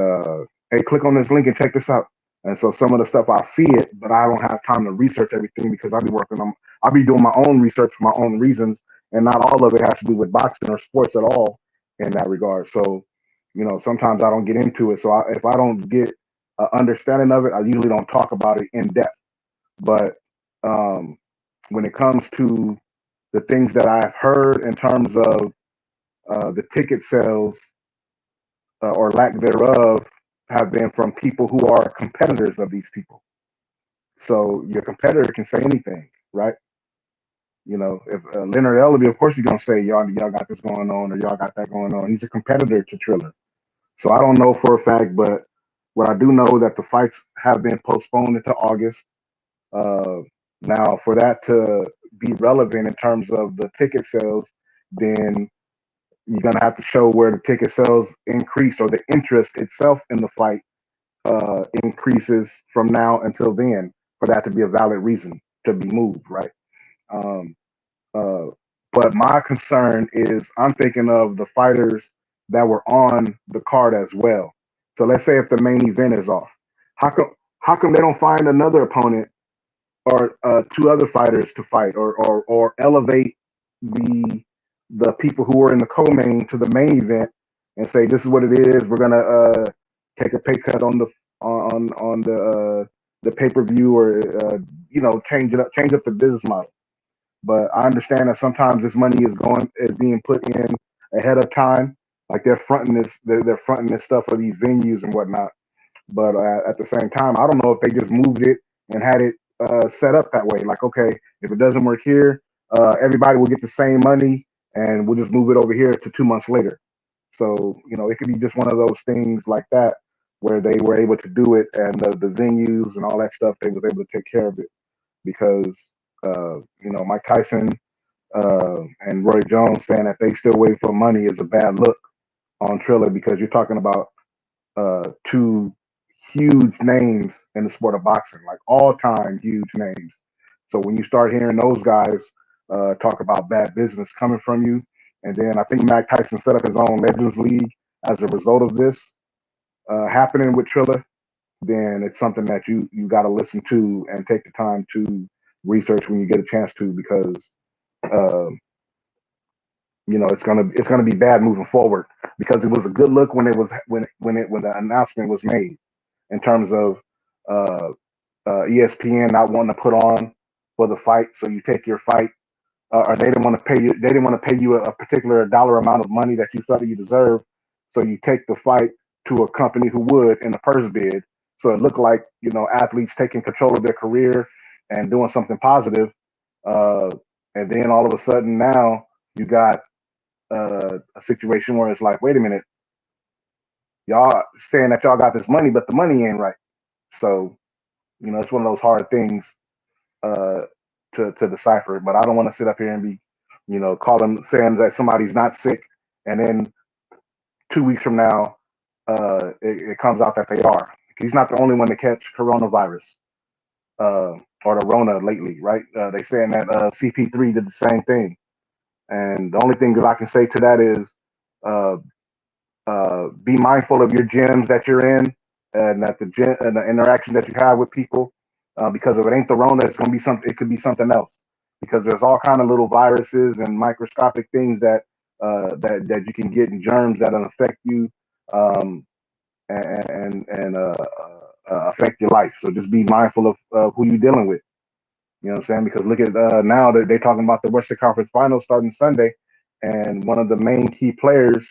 hey, click on this link and check this out. And so some of the stuff I see it, but I don't have time to research everything because I'll be doing my own research for my own reasons, and not all of it has to do with boxing or sports at all in that regard. So, sometimes I don't get into it. So if I don't get an understanding of it, I usually don't talk about it in depth. But um, when it comes to the things that I've heard in terms of the ticket sales or lack thereof have been from people who are competitors of these people. So your competitor can say anything, right? You know, if Leonard Ellaby, of course, he's gonna say y'all got this going on or y'all got that going on. He's a competitor to Triller, so I don't know for a fact, but what I do know that the fights have been postponed into August. Uh, Now, for that to be relevant in terms of the ticket sales, then you're gonna have to show where the ticket sales increase or the interest itself in the fight increases from now until then for that to be a valid reason to be moved, right? Um, uh, but my concern is I'm thinking of the fighters that were on the card as well. So let's say if the main event is off, how come they don't find another opponent or two other fighters to fight or elevate the the people who are in the co-main to the main event and say this is what it is. We're gonna take a pay cut on the pay per view or change up the business model. But I understand that sometimes this money is being put in ahead of time, like they're fronting this stuff for these venues and whatnot. But at the same time, I don't know if they just moved it and had it set up that way. Like, okay, if it doesn't work here, everybody will get the same money, and we'll just move it over here to 2 months later. So it could be just one of those things like that where they were able to do it, and the venues and all that stuff, they was able to take care of it because Mike Tyson and Roy Jones saying that they still waiting for money is a bad look on Triller because you're talking about two huge names in the sport of boxing, like all-time huge names. So when you start hearing those guys talk about bad business coming from you, and then I think Mike Tyson set up his own Legends League as a result of this happening with Triller, then it's something that you got to listen to and take the time to research when you get a chance to, because uh, it's gonna be bad moving forward because it was a good look when the announcement was made in terms of uh, ESPN not wanting to put on for the fight, so you take your fight, or they didn't want to pay you. They didn't want to pay you a particular dollar amount of money that you felt that you deserve, so you take the fight to a company who would in the purse bid. So it looked like athletes taking control of their career and doing something positive, uh, and then all of a sudden now you got a situation where it's like, wait a minute, y'all saying that y'all got this money, but the money ain't right. So it's one of those hard things uh, to decipher. But I don't want to sit up here and be, calling saying that somebody's not sick, and then 2 weeks from now, it comes out that they are. He's not the only one to catch coronavirus or the Rona lately, right? They saying that CP3 did the same thing, and the only thing that I can say to that is uh, be mindful of your gyms that you're in and that the gym and the interaction that you have with people, because if it ain't the Rona, it's gonna be something. It could be something else because there's all kind of little viruses and microscopic things that you can get in germs that'll affect you um, and affect your life. So just be mindful of who you're dealing with. You know what I'm saying? Because look at now that they're talking about the Western Conference Finals starting Sunday, and one of the main key players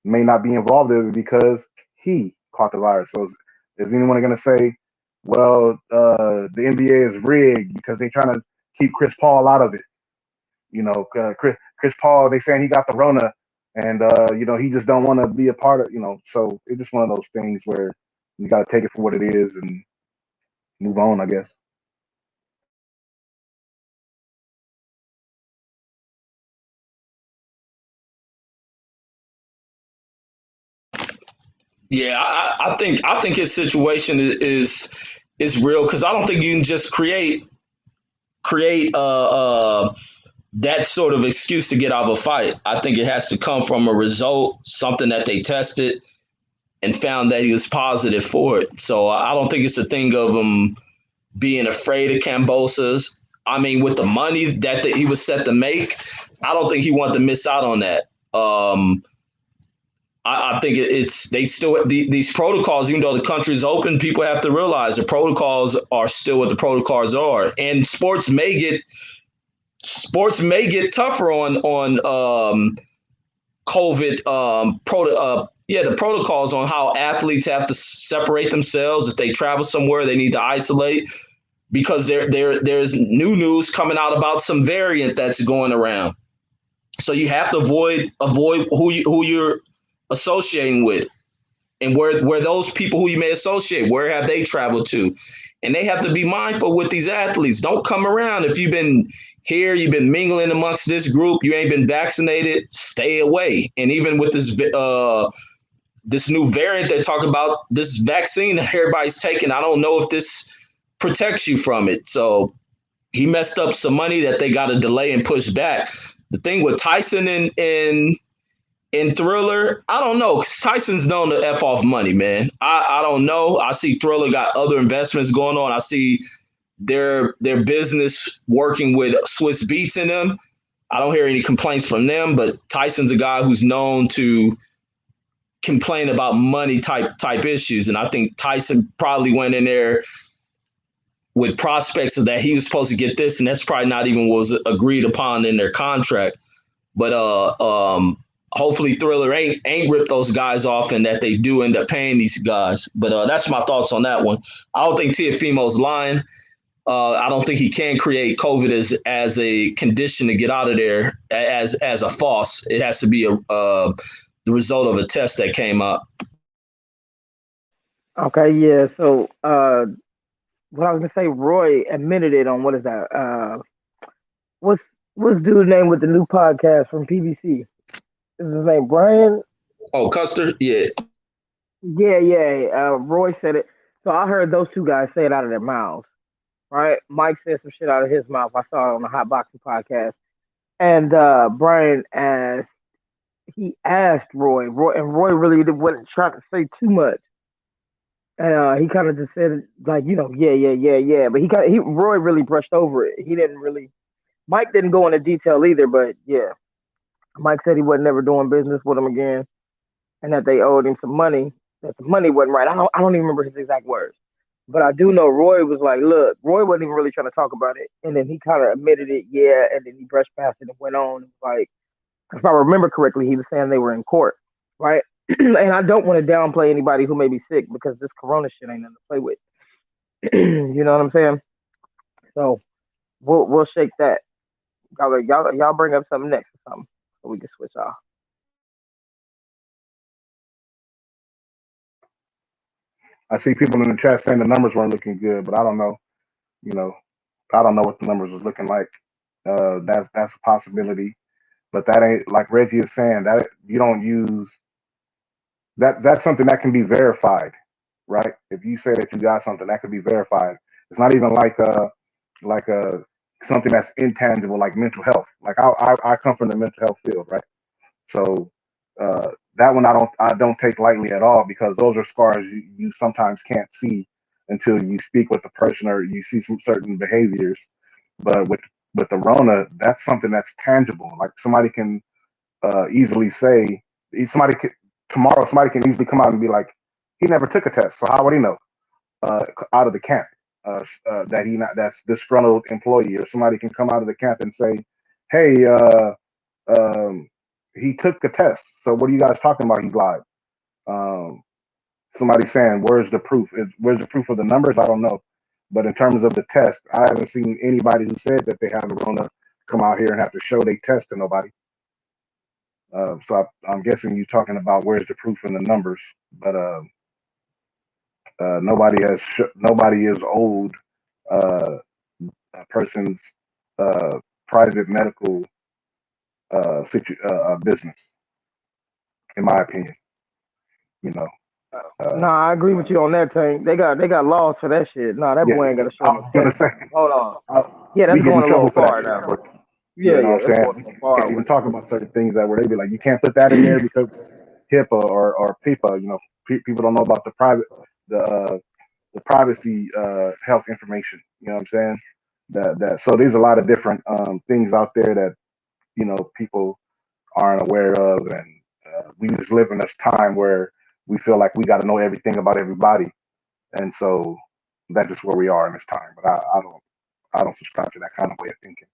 may not be involved in it because he caught the virus. So is anyone going to say, well, the NBA is rigged because they're trying to keep Chris Paul out of it? Chris Paul, they saying he got the Rona, and he just don't want to be a part of. So it's just one of those things where you got to take it for what it is and move on, I guess. Yeah, I think his situation is real because I don't think you can just create that sort of excuse to get out of a fight. I think it has to come from a result, something that they tested and found that he was positive for it. So I don't think it's a thing of him being afraid of Cambosas. I mean, with the money that he was set to make, I don't think he wanted to miss out on that. I think it's they still these protocols, even though the country is open, people have to realize the protocols are still what the protocols are, and sports may get tougher on COVID the protocols on how athletes have to separate themselves if they travel somewhere they need to isolate. because there's new news coming out about some variant that's going around. So you have to avoid who you're associating with, and where those people who you may associate, where have they traveled to? And they have to be mindful with these athletes. Don't come around if you've been here, you've been mingling amongst this group, you ain't been vaccinated, stay away. And even with this new variant they talk about, this vaccine that everybody's taking, I don't know if this protects you from it. So he messed up some money that they got to delay and push back. The thing with Tyson and Thriller, I don't know, because Tyson's known to F off money, man. I don't know. I see Thriller got other investments going on. I see their business working with Swiss Beats in them. I don't hear any complaints from them, but Tyson's a guy who's known to complain about money type issues. And I think Tyson probably went in there with prospects of that he was supposed to get this, and that's probably not even what was agreed upon in their contract. But hopefully Thriller ain't ripped those guys off, and that they do end up paying these guys. But that's my thoughts on that one. I don't think Teofimo's lying. I don't think he can create COVID as a condition to get out of there as a false. It has to be the result of a test that came up. Okay, yeah. So what I was gonna say, Roy admitted it on what is that? What's dude's name with the new podcast from PBC? Is his name Brian? Oh, Custer? Yeah. Yeah. Roy said it. So I heard those two guys say it out of their mouths, right? Mike said some shit out of his mouth. I saw it on the Hot Boxing podcast. And Brian asked Roy, and Roy really wasn't trying to say too much. And he kind of just said, like, yeah. But Roy really brushed over it. He didn't really, Mike didn't go into detail either, but yeah. Mike said he wasn't never doing business with him again, and that they owed him some money, that the money wasn't right. I don't even remember his exact words. But I do know Roy was like, look, Roy wasn't even really trying to talk about it. And then he kind of admitted it, yeah, and then he brushed past it and went on. Like, if I remember correctly, he was saying they were in court, right? And I don't want to downplay anybody who may be sick, because this corona shit ain't nothing to play with. You know what I'm saying? So we'll shake that. Y'all bring up something next or something so we can switch off. I see people in the chat saying the numbers weren't looking good, but I don't know. I don't know what the numbers was looking like. That's a possibility, but that ain't, like Reggie is saying, that you don't use that. That's something that can be verified, right? If you say that you got something, that can be verified. It's not even like something that's intangible, like mental health. Like I come from the mental health field, right? So that one I don't take lightly at all, because those are scars you sometimes can't see until you speak with the person or you see some certain behaviors. But with the Rona, that's something that's tangible. Like somebody can easily say, tomorrow somebody can easily come out and be like, he never took a test, so how would he know? Out of the camp, that's disgruntled employee, or somebody can come out of the camp and say, hey, he took a test, so what are you guys talking about? He lied. Somebody saying, where's the proof? Where's the proof of the numbers? I don't know. But in terms of the test, I haven't seen anybody who said that they have a Rona come out here and have to show they test to nobody. So I'm guessing you're talking about where's the proof in the numbers, but nobody is owed a person's private medical business, in my opinion. No, I agree with you on that, Tank. They got laws for that shit. No, that boy ain't got to show no test. Hold on. Yeah, that's going a little far now. Yeah, that's going too far. Can't even talk about certain things that where they be like, you can't put that in there because HIPAA or PIPA. People don't know about the privacy health information. You know what I'm saying? So there's a lot of different things out there that people aren't aware of, and we just live in this time where we feel like we got to know everything about everybody, and so that's just where we are in this time. But I don't subscribe to that kind of way of thinking.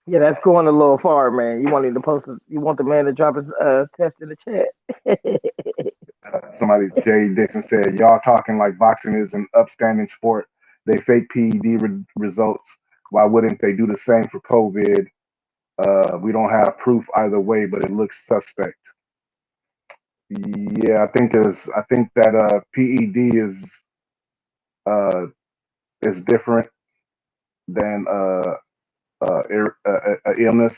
Yeah, that's going a little far, man. You want the man to drop his test in the chat. Somebody, Jay Dixon said, y'all talking like boxing is an upstanding sport. they fake PED results. Why wouldn't they do the same for COVID? We don't have proof either way, but it looks suspect. Yeah, I think that PED is different than illness.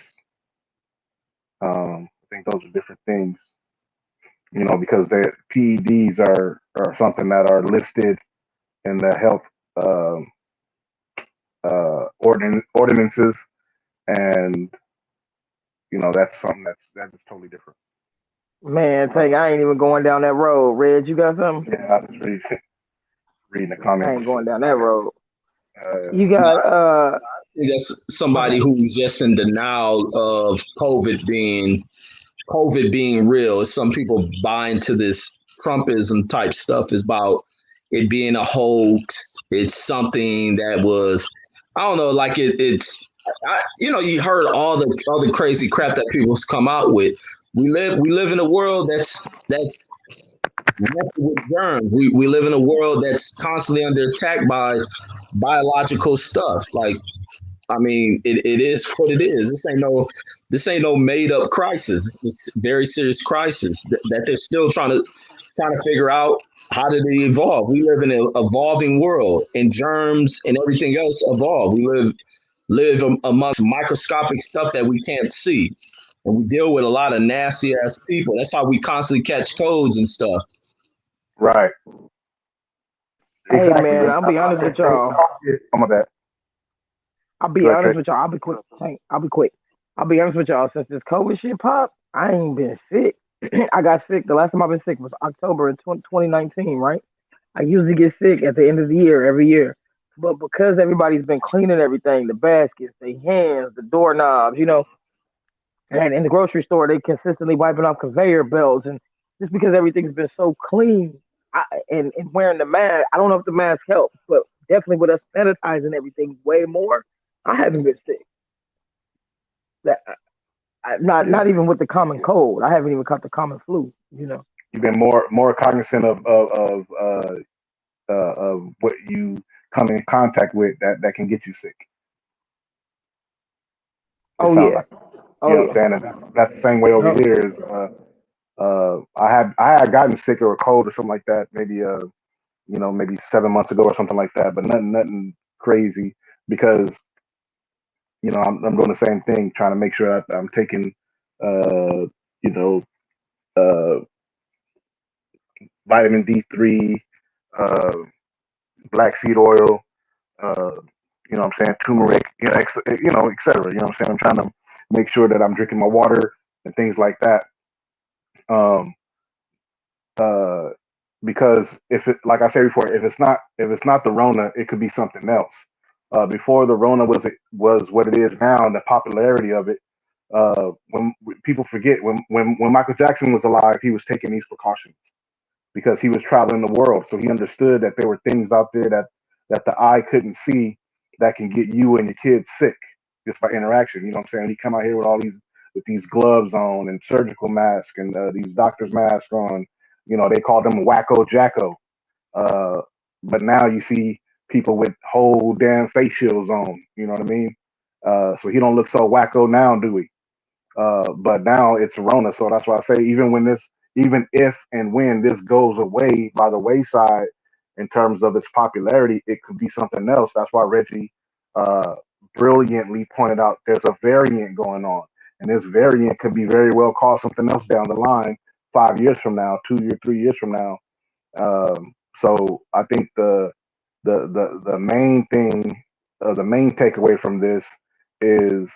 I think those are different things, because the PEDs are something that are listed in the health um ordinances, and that's something that is totally different. Man, Tank, I ain't even going down that road. Red, you got something? Yeah, I was reading the I comments. ain't going down that road. You No, got I think that's somebody who's just in denial of COVID being real. Some people buy into this Trumpism type stuff is about it being a hoax. It's something that was, I don't know, like you heard all the crazy crap that people's come out with. We live in a world that's with germs. We live in a world that's constantly under attack by biological stuff. Like, I mean, it is what it is. This ain't no made up crisis. This is a very serious crisis that they're still trying to figure out how did they evolve. We live in an evolving world, and germs and everything else evolve. We live amongst microscopic stuff that we can't see, and we deal with a lot of nasty ass people. That's how we constantly catch codes and stuff. Right. hey Exactly. man, I'll be honest with y'all. Some of that. I'll be Go ahead, honest Trey. with y'all. I'll be quick. Tank, I'll be quick. I'll be honest with y'all. Since this COVID shit popped, I ain't been sick. I got sick. The last time I've been sick was October in 2019, right? I usually get sick at the end of the year, every year. But because everybody's been cleaning everything, the baskets, the hands, the doorknobs, and in the grocery store, they consistently wiping off conveyor belts. And just because everything's been so clean and wearing the mask, I don't know if the mask helps, but definitely with us sanitizing everything way more, I haven't been sick. That not even with the common cold. I haven't even caught the common flu. You've been more cognizant of what you come in contact with that can get you sick. It Oh sounds yeah. like, Oh what I'm yeah. saying, and that's the same way over Yep. here. Is I had gotten sick or a cold or something like that, maybe maybe 7 months ago or something like that, but nothing crazy, because I'm doing the same thing, trying to make sure I'm taking uh you know uh vitamin D3, uh black seed oil, uh what I'm saying, turmeric, et cetera. You know what I'm saying? I'm trying to make sure that I'm drinking my water and things like that. Um, uh, because if it, like I said before, if it's not the Rona, it could be something else. Before the Rona was what it is now, and the popularity of it. When people forget, when Michael Jackson was alive, he was taking these precautions because he was traveling the world. So he understood that there were things out there that the eye couldn't see that can get you and your kids sick just by interaction. You know what I'm saying? He come out here with these gloves on and surgical masks and these doctors' masks on. They called them wacko jacko. Uh, but now you see people with whole damn face shields on. You know what I mean? So he don't look so wacko now, do we? But now it's Rona, so that's why I say even if and when this goes away by the wayside in terms of its popularity, it could be something else. That's why Reggie uh, brilliantly pointed out there's a variant going on, and this variant could be very well called something else down the line, 5 years from now, 2 years, 3 years from now. So I think the main thing, the main takeaway from this is,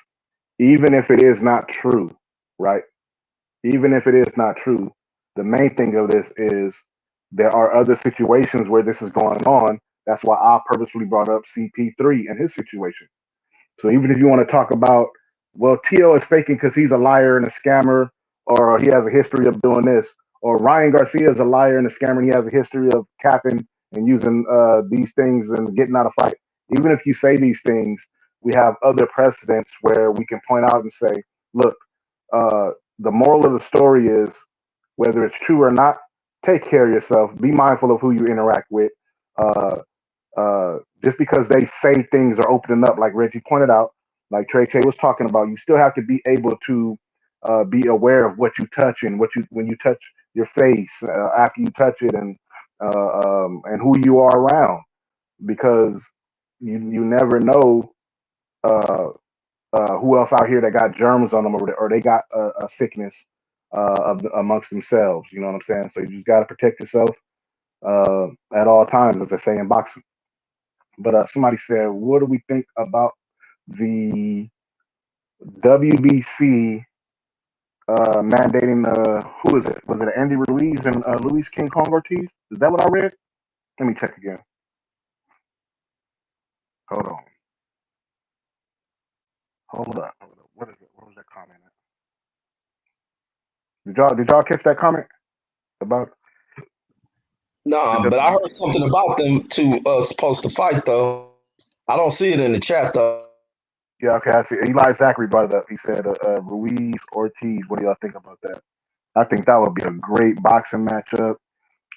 even if it is not true, right? Even if it is not true, the main thing of this is there are other situations where this is going on. That's why I purposefully brought up CP3 and his situation. So even if you want to talk about, well, Tio is faking because he's a liar and a scammer, or he has a history of doing this, or Ryan Garcia is a liar and a scammer, and he has a history of capping and using these things and getting out of fight. Even if you say these things, we have other precedents where we can point out and say, look, uh, the moral of the story is, whether it's true or not, take care of yourself. Be mindful of who you interact with. Uh, just because they say things are opening up, like Reggie pointed out, like Trey was talking about, you still have to be able to be aware of what you touch and what you when you touch your face after you touch it, and who you are around, because you never know uh, who else out here that got germs on them, or they got a sickness amongst themselves. You know what I'm saying? So you just got to protect yourself at all times, as they say in boxing. But somebody said, what do we think about the WBC mandating who is it? Was it Andy Ruiz and Luis King Kong Ortiz? Is that what I read? Let me check again. Hold on. Hold up. What is it? What was that comment? Did y'all catch that comment about the No, but I heard WBC? something about them two supposed to fight though. I don't see it in the chat though. Yeah, okay. I see. Eli Zachary brought it up. He said Ruiz Ortiz. What do y'all think about that? I think that would be a great boxing matchup.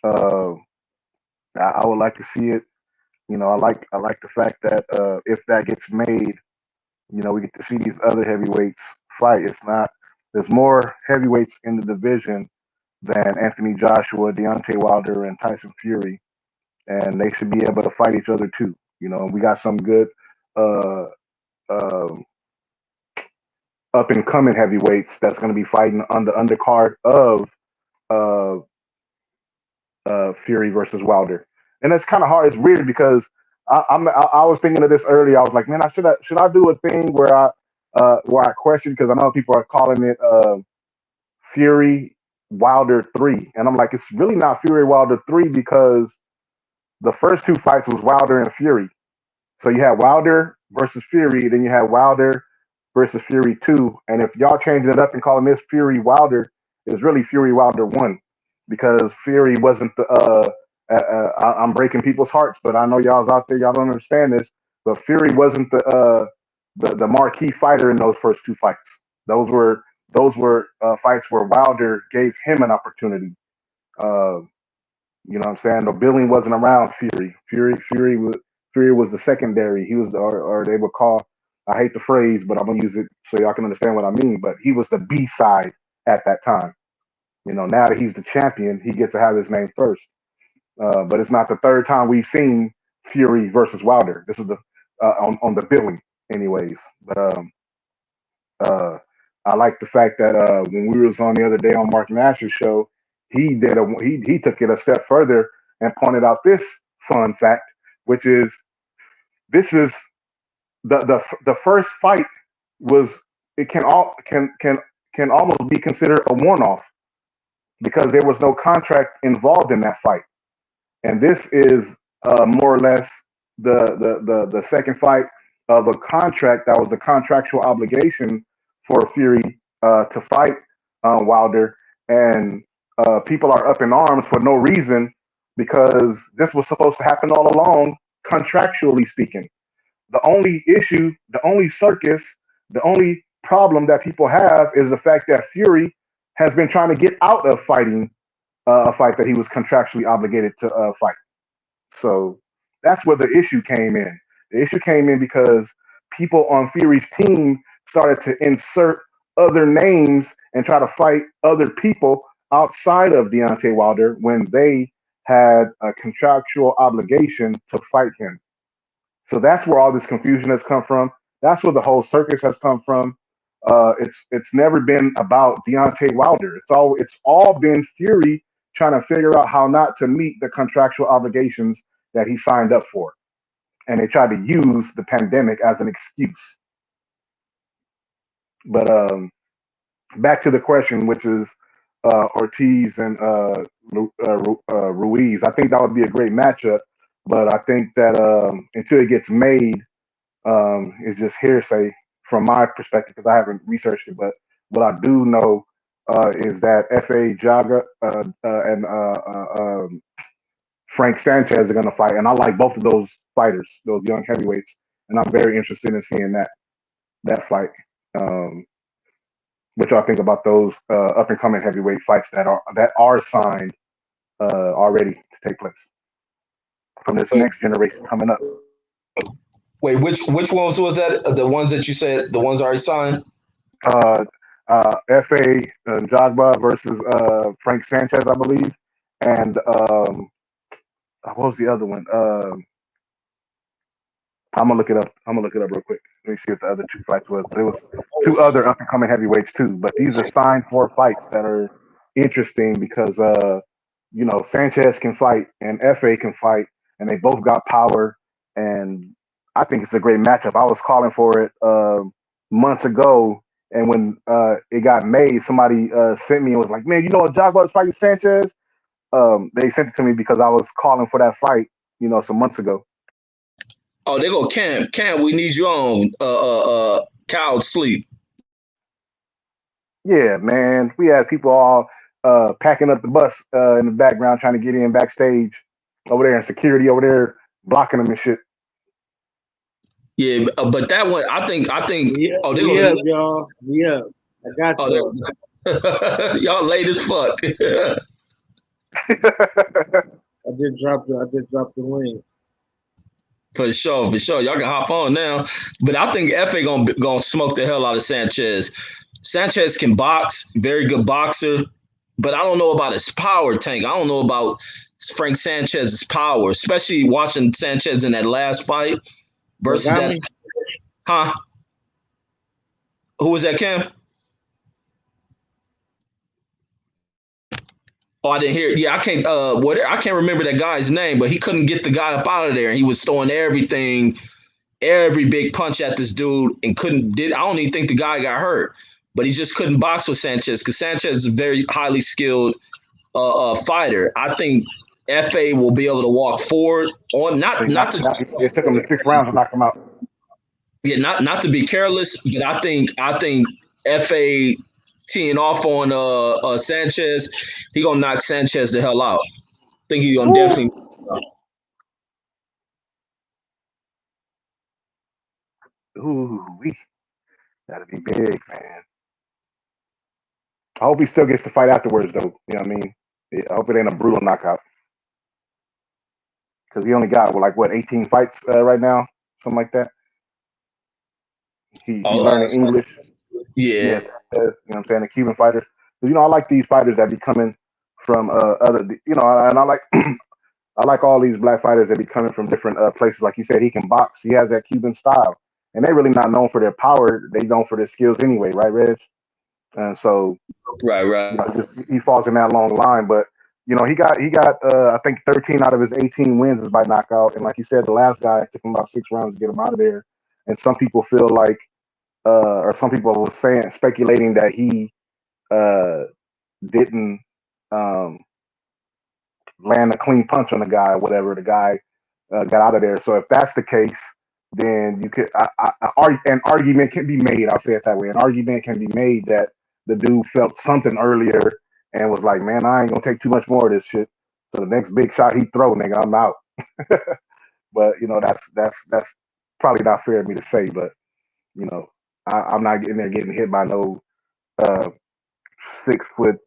Uh, I would like to see it. You know, I like the fact that if that gets made, you know, we get to see these other heavyweights fight. It's not There's more heavyweights in the division than Anthony Joshua, Deontay Wilder, and Tyson Fury, and they should be able to fight each other too. You know, we got some good uh, uh, up and coming heavyweights that's going to be fighting on the undercard of uh, Fury versus Wilder, and it's kind of hard. It's weird because I was thinking of this earlier. I was like, man, should I do a thing where I question, because I know people are calling it Fury Wilder 3, and I'm like, it's really not Fury Wilder 3, because the first two fights was Wilder and Fury. So you had Wilder versus Fury, then you had Wilder versus Fury 2. And if y'all changing it up and calling this Fury Wilder, it's really Fury Wilder 1, because Fury wasn't the. I'm breaking people's hearts, but I know y'all's out there, y'all don't understand this. But Fury wasn't the marquee fighter in those first two fights. Those were fights where Wilder gave him an opportunity. Uh, you know what I'm saying? The billing wasn't around Fury. Fury was the secondary. He was or they would call. I hate the phrase, but I'm gonna use it so y'all can understand what I mean. But he was the B side at that time. You know, now that he's the champion, he gets to have his name first. But it's not the third time we've seen Fury versus Wilder. This is the on the billing, anyways. But uh, I like the fact that when we was on the other day on Mark Nash's show, he took it a step further and pointed out this fun fact, which is this is the first fight was it can almost be considered a one off, because there was no contract involved in that fight, and this is more or less the second fight of a contract that was the contractual obligation for Fury to fight Wilder, and people are up in arms for no reason, because this was supposed to happen all along, contractually speaking. The only issue, the only circus, the only problem that people have is the fact that Fury has been trying to get out of fighting a fight that he was contractually obligated to fight. So that's where the issue came in. The issue came in because people on Fury's team started to insert other names and try to fight other people outside of Deontay Wilder when they had a contractual obligation to fight him. So that's where all this confusion has come from. That's where the whole circus has come from. It's never been about Deontay Wilder. It's all been Fury trying to figure out how not to meet the contractual obligations that he signed up for, and they tried to use the pandemic as an excuse. But back to the question, which is Ortiz and Ruiz. I think that would be a great matchup, but I think that until it gets made, it's just hearsay from my perspective, because I haven't researched it. But what I do know is that Fa Jaga and Frank Sanchez are going to fight, and I like both of those fighters, those young heavyweights, and I'm very interested in seeing that fight. Um, what y'all think about those up and coming heavyweight fights that are signed already to take place from this next generation coming up? Wait, which ones was that? The ones that you said, the ones already signed? Fa Jagba versus Frank Sanchez, I believe, and what was the other one? I'm gonna look it up. I'm gonna look it up real quick. Let me see what the other two fights was. There was two other up and coming heavyweights too, but these are signed for fights that are interesting because Sanchez can fight and Fa can fight, and they both got power, and I think it's a great matchup. I was calling for it months ago, and when it got made, somebody sent me and was like, "Man, you know what Jagba is fighting Sanchez?" They sent it to me because I was calling for that fight, some months ago. Oh, they go Cam. Cam, we need you on. Cow sleep. Yeah, man. We had people all packing up the bus in the background trying to get in backstage over there and security over there blocking them and shit. Yeah, but that one, I think. Oh, they We up, gonna. y'all. We up. I got Oh, y'all late as fuck. I just dropped the link. For sure. Y'all can hop on now. But I think FA gonna smoke the hell out of Sanchez. Sanchez can box, very good boxer, but I don't know about his power tank. I don't know about Frank Sanchez's power, especially watching Sanchez in that last fight versus that. Huh? Who was that, Cam? Oh, I didn't hear it. Yeah, I can't. I can't remember that guy's name, but he couldn't get the guy up out of there, and he was throwing every big punch at this dude, and I don't even think the guy got hurt, but he just couldn't box with Sanchez because Sanchez is a very highly skilled fighter. I think FA will be able to walk forward on It took him to 6 rounds to knock him out. Yeah, not to be careless, but I think FA teeing off on Sanchez, he gonna knock Sanchez the hell out. I think he gonna definitely. Ooh, that'd be big, man. I hope he still gets to fight afterwards, though. You know what I mean? I hope it ain't a brutal knockout. Because he only got, 18 fights right now? Something like that. He learning English. Yeah. You know what I'm saying? The Cuban fighters. I like these fighters that be coming from other, and I like I like all these black fighters that be coming from different places. Like you said, he can box. He has that Cuban style. And they're really not known for their power. They known for their skills anyway, right, Reg? And so, right. He falls in that long line. But he got I think 13 out of his 18 wins is by knockout. And like you said, the last guy took him about 6 rounds to get him out of there. And some people feel like, or some people were speculating that he didn't land a clean punch on the guy or whatever. The guy got out of there. So if that's the case, then you could an argument can be made. I'll say it that way. An argument can be made that the dude felt something earlier and was like, "Man, I ain't gonna take too much more of this shit." So the next big shot he throw, nigga, I'm out. But that's probably not fair of me to say. But I'm not getting there getting hit by no 6'4",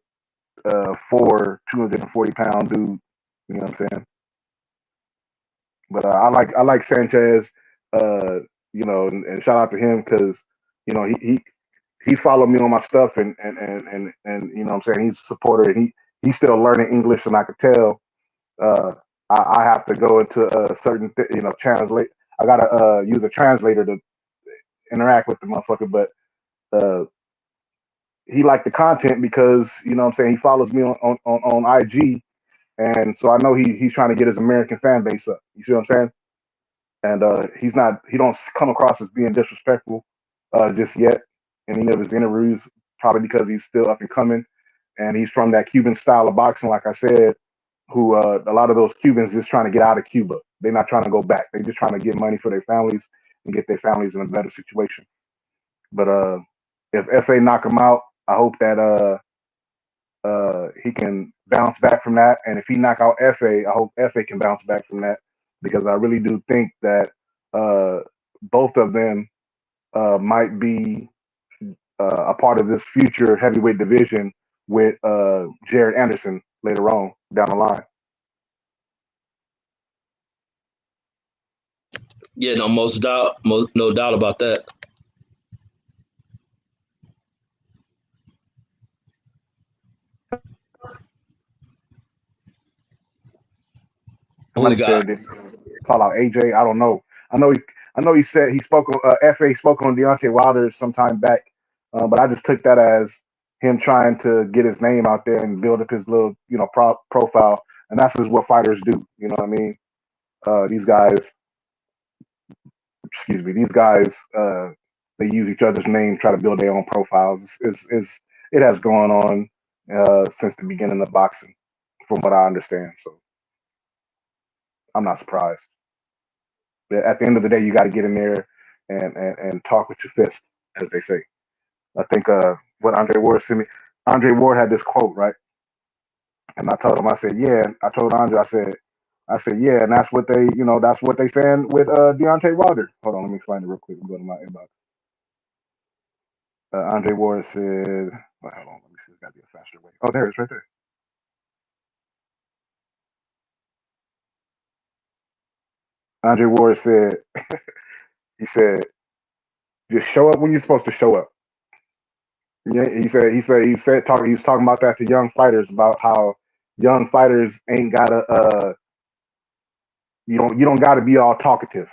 240-pound dude. You know what I'm saying? But I like Sanchez, and shout out to him because he followed me on my stuff and you know what I'm saying, he's a supporter and he's still learning English, and I could tell I have to go into a certain translate. I gotta use a translator to interact with the motherfucker, but he liked the content because you know what I'm saying, he follows me on IG, and so I know he's trying to get his American fan base up. You see what I'm saying? And he don't come across as being disrespectful just yet in any of his interviews, probably because he's still up and coming, and he's from that Cuban style of boxing, like I said. Who a lot of those Cubans just trying to get out of Cuba. They're not trying to go back. They're just trying to get money for their families and get their families in a better situation. But if FA knock him out, I hope that he can bounce back from that. And if he knock out FA, I hope FA can bounce back from that, because I really do think that both of them might be a part of this future heavyweight division with Jared Anderson later on down the line. Yeah, no doubt about that. Who we Somebody got? said that call out AJ. I don't know. I know he said he spoke on FA spoke on Deontay Wilder some time back, but I just took that as him trying to get his name out there and build up his little profile, and that's just what fighters do. You know what I mean? These guys, excuse me, these guys they use each other's name, try to build their own profiles. It has gone on since the beginning of boxing, from what I understand. So I'm not surprised. But at the end of the day, you got to get in there and talk with your fist, as they say. I think what Andre Ward sent me. Andre Ward had this quote, right? And I told him, I said, yeah. I told Andre, I said, yeah, and that's what they saying with Deontay Wilder. Hold on, let me find it real quick and go to my inbox. Andre Ward said, well, hold on, let me see. It's got to be a faster way. Oh, there it is, right there. Andre Ward said, he said, just show up when you're supposed to show up. Yeah, he was talking about that to young fighters about how young fighters ain't gotta you don't gotta be all talkative.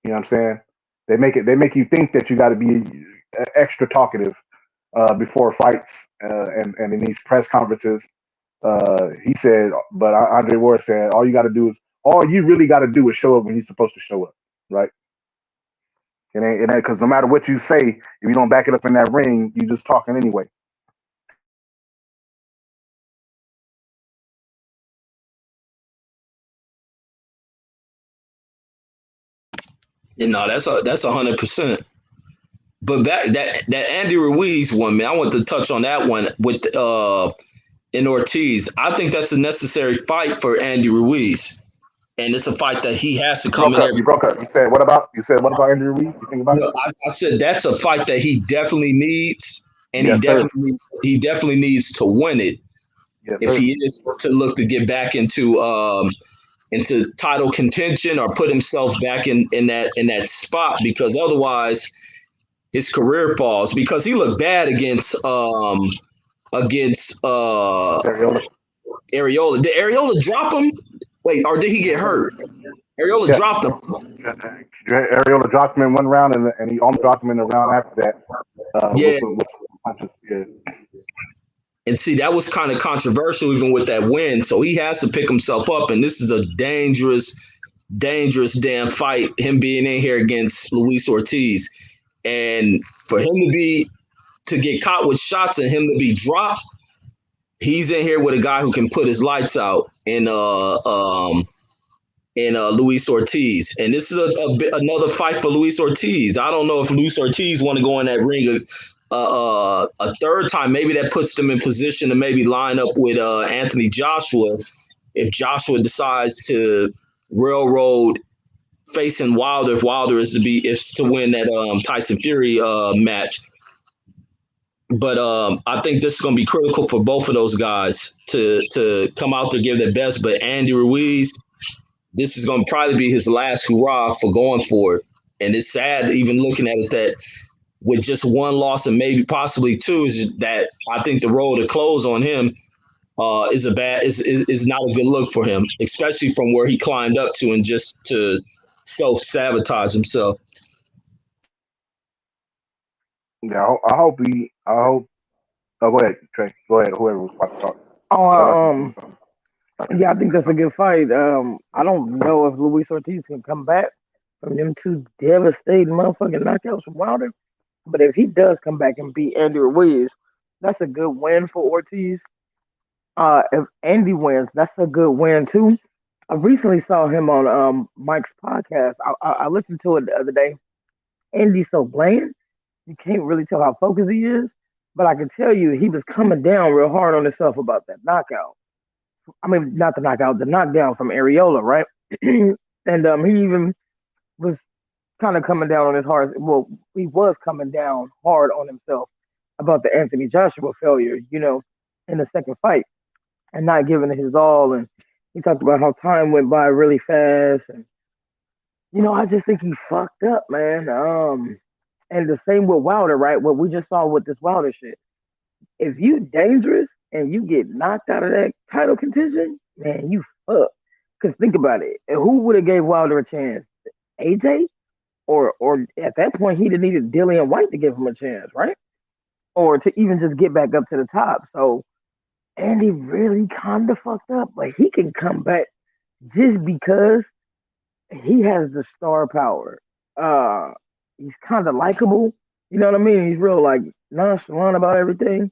You know what I'm saying? They make you think that you got to be extra talkative before fights and in these press conferences. He said, but Andre Ward said, all you really got to do is show up when you're supposed to show up, right? It ain't because no matter what you say, if you don't back it up in that ring, you just talking anyway. No, that's 100%. But back that Andy Ruiz one, man, I want to touch on that one with in Ortiz. I think that's a necessary fight for Andy Ruiz, and it's a fight that he has to You come broke in there. up. You broke up. You said what about? You said what about Andrew Reed? You think about it? No, I said that's a fight that he definitely needs, and Yes, sir. he definitely needs to win it Yes, if sir. he is to look to get back into title contention or put himself back in that spot, because otherwise his career falls, because he looked bad against Ariola. Areola. Did Areola drop him? Wait, or did he get hurt? Areola Yeah. dropped him. Ariola dropped him in one round, and he only dropped him in the round after that. Yeah. With punches. Yeah. And see, that was kind of controversial even with that win. So he has to pick himself up. And this is a dangerous, dangerous damn fight, him being in here against Luis Ortiz. And for him to get caught with shots and him to be dropped, he's in here with a guy who can put his lights out in Luis Ortiz. And this is another fight for Luis Ortiz. I don't know if Luis Ortiz want to go in that ring a third time. Maybe that puts them in position to maybe line up with Anthony Joshua if Joshua decides to railroad facing Wilder, if Wilder is to win that Tyson Fury match. But I think this is going to be critical for both of those guys to come out there, give their best. But Andy Ruiz, this is going to probably be his last hurrah for going for it. And it's sad even looking at it that with just one loss and maybe possibly two, is that I think the road to close on him is not a good look for him, especially from where he climbed up to and just to self-sabotage himself. Yeah. I hope he. I hope. Oh, go ahead, Trey. Go ahead. Whoever was about to talk. Oh, yeah, I think that's a good fight. I don't know if Luis Ortiz can come back from them two devastating motherfucking knockouts from Wilder, but if he does come back and beat Andy Ruiz, that's a good win for Ortiz. If Andy wins, that's a good win too. I recently saw him on Mike's podcast. I listened to it the other day. Andy's so bland, you can't really tell how focused he is. But I can tell you, he was coming down real hard on himself about that knockout. I mean, not the knockout, the knockdown from Areola, right? And he even was kind of coming down on his hard. Well, he was coming down hard on himself about the Anthony Joshua failure, in the second fight and not giving it his all. And he talked about how time went by really fast, and I just think he fucked up, man. And the same with Wilder, right? What we just saw with this Wilder shit. If you dangerous and you get knocked out of that title contention, man, you fuck. Cause think about it. Who would have gave Wilder a chance? AJ? Or at that point he'd have needed Dillian White to give him a chance, right? Or to even just get back up to the top. So Andy really kind of fucked up, but he can come back just because he has the star power. Uh, he's kind of likable. You know what I mean? He's real like nonchalant about everything.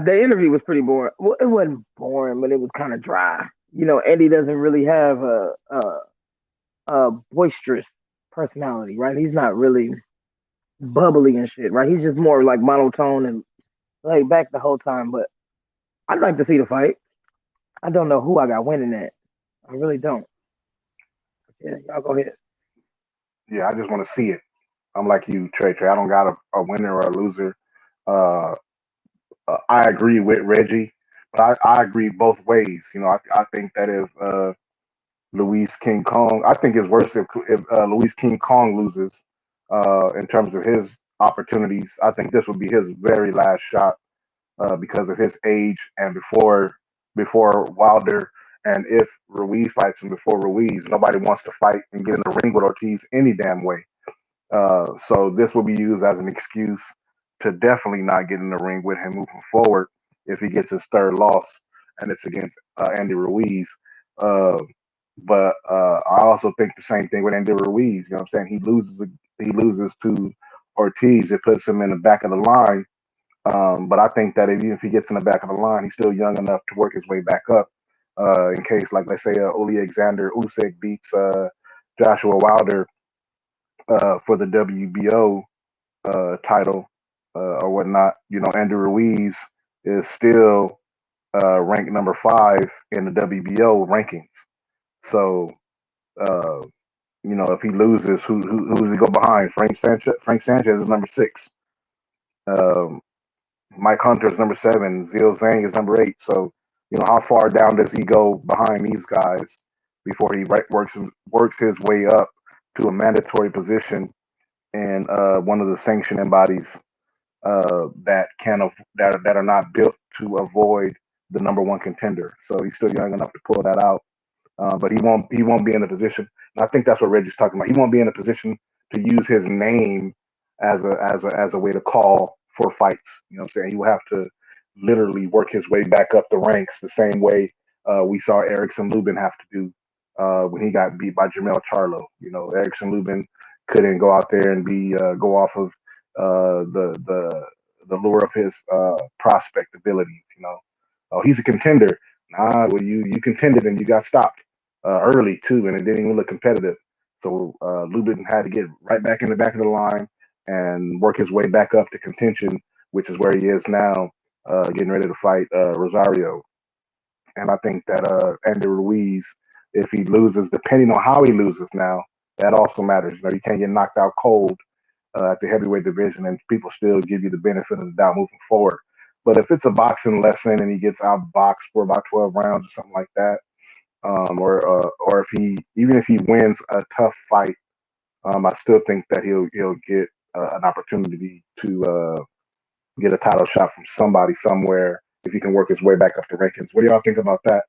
The interview was pretty boring. Well, it wasn't boring, but it was kind of dry. Andy doesn't really have a boisterous personality, right? He's not really bubbly and shit, right? He's just more like monotone and laid back the whole time. But I'd like to see the fight. I don't know who I got winning that. I really don't. Yeah, y'all go ahead. Yeah, I just want to see it. I'm like you, Trey. I don't got a winner or a loser. Uh, I agree with Reggie, but I agree both ways. I think that if Luis King Kong, I think it's worse if Luis King Kong loses in terms of his opportunities. I think this will be his very last shot because of his age and before Wilder. And if Ruiz fights him before Ruiz, nobody wants to fight and get in the ring with Ortiz any damn way. So this will be used as an excuse to definitely not get in the ring with him moving forward if he gets his third loss and it's against Andy Ruiz. Uh, but I also think the same thing with Andy Ruiz. You know what I'm saying? He loses to Ortiz. It puts him in the back of the line. But I think that even if he gets in the back of the line, he's still young enough to work his way back up. In case, like let's say, Alexander Usyk beats Joshua Wilder for the WBO title or whatnot. Andrew Ruiz is still ranked number 5 in the WBO rankings. So, uh, if he loses, who does he go behind? Frank Sanchez. Frank Sanchez is number 6. Um, Mike Hunter is number 7. Zhao Zhang is number 8. So, how far down does he go behind these guys before he works his way up to a mandatory position in one of the sanctioning bodies that are not built to avoid the number 1 contender? So he's still young enough to pull that out. But he won't be in a position. And I think that's what Reggie's talking about. He won't be in a position to use his name as a way to call for fights. You know what I'm saying? He will have to literally work his way back up the ranks the same way we saw Erickson Lubin have to do when he got beat by Jamel Charlo. Erickson Lubin couldn't go out there and go off of the lure of his prospect abilities. Oh, he's a contender. Nah, well, you contended and you got stopped early too, and it didn't even look competitive. So Lubin had to get right back in the back of the line and work his way back up to contention, which is where he is now, getting ready to fight Rosario. And I think that Andy Ruiz, if he loses, depending on how he loses now, that also matters. You can't get knocked out cold at the heavyweight division, and people still give you the benefit of the doubt moving forward. But if it's a boxing lesson and he gets outboxed for about 12 rounds or something like that, or if he wins a tough fight, I still think that he'll get an opportunity to get a title shot from somebody somewhere if he can work his way back up the rankings. What do y'all think about that?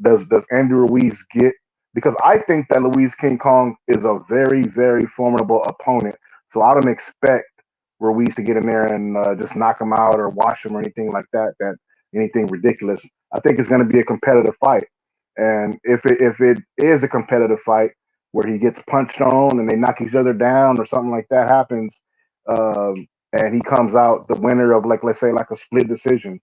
Does Andrew Ruiz get? Because I think that Luis King Kong is a very, very formidable opponent. So I don't expect Ruiz to get in there and just knock him out or wash him or anything like that. Anything ridiculous. I think it's going to be a competitive fight. And if it is a competitive fight where he gets punched on and they knock each other down or something like that happens, and he comes out the winner of, like, let's say, like a split decision,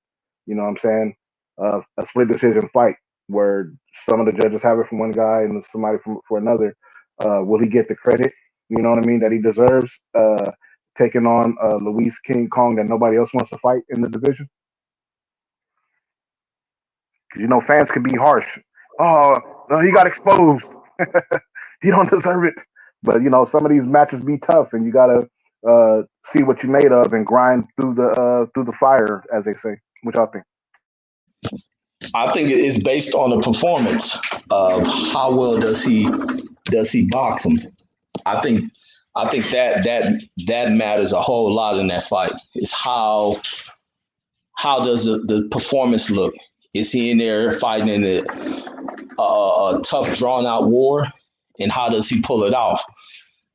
you know what I'm saying? A split decision fight where some of the judges have it from one guy and somebody for another. Will he get the credit, you know what I mean, that he deserves, taking on Luis King Kong that nobody else wants to fight in the division? Because, fans can be harsh. Oh, no, he got exposed. He don't deserve it. But, some of these matches be tough, and you got to see what you're made of and grind through the fire, as they say. What y'all think? I think it is based on the performance of how well does he does he box him? I think that matters a whole lot in that fight. Is how does the performance look? Is he in there fighting in a tough, drawn out war, and how does he pull it off?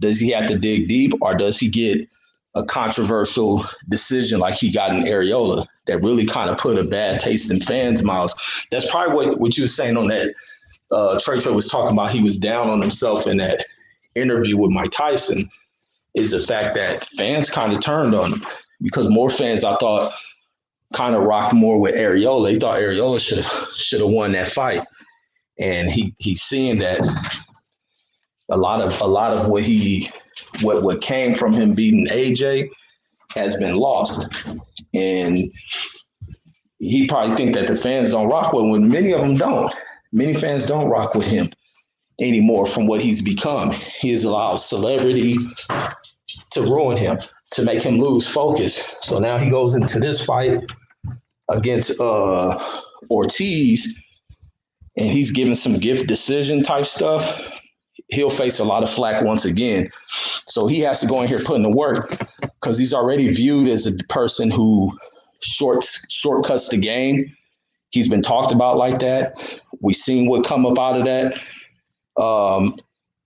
Does he have to dig deep, or does he get a controversial decision like he got in Areola that really kind of put a bad taste in fans' mouths? That's probably what you were saying on that. Trey was talking about he was down on himself in that interview with Mike Tyson, is the fact that fans kind of turned on him because more fans, I thought, kind of rocked more with Areola. He thought Areola should have won that fight, and he's seeing that a lot of what came from him beating AJ has been lost, and he probably think that the fans don't rock with him when many of them don't. Many fans don't rock with him anymore from what he's become. He has allowed celebrity to ruin him, to make him lose focus. So now he goes into this fight against Ortiz, and he's giving some gift decision type stuff. He'll face a lot of flack once again. So he has to go in here putting the work because he's already viewed as a person who shortcuts the game. He's been talked about like that. We've seen what come up out of that.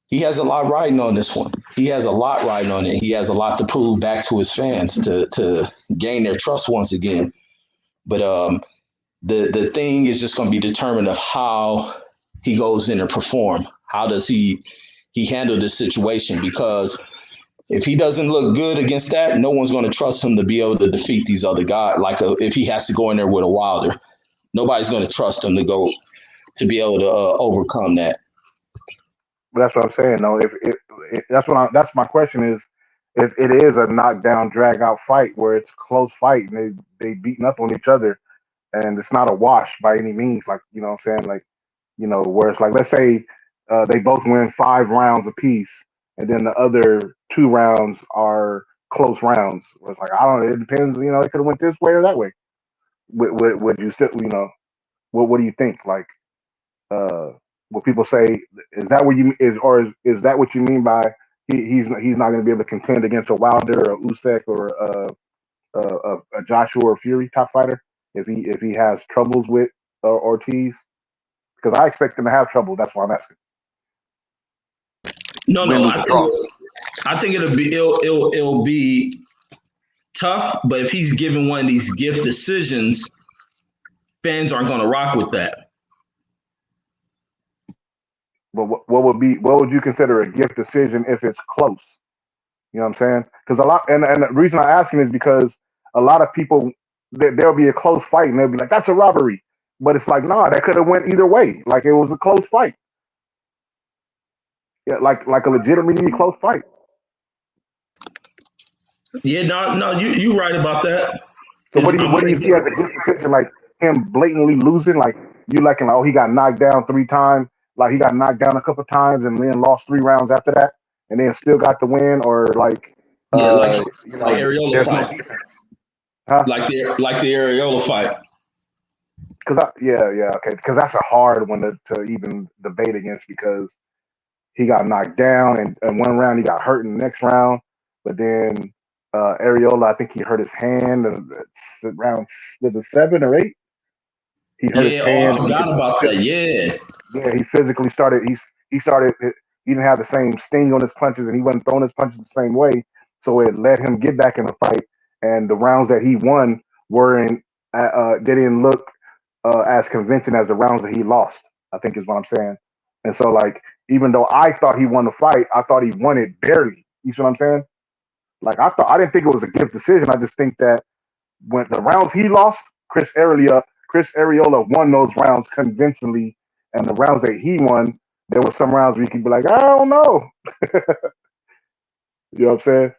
He has a lot riding on this one. He has a lot riding on it. He has a lot to prove back to his fans to gain their trust once again. But the thing is just going to be determined of how he goes in and perform. How does he handle this situation? Because if he doesn't look good against that, no one's going to trust him to be able to defeat these other guys. Like if he has to go in there with a Wilder, nobody's going to trust him to be able to overcome that. But that's what I'm saying. though. That's my question is, if it is a knockdown, drag out fight where it's a close fight and they beating up on each other, and it's not a wash by any means, like you know what I'm saying, like where it's like let's say they both win 5 rounds apiece, and then the other 2 rounds are close rounds. Where it's like I don't know, it depends. It could have went this way or that way. Would you still what do you think? Like what people say, is that what you is that what you mean by he's not going to be able to contend against a Wilder or a Usyk or a Joshua or Fury top fighter if he has troubles with Ortiz? Because I expect him to have trouble. That's why I'm asking. No, I think it'll be tough. But if he's given one of these gift decisions, fans aren't going to rock with that. But what would you consider a gift decision if it's close? You know what I'm saying? Because and the reason I'm asking is because a lot of people there'll be a close fight and they'll be like, that's a robbery. But it's like, nah, that could have went either way. Like it was a close fight. Yeah, like a legitimately close fight. Yeah, no, you right about that. So what do you see as a gift decision? Like him blatantly losing, like you like oh, he got knocked down 3 times, like he got knocked down a couple times and then lost 3 rounds after that, and then still got the win, or like like Areola fight, huh? Like the Areola fight. Okay, because that's a hard one to even debate against because he got knocked down and 1 round he got hurt in the next round, but then Areola, I think he hurt his hand around was it 7 or 8. He hurt his hand. I forgot about that. Yeah, he physically started. He started. He didn't have the same sting on his punches, and he wasn't throwing his punches the same way. So it let him get back in the fight. And the rounds that he won weren't. They didn't look as convincing as the rounds that he lost. I think is what I'm saying. And so, like, even though I thought he won the fight, I thought he won it barely. You see what I'm saying? Like, I didn't think it was a gift decision. I just think that when the rounds he lost, Chris Areola won those rounds convincingly, and the rounds that he won, there were some rounds where you could be like, I don't know. You know what I'm saying?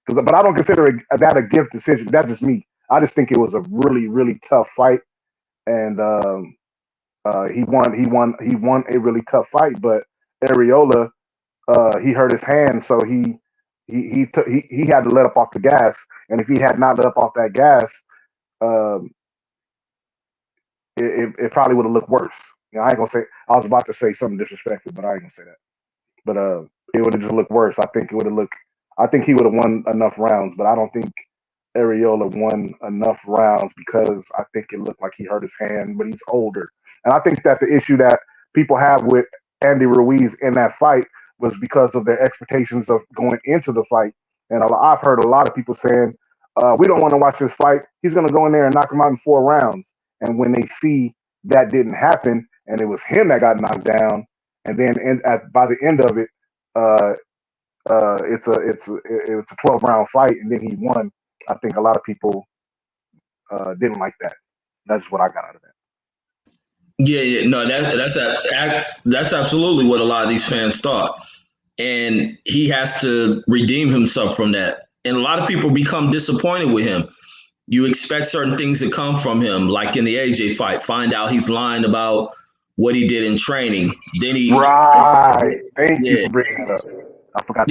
But I don't consider that a gift decision. That's just me. I just think it was a really, really tough fight, and he won a really tough fight. But Areola, he hurt his hand, so he had to let up off the gas, and if he had not let up off that gas, it probably would have looked worse. I ain't gonna say. I was about to say something disrespectful, but I ain't gonna say that. but it would have just looked worse. I think he would have won enough rounds, but I don't think Areola won enough rounds because I think it looked like he hurt his hand, but he's older. And I think that the issue that people have with Andy Ruiz in that fight was because of their expectations of going into the fight. And I've heard a lot of people saying, we don't want to watch this fight. He's going to go in there and knock him out in 4 rounds. And when they see that didn't happen and it was him that got knocked down, and then by the end of it, it's a 12-round fight, and then he won. I think a lot of people didn't like that. That's what I got out of that. Yeah, no, that's absolutely what a lot of these fans thought, and he has to redeem himself from that. And a lot of people become disappointed with him. You expect certain things to come from him, like in the AJ fight. Find out he's lying about what he did in training. Then he Thank you for bringing it up. I forgot.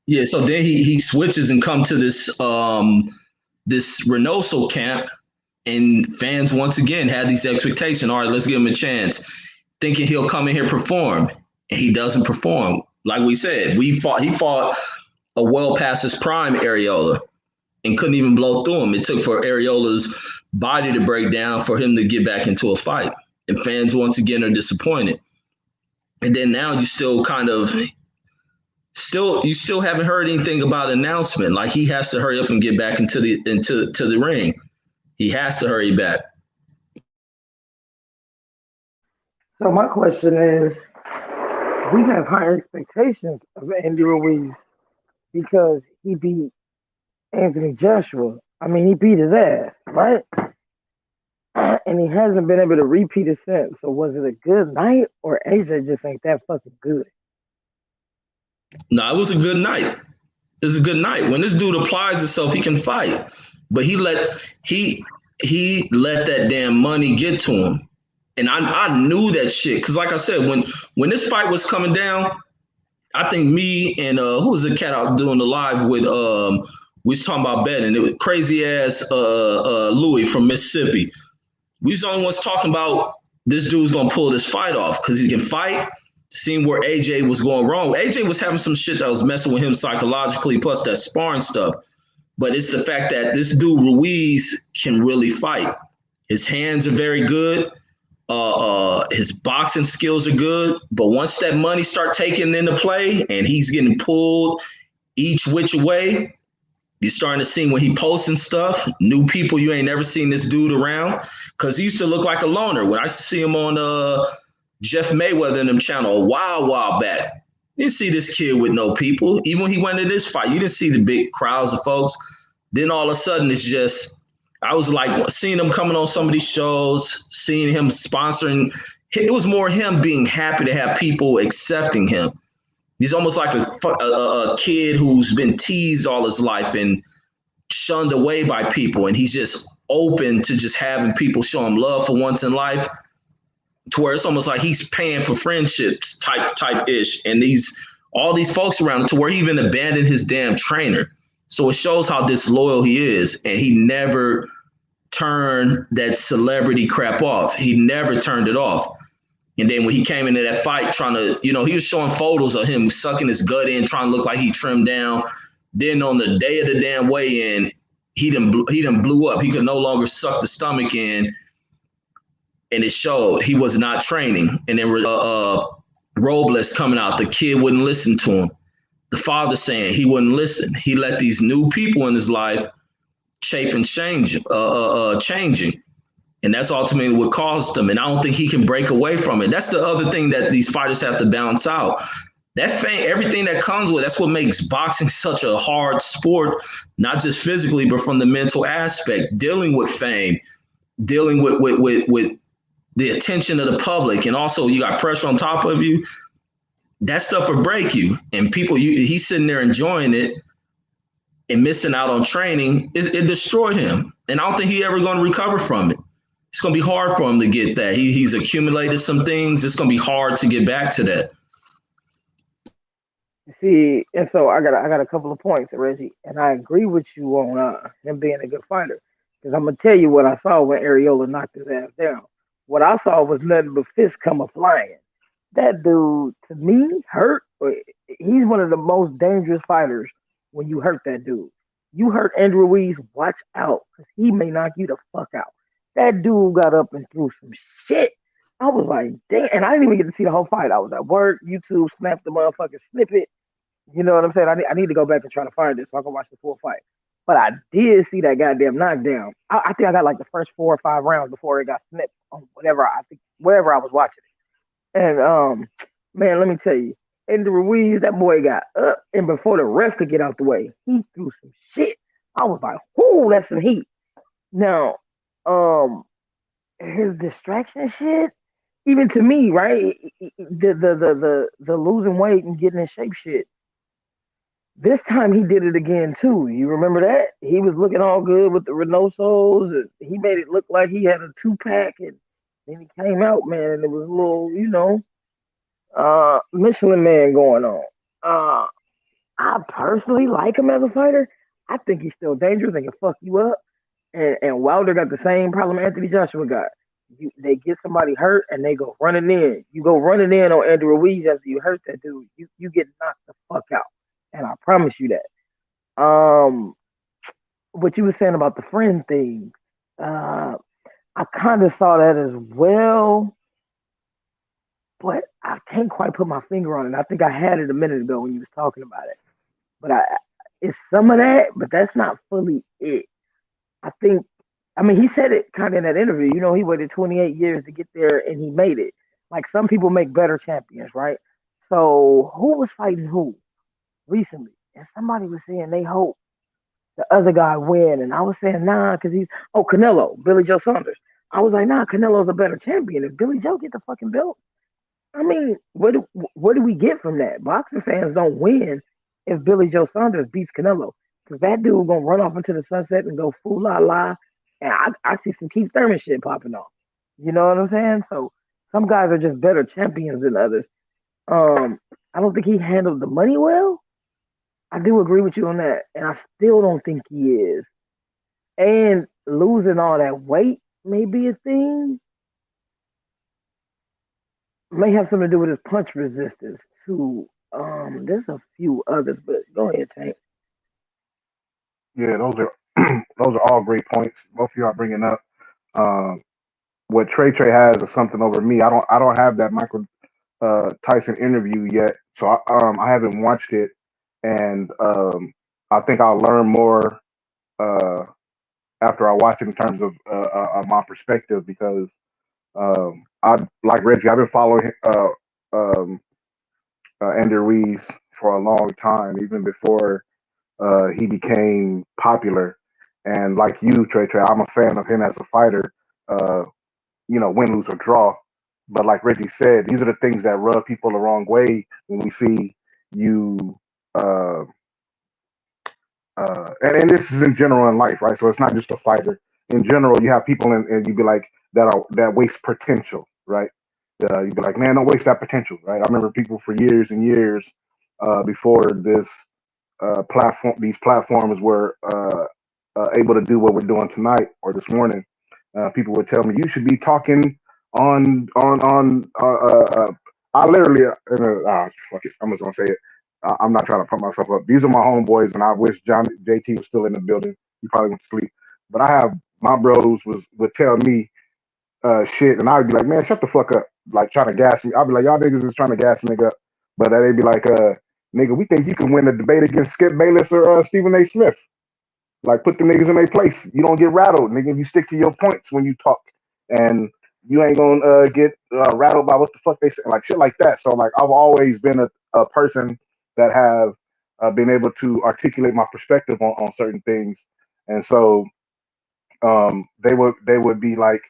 Yeah. So then he switches and come to this this Reynoso camp, and fans once again had these expectations. All right, let's give him a chance, thinking he'll come in here perform, and he doesn't perform. Like we said, he fought a well past his prime Areola and couldn't even blow through him. It took for Areola's body to break down for him to get back into a fight. And fans once again are disappointed. And then now you still haven't heard anything about an announcement. Like, he has to hurry up and get back into the ring. He has to hurry back. So my question is, we have high expectations of Andy Ruiz because he beat Anthony Joshua. I mean, he beat his ass, right? And he hasn't been able to repeat it since. So was it a good night, or AJ just ain't that fucking good? No, it was a good night. It was a good night. When this dude applies himself, he can fight. But he let that damn money get to him. And I knew that shit. Because like I said, when this fight was coming down, I think me and who was the cat I was doing the live with, we was talking about betting. It was crazy ass Louis from Mississippi. We was the only ones talking about this dude's gonna pull this fight off because he can fight. Seeing where AJ was going wrong. AJ was having some shit that was messing with him psychologically, plus that sparring stuff. But it's the fact that this dude Ruiz can really fight. His hands are very good. His boxing skills are good. But once that money start taking into play and he's getting pulled each which way, you're starting to see when he posting stuff, new people you ain't never seen this dude around. Because he used to look like a loner. When I see him on Jeff Mayweather in them channel a while back, you didn't see this kid with no people. Even when he went to this fight, you didn't see the big crowds of folks. Then all of a sudden, it's just, I was like seeing him coming on some of these shows, seeing him sponsoring. It was more him being happy to have people accepting him. He's almost like a kid who's been teased all his life and shunned away by people. And he's just open to just having people show him love for once in life, to where it's almost like he's paying for friendships type ish. And all these folks around him, to where he even abandoned his damn trainer. So it shows how disloyal he is. And he never turned that celebrity crap off. He never turned it off. And then when he came into that fight trying to, he was showing photos of him sucking his gut in, trying to look like he trimmed down. Then on the day of the damn weigh-in, he done blew up. He could no longer suck the stomach in. And it showed he was not training. And then Robles coming out, the kid wouldn't listen to him. The father saying he wouldn't listen. He let these new people in his life shape and changing. And that's ultimately what caused him. And I don't think he can break away from it. That's the other thing that these fighters have to balance out. That fame, everything that comes with, that's what makes boxing such a hard sport, not just physically, but from the mental aspect, dealing with fame, dealing with the attention of the public. And also you got pressure on top of you. That stuff will break you. And people, he's sitting there enjoying it and missing out on training. It destroyed him. And I don't think he's ever going to recover from it. It's going to be hard for him to get that. He's accumulated some things. It's going to be hard to get back to that. See, and so I got a couple of points, Reggie, and I agree with you on him being a good fighter. Because I'm going to tell you what I saw when Areola knocked his ass down. What I saw was nothing but fists come a flying. That dude, to me, hurt. He's one of the most dangerous fighters when you hurt that dude. You hurt Andrew Ruiz, watch out, because he may knock you the fuck out. That dude got up and threw some shit. I was like, damn. And I didn't even get to see the whole fight. I was at work, YouTube snapped the motherfucking snippet. You know what I'm saying? I need to go back and try to find this so I can watch the full fight. But I did see that goddamn knockdown. I think I got like the first 4 or 5 rounds before it got snipped on wherever I was watching it. And man, let me tell you, Andy Ruiz, that boy got up, and before the ref could get out the way, he threw some shit. I was like, "Whoo, that's some heat." Now, um, his distraction shit, even to me, right? The losing weight and getting in shape shit. This time he did it again too. You remember that? He was looking all good with the Reynosos, and he made it look like he had a 2 pack, and then he came out, man, and it was a little, Michelin man going on. Uh, I personally like him as a fighter. I think he's still dangerous and can fuck you up. And Wilder got the same problem Anthony Joshua got. They get somebody hurt and they go running in. You go running in on Andrew Ruiz after you hurt that dude, you get knocked the fuck out. And I promise you that. What you were saying about the friend thing, I kind of saw that as well, but I can't quite put my finger on it. I think I had it a minute ago when you was talking about it, but it's some of that, but that's not fully it. I think, I mean, he said it kind of in that interview. He waited 28 years to get there, and he made it. Like some people make better champions, right? So who was fighting who recently? And somebody was saying they hope the other guy win, and I was saying nah, because Canelo, Billy Joe Saunders. I was like, nah, Canelo's a better champion. If Billy Joe get the fucking belt, I mean, what do we get from that? Boxing fans don't win if Billy Joe Saunders beats Canelo, because that dude gonna run off into the sunset and go fool la la, and I see some Keith Thurman shit popping off. You know what I'm saying? So some guys are just better champions than others. I don't think he handled the money well. I do agree with you on that, and I still don't think he is. And losing all that weight may be a thing. May have something to do with his punch resistance too. There's a few others, but go ahead, Tank. Yeah, those are those are all great points. Both of you are bringing up. Um, what Trey has is something over me. I don't have that Michael Tyson interview yet, so I haven't watched it, and I think I'll learn more uh, after I watch it in terms of my perspective because I like Reggie. I've been following um, Andy Ruiz for a long time, even before he became popular. And like you, Trey, I'm a fan of him as a fighter. Uh, win, lose, or draw. But like Reggie said, these are the things that rub people the wrong way when we see you. Uh, and this is in general in life, right? So it's not just a fighter. In general, you have people, and you be like that waste potential, right? You'd be like, man, don't waste that potential, right? I remember people for years and years before this these platforms were able to do what we're doing tonight or this morning. People would tell me you should be talking on. I literally, fuck it, I'm just gonna say it. I'm not trying to put myself up. These are my homeboys, and I wish JT was still in the building. He probably went to sleep. But I have my bros would tell me shit, and I would be like, man, shut the fuck up, like trying to gas me. I'd be like, y'all niggas is trying to gas nigga up, but they'd be like, nigga, we think you can win the debate against Skip Bayless or Stephen A. Smith. Like, put the niggas in their place. You don't get rattled, nigga. You stick to your points when you talk, and you ain't gonna get rattled by what the fuck they say, like shit like that. So, like, I've always been a person that have been able to articulate my perspective on certain things, and so they would be like,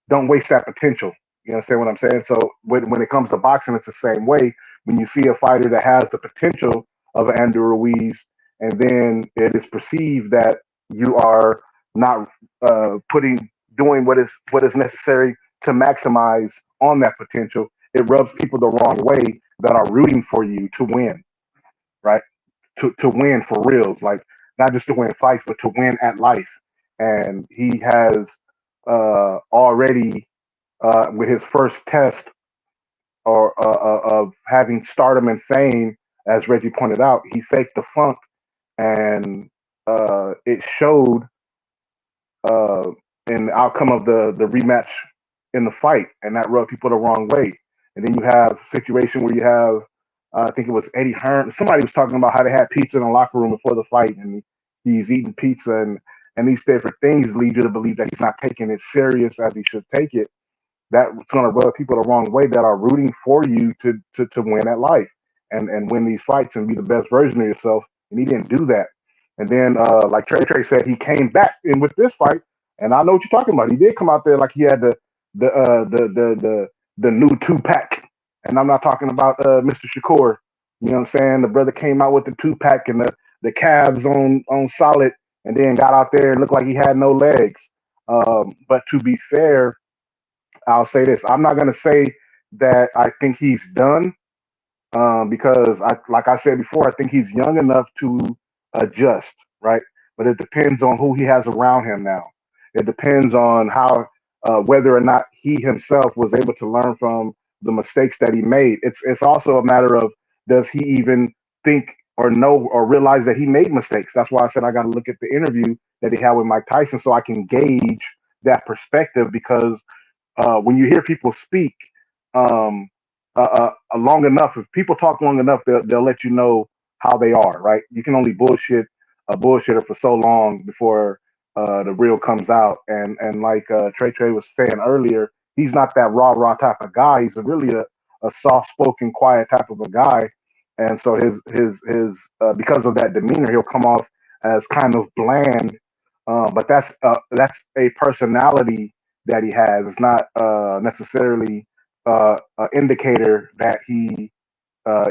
don't waste that potential. You understand what I'm saying? So when it comes to boxing, it's the same way. When you see a fighter that has the potential of Andrew Ruiz, and then it is perceived that you are not doing what is necessary to maximize on that potential, it rubs people the wrong way that are rooting for you to win, right? To win for real, like not just to win fights, but to win at life. And he has already with his first test or of having stardom and fame, as Reggie pointed out, he faked the funk, and it showed uh, in the outcome of the rematch in the fight, and that rubbed people the wrong way. And then you have a situation where you have, I think it was Eddie Hearn. Somebody was talking about how they had pizza in the locker room before the fight, and he's eating pizza, and these different things lead you to believe that he's not taking it serious as he should take it. That's going to rub people the wrong way that are rooting for you to win at life and win these fights and be the best version of yourself. And he didn't do that. And then, like Trey said, he came back in with this fight, and I know what you're talking about. He did come out there like he had the new 2-pack, and I'm not talking about Mr. Shakur. You know what I'm saying? The brother came out with the 2-pack and the calves on solid, and then got out there and looked like he had no legs. But to be fair, I'll say this: I'm not going to say that I think he's done, because like I said before, I think he's young enough to adjust, right? But it depends on who he has around him now. It depends on how, whether or not he himself was able to learn from the mistakes that he made. It's also a matter of, does he even think or know or realize that he made mistakes? That's why I said I got to look at the interview that he had with Mike Tyson so I can gauge that perspective, because when you hear people speak, um, long enough, if people talk long enough, they'll let you know how they are, right? You can only bullshit a bullshitter for so long before the real comes out. And like Trey was saying earlier, he's not that rah type of guy. He's really a soft spoken, quiet type of a guy. And so his because of that demeanor, he'll come off as kind of bland. But that's a personality that he has. It's not necessarily an indicator that he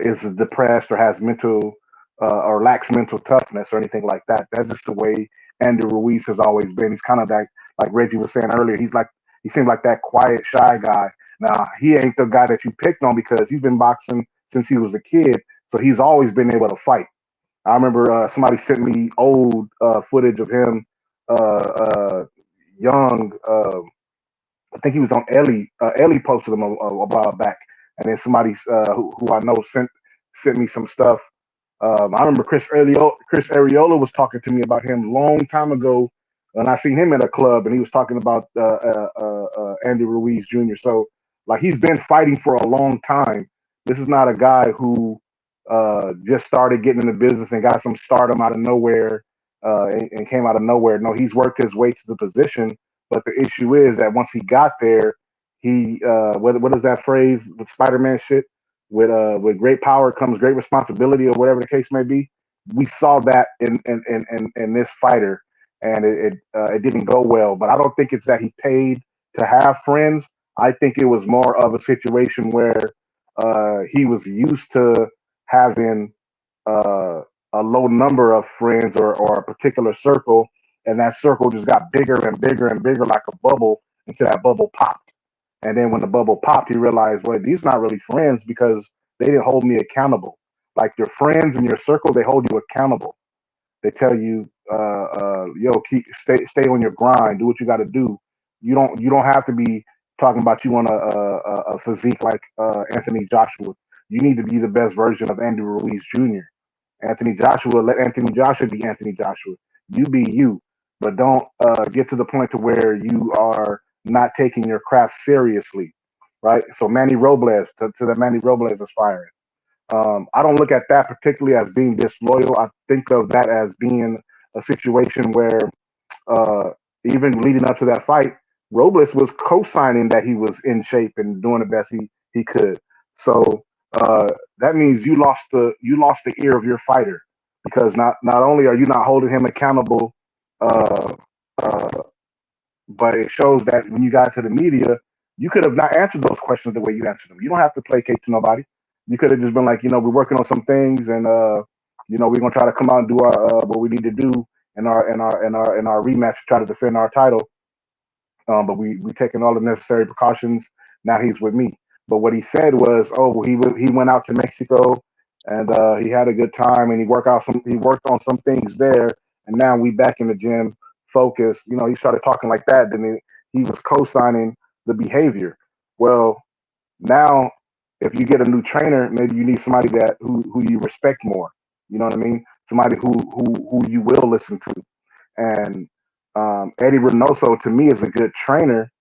is depressed or has mental or lacks mental toughness or anything like that. That's just the way Andy Ruiz has always been. He's kind of like Reggie was saying earlier. He seemed like that quiet, shy guy. Now he ain't the guy that you picked on because he's been boxing since he was a kid, so he's always been able to fight. I remember somebody sent me old footage of him uh, young. I think he was on Ellie. Ellie posted him a while back, and then somebody who I know sent me some stuff. I remember Chris Ariola was talking to me about him a long time ago, and I seen him in a club, and he was talking about Andy Ruiz Jr. So like he's been fighting for a long time. This is not a guy who just started getting in the business and got some stardom out of nowhere and came out of nowhere. No, he's worked his way to the position. But the issue is that once he got there, he what is that phrase with Spider-Man shit? With great power comes great responsibility, or whatever the case may be. We saw that in this fighter, and it didn't go well. But I don't think it's that he paid to have friends. I think it was more of a situation where he was used to having uh, a low number of friends or a particular circle, and that circle just got bigger and bigger and bigger like a bubble until that bubble popped. And then when the bubble popped, he realized, well, these not really friends because they didn't hold me accountable. Like your friends in your circle, they hold you accountable. They tell you, yo, stay on your grind, do what you got to do. You don't have to be talking about you on a physique like Anthony Joshua. You need to be the best version of Andy Ruiz Jr. Anthony Joshua, let Anthony Joshua be Anthony Joshua. You be you, but don't get to the point to where you are not taking your craft seriously, right? So Manny Robles, to the Manny Robles aspiring. I don't look at that particularly as being disloyal. I think of that as being a situation where uh, even leading up to that fight, Robles was co-signing that he was in shape and doing the best he could. So that means you lost the ear of your fighter because not only are you not holding him accountable, uh, uh, but it shows that when you got to the media, you could have not answered those questions the way you answered them. You don't have to placate to nobody. You could have just been like, we're working on some things, and we're gonna try to come out and do our what we need to do in our rematch to try to defend our title. But we taking all the necessary precautions. Now he's with me. But what he said was, oh, well, he went out to Mexico and he had a good time and he worked on some things there, and now we back in the gym, focused. He started talking like that. Then he was co-signing the behavior. Well, now if you get a new trainer, maybe you need somebody that who you respect more. You know what I mean? Somebody who you will listen to. And Eddie Reynoso to me is a good trainer.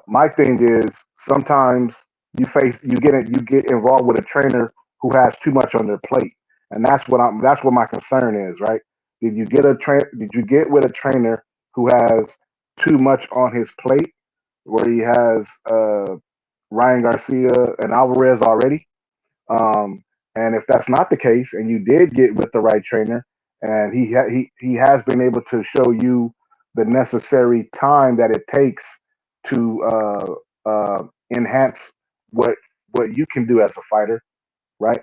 My thing is sometimes you get involved with a trainer who has too much on their plate, and that's what my concern is. Right? Did you get with a trainer who has too much on his plate, where he has Ryan Garcia and Alvarez already? Um, and if that's not the case, and you did get with the right trainer, and he has been able to show you the necessary time that it takes to enhance what you can do as a fighter, right?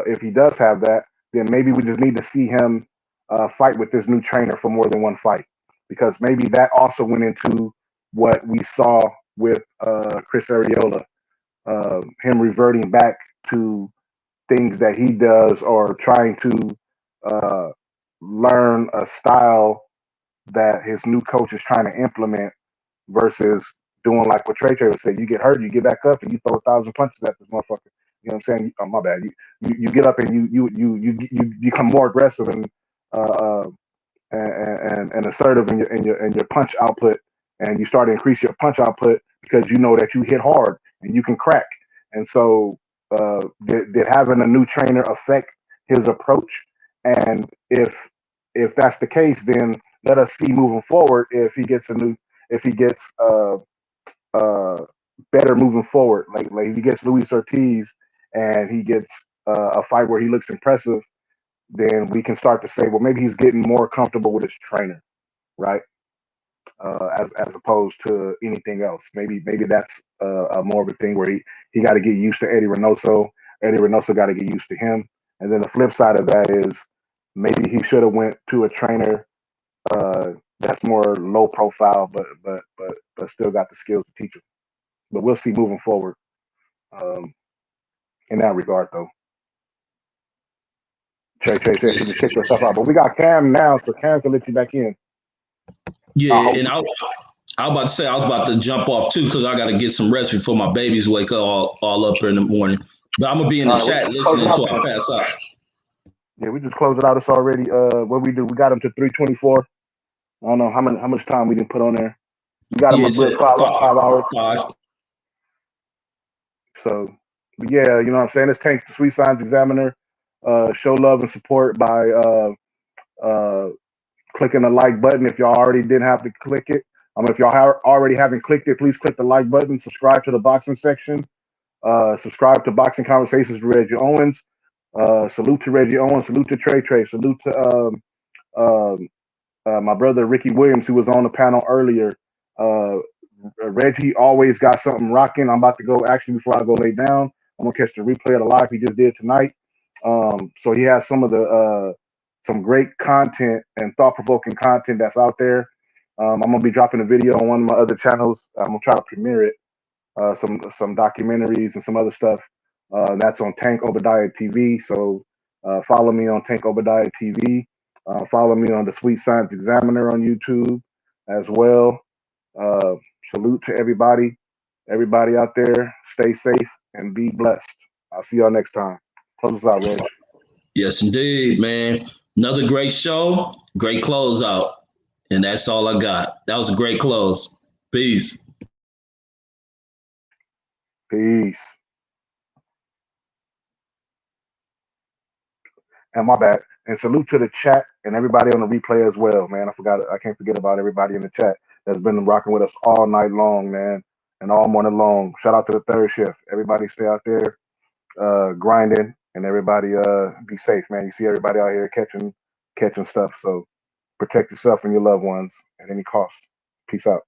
If he does have that, then maybe we just need to see him fight with this new trainer for more than one fight, because maybe that also went into what we saw with Chris Arreola, him reverting back to things that he does or trying to uh, learn a style that his new coach is trying to implement versus doing like what Trey would say. You get hurt, you get back up, and you throw 1,000 punches at this motherfucker. You know what I'm saying? Oh, my bad. You get up and you become more aggressive uh, uh, and assertive in your punch output, and you start to increase your punch output because you know that you hit hard and you can crack. And so, did having a new trainer affect his approach? And if that's the case, then let us see moving forward if he gets uh, better moving forward. Like if he gets Luis Ortiz and he gets a fight where he looks impressive, then we can start to say, well, maybe he's getting more comfortable with his trainer, right? As opposed to anything else. Maybe that's a more of a thing where he got to get used to Eddie Reynoso. Eddie Reynoso got to get used to him. And then the flip side of that is maybe he should have went to a trainer that's more low profile, but still got the skills to teach him. But we'll see moving forward in that regard, though. Trey said she just check yourself out. But we got Cam now, so Cam can let you back in. Yeah, and I was about to say I was about to jump off too because I got to get some rest before my babies wake up all up in the morning. But I'm gonna be in the chat listening until I pass out. Yeah, we just closed it out. It's already what we do. We got them to 3:24. I don't know how much time we didn't put on there. We got them a good 5 hours. 5. So, but yeah, you know what I'm saying? It's Tank the Sweet Science Examiner. Show love and support by clicking the like button if y'all already didn't have to click it. If y'all already haven't clicked it, please click the like button. Subscribe to the boxing section. Subscribe to Boxing Conversations with Reggie Owens. Salute to Reggie Owens. Salute to Trey. Salute to my brother Ricky Williams, who was on the panel earlier. Reggie always got something rocking. I'm about to go, actually, before I go lay down, I'm going to catch the replay of the live he just did tonight. So he has some of the some great content and thought-provoking content that's out there. I'm going to be dropping a video on one of my other channels. I'm going to try to premiere it, some documentaries and some other stuff. That's on Tank Obadiah TV. So follow me on Tank Obadiah TV. Follow me on the Sweet Science Examiner on YouTube as well. Salute to everybody out there. Stay safe and be blessed. I'll see y'all next time. Close us out, Reg. Yes, indeed, man. Another great show, great closeout. And that's all I got. That was a great close. Peace. Peace. And my bad. And salute to the chat and everybody on the replay as well, man. I can't forget about everybody in the chat that's been rocking with us all night long, man, and all morning long. Shout out to the third shift. Everybody stay out there grinding, and everybody be safe, man. You see everybody out here catching stuff, so protect yourself and your loved ones at any cost. Peace out.